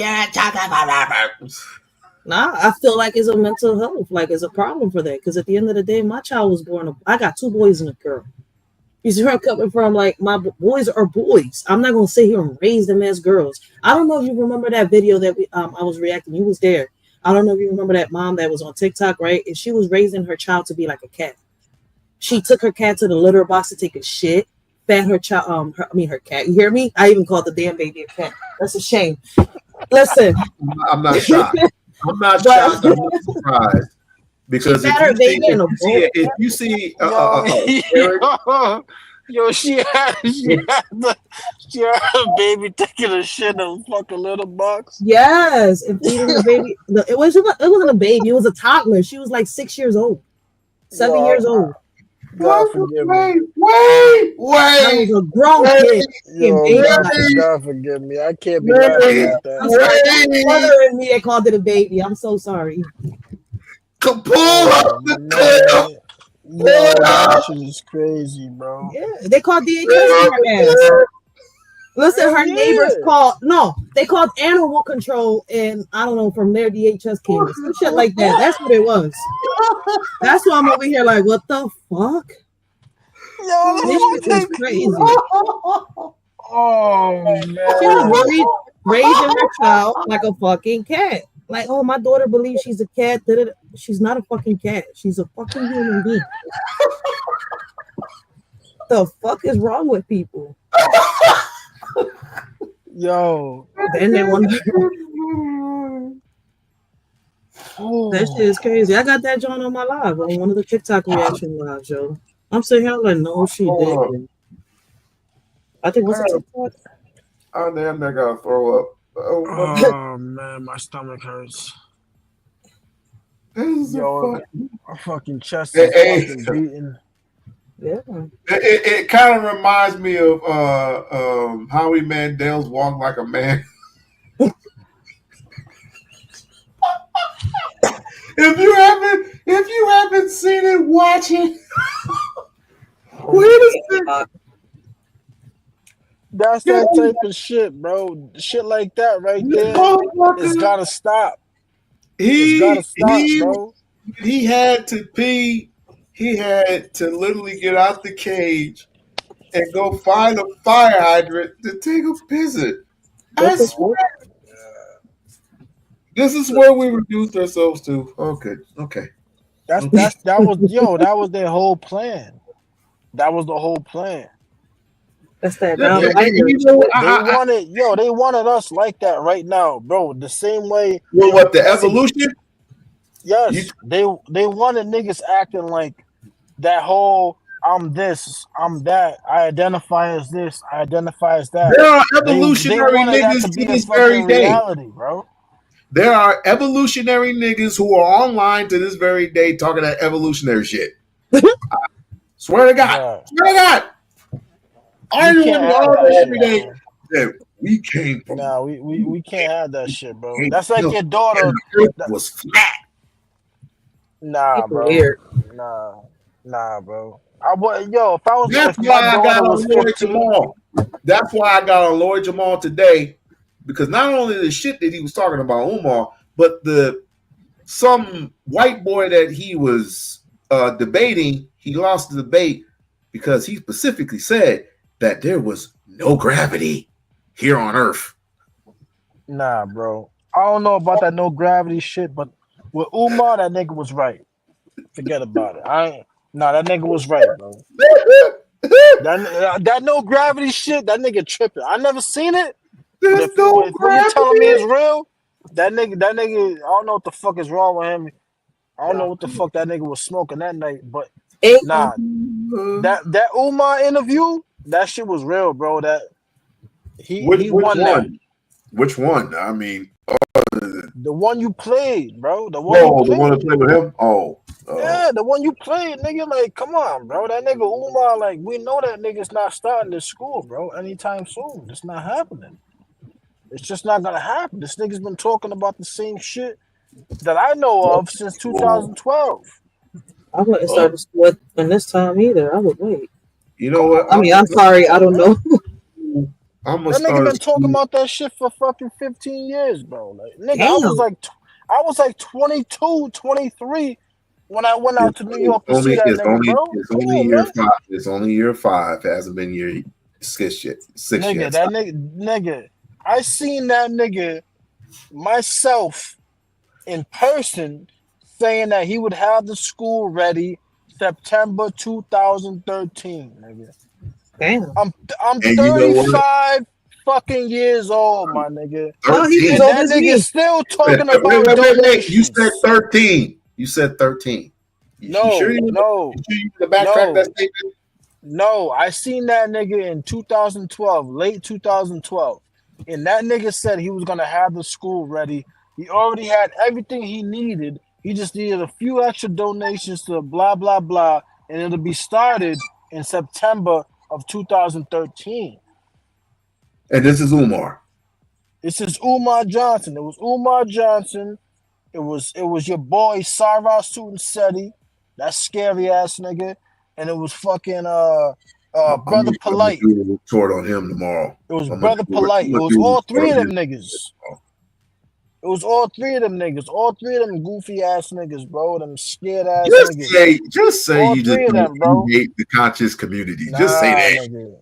Nah, I feel like it's a mental health, like it's a problem for that. Because at the end of the day, my child was born. I got 2 boys and a girl. You see where I'm coming from? Like, my boys are boys. I'm not gonna sit here and raise them as girls. I don't know if you remember that video that I was reacting. You was there. I don't know if you remember that mom that was on TikTok, right? And she was raising her child to be like a cat. She took her cat to the litter box to take a shit. Fed her child, her cat. You hear me? I even called the damn baby a cat. That's a shame. Listen, I'm not shocked. I'm not shocked. I'm not surprised. Because if you see, she had a baby taking a shit in a fucking little box. Yes, and feeding the baby. It wasn't a baby. It was a toddler. She was like 6 years old, 7 years old. God forgive me. Wait. That was a grown kid. God forgive me. I can't be laughing at that. I'm sorry. My mother and me, they called it a baby. I'm so sorry. Pull up the clip. Yo, that shit is crazy, bro. Yeah, they called DHS on her ass. Listen, her neighbors they called animal control, and I don't know, from their DHS came some shit like that. That's what it was. That's why I'm over here like, what the fuck? Yo, this shit is crazy. Oh man, she was raising her child like a fucking cat. Like, oh, my daughter believes she's a cat. She's not a fucking cat. She's a fucking human being. The fuck is wrong with people? Yo. Then they want that shit is crazy. I got that joint on my live, on one of the TikTok reaction lives, yo. I'm sitting here like, no, she didn't. I think what's a TikTok? Oh, damn, I gotta throw up. Oh man, my stomach hurts. Yo, my fucking chest is fucking beating. Yeah. It kind of reminds me of Howie Mandel's Walk Like a Man. If you haven't seen it, watch it. Wait a second. That's that type of shit, bro. Shit like that right there. It's gotta stop. It's gotta stop, bro. He had to pee. He had to literally get out the cage and go find a fire hydrant to take a visit. I swear. This is where we reduced ourselves to. Okay. That was their whole plan. That was the whole plan. That's that. They wanted us like that right now, bro. The same way. Well, what, the evolution? Yes, they wanted niggas acting like that whole I'm this, I'm that, I identify as this, I identify as that. There are evolutionary niggas to this very day, reality, bro. There are evolutionary niggas who are online to this very day talking that evolutionary shit. Swear to God. Swear to God. I know every day that we came from. Nah, we can't have that shit, bro. That's like your daughter was flat. Nah, bro. Weird. Nah, bro. If I was That's why I got on Lloyd Jamal. That's why I got on Lloyd Jamal today, because not only the shit that he was talking about Umar, but some white boy that he was debating, he lost the debate because he specifically said that there was no gravity here on Earth. Nah, bro. I don't know about that no gravity shit, but with Umar, that nigga was right. Forget about it. That nigga was right, bro. that no gravity shit, that nigga tripping. I never seen it. But if what you're telling me is real, that nigga, I don't know what the fuck is wrong with him. I don't know what the fuck that nigga was smoking that night, but nah, that Umar interview, that shit was real, bro. That he won that. Which one? I mean, the one you played, bro. The one to play with him. Yeah, the one you played, nigga. Like, come on, bro. That nigga Umar, like, we know that nigga's not starting this school, bro. Anytime soon, it's not happening. It's just not gonna happen. This nigga's been talking about the same shit that I know of since 2012. I wouldn't start the school in this time either. I would wait. You know what? I mean, I'm sorry. I don't know. I'm gonna That nigga start been talking about that shit for fucking 15 years, bro. Like, nigga, Damn. I was like 22, 23 when I went out to New York to see that nigga, bro. It's only year 5. It hasn't been year 6 yet. Nigga, that nigga, I seen that nigga myself in person saying that he would have the school ready September 2013, nigga. Damn. I'm 35 fucking years old, my nigga. 13. And that nigga still talking about donations. You said 13. You said 13. No. The backtrack that statement. No, I seen that nigga in 2012, late 2012. And that nigga said he was gonna have the school ready. He already had everything he needed. He just needed a few extra donations to blah blah blah, and it'll be started in September of 2013. And this is Umar. This is Umar Johnson. It was Umar Johnson. It was your boy Sarah Sutin-Seti, that scary ass nigga, and it was fucking Brother Polite. I'm gonna do a report on him tomorrow. It was Brother Polite. It was all 3 of them niggas. It was all 3 of them niggas. All 3 of them goofy ass niggas, bro. Them scared ass niggas. Just say all you 3 just of them, bro. hate the conscious community. Just say that.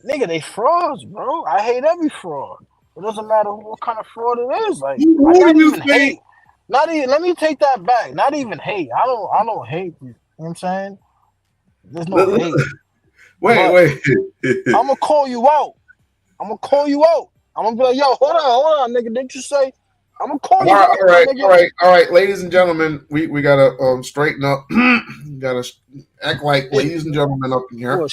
Nigga, they frauds, bro. I hate every fraud. It doesn't matter what kind of fraud it is. Like, I not even hate. Not even. Let me take that back. Not even hate. I don't hate. You know what I'm saying? There's no hate. Wait. I'm gonna call you out. I'm gonna be like, yo, hold on, nigga. Didn't you say? I'm gonna call you out. All right, ladies and gentlemen. We gotta straighten up. Gotta act like ladies and gentlemen up in here.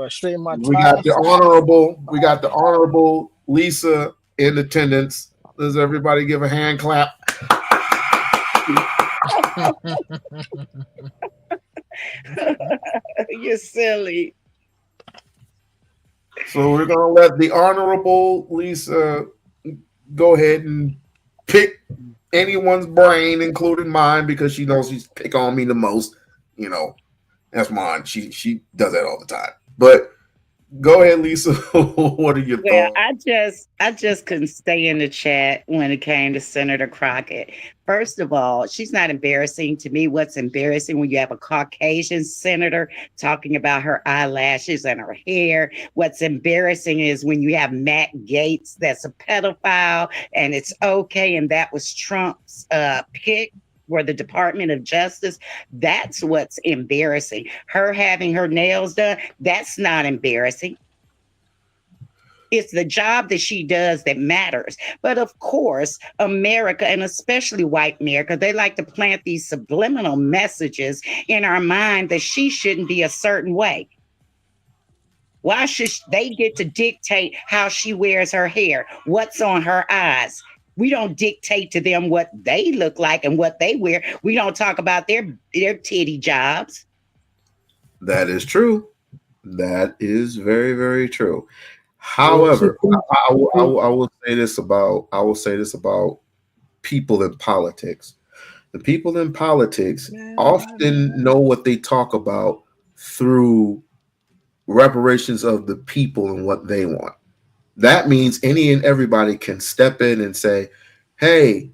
Straighten my We got the honorable Lisa in attendance. Does everybody give a hand clap? You're silly. So we're gonna let the honorable Lisa go ahead and pick anyone's brain, including mine, because she knows she's pick on me the most. You know, that's mine. She does that all the time. But go ahead, Lisa. What are your thoughts? I just couldn't stay in the chat when it came to Senator Crockett. First of all, she's not embarrassing to me. What's embarrassing when you have a Caucasian senator talking about her eyelashes and her hair? What's embarrassing is when you have Matt Gaetz, that's a pedophile, and it's okay, and that was Trump's pick for the Department of Justice. That's what's embarrassing. Her having her nails done, that's not embarrassing. It's the job that she does that matters. But of course, America, and especially white America, they like to plant these subliminal messages in our mind that she shouldn't be a certain way. Why should they get to dictate how she wears her hair? What's on her eyes? We don't dictate to them what they look like and what they wear. We don't talk about their titty jobs. That is true. That is very, very true. However, I will say this about people in politics. The people in politics often know what they talk about through reparations of the people and what they want. That means any and everybody can step in and say, "Hey,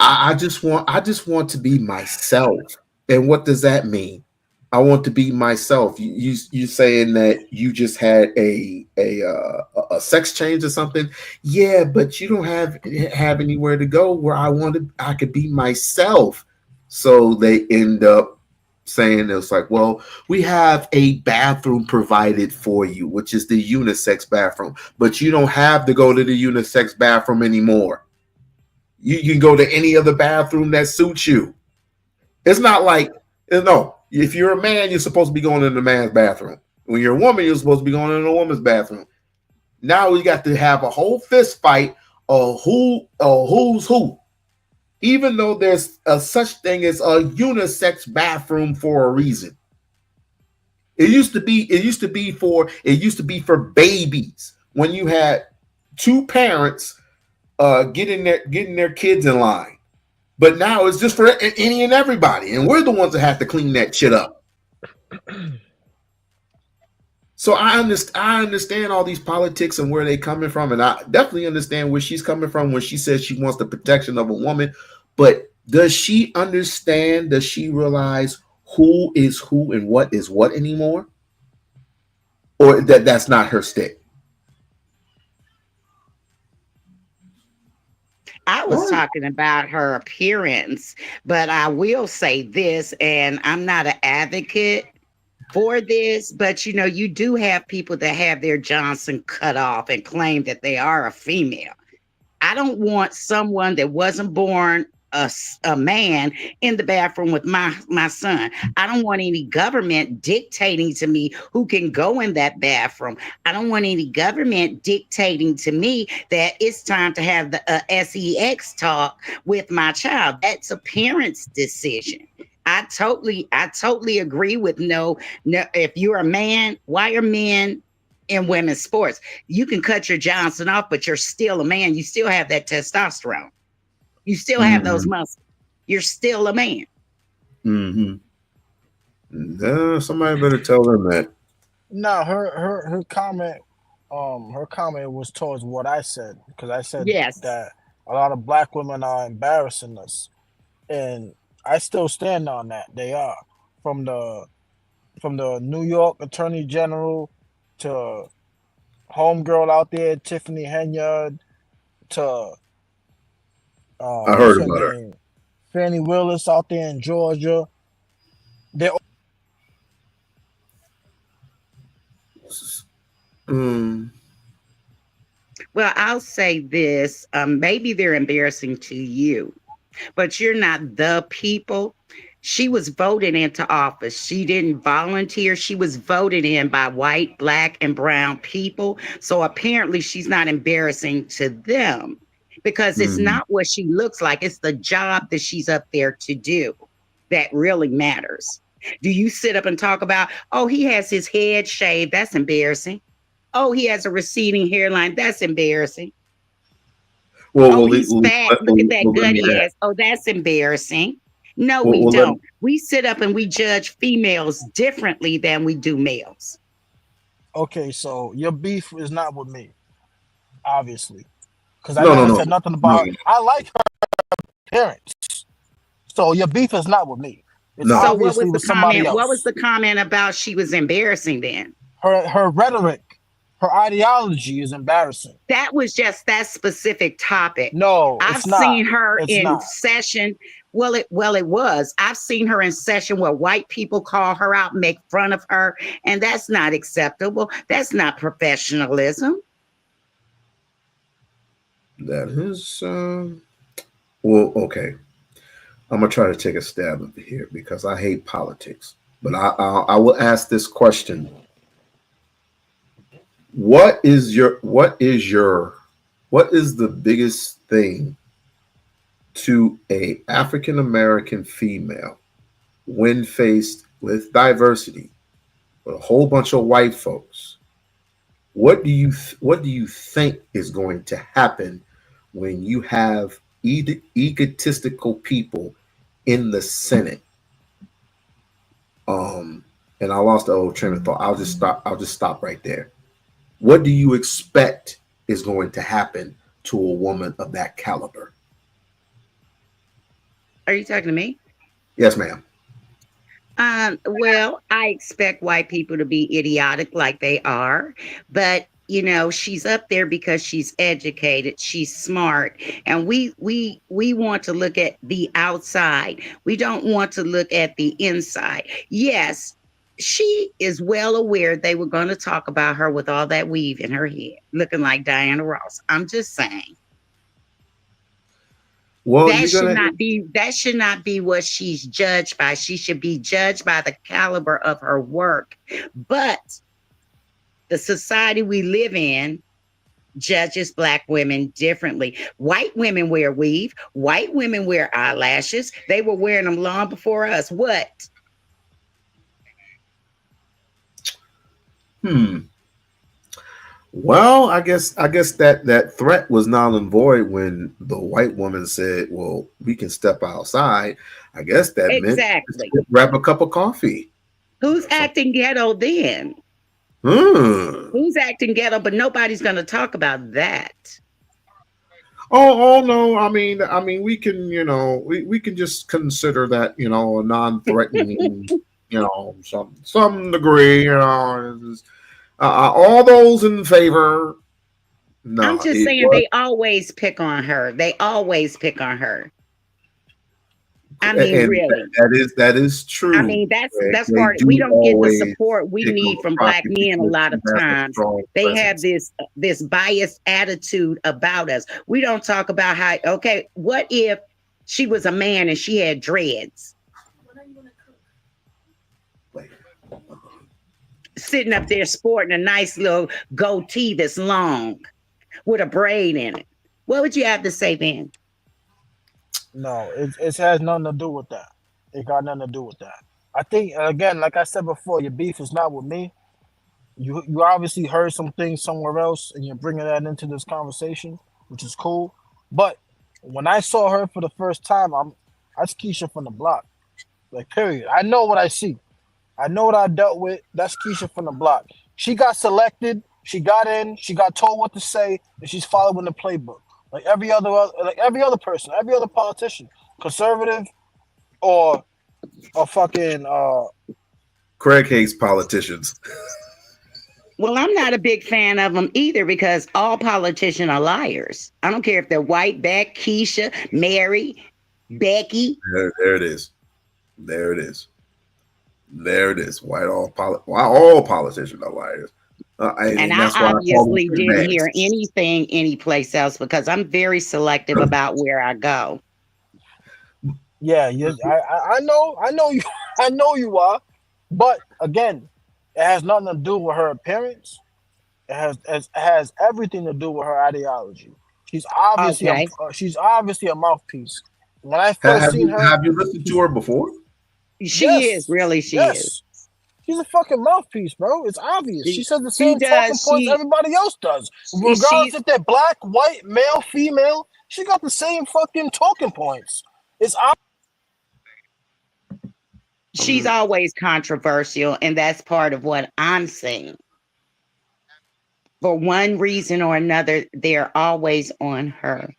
I just want to be myself." And what does that mean? I want to be myself. You saying that you just had a sex change or something? Yeah, but you don't have anywhere to go where I could be myself. So they end up saying it's like, well, we have a bathroom provided for you, which is the unisex bathroom, but you don't have to go to the unisex bathroom anymore. You can go to any other bathroom that suits you. It's not like, no, if you're a man, you're supposed to be going in the man's bathroom. When you're a woman, you're supposed to be going in a woman's bathroom. Now we got to have a whole fist fight of who's who. Even though there's a such thing as a unisex bathroom for a reason. It used to be for babies when you had two parents getting their kids in line. But now it's just for any and everybody, and we're the ones that have to clean that shit up. So I understand all these politics and where they're coming from, and I definitely understand where she's coming from when she says she wants the protection of a woman. But does she understand? Does she realize who is who and what is what anymore? Or that's not her stick? I was talking about her appearance, but I will say this, and I'm not an advocate for this, but you do have people that have their Johnson cut off and claim that they are a female. I don't want someone that wasn't born a man in the bathroom with my son. I don't want any government dictating to me who can go in that bathroom. I don't want any government dictating to me that it's time to have the sex talk with my child. That's a parent's decision. I totally agree with no. If you're a man, why are men in women's sports? You can cut your Johnson off, but you're still a man. You still have that testosterone. You still have those muscles. You're still a man. Somebody better tell them that. No, her comment was towards what I said, because I said that a lot of black women are embarrassing us, and I still stand on that. They are, from the New York Attorney General to homegirl out there, Tiffany Henyard, to I heard about her. Fannie Willis out there in Georgia. They're Well, I'll say this. Maybe they're embarrassing to you, but you're not the people. She was voted into office. She didn't volunteer. She was voted in by white, black, and brown people. So apparently she's not embarrassing to them, because it's not what she looks like. It's the job that she's up there to do that really matters. Do you sit up and talk about, oh, he has his head shaved? That's embarrassing. Oh, he has a receding hairline. That's embarrassing. He's fat. Look at that gut he has. Oh, that's embarrassing. No, we don't. We sit up and we judge females differently than we do males. Okay, so your beef is not with me, obviously, because I never said nothing about. I like her appearance, so your beef is not with me. It's obviously with somebody else. What was the comment about she was embarrassing then? Her rhetoric, her ideology is embarrassing. That was just that specific topic. No, I've seen her in session. Well, it was. I've seen her in session where white people call her out, make fun of her, and that's not acceptable. That's not professionalism. That is well, okay. I'm gonna try to take a stab at it here because I hate politics, but I will ask this question: What is the biggest thing to a African American female when faced with diversity, with a whole bunch of white folks? What do you think is going to happen when you have egotistical people in the Senate? And I lost the old train of thought. I'll just stop right there. What do you expect is going to happen to a woman of that caliber. Are you talking to me? Yes, ma'am. Well, I expect white people to be idiotic like they are, but you know, she's up there because she's educated, she's smart, and we want to look at the outside. We don't want to look at the inside. Yes, she is well aware they were going to talk about her with all that weave in her head, looking like Diana Ross. I'm just saying. Well, That should not be what she's judged by. She should be judged by the caliber of her work. But the society we live in judges Black women differently. White women wear weave. White women wear eyelashes. They were wearing them long before us. What? Well, I guess that threat was null and void when the white woman said, "Well, we can step outside." I guess that exactly. meant grab a cup of coffee. Who's acting ghetto then? Who's acting ghetto? But nobody's going to talk about that. Oh no! I mean, we can, we can just consider that, a non-threatening, some degree, all those in favor. No, I'm just saying they always pick on her. They always pick on her. I mean, and really. That is true. I mean, that's part. We don't get the support we need from Black men a lot of times. They have this biased attitude about us. We don't talk about how, okay, what if she was a man and she had dreads? Sitting up there sporting a nice little goatee that's long with a braid in it. What would you have to say then? No, it has nothing to do with that. It got nothing to do with that. I think, again, like I said before, your beef is not with me. You obviously heard some things somewhere else, and you're bringing that into this conversation, which is cool. But when I saw her for the first time, that's Keisha from the block. Like, period. I know what I see. I know what I dealt with. That's Keisha from the block. She got selected. She got in. She got told what to say, and she's following the playbook. Like every other person, every other politician, conservative or fucking. Craig hates politicians. Well, I'm not a big fan of them either because all politicians are liars. I don't care if they're white, Beck, Keisha, Mary, Becky. There it is. There it is. There it is. Why all politicians are liars. And I obviously didn't hear anything anyplace else because I'm very selective about where I go. Yeah, I know you. I know you are, but again, it has nothing to do with her appearance. It has everything to do with her ideology. She's obviously a mouthpiece. When I first seen her, have you listened to her before? She is. She's a fucking mouthpiece, bro. It's obvious. She says the same talking points everybody else does. Regardless if they're black, white, male, female, she got the same fucking talking points. It's obvious. She's always controversial, and that's part of what I'm saying. For one reason or another, they're always on her.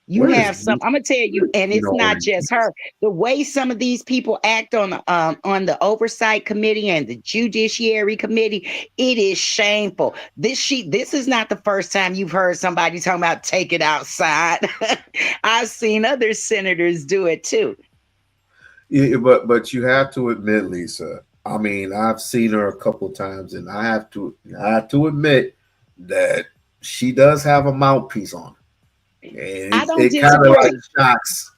I'm gonna tell you, and it's not just her. The way some of these people act on the oversight committee and the judiciary committee, it is shameful. This is not the first time you've heard somebody talking about take it outside. I've seen other senators do it too. Yeah, but you have to admit, Lisa. I mean, I've seen her a couple of times, and I have to admit that she does have a mouthpiece on her. And I don't disagree. Like shots.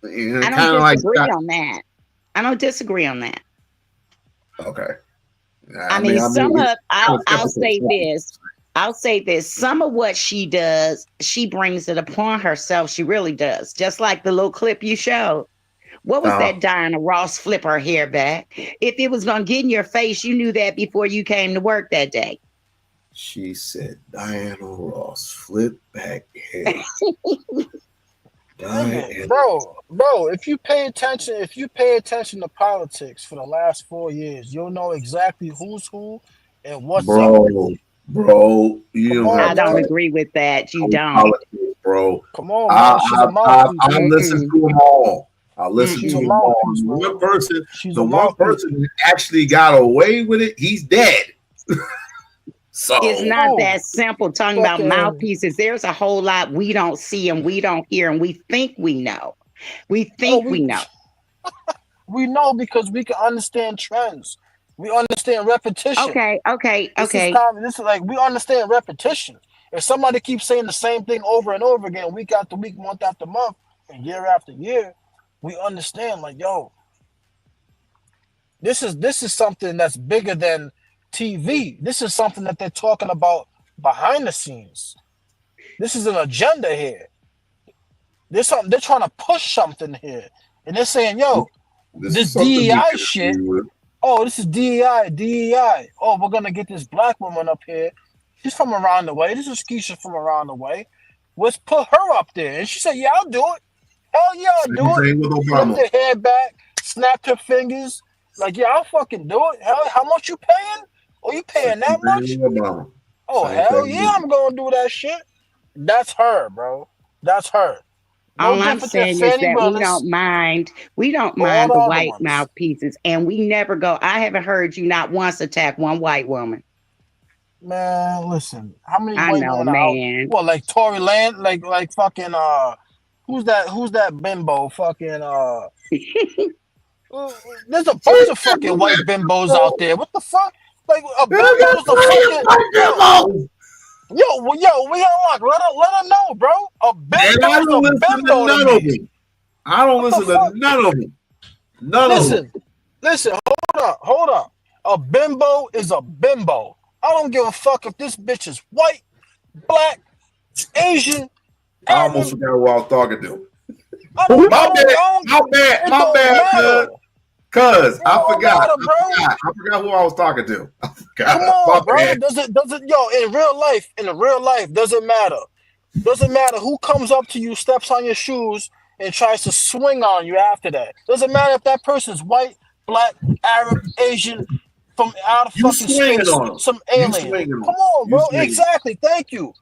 I don't disagree on that. I don't disagree on that. Okay. I'll say this. I'll say this. Some of what she does, she brings it upon herself. She really does. Just like the little clip you showed. What was that Diana Ross flip her hair back? If it was going to get in your face, you knew that before you came to work that day. She said, Diana Ross, flip back hair. Bro, if you pay attention to politics for the last 4 years, you'll know exactly who's who and what's up. Bro, you don't have I don't to agree with that. You don't. politics, bro. Come on, man. She's a mouthpiece. I listened to them all. I listened She's to a them all. mouthpiece, bro. One person, She's the a one mouthpiece. person that actually got away with it, he's dead. So it's not that simple talking about fucking- mouthpieces. There's a whole lot we don't see and we don't hear and we think we know. We think we know. We know because we can understand trends. We understand repetition. Okay. This is like we understand repetition. If somebody keeps saying the same thing over and over again, week after week, month after month, and year after year, we understand like, yo, this is something that's bigger than TV. This is something that they're talking about behind the scenes. This is an agenda here. There's something they're trying to push something here, and they're saying, "Yo, this DEI shit. Oh, this is DEI. Oh, we're gonna get this black woman up here. She's from around the way. This is Keisha from around the way. Let's put her up there." And she said, "Yeah, I'll do it. Hell yeah, I'll do it." Flipped her hair back, snapped her fingers. Like, yeah, I'll fucking do it. Hell, how much you paying? Oh, you paying that much? Oh, hell yeah, I'm gonna do that shit. That's her, bro. That's her. All I'm saying is that we don't mind the white mouthpieces, and we never go. I haven't heard you not once attack one white woman. Man, listen, how many I white know, women are man. out? Well, like Tory Land, like fucking who's that bimbo? Fucking there's a bunch of fucking white bimbos out there. What the fuck? Like a bimbo's a fucking Yo, We-On-Loc, let her know, bro. A bimbo is a bimbo to me. I don't listen to none of them. Listen, hold up. A bimbo is a bimbo. I don't give a fuck if this bitch is white, black, Asian. I almost forgot who I was talking to. My bad, cuz I forgot who I was talking to. Come on, bro. Doesn't yo, in real life, doesn't matter. Doesn't matter who comes up to you, steps on your shoes, and tries to swing on you after that. Doesn't matter if that person's white, black, Arab, Asian, from out of fucking space, some alien. Come on, bro. Exactly. Thank you.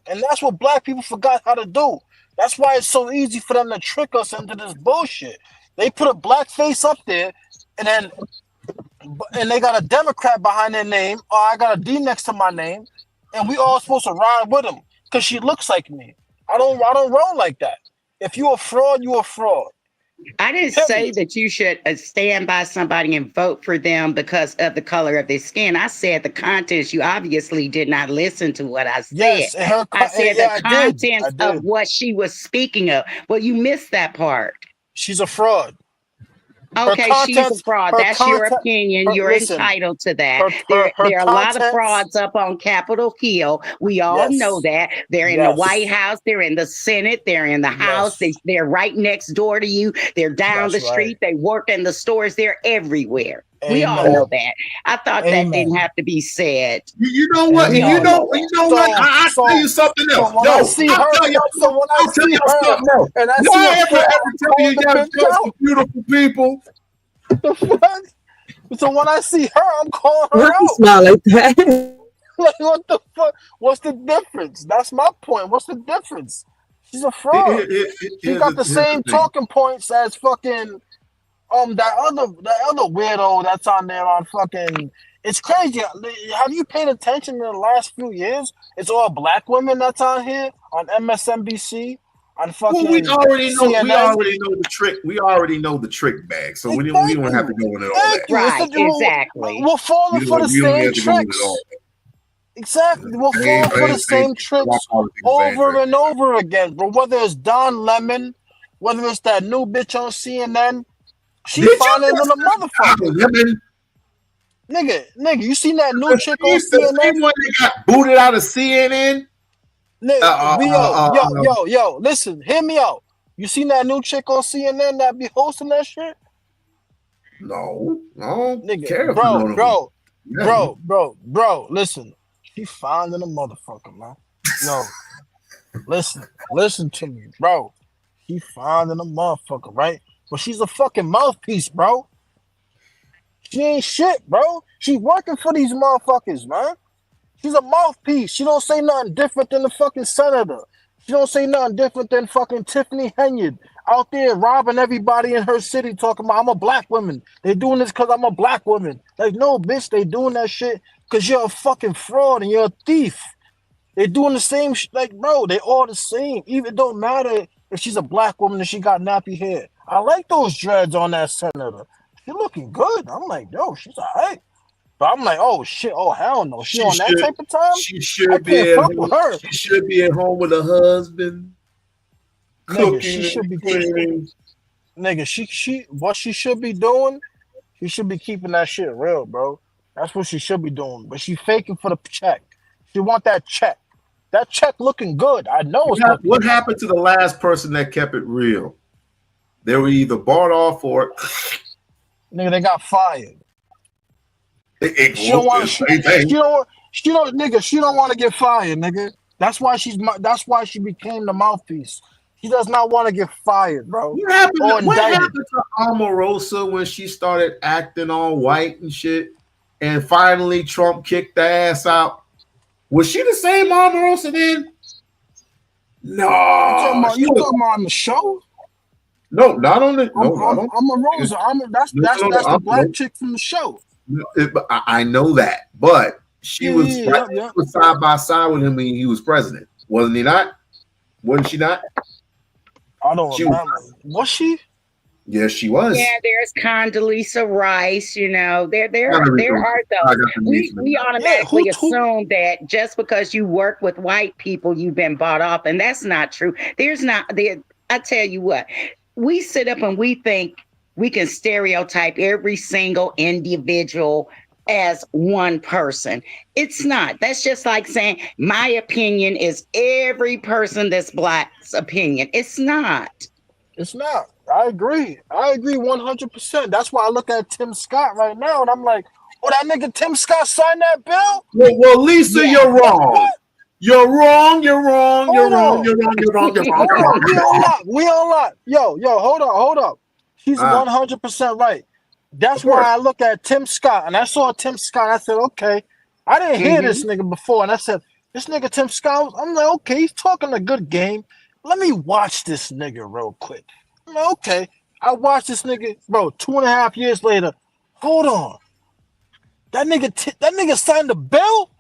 And that's what black people forgot how to do. That's why it's so easy for them to trick us into this bullshit. They put a black face up there, and they got a Democrat behind their name, or I got a D next to my name, and we all supposed to ride with them because she looks like me. I don't roll like that. If you a fraud, you a fraud. I didn't say that you should stand by somebody and vote for them because of the color of their skin. I said the contents. You obviously did not listen to what I said. Yes, I said the contents of what she was speaking of. Well, you missed that part. She's a fraud. Okay, she's a fraud. That's your opinion. You're entitled to that. There are a lot of frauds up on Capitol Hill. We all know that. They're in the White House. They're in the Senate. They're in the House. They're right next door to you. They're down the street. They work in the stores. They're everywhere. We all know that. I thought that didn't have to be said. You know what? You know what? I'll tell you something else. I'll tell you something else. And I see ever tell you guys some beautiful people. The fuck? So when I see her, I'm calling her out. Smile like that. Like, what the fuck? What's the difference? That's my point. What's the difference? She's a fraud. She got the same talking points as fucking that other weirdo that's on there on fucking. It's crazy. Have you paid attention in the last few years? It's all black women that's on here on MSNBC. On fucking we already know. CNN. We already know the trick. We already know the trick bag. So we don't have to go into all that. Right? Exactly. We're falling for the same tricks. Exactly. We're falling for the same tricks over and over again, bro. Whether it's Don Lemon, whether it's that new bitch on CNN, she finding in the motherfucker. Nigga, you seen that new chick on CNN? Same one that got booted out of CNN. Yo, listen, hear me out. You seen that new chick on CNN that be hosting that shit? No, nigga, bro, listen. She finding a motherfucker, man. Yo, listen to me, bro. She finding a motherfucker, right? But she's a fucking mouthpiece, bro. She ain't shit, bro. She working for these motherfuckers, man. She's a mouthpiece. She don't say nothing different than the fucking senator. She don't say nothing different than fucking Tiffany Henyard out there robbing everybody in her city talking about I'm a black woman. They doing this because I'm a black woman. Like, no, bitch, they doing that shit because you're a fucking fraud and you're a thief. They doing the same like, bro, they all the same. Even don't matter if she's a black woman and she got nappy hair. I like those dreads on that senator. She looking good. I'm like, yo, she's all right. But I'm like, oh shit, oh hell no. She on that type of time? She I should be can't at fuck home. with her. She should be at home with her husband. Nigga, she should be nigga, what she should be doing, she should be keeping that shit real, bro. That's what she should be doing. But she faking for the check. She want that check. That check looking good. I know it's looking What good. happened to the last person that kept it real? They were either bought off or nigga, they got fired. She don't want to get fired, nigga. That's why she became the mouthpiece. She does not want to get fired, bro. What happened to Omarosa when she started acting all white and shit? And finally Trump kicked the ass out. Was she the same Omarosa then? No. You talking about on the show? No, not on the. Omarosa. That's the black chick from the show. I know that, but she was side by side with him when he was president, wasn't he not? Wasn't she not? I don't remember. Was she? Yes, she was. Yeah, there's Condoleezza Rice. You know, there are those. We automatically assume that just because you work with white people, you've been bought off, and that's not true. I tell you what, we sit up and we think we can stereotype every single individual as one person. It's not. That's just like saying my opinion is every person that's black's opinion. It's not. It's not. I agree 100%. That's why I look at Tim Scott right now and I'm like, oh, that nigga Tim Scott signed that bill? Well, Lisa, you're wrong. You're wrong. We-On-Loc. Yo, hold up. She's 100% right. That's why I look at Tim Scott and I saw Tim Scott. I said, okay, I didn't hear this nigga before. And I said, this nigga Tim Scott, I'm like, okay, he's talking a good game. Let me watch this nigga real quick. I'm like, okay. I watched this nigga, bro, 2.5 years later. Hold on. That nigga signed the bill?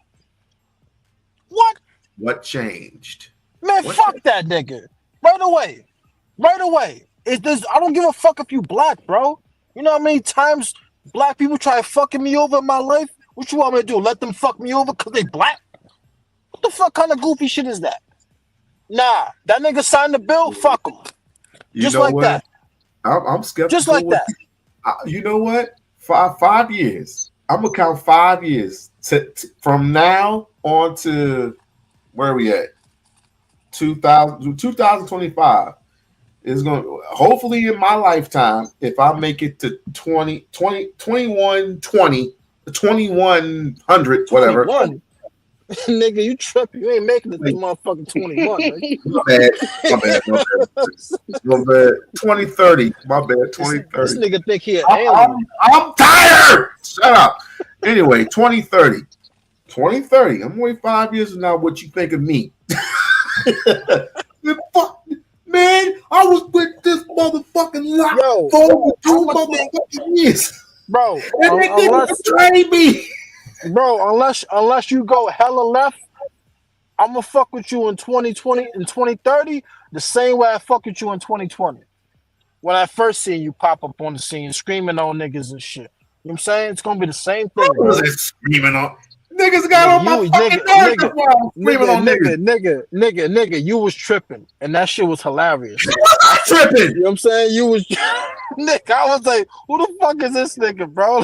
What? What changed? Man, fuck that nigga. Right away. I don't give a fuck if you black, bro. You know how many times black people try fucking me over in my life? What you want me to do? Let them fuck me over because they black? What the fuck kind of goofy shit is that? Nah, that nigga signed the bill, fuck him. Just like that. I'm skeptical. Just like that. You know what? 5 years. I'm going to count 5 years from now on to where are we at? 2025 is going to, hopefully in my lifetime, if I make it to 2100, whatever. 21. Nigga, you tripping. You ain't making it to motherfucking 21. My bad. 2030. My bad. 2030. This nigga think he an alien. I'm tired. Shut up. Anyway, 2030. 2030. I'm waiting 5 years from now. What you think of me? Man, I was with this motherfucking lot for over 2 motherfucking years. Bro, and they didn't betray me. Bro, unless you go hella left, I'm gonna fuck with you in 2020 and 2030 the same way I fuck with you in 2020. When I first seen you pop up on the scene screaming on niggas and shit. You know what I'm saying? It's gonna be the same thing. What was it screaming on? Niggas got on my fucking nerves while I'm screaming on niggas. Nigga, you was tripping. And that shit was hilarious. You was tripping. You know what I'm saying? You was Nick, I was like, who the fuck is this nigga, bro?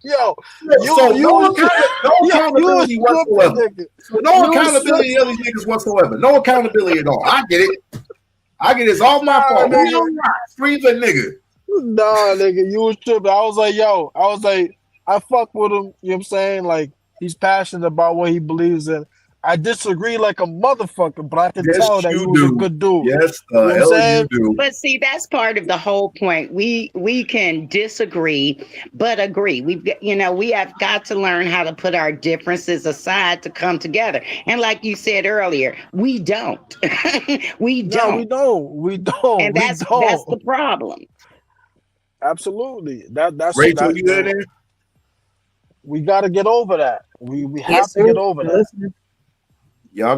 Yo, no accountability whatsoever. No accountability of these niggas whatsoever. No accountability at all. I get it. It's all my fault. Scream that nigga. Nah, nigga, you was tripping. I was like, I fuck with him. You know what I'm saying? Like, he's passionate about what he believes in. I disagree like a motherfucker, but I can Yes, tell that you you was a do. good dude. Yes, You know what I'm hell saying? you do. But see, that's part of the whole point. We can disagree, but agree. We have got to learn how to put our differences aside to come together. And like you said earlier, we don't. we No, don't. we don't. We don't. And We that's don't. the problem. Absolutely. That's Rachel, that. you there? We got to get over that. We have Yes, to sir. get over that. Listening. Y'all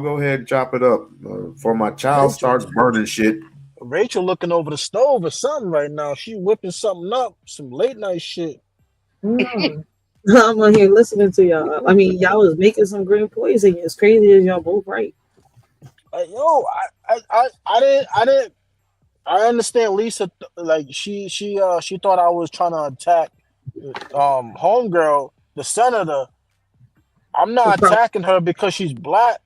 go ahead and chop it up before my child Rachel, starts burning shit. Rachel looking over the stove or something right now. She whipping something up, some late night shit. No. I'm on here listening to y'all. I mean, y'all was making some great points, and it's crazy as y'all both right. Yo, I didn't. I understand Lisa. Like she thought I was trying to attack homegirl, the senator. I'm not attacking her because she's black.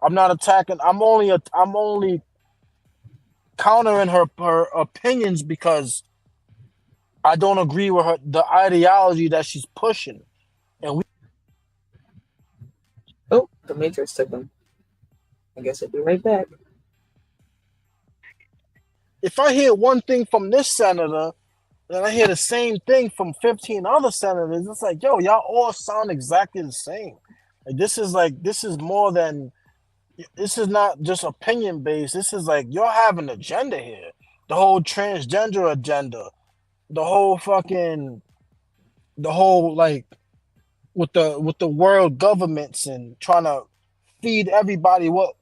I'm not attacking. I'm only countering her opinions because I don't agree with the ideology that she's pushing. And the Matrix took them. I guess I'll be right back. if I hear one thing from this senator, then I hear the same thing from 15 other senators. It's like, yo, y'all all sound exactly the same. This is more than. This is not just opinion based. This is like y'all have an agenda here. The whole transgender agenda, the whole like with the world governments and trying to feed everybody what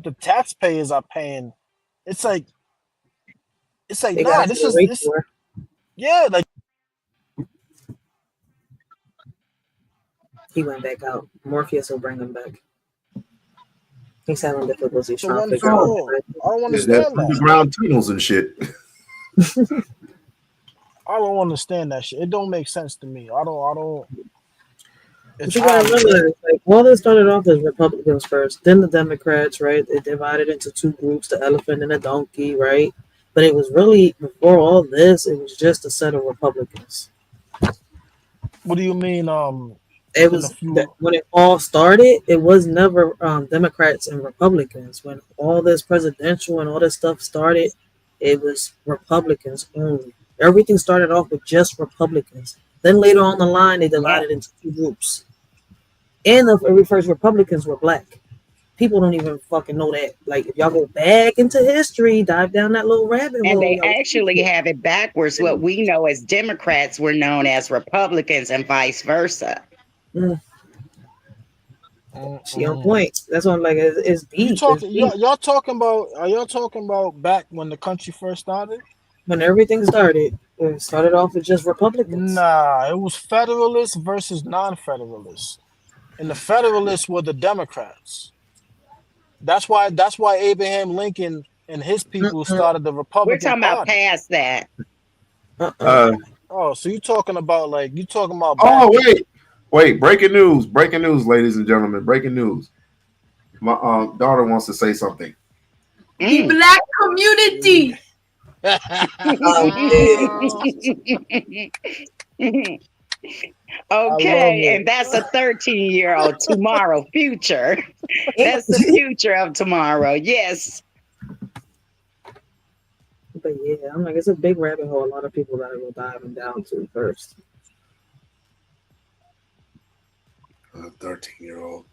the taxpayers are paying. It's like They nah. got This you is right this. for. Yeah, like He went back out. Morpheus will bring him back. He's having difficulty it's a trying to one figure for out. all. I don't Is that understand that. underground tunnels and shit? I don't understand that shit. It don't make sense to me. I don't. But It's you gotta obvious. remember, like, all this started off as Republicans first, then the Democrats, right? They divided into two groups, the elephant and the donkey, right? But it was really, before all this, it was just a set of Republicans. What do you mean? It was when it all started, it was never Democrats and Republicans. When all this presidential and all this stuff started, it was Republicans only. Everything started off with just Republicans. Then later on the line, they divided into two groups. And the very first Republicans were black. People don't even fucking know that. Like, if y'all go back into history, dive down that little rabbit And hole. they actually have it backwards. What we know as Democrats were known as Republicans and vice versa. She on point. That's what I'm like. It's deep. Y'all talking about? Are y'all talking about back when the country first started? When everything started, it started off with just Republicans. Nah, it was Federalists versus non-Federalists, and the Federalists were the Democrats. That's why Abraham Lincoln and his people started the We're Republican talking about Party. past that. Oh, so you talking about Oh, wait! Breaking news! Breaking news, ladies and gentlemen! Breaking news! My daughter wants to say something. The black community. Okay, and that's a 13-year-old tomorrow future. That's the future of tomorrow. Yes. But yeah, I'm like, it's a big rabbit hole. A lot of people gotta go diving down to first. A 13-year-old.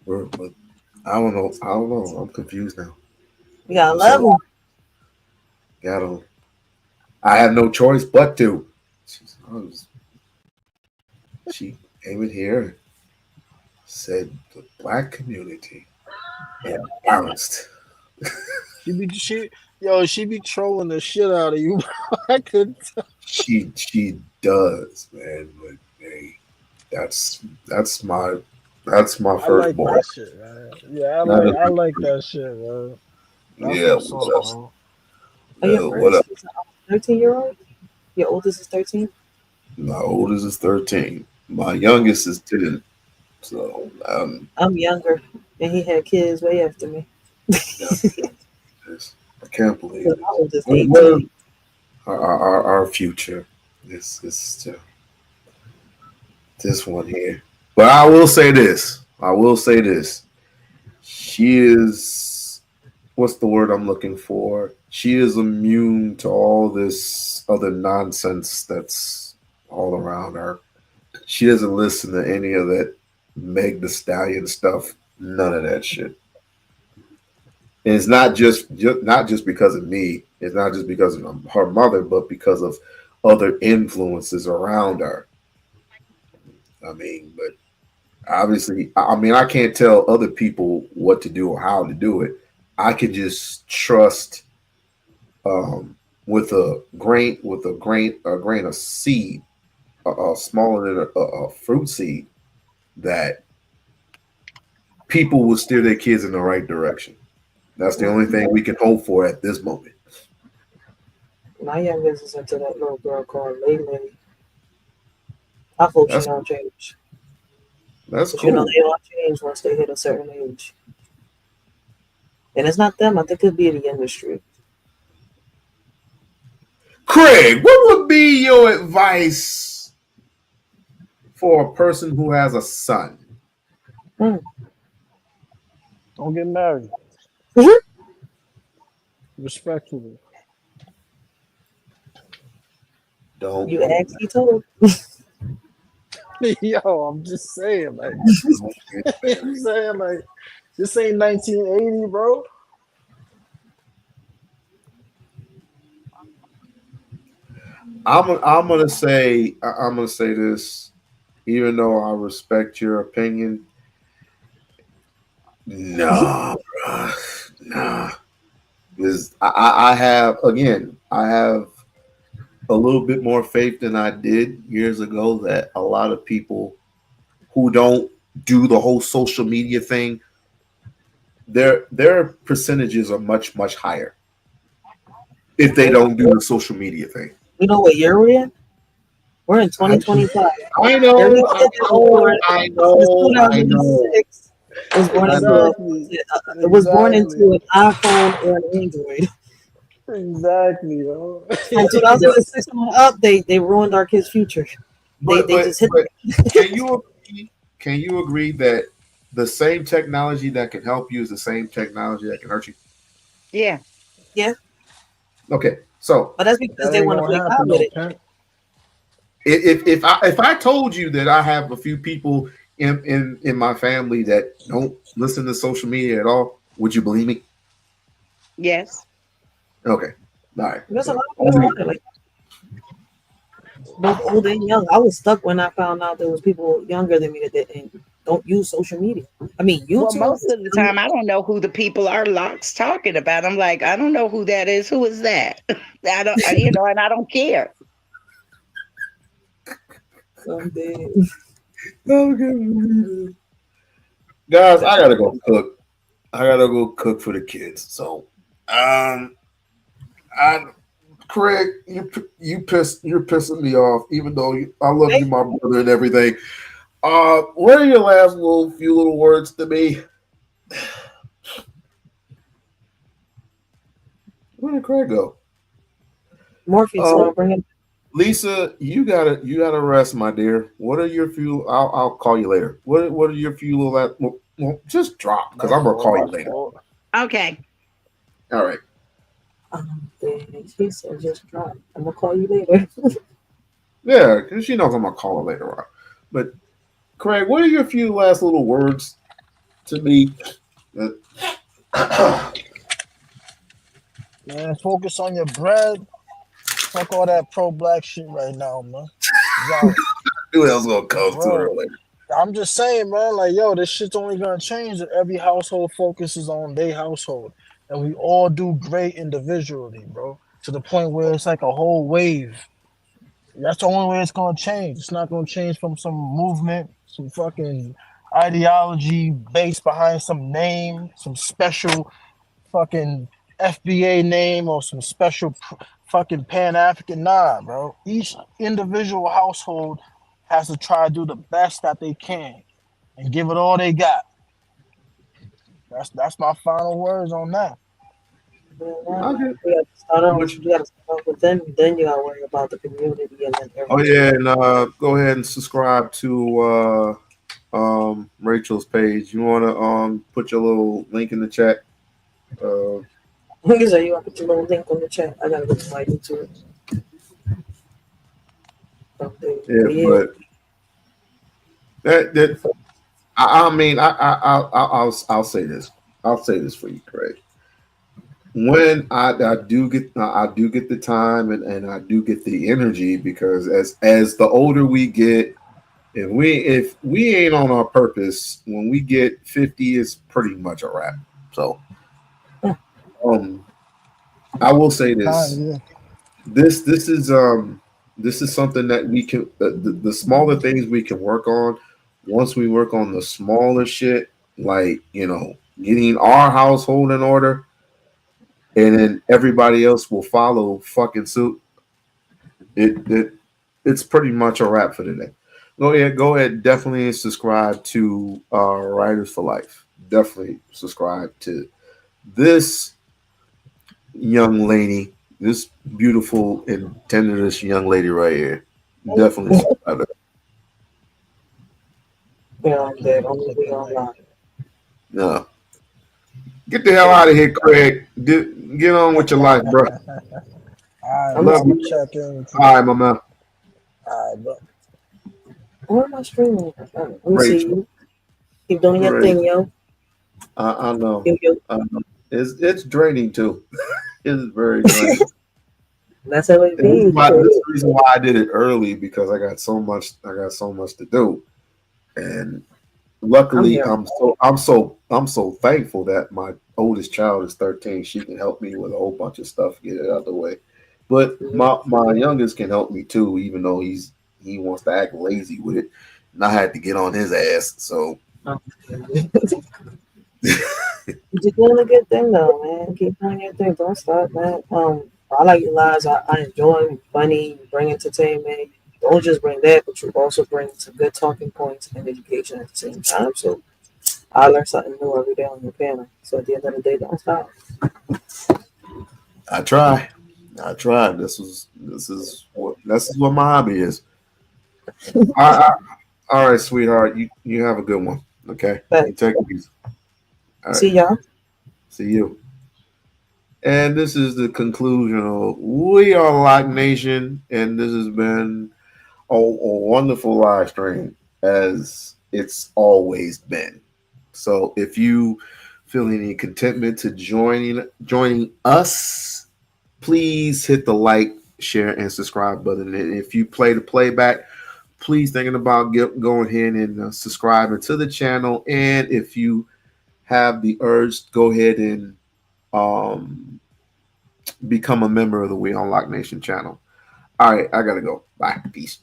But I don't know. I'm confused now. You gotta love them. I have no choice but to. She came in here and said the black community is balanced. She be trolling the shit out of you. I couldn't. She does, man. But hey, that's my first boy. That shit, man. Yeah, I like that shit, man. That's What up? 13-year-old? Your oldest is 13? My oldest is 13. My youngest is 10. So I'm younger, and he had kids way after me. I can't believe it. My oldest 18. Our future is this one here. But I will say this. She is, what's the word I'm looking for? She is immune to all this other nonsense that's all around her. She doesn't listen to any of that Meg the Stallion stuff. None of that shit. And it's not just because of me. It's not just because of her mother, but because of other influences around her. I mean, but obviously, I mean, I can't tell other people what to do or how to do it. I can just trust with a grain of seed, smaller than a fruit seed, that people will steer their kids in the right direction. That's the only thing we can hope for at this moment. My youngest is into that little girl called Lele. I hope she don't change. That's cool. You know, cool. they all change once they hit a certain age. And it's not them. I think it could be the industry. Craig, what would be your advice for a person who has a son? Don't get married. Respectfully. Don't. You actually told. Yo, I'm just saying, like, I'm saying, like, this ain't 1980, bro. I'm gonna say this, even though I respect your opinion. Nah, bruh, nah. Because I have a little bit more faith than I did years ago that a lot of people who don't do the whole social media thing, their percentages are much higher if they don't do the social media thing. You know what year we're in? We're in 2025. I know. Was born into it was born into an iPhone or an Android. Exactly, yo. From 2006 on up, they ruined our kids' future. They just hit. Can you agree that the same technology that can help you is the same technology that can hurt you? Yeah. Yeah. Okay, so but that's because they want to play God with it. If I told you that I have a few people in my family that don't listen to social media at all, would you believe me? Yes. Okay. All right. There's a lot of people out there like both old and young. I was stuck when I found out there was people younger than me that don't use social media. I mean, YouTube. Well, most of the time, I don't know who the people are Loc's talking about. I'm like, I don't know who that is. Who is that? I don't, and I don't care. Someday. Guys, I gotta go cook. I gotta go cook for the kids. So, Craig, you're pissing me off. Even though I love you, my brother, and everything. What are your last few little words to me? Where did Craig go? Morpheus, bring him. Lisa, you gotta rest, my dear. What are your few? I'll call you later. What are your few little? Well, just drop because I'm gonna call you later. Okay. All right. He said just drop. I'm gonna call you later. Yeah, because she knows I'm gonna call her later on. But Craig, what are your few last little words to me? Man, focus on your bread. Fuck all that pro-black shit right now, man. Who else gonna come sooner or later? I'm just saying, man, like, yo, this shit's only gonna change if every household focuses on their household. And we all do great individually, bro. To the point where it's like a whole wave. That's the only way it's gonna change. It's not gonna change from some movement, some fucking ideology based behind some name, some special fucking FBA name or some special fucking Pan-African. Nah, bro. Each individual household has to try to do the best that they can and give it all they got. That's my final words on that. You gotta start off with them, then you gotta worry about the community and then everything. Oh yeah, and go ahead and subscribe to Rachel's page. You want to put your little link in the chat? You say you want to put your little link on the chat. I gotta go to my YouTube. Yeah, but I'll say this. I'll say this for you, Craig. When I do get the time and I do get the energy, because as the older we get, if we ain't on our purpose, when we get 50, it's pretty much a wrap. So I will say this. This is something that we can the smaller things we can work on. Once we work on the smaller shit, like, getting our household in order, and then everybody else will follow fucking suit. It's pretty much a wrap for today. Go ahead. Definitely subscribe to Writers for Life. Definitely subscribe to this young lady, this beautiful and tenderest young lady right here. Definitely subscribe to her. Yeah, I'm dead. I'm gonna be online. No. Get the hell out of here, Craig. Get on with your life, bro. I love you. check in. All right, my man. All right, bro. Where am I streaming? Let me see Rachel. you. Keep doing your thing, yo. I know. It's draining too. It's very draining. That's how it This is is. this is the reason why I did it early, because I got so much to do, and luckily I'm so thankful that my oldest child is 13. She can help me with a whole bunch of stuff, get it out of the way. But my youngest can help me too, even though he wants to act lazy with it, and I had to get on his ass. So You're doing a good thing though, man. Keep doing your thing. Don't stop, man. I like your lives. I enjoy funny, you bring entertainment. You don't just bring that, but you also bring some good talking points and education at the same time. So I learn something new every day on your panel. So at the end of the day, don't stop. I try. This is what my hobby is. All right, sweetheart. You have a good one. Okay. You take it easy. All right. See y'all. See you. And this is the conclusion of We-On-Loc Nation, and this has been a wonderful live stream, as it's always been. So if you feel any contentment to joining us, please hit the like, share, and subscribe button. And if you play the playback, please thinking about going ahead and subscribing to the channel. And if you have the urge, go ahead and become a member of the We-On-Loc Nation channel. All right, I gotta go. Bye. Peace.